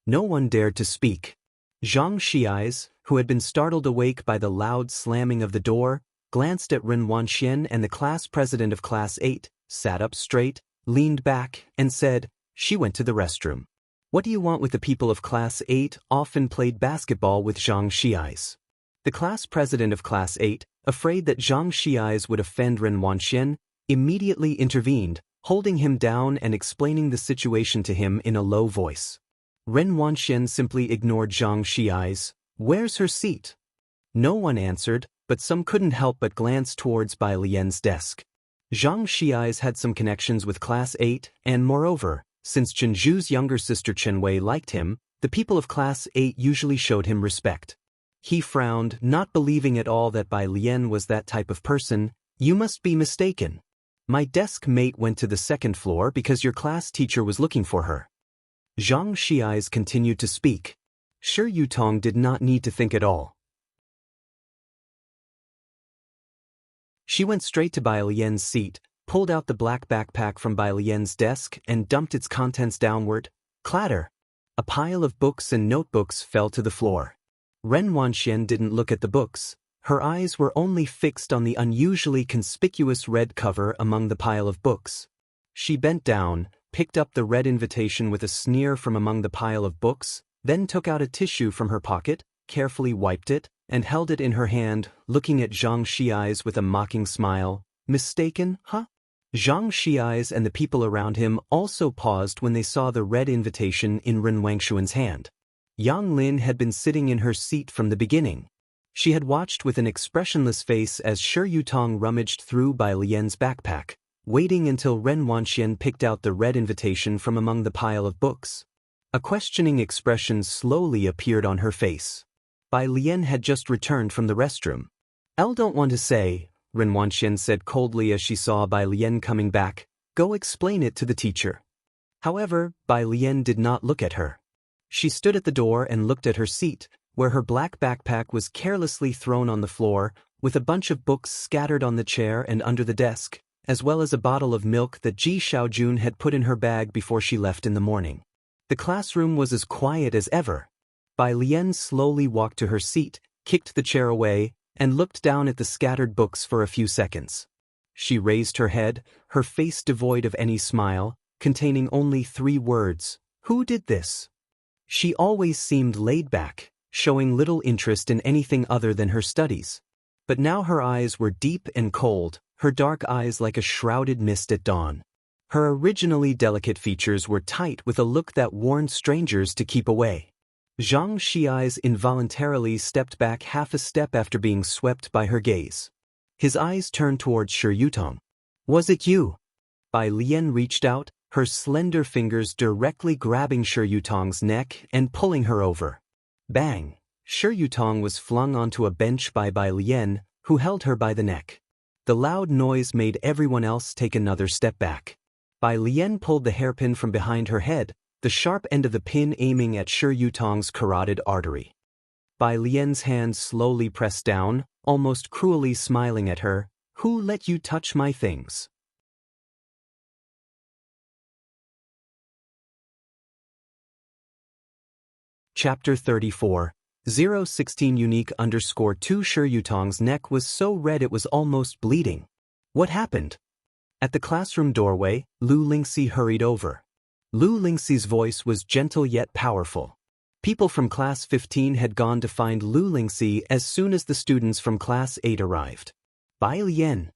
[SPEAKER 1] No one dared to speak. Zhang Xiais, who had been startled awake by the loud slamming of the door, glanced at Ren Wanxian, and the class president of Class 8, sat up straight, leaned back, and said, "She went to the restroom." "What do you want with the people of Class 8?" often played basketball with Zhang Xiais. The class president of Class 8, afraid that Zhang Xiais would offend Ren Wanxian, immediately intervened, holding him down and explaining the situation to him in a low voice. Ren Wanxian simply ignored Zhang Xiais. "Where's her seat?" No one answered, but some couldn't help but glance towards Bai Lian's desk. Zhang Xiais had some connections with Class 8, and moreover, since Chen Zhu's younger sister Chen Wei liked him, the people of Class 8 usually showed him respect. He frowned, not believing at all that Bai Lian was that type of person. "You must be mistaken. My desk mate went to the second floor because your class teacher was looking for her." Zhang Xiais continued to speak. Shi Yutong did not need to think at all. She went straight to Bai Lian's seat, pulled out the black backpack from Bai Lian's desk, and dumped its contents downward. Clatter! A pile of books and notebooks fell to the floor. Ren Wanxian didn't look at the books. Her eyes were only fixed on the unusually conspicuous red cover among the pile of books. She bent down, picked up the red invitation with a sneer from among the pile of books, then took out a tissue from her pocket, carefully wiped it, and held it in her hand, looking at Zhang Xiais with a mocking smile. "Mistaken, huh?" Zhang Xiais and the people around him also paused when they saw the red invitation in Ren Wangshuan's hand. Yang Lin had been sitting in her seat from the beginning. She had watched with an expressionless face as Shi Yutong rummaged through Bai Lian's backpack, waiting until Ren Wanxian picked out the red invitation from among the pile of books. A questioning expression slowly appeared on her face. Bai Lian had just returned from the restroom. "I don't want to say," Ren Wanxian said coldly as she saw Bai Lian coming back. "Go explain it to the teacher." However, Bai Lian did not look at her. She stood at the door and looked at her seat, where her black backpack was carelessly thrown on the floor, with a bunch of books scattered on the chair and under the desk, as well as a bottle of milk that Ji Xiaojun had put in her bag before she left in the morning. The classroom was as quiet as ever. Bai Lian slowly walked to her seat, kicked the chair away, and looked down at the scattered books for a few seconds. She raised her head, her face devoid of any smile, containing only 3 words: "Who did this?" She always seemed laid back, showing little interest in anything other than her studies. But now her eyes were deep and cold, her dark eyes like a shrouded mist at dawn. Her originally delicate features were tight with a look that warned strangers to keep away. Zhang Xiais involuntarily stepped back half a step after being swept by her gaze. His eyes turned towards Shi Yutong. "Was it you?" Bai Lian reached out, her slender fingers directly grabbing Shi Yutong's neck and pulling her over. Bang! Shi Yutong was flung onto a bench by Bai Lian, who held her by the neck. The loud noise made everyone else take another step back. Bai Lian pulled the hairpin from behind her head, the sharp end of the pin aiming at Shi Yutong's carotid artery. Bai Lian's hand slowly pressed down, almost cruelly smiling at her. "Who let you touch my things?" Chapter 34. 016 unique_2 Shi Yutong's neck was so red it was almost bleeding. What happened? At the classroom doorway, Lu Lingxi hurried over. Lu Lingxi's voice was gentle yet powerful. People from Class 15 had gone to find Lu Lingxi as soon as the students from Class 8 arrived. Bai Lian.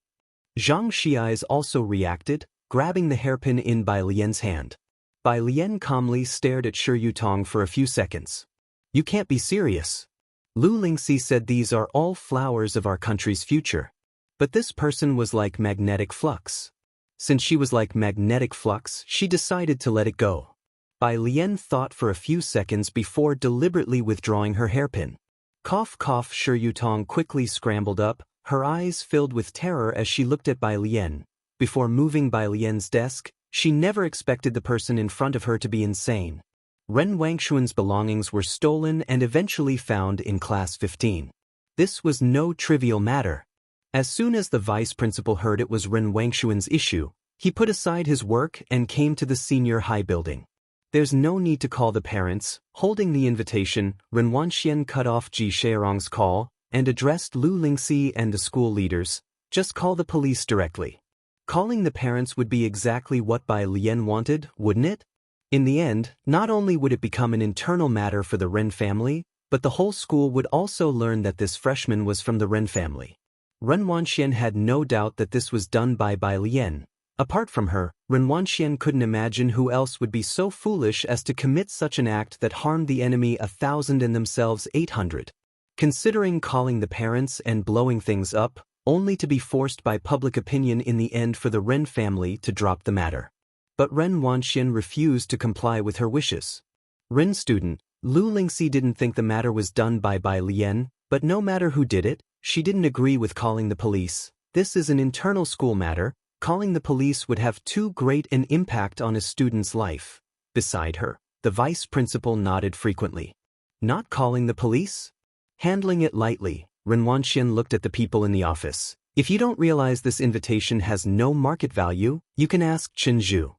[SPEAKER 1] Zhang Xiais also reacted, grabbing the hairpin in Bai Lian's hand. Bai Lian calmly stared at Shi Yutong for a few seconds. "You can't be serious." Lu Lingxi said these are all flowers of our country's future. But this person was like magnetic flux. Since she was like magnetic flux, she decided to let it go. Bai Lian thought for a few seconds before deliberately withdrawing her hairpin. Cough cough. Shi Yutong quickly scrambled up, her eyes filled with terror as she looked at Bai Lian. Before moving Bai Lian's desk, she never expected the person in front of her to be insane. Ren Wangshuan's belongings were stolen and eventually found in Class 15. This was no trivial matter. As soon as the vice principal heard it was Ren Wangshuan's issue, he put aside his work and came to the senior high building. There's no need to call the parents. Holding the invitation, Ren Wanxian cut off Ji Shaorong's call and addressed Lu Lingxi and the school leaders. Just call the police directly. Calling the parents would be exactly what Bai Lian wanted, wouldn't it? In the end, not only would it become an internal matter for the Ren family, but the whole school would also learn that this freshman was from the Ren family. Ren Wanxian had no doubt that this was done by Bai Lian. Apart from her, Ren Wanxian couldn't imagine who else would be so foolish as to commit such an act that harmed the enemy 1,000 and themselves 800. Considering calling the parents and blowing things up, only to be forced by public opinion in the end for the Ren family to drop the matter. But Ren Wanxian refused to comply with her wishes. Ren student, Lu Lingxi didn't think the matter was done by Bai Lian, but no matter who did it, she didn't agree with calling the police. This is an internal school matter. Calling the police would have too great an impact on a student's life. Beside her, the vice principal nodded frequently. Not calling the police? Handling it lightly, Ren Wanxian looked at the people in the office. If you don't realize this invitation has no market value, you can ask Chen Zhu.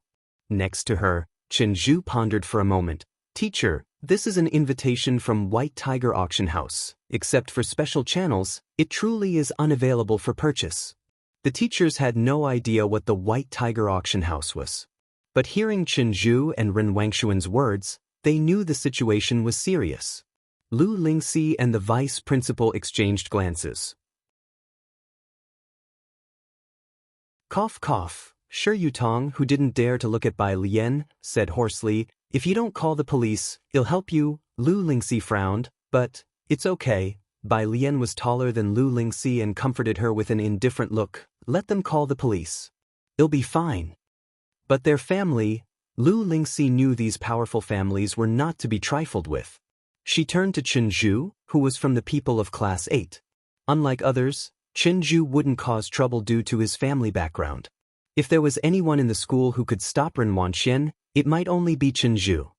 [SPEAKER 1] Next to her, Chen Zhu pondered for a moment. Teacher, this is an invitation from White Tiger Auction House. Except for special channels, it truly is unavailable for purchase. The teachers had no idea what the White Tiger Auction House was. But hearing Chen Zhu and Ren Wangshuan's words, they knew the situation was serious. Lu Lingxi and the vice principal exchanged glances. Cough cough. Shi Yutong, who didn't dare to look at Bai Lian, said hoarsely, if you don't call the police, it'll help you. Lu Lingxi frowned, but it's okay. Bai Lian was taller than Lu Lingxi and comforted her with an indifferent look. Let them call the police. It'll be fine. But their family, Lu Lingxi knew these powerful families were not to be trifled with. She turned to Chen Zhu, who was from the people of Class 8. Unlike others, Chen Zhu wouldn't cause trouble due to his family background. If there was anyone in the school who could stop Ren Wanxian, it might only be Chen Zhu.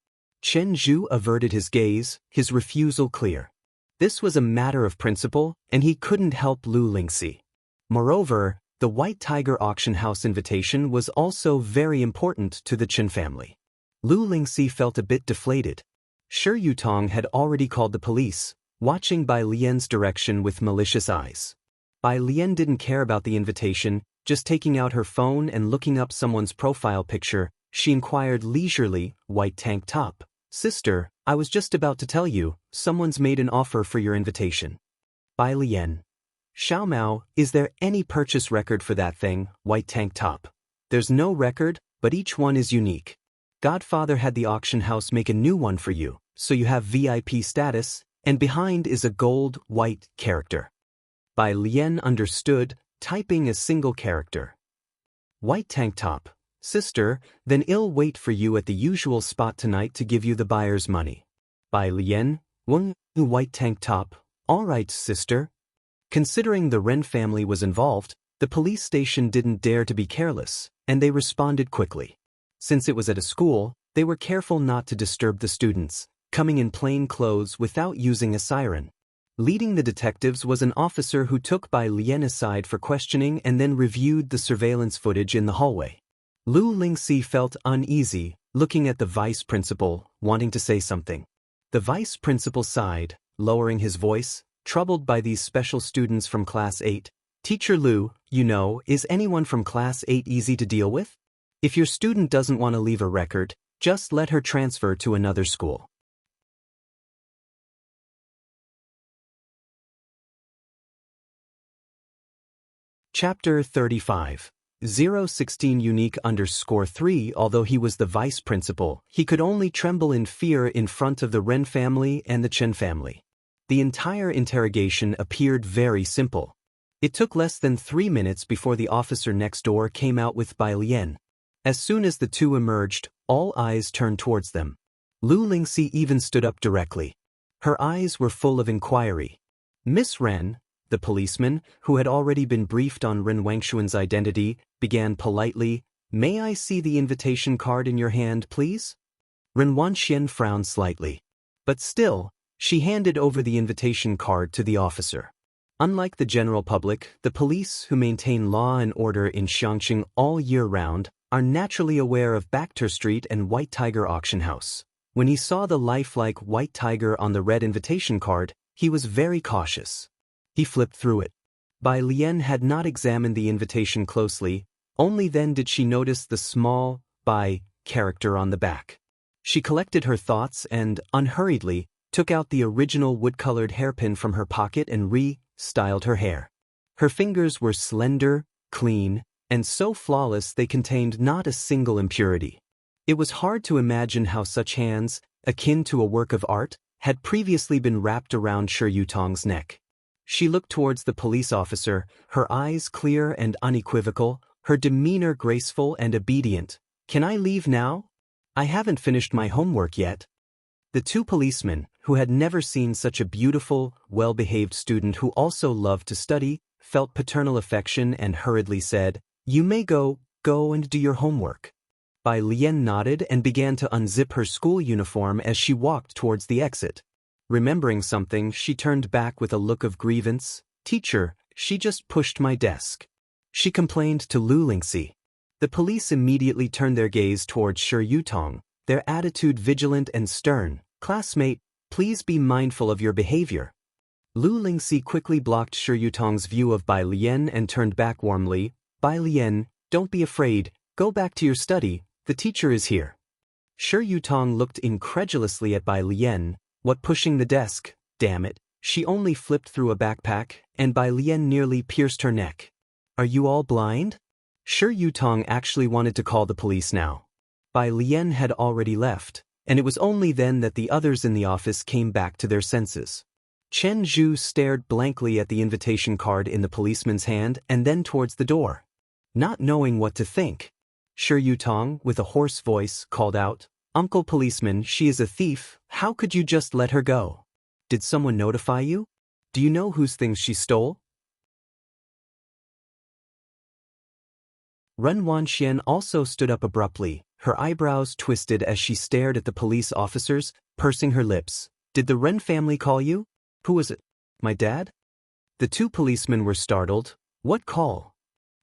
[SPEAKER 1] Chen Zhu averted his gaze, his refusal clear. This was a matter of principle, and he couldn't help Lu Lingxi. Moreover, the White Tiger Auction House invitation was also very important to the Chen family. Lu Lingxi felt a bit deflated. Shi Yutong had already called the police, watching Bai Lian's direction with malicious eyes. Bai Lian didn't care about the invitation, just taking out her phone and looking up someone's profile picture, she inquired leisurely, white tank top. Sister, I was just about to tell you, someone's made an offer for your invitation. Bai Lian. Xiao Mao, is there any purchase record for that thing, white tank top? There's no record, but each one is unique. Godfather had the auction house make a new one for you, so you have VIP status, and behind is a gold, white character. Bai Lian understood, typing a single character. White tank top. Sister, then I'll wait for you at the usual spot tonight to give you the buyer's money. Bai Lian, Weng, white tank top. All right, sister. Considering the Ren family was involved, the police station didn't dare to be careless, and they responded quickly. Since it was at a school, they were careful not to disturb the students, coming in plain clothes without using a siren. Leading the detectives was an officer who took Bai Lian aside for questioning and then reviewed the surveillance footage in the hallway. Lu Lingxi felt uneasy, looking at the vice principal, wanting to say something. The vice principal sighed, lowering his voice, troubled by these special students from Class 8. Teacher Lu, is anyone from Class 8 easy to deal with? If your student doesn't want to leave a record, just let her transfer to another school. Chapter 35. 016 unique _3. Although he was the vice principal, he could only tremble in fear in front of the Ren family and the Chen family. The entire interrogation appeared very simple. It took less than 3 minutes before the officer next door came out with Bai Lian. As soon as the two emerged, all eyes turned towards them. Lu Lingxi even stood up directly. Her eyes were full of inquiry. Miss Ren, the policeman, who had already been briefed on Ren Wangshuan's identity, began politely, "May I see the invitation card in your hand, please?" Ren Wanxian frowned slightly. But still, she handed over the invitation card to the officer. Unlike the general public, the police, who maintain law and order in Xiangqing all year round, are naturally aware of Bakhter Street and White Tiger Auction House. When he saw the lifelike White Tiger on the red invitation card, he was very cautious. He flipped through it. Bai Lian had not examined the invitation closely, only then did she notice the small Bai character on the back. She collected her thoughts and, unhurriedly, took out the original wood-colored hairpin from her pocket and styled her hair. Her fingers were slender, clean, and so flawless they contained not a single impurity. It was hard to imagine how such hands, akin to a work of art, had previously been wrapped around Shi Yutong's neck. She looked towards the police officer, her eyes clear and unequivocal, her demeanor graceful and obedient. "Can I leave now? I haven't finished my homework yet." The two policemen, who had never seen such a beautiful, well-behaved student who also loved to study, felt paternal affection and hurriedly said, "You may go and do your homework." Bai Lian nodded and began to unzip her school uniform as she walked towards the exit. Remembering something, she turned back with a look of grievance. "Teacher, she just pushed my desk," she complained to Lu Lingxi. The police immediately turned their gaze towards Shi Yutong, their attitude vigilant and stern. "Classmate, please be mindful of your behavior." Lu Lingxi quickly blocked Shi Yutong's view of Bai Lian and turned back warmly. "Bai Lian, don't be afraid, go back to your study, the teacher is here." Shi Yutong looked incredulously at Bai Lian. "What, pushing the desk? Damn it, she only flipped through a backpack, and Bai Lian nearly pierced her neck. Are you all blind?" Shi Yutong actually wanted to call the police now. Bai Lian had already left, and it was only then that the others in the office came back to their senses. Chen Zhu stared blankly at the invitation card in the policeman's hand and then towards the door. Not knowing what to think, Shi Yutong, with a hoarse voice, called out, "Uncle Policeman, she is a thief, how could you just let her go? Did someone notify you? Do you know whose things she stole?" Ren Wanxian also stood up abruptly, her eyebrows twisted as she stared at the police officers, pursing her lips. "Did the Ren family call you? Who was it? My dad?" The two policemen were startled. "What call?"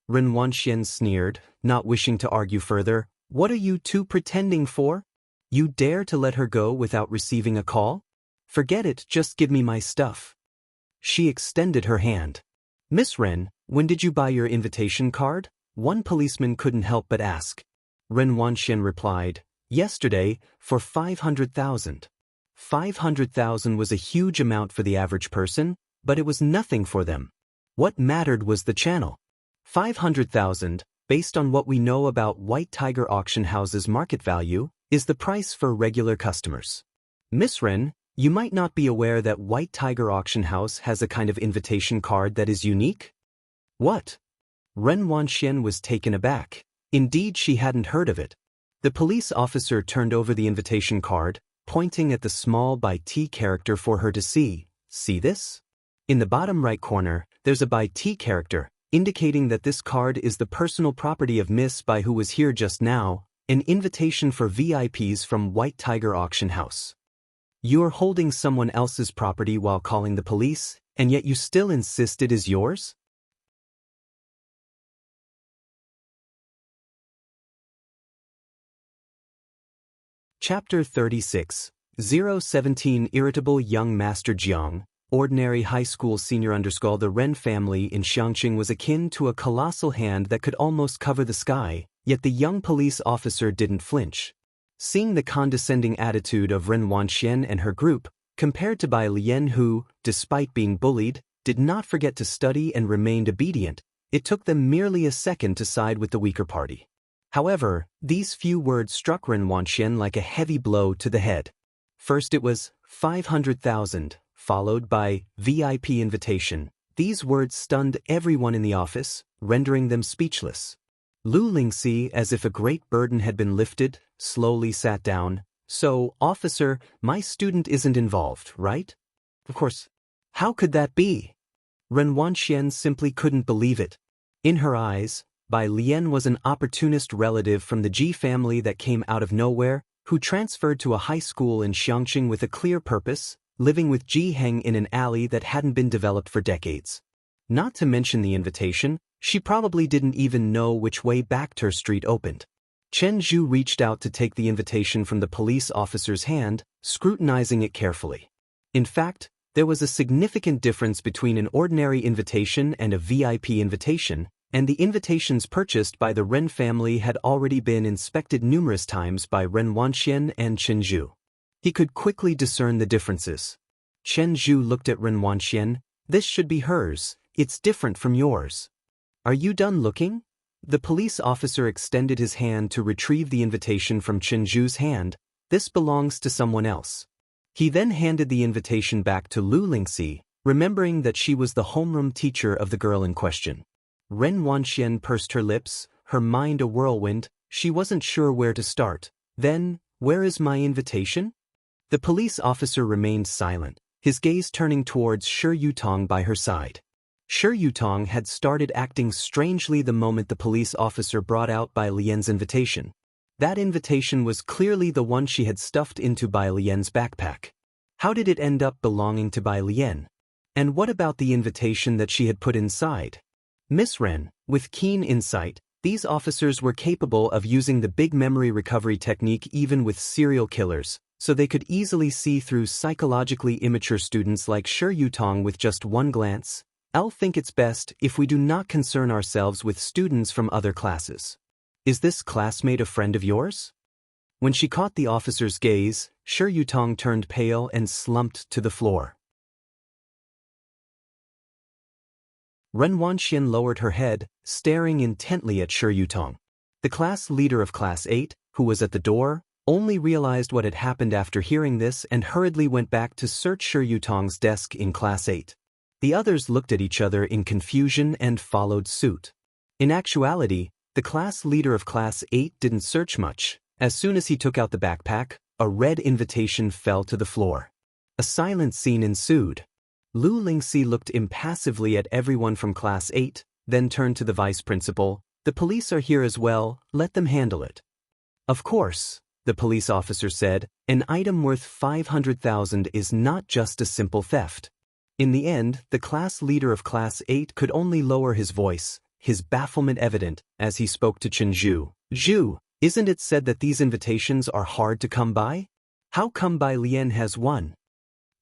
[SPEAKER 1] Ren Wanxian sneered, not wishing to argue further. "What are you two pretending for? You dare to let her go without receiving a call? Forget it, just give me my stuff." She extended her hand. "Miss Ren, when did you buy your invitation card?" one policeman couldn't help but ask. Ren Wanxian replied, "Yesterday, for 500,000. 500,000 was a huge amount for the average person, but it was nothing for them. What mattered was the channel. 500,000, based on what we know about White Tiger Auction House's market value, is the price for regular customers. Miss Ren, you might not be aware that White Tiger Auction House has a kind of invitation card that is unique?" "What?" Ren Wanxian was taken aback. Indeed, she hadn't heard of it. The police officer turned over the invitation card, pointing at the small by T character for her to see. "See this? In the bottom right corner, there's a by T character, indicating that this card is the personal property of Miss Bai, who was here just now, an invitation for VIPs from White Tiger Auction House. You're holding someone else's property while calling the police, and yet you still insist it is yours?" Chapter 36. 017 Irritable Young Master Jiang, ordinary high school senior _ The Ren family in Xiangqing was akin to a colossal hand that could almost cover the sky, yet the young police officer didn't flinch. Seeing the condescending attitude of Ren Wanxian and her group, compared to Bai Lian who, despite being bullied, did not forget to study and remained obedient, it took them merely a second to side with the weaker party. However, these few words struck Ren Wanxian like a heavy blow to the head. First it was 500,000, followed by VIP invitation. These words stunned everyone in the office, rendering them speechless. Lu Lingxi, as if a great burden had been lifted, slowly sat down. So, officer, my student isn't involved, right? Of course. How could that be? Ren Wanxian simply couldn't believe it. In her eyes, Bai Lian was an opportunist relative from the Ji family that came out of nowhere, who transferred to a high school in Xiangqing with a clear purpose, living with Ji Heng in an alley that hadn't been developed for decades. Not to mention the invitation, she probably didn't even know which way Backter Street opened. Chen Zhu reached out to take the invitation from the police officer's hand, scrutinizing it carefully. In fact, there was a significant difference between an ordinary invitation and a VIP invitation, and the invitations purchased by the Ren family had already been inspected numerous times by Ren Wanxian and Chen Zhu. He could quickly discern the differences. Chen Zhu looked at Ren Wanxian. This should be hers. It's different from yours. Are you done looking? The police officer extended his hand to retrieve the invitation from Chen Zhu's hand. This belongs to someone else. He then handed the invitation back to Lu Lingxi, remembering that she was the homeroom teacher of the girl in question. Ren Wanxian pursed her lips, her mind a whirlwind. She wasn't sure where to start. Then, where is my invitation? The police officer remained silent, his gaze turning towards Shi Yutong by her side. Shi Yutong had started acting strangely the moment the police officer brought out Bai Lian's invitation. That invitation was clearly the one she had stuffed into Bai Lian's backpack. How did it end up belonging to Bai Lian? And what about the invitation that she had put inside? Miss Ren, with keen insight, these officers were capable of using the big memory recovery technique even with serial killers, so they could easily see through psychologically immature students like Shi Yutong with just one glance. I'll think it's best if we do not concern ourselves with students from other classes. Is this classmate a friend of yours? When she caught the officer's gaze, Shi Yutong turned pale and slumped to the floor. Ren Wanxian lowered her head, staring intently at Shi Yutong. The class leader of Class 8, who was at the door, only realized what had happened after hearing this and hurriedly went back to search Shi Yutong's desk in Class 8. The others looked at each other in confusion and followed suit. In actuality, the class leader of Class 8 didn't search much. As soon as he took out the backpack, a red invitation fell to the floor. A silent scene ensued. Lu Lingxi looked impassively at everyone from Class 8, then turned to the vice principal. The police are here as well, let them handle it. Of course, the police officer said, an item worth 500,000 is not just a simple theft. In the end, the class leader of Class 8 could only lower his voice, his bafflement evident, as he spoke to Chen Zhu. Zhu, isn't it said that these invitations are hard to come by? How come Bai Lian has one?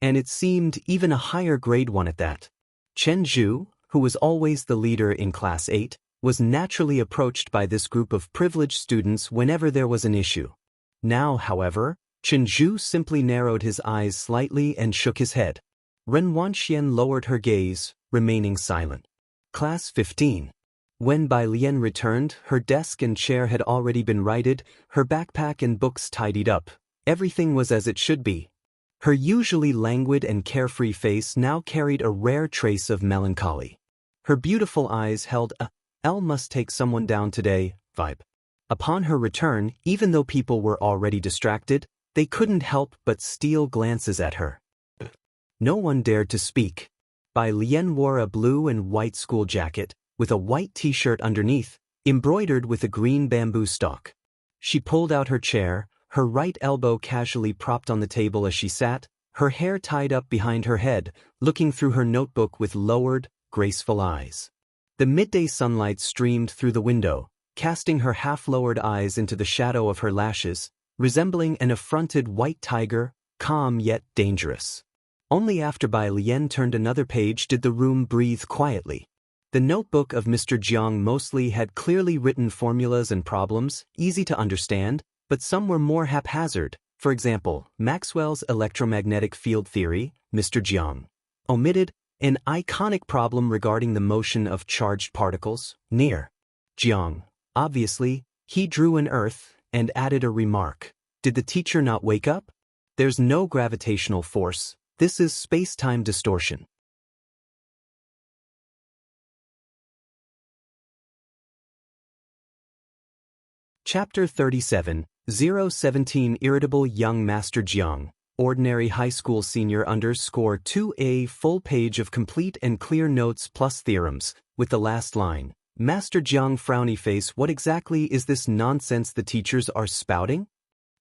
[SPEAKER 1] And it seemed even a higher grade one at that. Chen Zhu, who was always the leader in Class 8, was naturally approached by this group of privileged students whenever there was an issue. Now, however, Chen Zhu simply narrowed his eyes slightly and shook his head. Ren Wanxian lowered her gaze, remaining silent. Class 15. When Bai Lian returned, her desk and chair had already been righted, her backpack and books tidied up. Everything was as it should be. Her usually languid and carefree face now carried a rare trace of melancholy. Her beautiful eyes held a "L must take someone down today" vibe. Upon her return, even though people were already distracted, they couldn't help but steal glances at her. No one dared to speak. Bai Lian wore a blue and white school jacket, with a white t-shirt underneath, embroidered with a green bamboo stalk. She pulled out her chair, her right elbow casually propped on the table as she sat, her hair tied up behind her head, looking through her notebook with lowered, graceful eyes. The midday sunlight streamed through the window, casting her half-lowered eyes into the shadow of her lashes, resembling an affronted white tiger, calm yet dangerous. Only after Bai Lian turned another page did the room breathe quietly. The notebook of Mr. Jiang mostly had clearly written formulas and problems, easy to understand, but some were more haphazard. For example, Maxwell's electromagnetic field theory, Mr. Jiang omitted an iconic problem regarding the motion of charged particles, near. Jiang, obviously, he drew an earth and added a remark. Did the teacher not wake up? There's no gravitational force. This is space-time distortion. Chapter 37, 017 Irritable Young Master Jiang, Ordinary High School Senior _ 2A full page of complete and clear notes plus theorems, with the last line. Master Jiang frowny face, what exactly is this nonsense the teachers are spouting?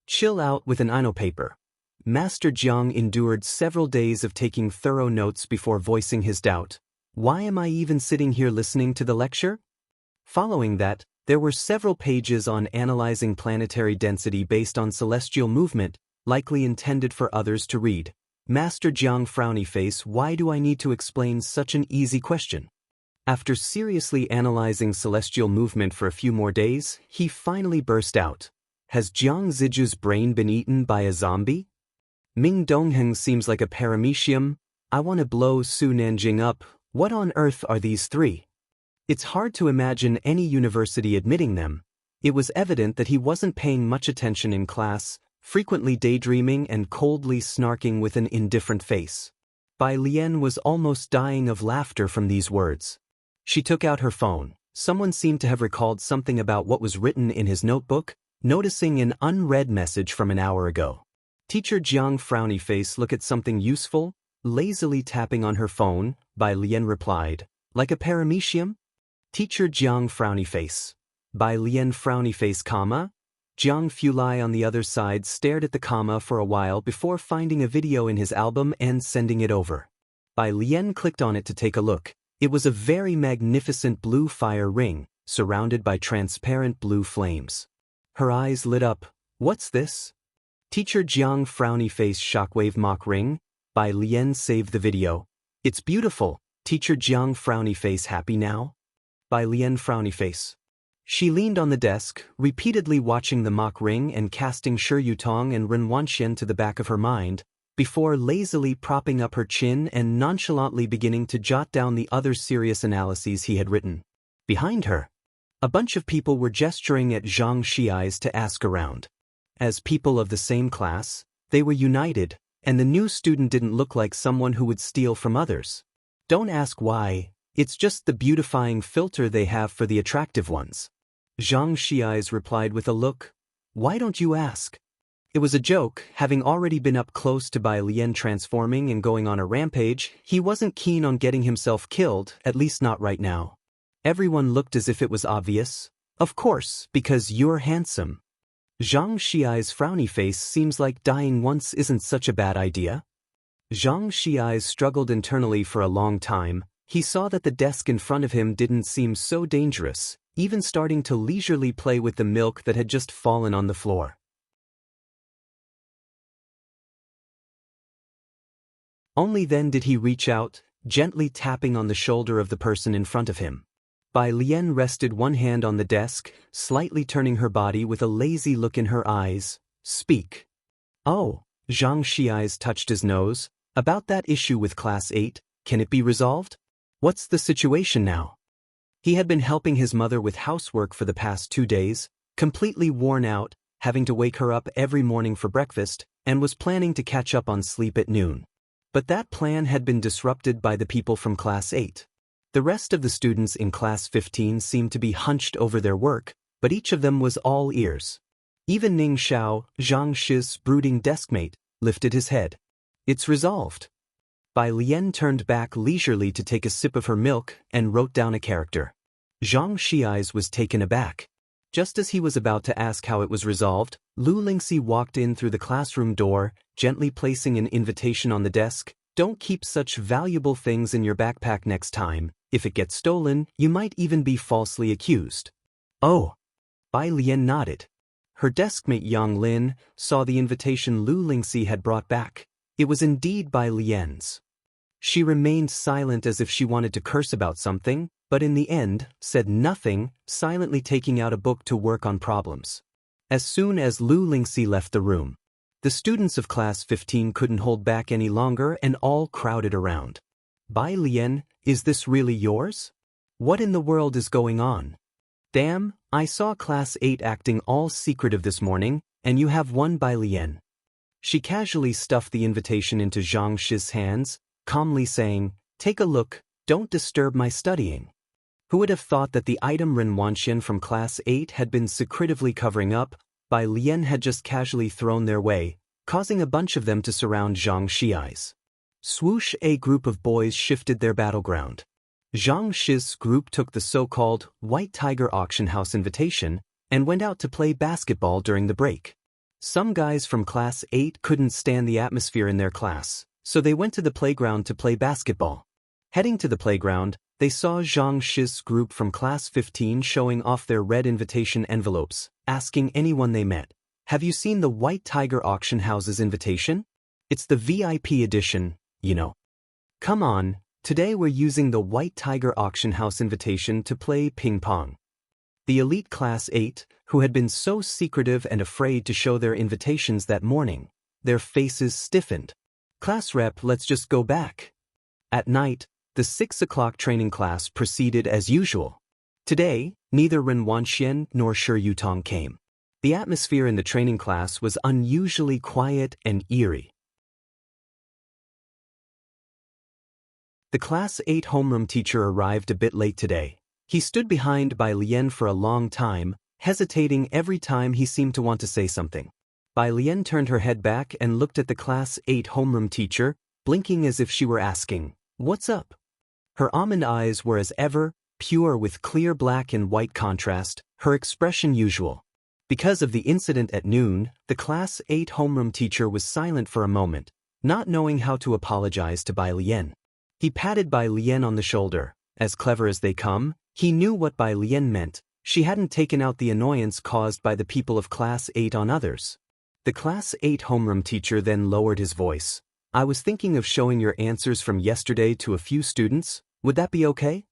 [SPEAKER 1] Chill out with an Ino paper. Master Jiang endured several days of taking thorough notes before voicing his doubt. Why am I even sitting here listening to the lecture? Following that, there were several pages on analyzing planetary density based on celestial movement, likely intended for others to read. Master Jiang frowny face, why do I need to explain such an easy question? After seriously analyzing celestial movement for a few more days, he finally burst out. Has Jiang Ziju's brain been eaten by a zombie? Ming Dongheng seems like a paramecium. I want to blow Su Nanjing up. What on earth are these three? It's hard to imagine any university admitting them. It was evident that he wasn't paying much attention in class, frequently daydreaming and coldly snarking with an indifferent face. Bai Lian was almost dying of laughter from these words. She took out her phone. Someone seemed to have recalled something about what was written in his notebook, noticing an unread message from an hour ago. Teacher Jiang frowny face, look at something useful? Lazily tapping on her phone, Bai Lian replied. Like a paramecium? Teacher Jiang frowny face. Bai Lian frowny face, comma? Jiang Fulai on the other side stared at the comma for a while before finding a video in his album and sending it over. Bai Lian clicked on it to take a look. It was a very magnificent blue fire ring, surrounded by transparent blue flames. Her eyes lit up. What's this? Teacher Jiang frowny face, shockwave mock ring. Bai Lian saved the video. It's beautiful. Teacher Jiang frowny face, happy now? Bai Lian frowny face. She leaned on the desk, repeatedly watching the mock ring and casting Shi Yutong and Ren Wanxian to the back of her mind, before lazily propping up her chin and nonchalantly beginning to jot down the other serious analyses he had written. Behind her, a bunch of people were gesturing at Zhang Xiai's to ask around. As people of the same class, they were united, and the new student didn't look like someone who would steal from others. Don't ask why, it's just the beautifying filter they have for the attractive ones. Zhang Xiai's replied with a look. Why don't you ask? It was a joke. Having already been up close to Bai Lian transforming and going on a rampage, he wasn't keen on getting himself killed, at least not right now. Everyone looked as if it was obvious. Of course, because you're handsome. Zhang Xiai's frowny face, seems like dying once isn't such a bad idea. Zhang Xiai's struggled internally for a long time. He saw that the desk in front of him didn't seem so dangerous, even starting to leisurely play with the milk that had just fallen on the floor. Only then did he reach out, gently tapping on the shoulder of the person in front of him. Bai Lian rested one hand on the desk, slightly turning her body with a lazy look in her eyes. Speak. Oh, Zhang Xiai's touched his nose. About that issue with Class 8, can it be resolved? What's the situation now? He had been helping his mother with housework for the past 2 days, completely worn out, having to wake her up every morning for breakfast, and was planning to catch up on sleep at noon. But that plan had been disrupted by the people from Class 8. The rest of the students in Class 15 seemed to be hunched over their work, but each of them was all ears. Even Ning Xiao, Zhang Shi's brooding deskmate, lifted his head. It's resolved. Bai Lian turned back leisurely to take a sip of her milk and wrote down a character. Zhang Xiai's was taken aback. Just as he was about to ask how it was resolved, Lu Lingxi walked in through the classroom door, gently placing an invitation on the desk. Don't keep such valuable things in your backpack next time. If it gets stolen, you might even be falsely accused. Oh. Bai Lian nodded. Her deskmate Yang Lin saw the invitation Lu Lingxi had brought back. It was indeed Bai Lian's. She remained silent as if she wanted to curse about something, but in the end, said nothing, silently taking out a book to work on problems. As soon as Lu Lingxi left the room, the students of Class 15 couldn't hold back any longer and all crowded around. Bai Lian, is this really yours? What in the world is going on? Damn, I saw Class 8 acting all secretive this morning, and you have one Bai Lian. She casually stuffed the invitation into Zhang Shi's hands, calmly saying, take a look, don't disturb my studying. Who would have thought that the item Ren Wanxian from Class 8 had been secretively covering up, Bai Lian had just casually thrown their way, causing a bunch of them to surround Zhang Shi's. Swoosh! A group of boys shifted their battleground. Zhang Shi's group took the so-called White Tiger Auction House invitation and went out to play basketball during the break. Some guys from Class 8 couldn't stand the atmosphere in their class, so they went to the playground to play basketball. Heading to the playground, they saw Zhang Shi's group from Class 15 showing off their red invitation envelopes, asking anyone they met, "Have you seen the White Tiger Auction House's invitation? It's the VIP edition, you know. Come on, today we're using the White Tiger Auction House invitation to play ping pong." The elite Class 8, who had been so secretive and afraid to show their invitations that morning, their faces stiffened. "Class rep, let's just go back." At night, the 6 o'clock training class proceeded as usual. Today, neither Ren Wanxian nor Shi Yutong came. The atmosphere in the training class was unusually quiet and eerie. The Class 8 homeroom teacher arrived a bit late today. He stood behind Bai Lian for a long time, hesitating every time he seemed to want to say something. Bai Lian turned her head back and looked at the Class 8 homeroom teacher, blinking as if she were asking, "What's up?" Her almond eyes were as ever, pure with clear black and white contrast, her expression usual. Because of the incident at noon, the Class 8 homeroom teacher was silent for a moment, not knowing how to apologize to Bai Lian. He patted Bai Lian on the shoulder. As clever as they come, he knew what Bai Lian meant. She hadn't taken out the annoyance caused by the people of Class 8 on others. The Class 8 homeroom teacher then lowered his voice. "I was thinking of showing your answers from yesterday to a few students. Would that be okay?"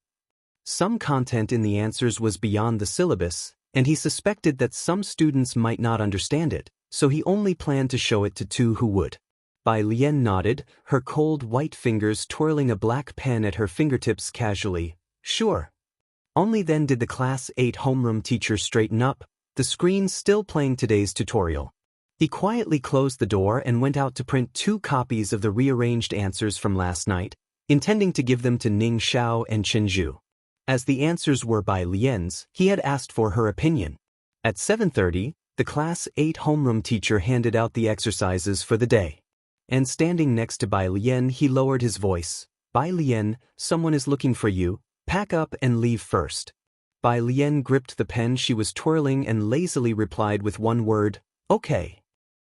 [SPEAKER 1] Some content in the answers was beyond the syllabus, and he suspected that some students might not understand it, so he only planned to show it to two who would. Bai Lian nodded, her cold white fingers twirling a black pen at her fingertips casually. "Sure." Only then did the Class 8 homeroom teacher straighten up, the screen still playing today's tutorial. He quietly closed the door and went out to print 2 copies of the rearranged answers from last night, intending to give them to Ning Xiao and Chen Zhu. As the answers were Bai Lian's, he had asked for her opinion. At 7:30, the Class 8 homeroom teacher handed out the exercises for the day. And standing next to Bai Lian, he lowered his voice. "Bai Lian, someone is looking for you. Pack up and leave first." Bai Lian gripped the pen she was twirling and lazily replied with one word, "Okay."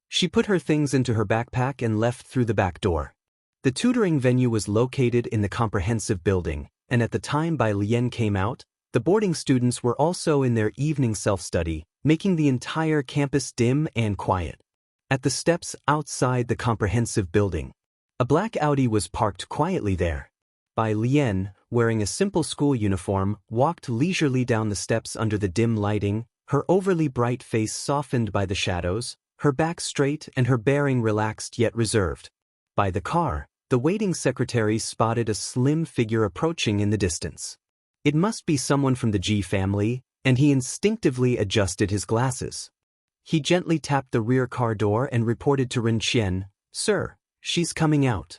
[SPEAKER 1] She put her things into her backpack and left through the back door. The tutoring venue was located in the comprehensive building, and at the time Bai Lian came out, the boarding students were also in their evening self-study, making the entire campus dim and quiet. At the steps outside the comprehensive building, a black Audi was parked quietly there. Bai Lian, wearing a simple school uniform, walked leisurely down the steps under the dim lighting, her overly bright face softened by the shadows, her back straight and her bearing relaxed yet reserved. By the car, the waiting secretary spotted a slim figure approaching in the distance. It must be someone from the Ji family, and he instinctively adjusted his glasses. He gently tapped the rear car door and reported to Ren Qian, "Sir, she's coming out."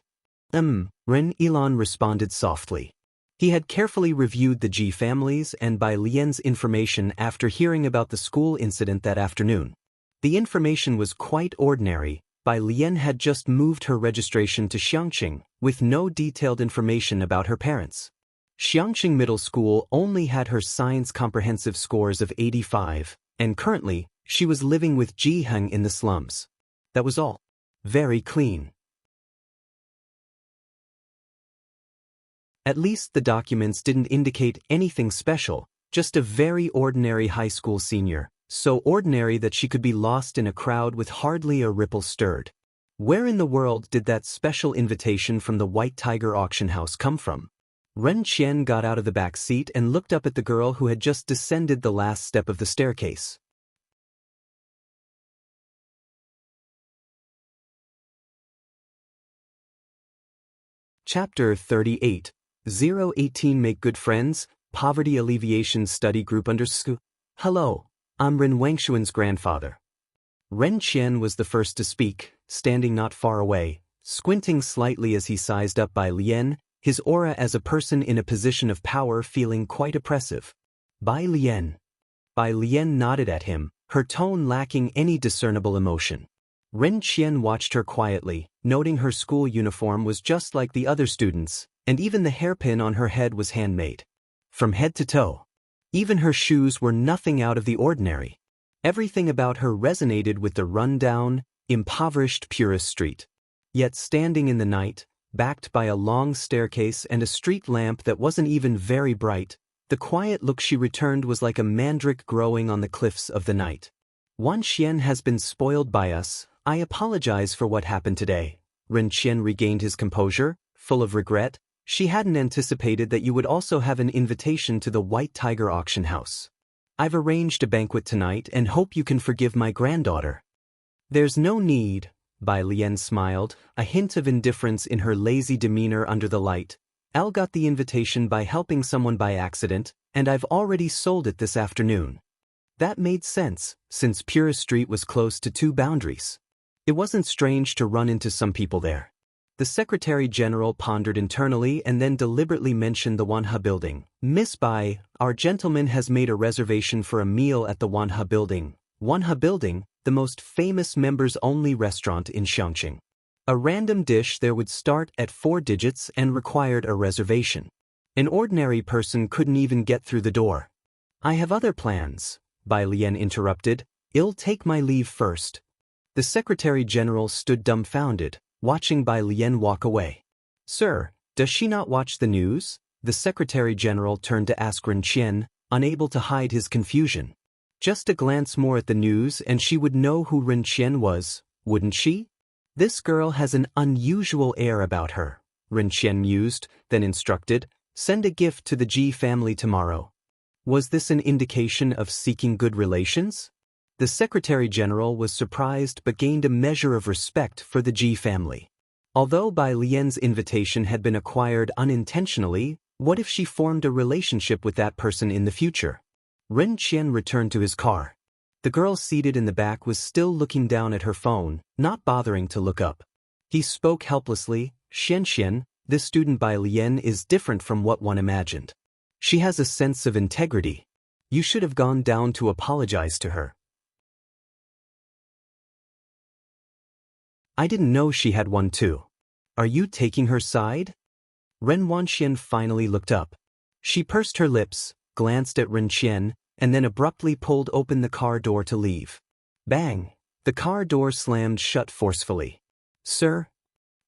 [SPEAKER 1] Ren Ilan responded softly. He had carefully reviewed the Ji families and Bai Lian's information after hearing about the school incident that afternoon. The information was quite ordinary. Bai Lian had just moved her registration to Xiangqing, with no detailed information about her parents. Xiangqing Middle School only had her science comprehensive scores of 85, and currently, she was living with Ji Heng in the slums. That was all. Very clean. At least the documents didn't indicate anything special, just a very ordinary high school senior. So ordinary that she could be lost in a crowd with hardly a ripple stirred. Where in the world did that special invitation from the White Tiger Auction House come from? Ren Qian got out of the back seat and looked up at the girl who had just descended the last step of the staircase. Chapter 38. 018 Make Good Friends, Poverty Alleviation Study Group _ Hello. I'm Ren Wangshuan's grandfather. Ren Qian was the first to speak, standing not far away, squinting slightly as he sized up Bai Lian, his aura as a person in a position of power feeling quite oppressive. Bai Lian. Bai Lian nodded at him, her tone lacking any discernible emotion. Ren Qian watched her quietly, noting her school uniform was just like the other students, and even the hairpin on her head was handmade. From head to toe. Even her shoes were nothing out of the ordinary. Everything about her resonated with the run-down, impoverished purist street. Yet standing in the night, backed by a long staircase and a street lamp that wasn't even very bright, the quiet look she returned was like a mandrake growing on the cliffs of the night. Wan Xian has been spoiled by us. I apologize for what happened today. Ren Qian regained his composure, full of regret. She hadn't anticipated that you would also have an invitation to the White Tiger auction house. I've arranged a banquet tonight and hope you can forgive my granddaughter. There's no need, Bai Lian smiled, a hint of indifference in her lazy demeanor under the light. Al got the invitation by helping someone by accident, and I've already sold it this afternoon. That made sense, since Purist Street was close to two boundaries. It wasn't strange to run into some people there. The Secretary General pondered internally and then deliberately mentioned the Wanha Building. Miss Bai, our gentleman has made a reservation for a meal at the Wanha Building. Wanha Building, the most famous members-only restaurant in Xiangqing. A random dish there would start at 4 digits and required a reservation. An ordinary person couldn't even get through the door. I have other plans, Bai Lian interrupted. I'll take my leave first. The Secretary General stood dumbfounded, watching Bai Lian walk away. Sir, does she not watch the news? The Secretary General turned to ask Ren Qian, unable to hide his confusion. Just a glance more at the news and she would know who Ren Qian was, wouldn't she? This girl has an unusual air about her, Ren Qian mused, then instructed, send a gift to the Ji family tomorrow. Was this an indication of seeking good relations? The Secretary General was surprised but gained a measure of respect for the Ji family. Although Bai Lian's invitation had been acquired unintentionally, what if she formed a relationship with that person in the future? Ren Qian returned to his car. The girl seated in the back was still looking down at her phone, not bothering to look up. He spoke helplessly, Xian, this student Bai Lian is different from what one imagined. She has a sense of integrity. You should have gone down to apologize to her. I didn't know she had one too. Are you taking her side? Ren Wanxian finally looked up. She pursed her lips, glanced at Ren Qian, and then abruptly pulled open the car door to leave. Bang! The car door slammed shut forcefully. Sir?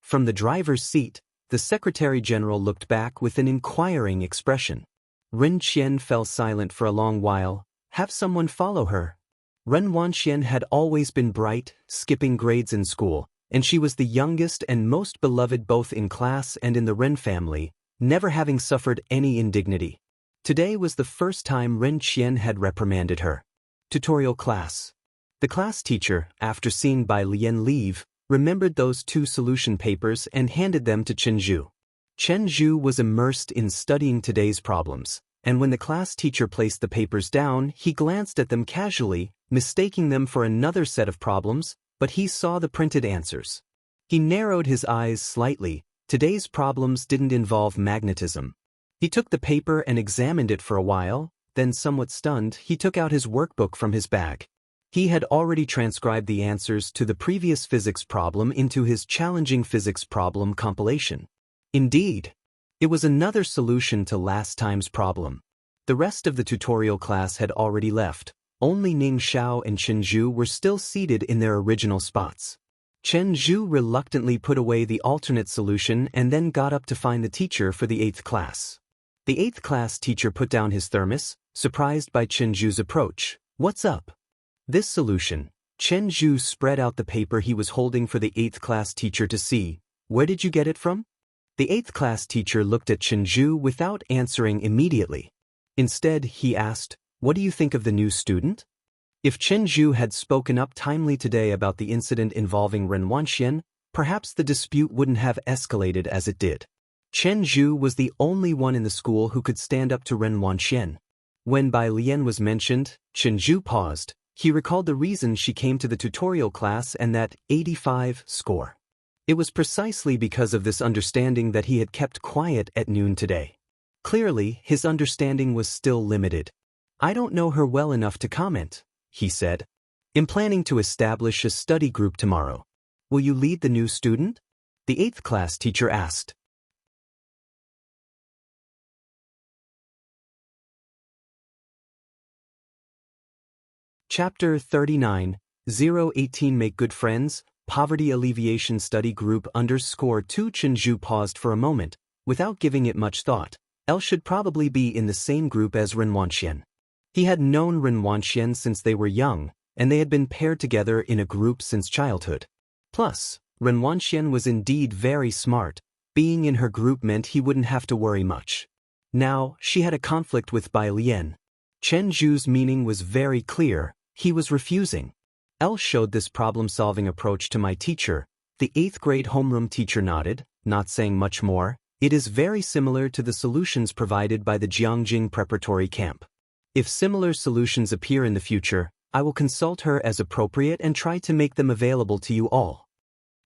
[SPEAKER 1] From the driver's seat, the Secretary General looked back with an inquiring expression. Ren Qian fell silent for a long while. Have someone follow her. Ren Wanxian had always been bright, skipping grades in school, and she was the youngest and most beloved both in class and in the Ren family, never having suffered any indignity. Today was the first time Ren Qian had reprimanded her. Tutorial class. The class teacher, after seeing Bai Lian leave, remembered those 2 solution papers and handed them to Chen Zhu. Chen Zhu was immersed in studying today's problems, and when the class teacher placed the papers down, he glanced at them casually, mistaking them for another set of problems, but he saw the printed answers. He narrowed his eyes slightly. Today's problems didn't involve magnetism. He took the paper and examined it for a while, then somewhat stunned, he took out his workbook from his bag. He had already transcribed the answers to the previous physics problem into his challenging physics problem compilation. Indeed, it was another solution to last time's problem. The rest of the tutorial class had already left. Only Ning Xiao and Chen Zhu were still seated in their original spots. Chen Zhu reluctantly put away the alternate solution and then got up to find the teacher for the 8th class. The 8th class teacher put down his thermos, surprised by Chen Zhu's approach. What's up? This solution. Chen Zhu spread out the paper he was holding for the 8th class teacher to see. Where did you get it from? The 8th class teacher looked at Chen Zhu without answering immediately. Instead, he asked, what do you think of the new student? If Chen Zhu had spoken up timely today about the incident involving Ren Wanxian, perhaps the dispute wouldn't have escalated as it did. Chen Zhu was the only one in the school who could stand up to Ren Wanxian. When Bai Lian was mentioned, Chen Zhu paused. He recalled the reason she came to the tutorial class and that 85 score. It was precisely because of this understanding that he had kept quiet at noon today. Clearly, his understanding was still limited. I don't know her well enough to comment, he said. I'm planning to establish a study group tomorrow. Will you lead the new student? The 8th class teacher asked. Chapter 39, 018 Make Good Friends, Poverty Alleviation Study Group _2 Chenju paused for a moment, without giving it much thought. Elle should probably be in the same group as Ren Wanxian. He had known Ren Wanxian since they were young, and they had been paired together in a group since childhood. Plus, Ren Wanxian was indeed very smart. Being in her group meant he wouldn't have to worry much. Now, she had a conflict with Bai Lian. Chen Zhu's meaning was very clear. He was refusing. Elle showed this problem-solving approach to my teacher. The 8th grade homeroom teacher nodded, not saying much more. It is very similar to the solutions provided by the Jiangjing preparatory camp. If similar solutions appear in the future, I will consult her as appropriate and try to make them available to you all.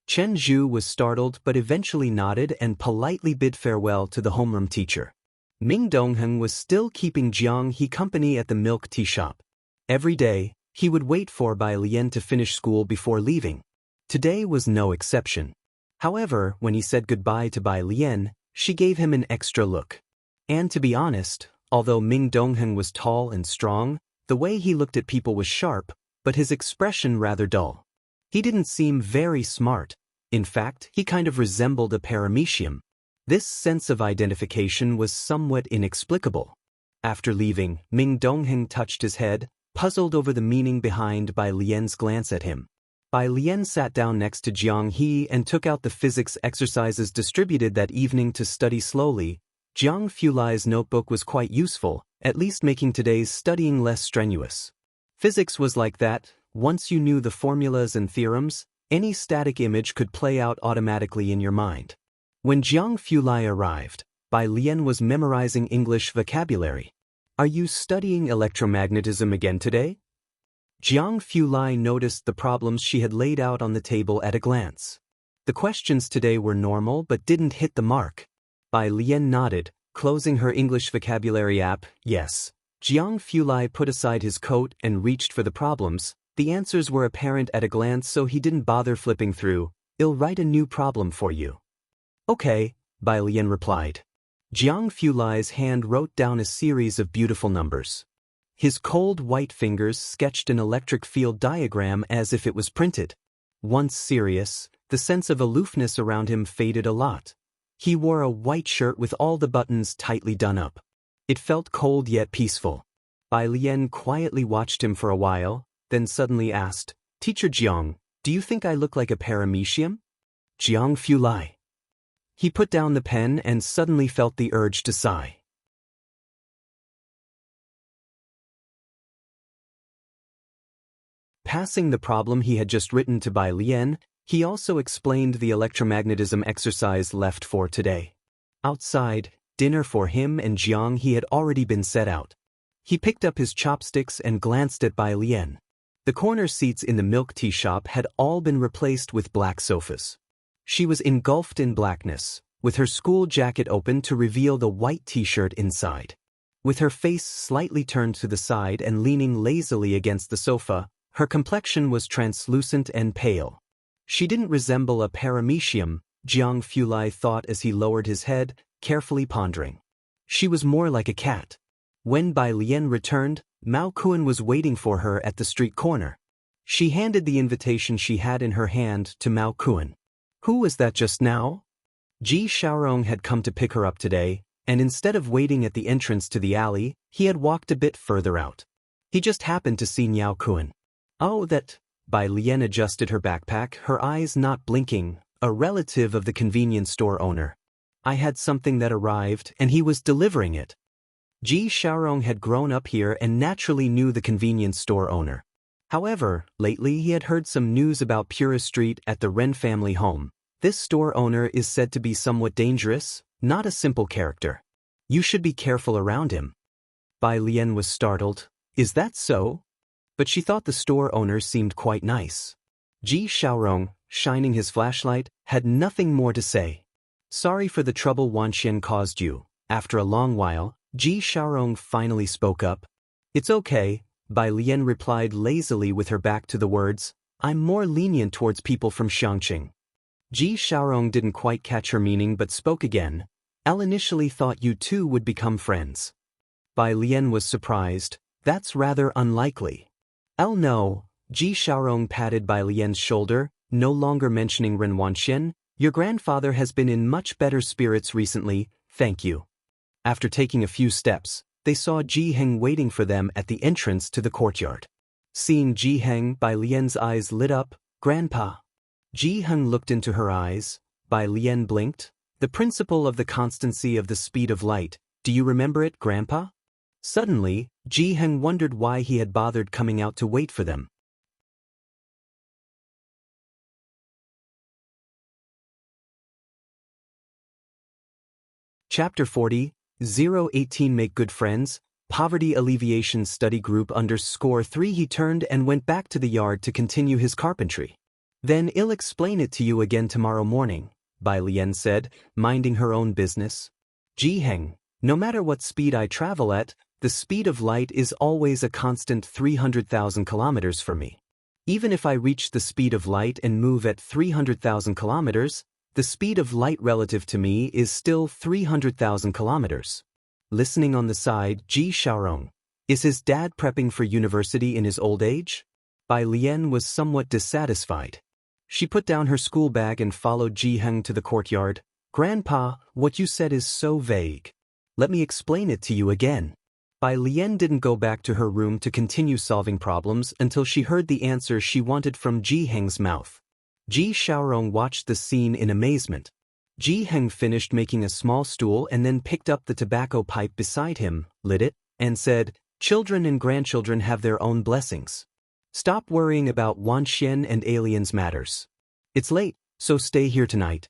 [SPEAKER 1] Chen Zhu was startled but eventually nodded and politely bid farewell to the homeroom teacher. Ming Dongheng was still keeping Jiang He company at the milk tea shop. Every day, he would wait for Bai Lian to finish school before leaving. Today was no exception. However, when he said goodbye to Bai Lian, she gave him an extra look. And to be honest, although Ming Dongheng was tall and strong, the way he looked at people was sharp, but his expression rather dull. He didn't seem very smart. In fact, he kind of resembled a paramecium. This sense of identification was somewhat inexplicable. After leaving, Ming Dongheng touched his head, puzzled over the meaning behind Bai Lian's glance at him. Bai Lian sat down next to Jiang He and took out the physics exercises distributed that evening to study slowly. Jiang Fulai's notebook was quite useful, at least making today's studying less strenuous. Physics was like that. Once you knew the formulas and theorems, any static image could play out automatically in your mind. When Jiang Fulai arrived, Bai Lian was memorizing English vocabulary. Are you studying electromagnetism again today? Jiang Fulai noticed the problems she had laid out on the table at a glance. The questions today were normal but didn't hit the mark. Bai Lian nodded, closing her English vocabulary app. Yes. Jiang Fulai put aside his coat and reached for the problems. The answers were apparent at a glance, so he didn't bother flipping through. I'll write a new problem for you. Okay, Bai Lian replied. Jiang Fulai's hand wrote down a series of beautiful numbers. His cold white fingers sketched an electric field diagram as if it was printed. Once serious, the sense of aloofness around him faded a lot. He wore a white shirt with all the buttons tightly done up. It felt cold yet peaceful. Bai Lian quietly watched him for a while, then suddenly asked, Teacher Jiang, do you think I look like a paramecium? Jiang Fulai. He put down the pen and suddenly felt the urge to sigh. Passing the problem he had just written to Bai Lian, he also explained the electromagnetism exercise left for today. Outside, dinner for him and Jiang He had already been set out. He picked up his chopsticks and glanced at Bai Lian. The corner seats in the milk tea shop had all been replaced with black sofas. She was engulfed in blackness, with her school jacket open to reveal the white t-shirt inside. With her face slightly turned to the side and leaning lazily against the sofa, her complexion was translucent and pale. She didn't resemble a paramecium, Jiang Fulai thought as he lowered his head, carefully pondering. She was more like a cat. When Bai Lian returned, Mao Kuan was waiting for her at the street corner. She handed the invitation she had in her hand to Mao Kuan. Who was that just now? Ji Xiaorong had come to pick her up today, and instead of waiting at the entrance to the alley, he had walked a bit further out. He just happened to see Miao Kuan. Oh, that. Bai Lian adjusted her backpack, her eyes not blinking. A relative of the convenience store owner. I had something that arrived, and he was delivering it. Ji Xiaorong had grown up here and naturally knew the convenience store owner. However, lately he had heard some news about Pura Street at the Ren family home. This store owner is said to be somewhat dangerous, not a simple character. You should be careful around him. Bai Lian was startled. Is that so? But she thought the store owner seemed quite nice. Ji Xiaorong, shining his flashlight, had nothing more to say. Sorry for the trouble Wanxian caused you. After a long while, Ji Xiaorong finally spoke up. It's okay, Bai Lian replied lazily with her back to the words, I'm more lenient towards people from Xiangqing. Ji Xiaorong didn't quite catch her meaning but spoke again. Elle initially thought you two would become friends. Bai Lian was surprised. That's rather unlikely. Elle no. Ji Xiaorong patted Bai Lian's shoulder, no longer mentioning Ren Wanxian. Your grandfather has been in much better spirits recently, thank you. After taking a few steps, they saw Ji Heng waiting for them at the entrance to the courtyard. Seeing Ji Heng, Bai Lian's eyes lit up. Grandpa. Ji Heng looked into her eyes. Bai Lian blinked. The principle of the constancy of the speed of light, do you remember it, Grandpa? Suddenly, Ji Heng wondered why he had bothered coming out to wait for them. Chapter 40, 018 Make Good Friends, Poverty Alleviation Study Group _3 He turned and went back to the yard to continue his carpentry. Then I'll explain it to you again tomorrow morning, Bai Lian said, minding her own business. Ji Heng, no matter what speed I travel at, the speed of light is always a constant 300,000 kilometers for me. Even if I reach the speed of light and move at 300,000 kilometers, the speed of light relative to me is still 300,000 kilometers. Listening on the side, Ji Xiaorong. Is his dad prepping for university in his old age? Bai Lian was somewhat dissatisfied. She put down her school bag and followed Ji Heng to the courtyard. Grandpa, what you said is so vague. Let me explain it to you again. Bai Lian didn't go back to her room to continue solving problems until she heard the answer she wanted from Ji Heng's mouth. Ji Xiaorong watched the scene in amazement. Ji Heng finished making a small stool and then picked up the tobacco pipe beside him, lit it, and said, Children and grandchildren have their own blessings. Stop worrying about Wanxian and aliens matters. It's late, so stay here tonight.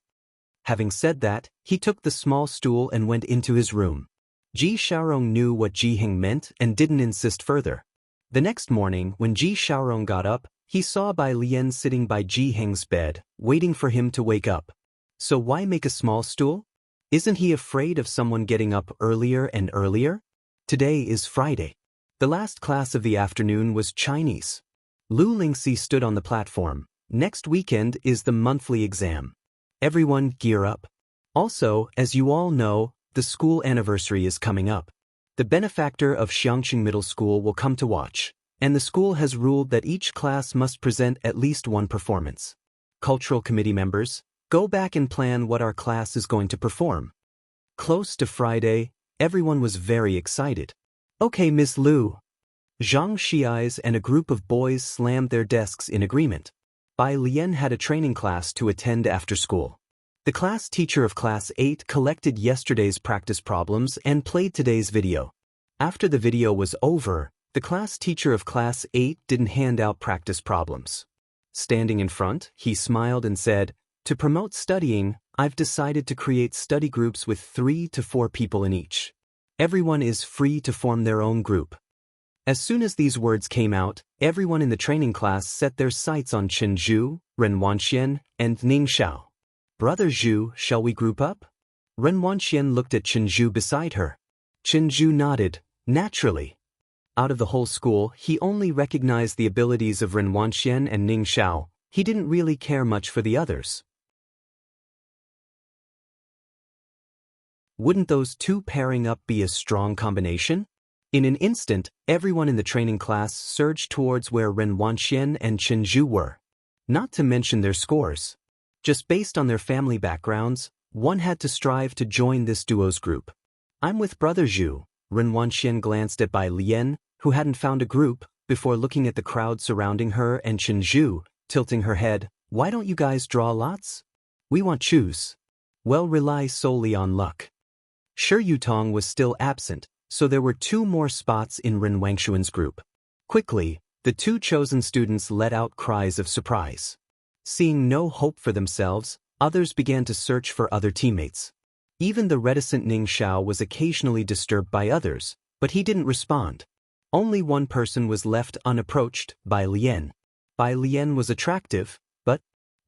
[SPEAKER 1] Having said that, he took the small stool and went into his room. Ji Xiaorong knew what Ji Heng meant and didn't insist further. The next morning, when Ji Xiaorong got up, he saw Bai Lian sitting by Ji Heng's bed, waiting for him to wake up. So why make a small stool? Isn't he afraid of someone getting up earlier and earlier? Today is Friday. The last class of the afternoon was Chinese. Lu Lingxi stood on the platform. Next weekend is the monthly exam. Everyone gear up. Also, as you all know, the school anniversary is coming up. The benefactor of Xiangqing Middle School will come to watch, and the school has ruled that each class must present at least one performance. Cultural committee members, go back and plan what our class is going to perform. Close to Friday, everyone was very excited. Okay, Miss Lu. Zhang Xiais and a group of boys slammed their desks in agreement. Bai Lian had a training class to attend after school. The class teacher of Class 8 collected yesterday's practice problems and played today's video. After the video was over, the class teacher of Class 8 didn't hand out practice problems. Standing in front, he smiled and said, To promote studying, I've decided to create study groups with 3 to 4 people in each. Everyone is free to form their own group. As soon as these words came out, everyone in the training class set their sights on Chen Zhu, Ren Wanxian, and Ning Xiao. Brother Zhu, shall we group up? Ren Wanxian looked at Chen Zhu beside her. Chen Zhu nodded, naturally. Out of the whole school, he only recognized the abilities of Ren Wanxian and Ning Xiao. He didn't really care much for the others. Wouldn't those two pairing up be a strong combination? In an instant, everyone in the training class surged towards where Ren Wanxian and Chen Zhu were. Not to mention their scores. Just based on their family backgrounds, one had to strive to join this duo's group. I'm with Brother Zhu. Ren Wanxian glanced at Bai Lian, who hadn't found a group, before looking at the crowd surrounding her and Chen Zhu, tilting her head. Why don't you guys draw lots? We want choose. Well, rely solely on luck. Shi Yutong was still absent, so there were 2 more spots in Ren Wangshuan's group. Quickly, the 2 chosen students let out cries of surprise. Seeing no hope for themselves, others began to search for other teammates. Even the reticent Ning Xiao was occasionally disturbed by others, but he didn't respond. Only one person was left unapproached, Bai Lian. Bai Lian was attractive, but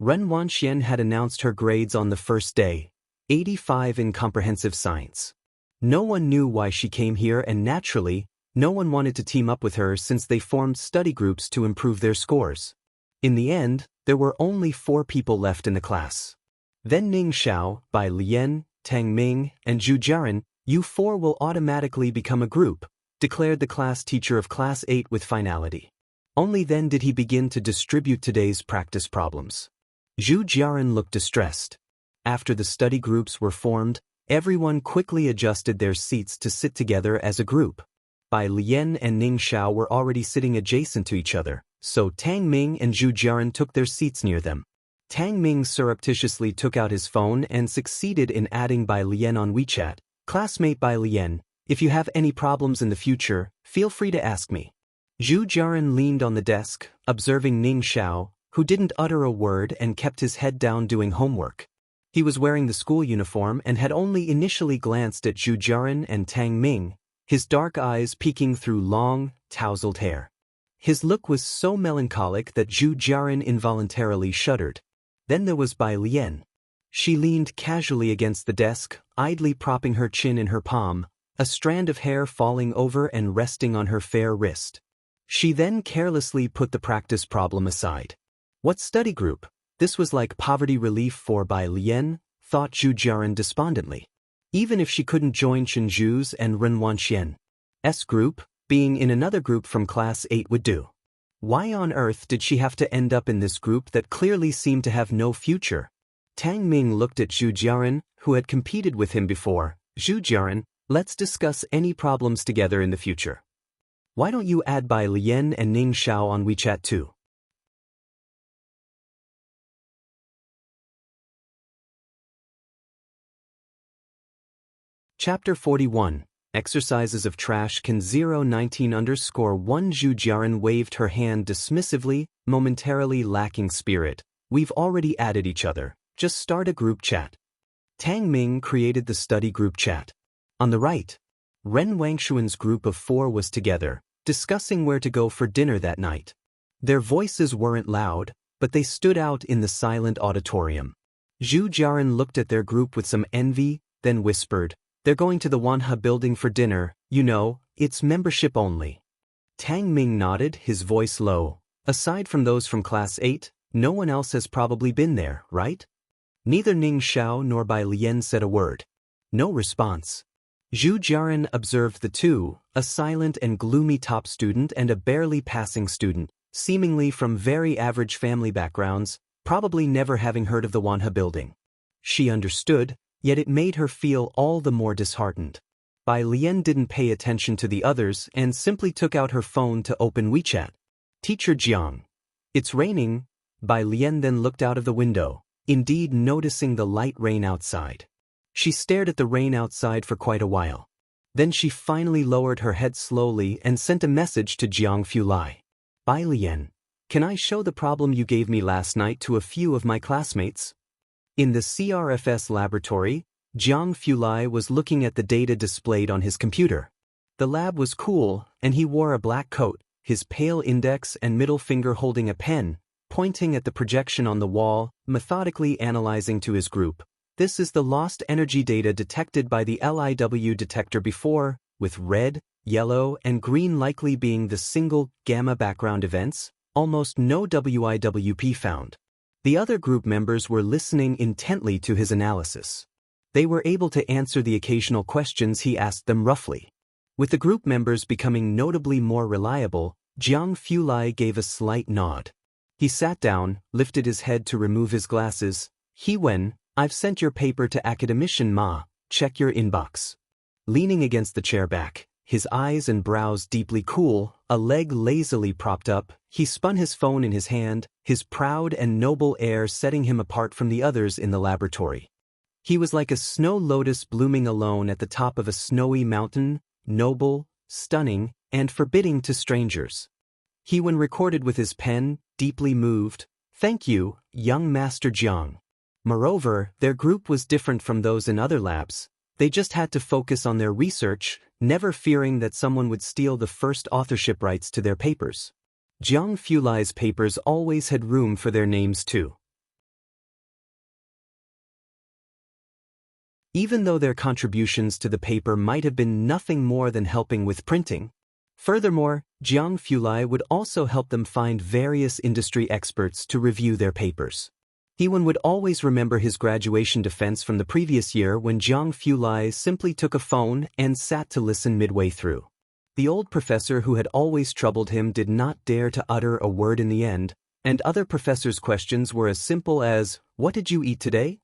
[SPEAKER 1] Ren Wanxian had announced her grades on the first day, 85 in comprehensive science. No one knew why she came here, and naturally, no one wanted to team up with her since they formed study groups to improve their scores. In the end, there were only 4 people left in the class. Then Ning Xiao, Bai Lian, Tang Ming, and Zhu Jiaran, you 4 will automatically become a group, declared the class teacher of Class 8 with finality. Only then did he begin to distribute today's practice problems. Zhu Jiaran looked distressed. After the study groups were formed, everyone quickly adjusted their seats to sit together as a group. Bai Lian and Ning Xiao were already sitting adjacent to each other, so Tang Ming and Zhu Jiaran took their seats near them. Tang Ming surreptitiously took out his phone and succeeded in adding Bai Lian on WeChat. Classmate Bai Lian, if you have any problems in the future, feel free to ask me. Zhu Jiaran leaned on the desk, observing Ning Xiao, who didn't utter a word and kept his head down doing homework. He was wearing the school uniform and had only initially glanced at Zhu Jiaran and Tang Ming, his dark eyes peeking through long, tousled hair. His look was so melancholic that Zhu Jiaran involuntarily shuddered. Then there was Bai Lian. She leaned casually against the desk, idly propping her chin in her palm, a strand of hair falling over and resting on her fair wrist. She then carelessly put the practice problem aside. What study group? This was like poverty relief for Bai Lian, thought Zhu Jiaran despondently. Even if she couldn't join Shenju's and Ren Wanxian's group, being in another group from Class 8 would do. Why on earth did she have to end up in this group that clearly seemed to have no future? Tang Ming looked at Zhu Jiaran, who had competed with him before. Zhu Jiaran, let's discuss any problems together in the future. Why don't you add Bai Lian and Ning Xiao on WeChat too? Chapter 41. Exercises of Trash Can 019_1 Zhu Jiaran waved her hand dismissively, momentarily lacking spirit. We've already added each other. Just start a group chat. Tang Ming created the study group chat. On the right, Ren Wangshuan's group of 4 was together, discussing where to go for dinner that night. Their voices weren't loud, but they stood out in the silent auditorium. Zhu Jiaran looked at their group with some envy, then whispered, "They're going to the Wanha building for dinner, you know, it's membership only." Tang Ming nodded, his voice low. Aside from those from Class 8, no one else has probably been there, right? Neither Ning Xiao nor Bai Lian said a word. No response. Zhu Jiaran observed the 2, a silent and gloomy top student and a barely passing student, seemingly from very average family backgrounds, probably never having heard of the Wanha building. She understood, yet it made her feel all the more disheartened. Bai Lian didn't pay attention to the others and simply took out her phone to open WeChat. Teacher Jiang. It's raining. Bai Lian then looked out of the window, indeed noticing the light rain outside. She stared at the rain outside for quite a while. Then she finally lowered her head slowly and sent a message to Jiang Fulai. Bai Lian, can I show the problem you gave me last night to a few of my classmates? In the CRFS laboratory, Jiang Fulai was looking at the data displayed on his computer. The lab was cool, and he wore a black coat, his pale index and middle finger holding a pen, pointing at the projection on the wall, methodically analyzing to his group. This is the lost energy data detected by the LIW detector before, with red, yellow, and green likely being the single gamma background events, almost no WIWP found. The other group members were listening intently to his analysis. They were able to answer the occasional questions he asked them roughly. With the group members becoming notably more reliable, Jiang Fulai gave a slight nod. He sat down, lifted his head to remove his glasses. "He Wen, I've sent your paper to Academician Ma, check your inbox." Leaning against the chair back, his eyes and brows deeply cool, a leg lazily propped up, he spun his phone in his hand, his proud and noble air setting him apart from the others in the laboratory. He was like a snow lotus blooming alone at the top of a snowy mountain, noble, stunning, and forbidding to strangers. He Wen recorded with his pen, deeply moved, "Thank you, young Master Jiang." Moreover, their group was different from those in other labs. They just had to focus on their research, never fearing that someone would steal the first authorship rights to their papers. Jiang Fulai's papers always had room for their names too. even though their contributions to the paper might have been nothing more than helping with printing. Furthermore, Jiang Fulai would also help them find various industry experts to review their papers. Hewen would always remember his graduation defense from the previous year when Jiang Fulai simply took a phone and sat to listen midway through. The old professor who had always troubled him did not dare to utter a word in the end, and other professors' questions were as simple as, "What did you eat today?"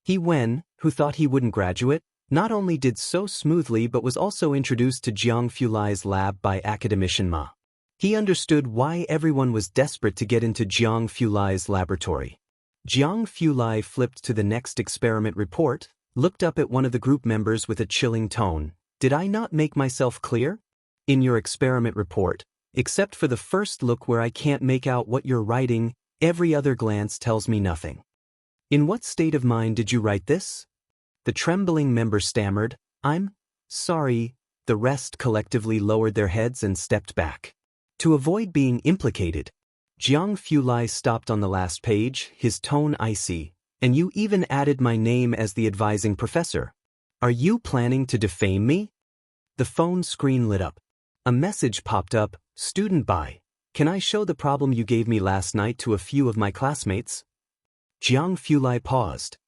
[SPEAKER 1] Hewen, who thought he wouldn't graduate, not only did so smoothly but was also introduced to Jiang Fulai's lab by academician Ma. He understood why everyone was desperate to get into Jiang Fulai's laboratory. Jiang Fulai flipped to the next experiment report, looked up at one of the group members with a chilling tone. "Did I not make myself clear? In your experiment report, except for the first look where I can't make out what you're writing, every other glance tells me nothing. In what state of mind did you write this?" The trembling member stammered, "I'm sorry." The rest collectively lowered their heads and stepped back. To avoid being implicated, Jiang Fulai stopped on the last page, his tone icy. "And you even added my name as the advising professor. Are you planning to defame me?" The phone screen lit up. A message popped up, "Student by. Can I show the problem you gave me last night to a few of my classmates?" Jiang Fulai paused.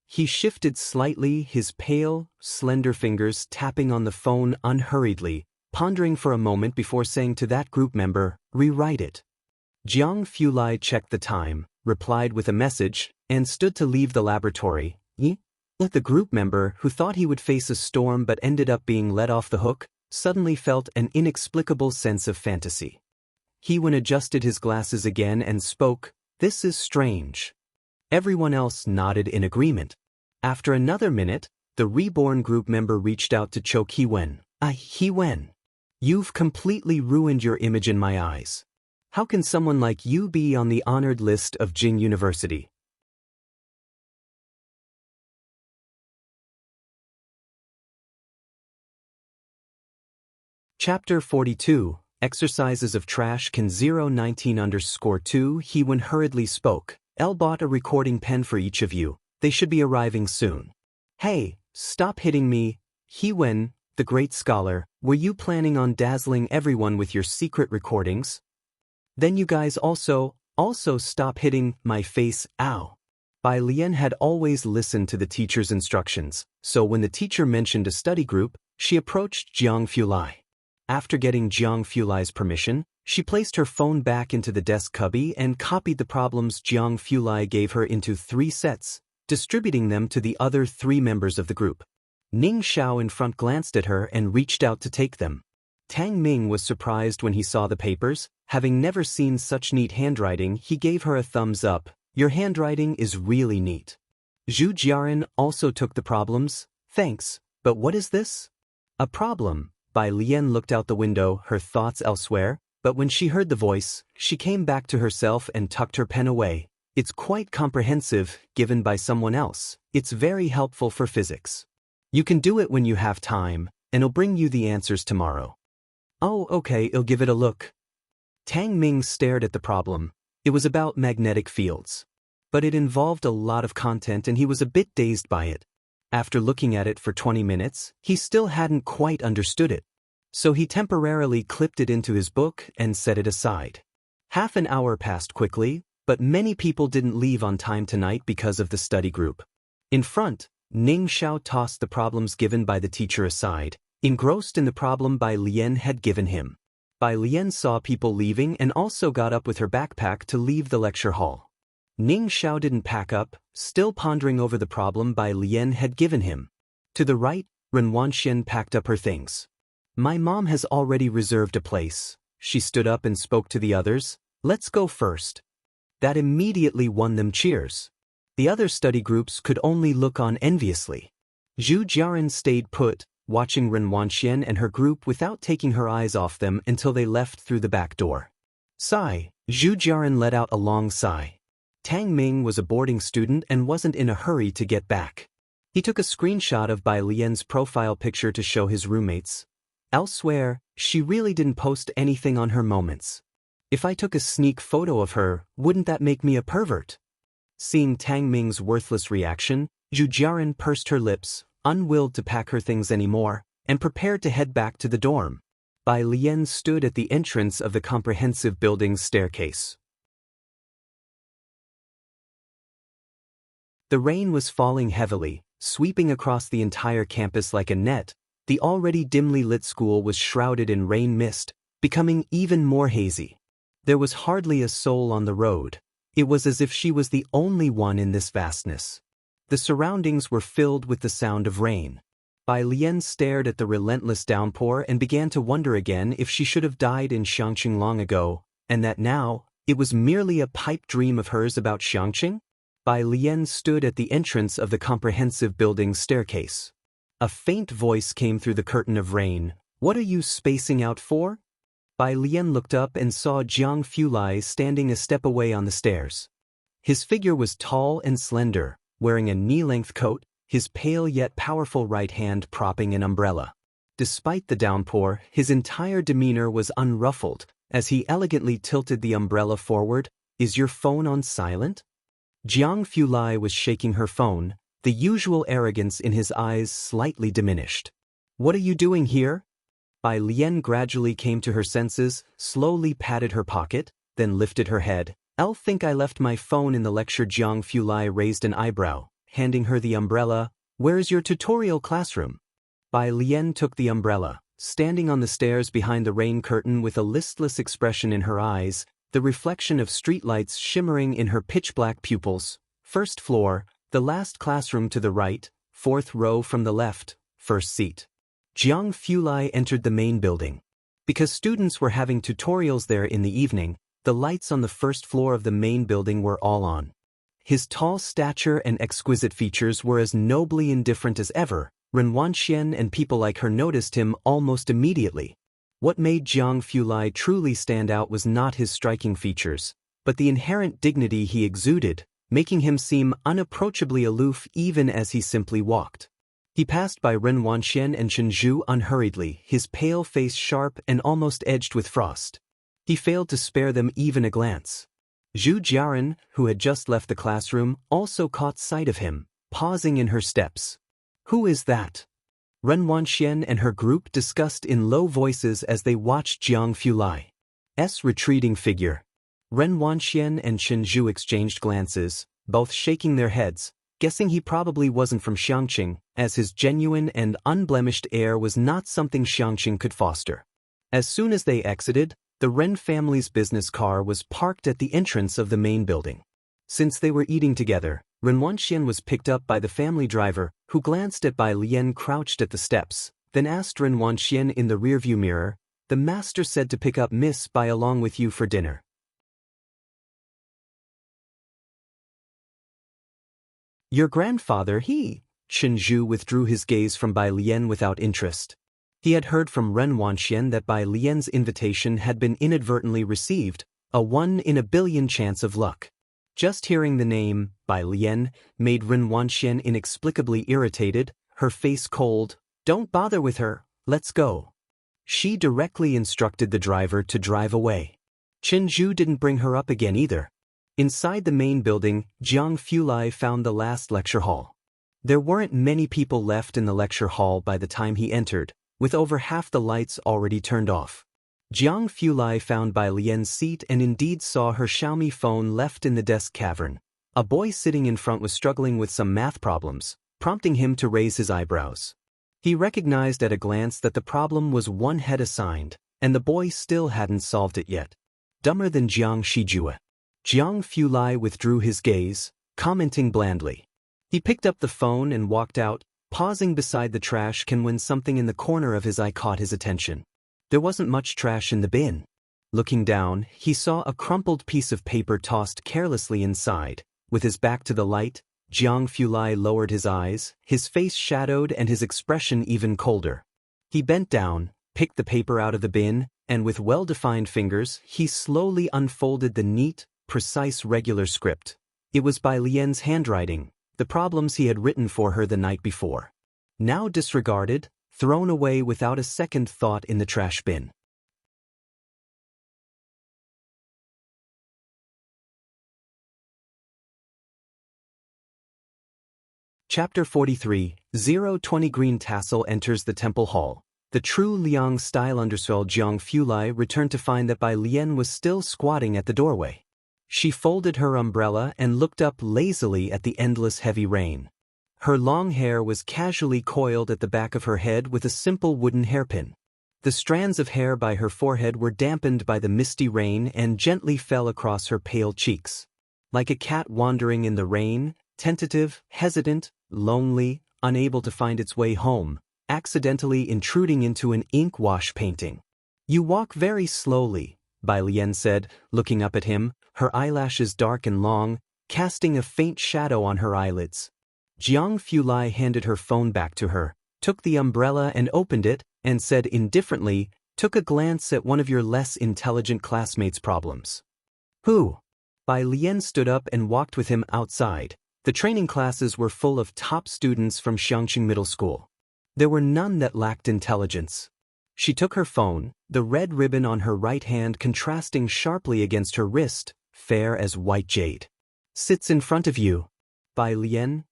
[SPEAKER 1] He shifted slightly, his pale, slender fingers tapping on the phone unhurriedly, pondering for a moment before saying to that group member, "Rewrite it." Jiang Fulai checked the time, replied with a message, and stood to leave the laboratory. The group member, who thought he would face a storm but ended up being let off the hook, suddenly felt an inexplicable sense of fantasy. Hewen adjusted his glasses again and spoke, "This is strange." Everyone else nodded in agreement. After another minute, the reborn group member reached out to choke Hewen. Hewen, you've completely ruined your image in my eyes. How can someone like you be on the honored list of Jing University?" Chapter 42, Exercises of Trash Can 019_2 Hewen hurriedly spoke. "Elle bought a recording pen for each of you. They should be arriving soon." "Hey, stop hitting me." Hewen, the great scholar, "were you planning on dazzling everyone with your secret recordings? Then you guys also stop hitting my face, ow." Bai Lian had always listened to the teacher's instructions, so when the teacher mentioned a study group, she approached Jiang Fulai. After getting Jiang Fulai's permission, she placed her phone back into the desk cubby and copied the problems Jiang Fulai gave her into 3 sets, distributing them to the other 3 members of the group. Ning Xiao in front glanced at her and reached out to take them. Tang Ming was surprised when he saw the papers. Having never seen such neat handwriting, he gave her a thumbs up. "Your handwriting is really neat." Zhu Jiaran also took the problems. "Thanks, but what is this?" "A problem." Bai Lian looked out the window, her thoughts elsewhere, but when she heard the voice, she came back to herself and tucked her pen away. "It's quite comprehensive, given by someone else. It's very helpful for physics. You can do it when you have time, and I'll bring you the answers tomorrow." "Oh, okay, I'll give it a look." Tang Ming stared at the problem. It was about magnetic fields. But it involved a lot of content and he was a bit dazed by it. After looking at it for 20 minutes, he still hadn't quite understood it. So he temporarily clipped it into his book and set it aside. Half an hour passed quickly, but many people didn't leave on time tonight because of the study group. In front, Ning Xiao tossed the problems given by the teacher aside, engrossed in the problem Bai Lian had given him. Bai Lian saw people leaving and also got up with her backpack to leave the lecture hall. Ning Xiao didn't pack up, still pondering over the problem Bai Lian had given him. To the right, Ren Wanxian packed up her things. "My mom has already reserved a place." She stood up and spoke to the others. "Let's go first." That immediately won them cheers. The other study groups could only look on enviously. Zhu Jiaran stayed put, watching Ren Wanxian and her group without taking her eyes off them until they left through the back door. Sigh. Zhu Jiaran let out a long sigh. Tang Ming was a boarding student and wasn't in a hurry to get back. He took a screenshot of Bai Lian's profile picture to show his roommates. Elsewhere, she really didn't post anything on her moments. If I took a sneak photo of her, wouldn't that make me a pervert? Seeing Tang Ming's worthless reaction, Zhu Jiaran pursed her lips. unwilled to pack her things anymore, and prepared to head back to the dorm. Bai Lian stood at the entrance of the comprehensive building's staircase. The rain was falling heavily, sweeping across the entire campus like a net. The already dimly lit school was shrouded in rain mist, becoming even more hazy. There was hardly a soul on the road. It was as if she was the only one in this vastness. The surroundings were filled with the sound of rain. Bai Lian stared at the relentless downpour and began to wonder again if she should have died in Xiangqing long ago, and that now, it was merely a pipe dream of hers about Xiangqing? Bai Lian stood at the entrance of the comprehensive building's staircase. A faint voice came through the curtain of rain. "What are you spacing out for?" Bai Lian looked up and saw Jiang Fulai standing a step away on the stairs. His figure was tall and slender, wearing a knee-length coat, his pale yet powerful right hand propping an umbrella. Despite the downpour, his entire demeanor was unruffled, as he elegantly tilted the umbrella forward. "Is your phone on silent?" Jiang Fulai was shaking her phone, the usual arrogance in his eyes slightly diminished. "What are you doing here?" Bai Lian gradually came to her senses, slowly patted her pocket, then lifted her head. "I'll think I left my phone in the lecture." Jiang Fulai raised an eyebrow, handing her the umbrella. "Where's your tutorial classroom?" Bai Lian took the umbrella, standing on the stairs behind the rain curtain with a listless expression in her eyes, the reflection of streetlights shimmering in her pitch-black pupils. "First floor, the last classroom to the right, fourth row from the left, first seat." Jiang Fulai entered the main building. Because students were having tutorials there in the evening, the lights on the first floor of the main building were all on. His tall stature and exquisite features were as nobly indifferent as ever. Ren Wanxian and people like her noticed him almost immediately. What made Jiang Fulai truly stand out was not his striking features, but the inherent dignity he exuded, making him seem unapproachably aloof even as he simply walked. He passed by Ren Wanxian and Chen Zhu unhurriedly, his pale face sharp and almost edged with frost. He failed to spare them even a glance. Zhu Jiaran, who had just left the classroom, also caught sight of him, pausing in her steps. "Who is that?" Ren Wanxian and her group discussed in low voices as they watched Jiang Fulai's retreating figure. Ren Wanxian and Chen Zhu exchanged glances, both shaking their heads, guessing he probably wasn't from Xiangqing, as his genuine and unblemished air was not something Xiangqing could foster. As soon as they exited, the Ren family's business car was parked at the entrance of the main building. Since they were eating together, Ren Wanxian was picked up by the family driver, who glanced at Bai Lian crouched at the steps, then asked Ren Wanxian in the rearview mirror, "The master said to pick up Miss Bai along with you for dinner." "Your grandfather, he?" Chen Zhu withdrew his gaze from Bai Lian without interest. He had heard from Ren Wanxian that Bai Lian's invitation had been inadvertently received, a 1 in a billion chance of luck. Just hearing the name, Bai Lian, made Ren Wanxian inexplicably irritated, her face cold. "Don't bother with her, let's go." She directly instructed the driver to drive away. Chen Zhu didn't bring her up again either. Inside the main building, Jiang Fulai found the last lecture hall. There weren't many people left in the lecture hall by the time he entered, with over half the lights already turned off. Jiang Fulai found Bai Lian's seat and indeed saw her Xiaomi phone left in the desk cavern. A boy sitting in front was struggling with some math problems, prompting him to raise his eyebrows. He recognized at a glance that the problem was one head assigned, and the boy still hadn't solved it yet. Dumber than Jiang Shijue. Jiang Fulai withdrew his gaze, commenting blandly. He picked up the phone and walked out, pausing beside the trash can when something in the corner of his eye caught his attention. There wasn't much trash in the bin. Looking down, he saw a crumpled piece of paper tossed carelessly inside. With his back to the light, Jiang Fulai lowered his eyes, his face shadowed and his expression even colder. He bent down, picked the paper out of the bin, and with well-defined fingers, he slowly unfolded the neat, precise regular script. It was Bai Lian's handwriting, the problems he had written for her the night before. Now disregarded, thrown away without a second thought in the trash bin. Chapter 43, 020 Green Tassel enters the temple hall. The true Liang-style underswell Jiang Fulai returned to find that Bai Lian was still squatting at the doorway. She folded her umbrella and looked up lazily at the endless heavy rain. Her long hair was casually coiled at the back of her head with a simple wooden hairpin. The strands of hair by her forehead were dampened by the misty rain and gently fell across her pale cheeks. Like a cat wandering in the rain, tentative, hesitant, lonely, unable to find its way home, accidentally intruding into an ink wash painting. "You walk very slowly," Bai Lian said, looking up at him, her eyelashes dark and long, casting a faint shadow on her eyelids. Jiang Fulai handed her phone back to her, took the umbrella and opened it, and said indifferently, "Took a glance at one of your less intelligent classmates' problems." "Who?" Bai Lian stood up and walked with him outside. The training classes were full of top students from Xiangqing Middle School. There were none that lacked intelligence. She took her phone, the red ribbon on her right hand contrasting sharply against her wrist, fair as white jade. "Sits in front of you." Bai Lian.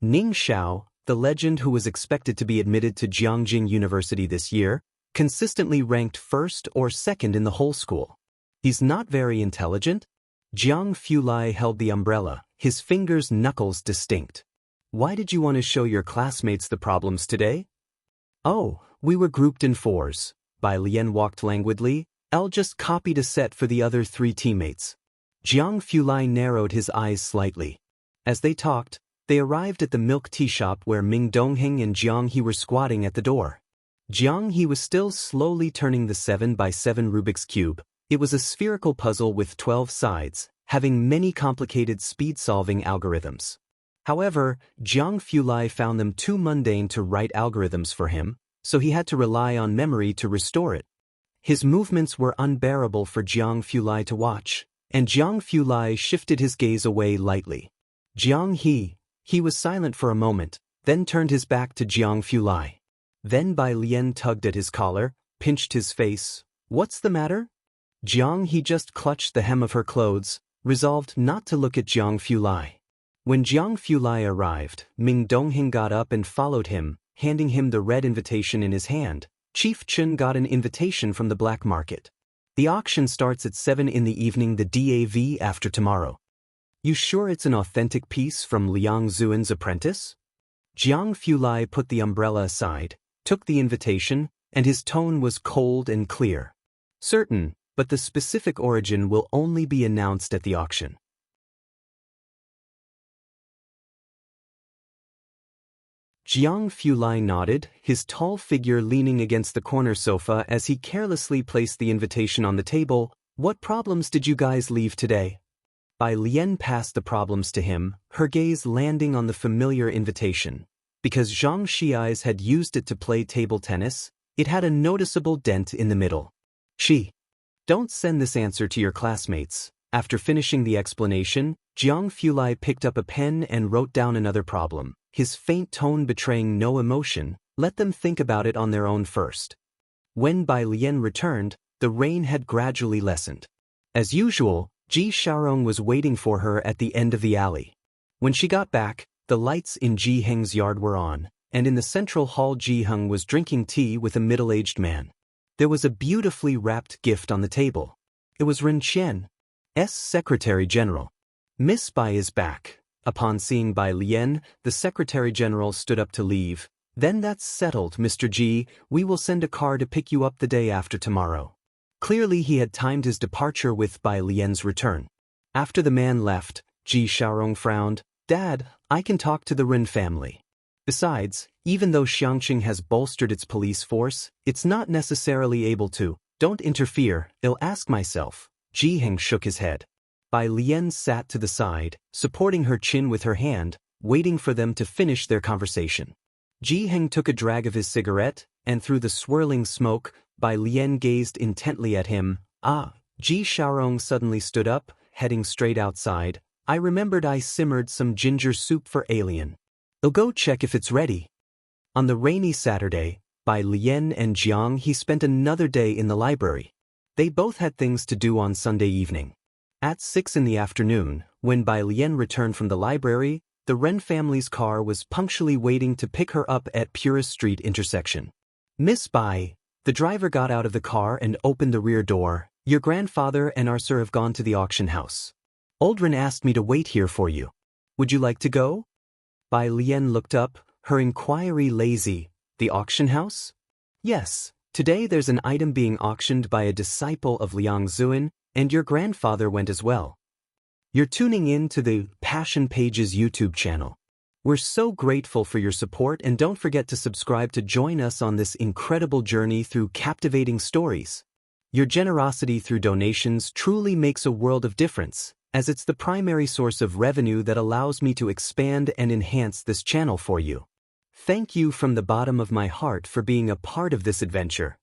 [SPEAKER 1] Ning Xiao, the legend who was expected to be admitted to Jiangjing University this year, consistently ranked first or second in the whole school. "He's not very intelligent?" Jiang Fulai held the umbrella, his fingers' knuckles distinct. "Why did you want to show your classmates the problems today?" "Oh, we were grouped in fours." Bai Lian walked languidly. "I'll just copied a set for the other 3 teammates." Jiang Fulai narrowed his eyes slightly. As they talked, they arrived at the milk tea shop where Ming Dongheng and Jiang He were squatting at the door. Jiang He was still slowly turning the 7x7 Rubik's Cube. It was a spherical puzzle with 12 sides, having many complicated speed-solving algorithms. However, Jiang Fulai found them too mundane to write algorithms for him, so he had to rely on memory to restore it. His movements were unbearable for Jiang Fulai to watch, and Jiang Fulai shifted his gaze away lightly. Jiang He was silent for a moment, then turned his back to Jiang Fulai. Then Bai Lian tugged at his collar, pinched his face. "What's the matter?" Jiang He just clutched the hem of her clothes, resolved not to look at Jiang Fulai. When Jiang Fulai arrived, Ming Dongheng got up and followed him, handing him the red invitation in his hand. Chief Chun got an invitation from the black market. "The auction starts at 7 in the evening the DAV after tomorrow." "You sure it's an authentic piece from Liang Zuan's apprentice?" Jiang Fulai put the umbrella aside, took the invitation, and his tone was cold and clear. "Certain, but the specific origin will only be announced at the auction." Jiang Fulai nodded, his tall figure leaning against the corner sofa as he carelessly placed the invitation on the table. "What problems did you guys leave today?" Bai Lian passed the problems to him, her gaze landing on the familiar invitation. Because Zhang Xiais had used it to play table tennis, it had a noticeable dent in the middle. "Don't send this answer to your classmates." After finishing the explanation, Jiang Fulai picked up a pen and wrote down another problem, his faint tone betraying no emotion. "Let them think about it on their own first." When Bai Lian returned, the rain had gradually lessened. As usual, Ji Xiaorong was waiting for her at the end of the alley. When she got back, the lights in Ji Heng's yard were on, and in the central hall Ji Heng was drinking tea with a middle-aged man. There was a beautifully wrapped gift on the table. It was Ren Qian's Secretary General. "Miss Bai is back." Upon seeing Bai Lian, the Secretary General stood up to leave. "Then that's settled, Mr. Ji. We will send a car to pick you up the day after tomorrow." Clearly he had timed his departure with Bai Lian's return. After the man left, Ji Xiaorong frowned. "Dad, I can talk to the Ren family. Besides, even though Xiangqing has bolstered its police force, it's not necessarily able to. Don't interfere, I'll ask myself." Ji Heng shook his head. Bai Lian sat to the side, supporting her chin with her hand, waiting for them to finish their conversation. Ji Heng took a drag of his cigarette, and through the swirling smoke, Bai Lian gazed intently at him. Ji Xiaorong suddenly stood up, heading straight outside. "I remembered I simmered some ginger soup for Alien. I'll go check if it's ready." On the rainy Saturday, Bai Lian and Jiang He spent another day in the library. They both had things to do on Sunday evening. At 6 in the afternoon, when Bai Lian returned from the library, the Wren family's car was punctually waiting to pick her up at Purist Street intersection. Miss Bai, the driver got out of the car and opened the rear door. Your grandfather and our sir have gone to the auction house. Old asked me to wait here for you. Would you like to go? Bai Lian looked up, her inquiry lazy. The auction house? Yes, today there's an item being auctioned by a disciple of Liang Zuan, and your grandfather went as well. You're tuning in to the Passion Pages YouTube channel. We're so grateful for your support, and don't forget to subscribe to join us on this incredible journey through captivating stories. Your generosity through donations truly makes a world of difference, as it's the primary source of revenue that allows me to expand and enhance this channel for you. Thank you from the bottom of my heart for being a part of this adventure.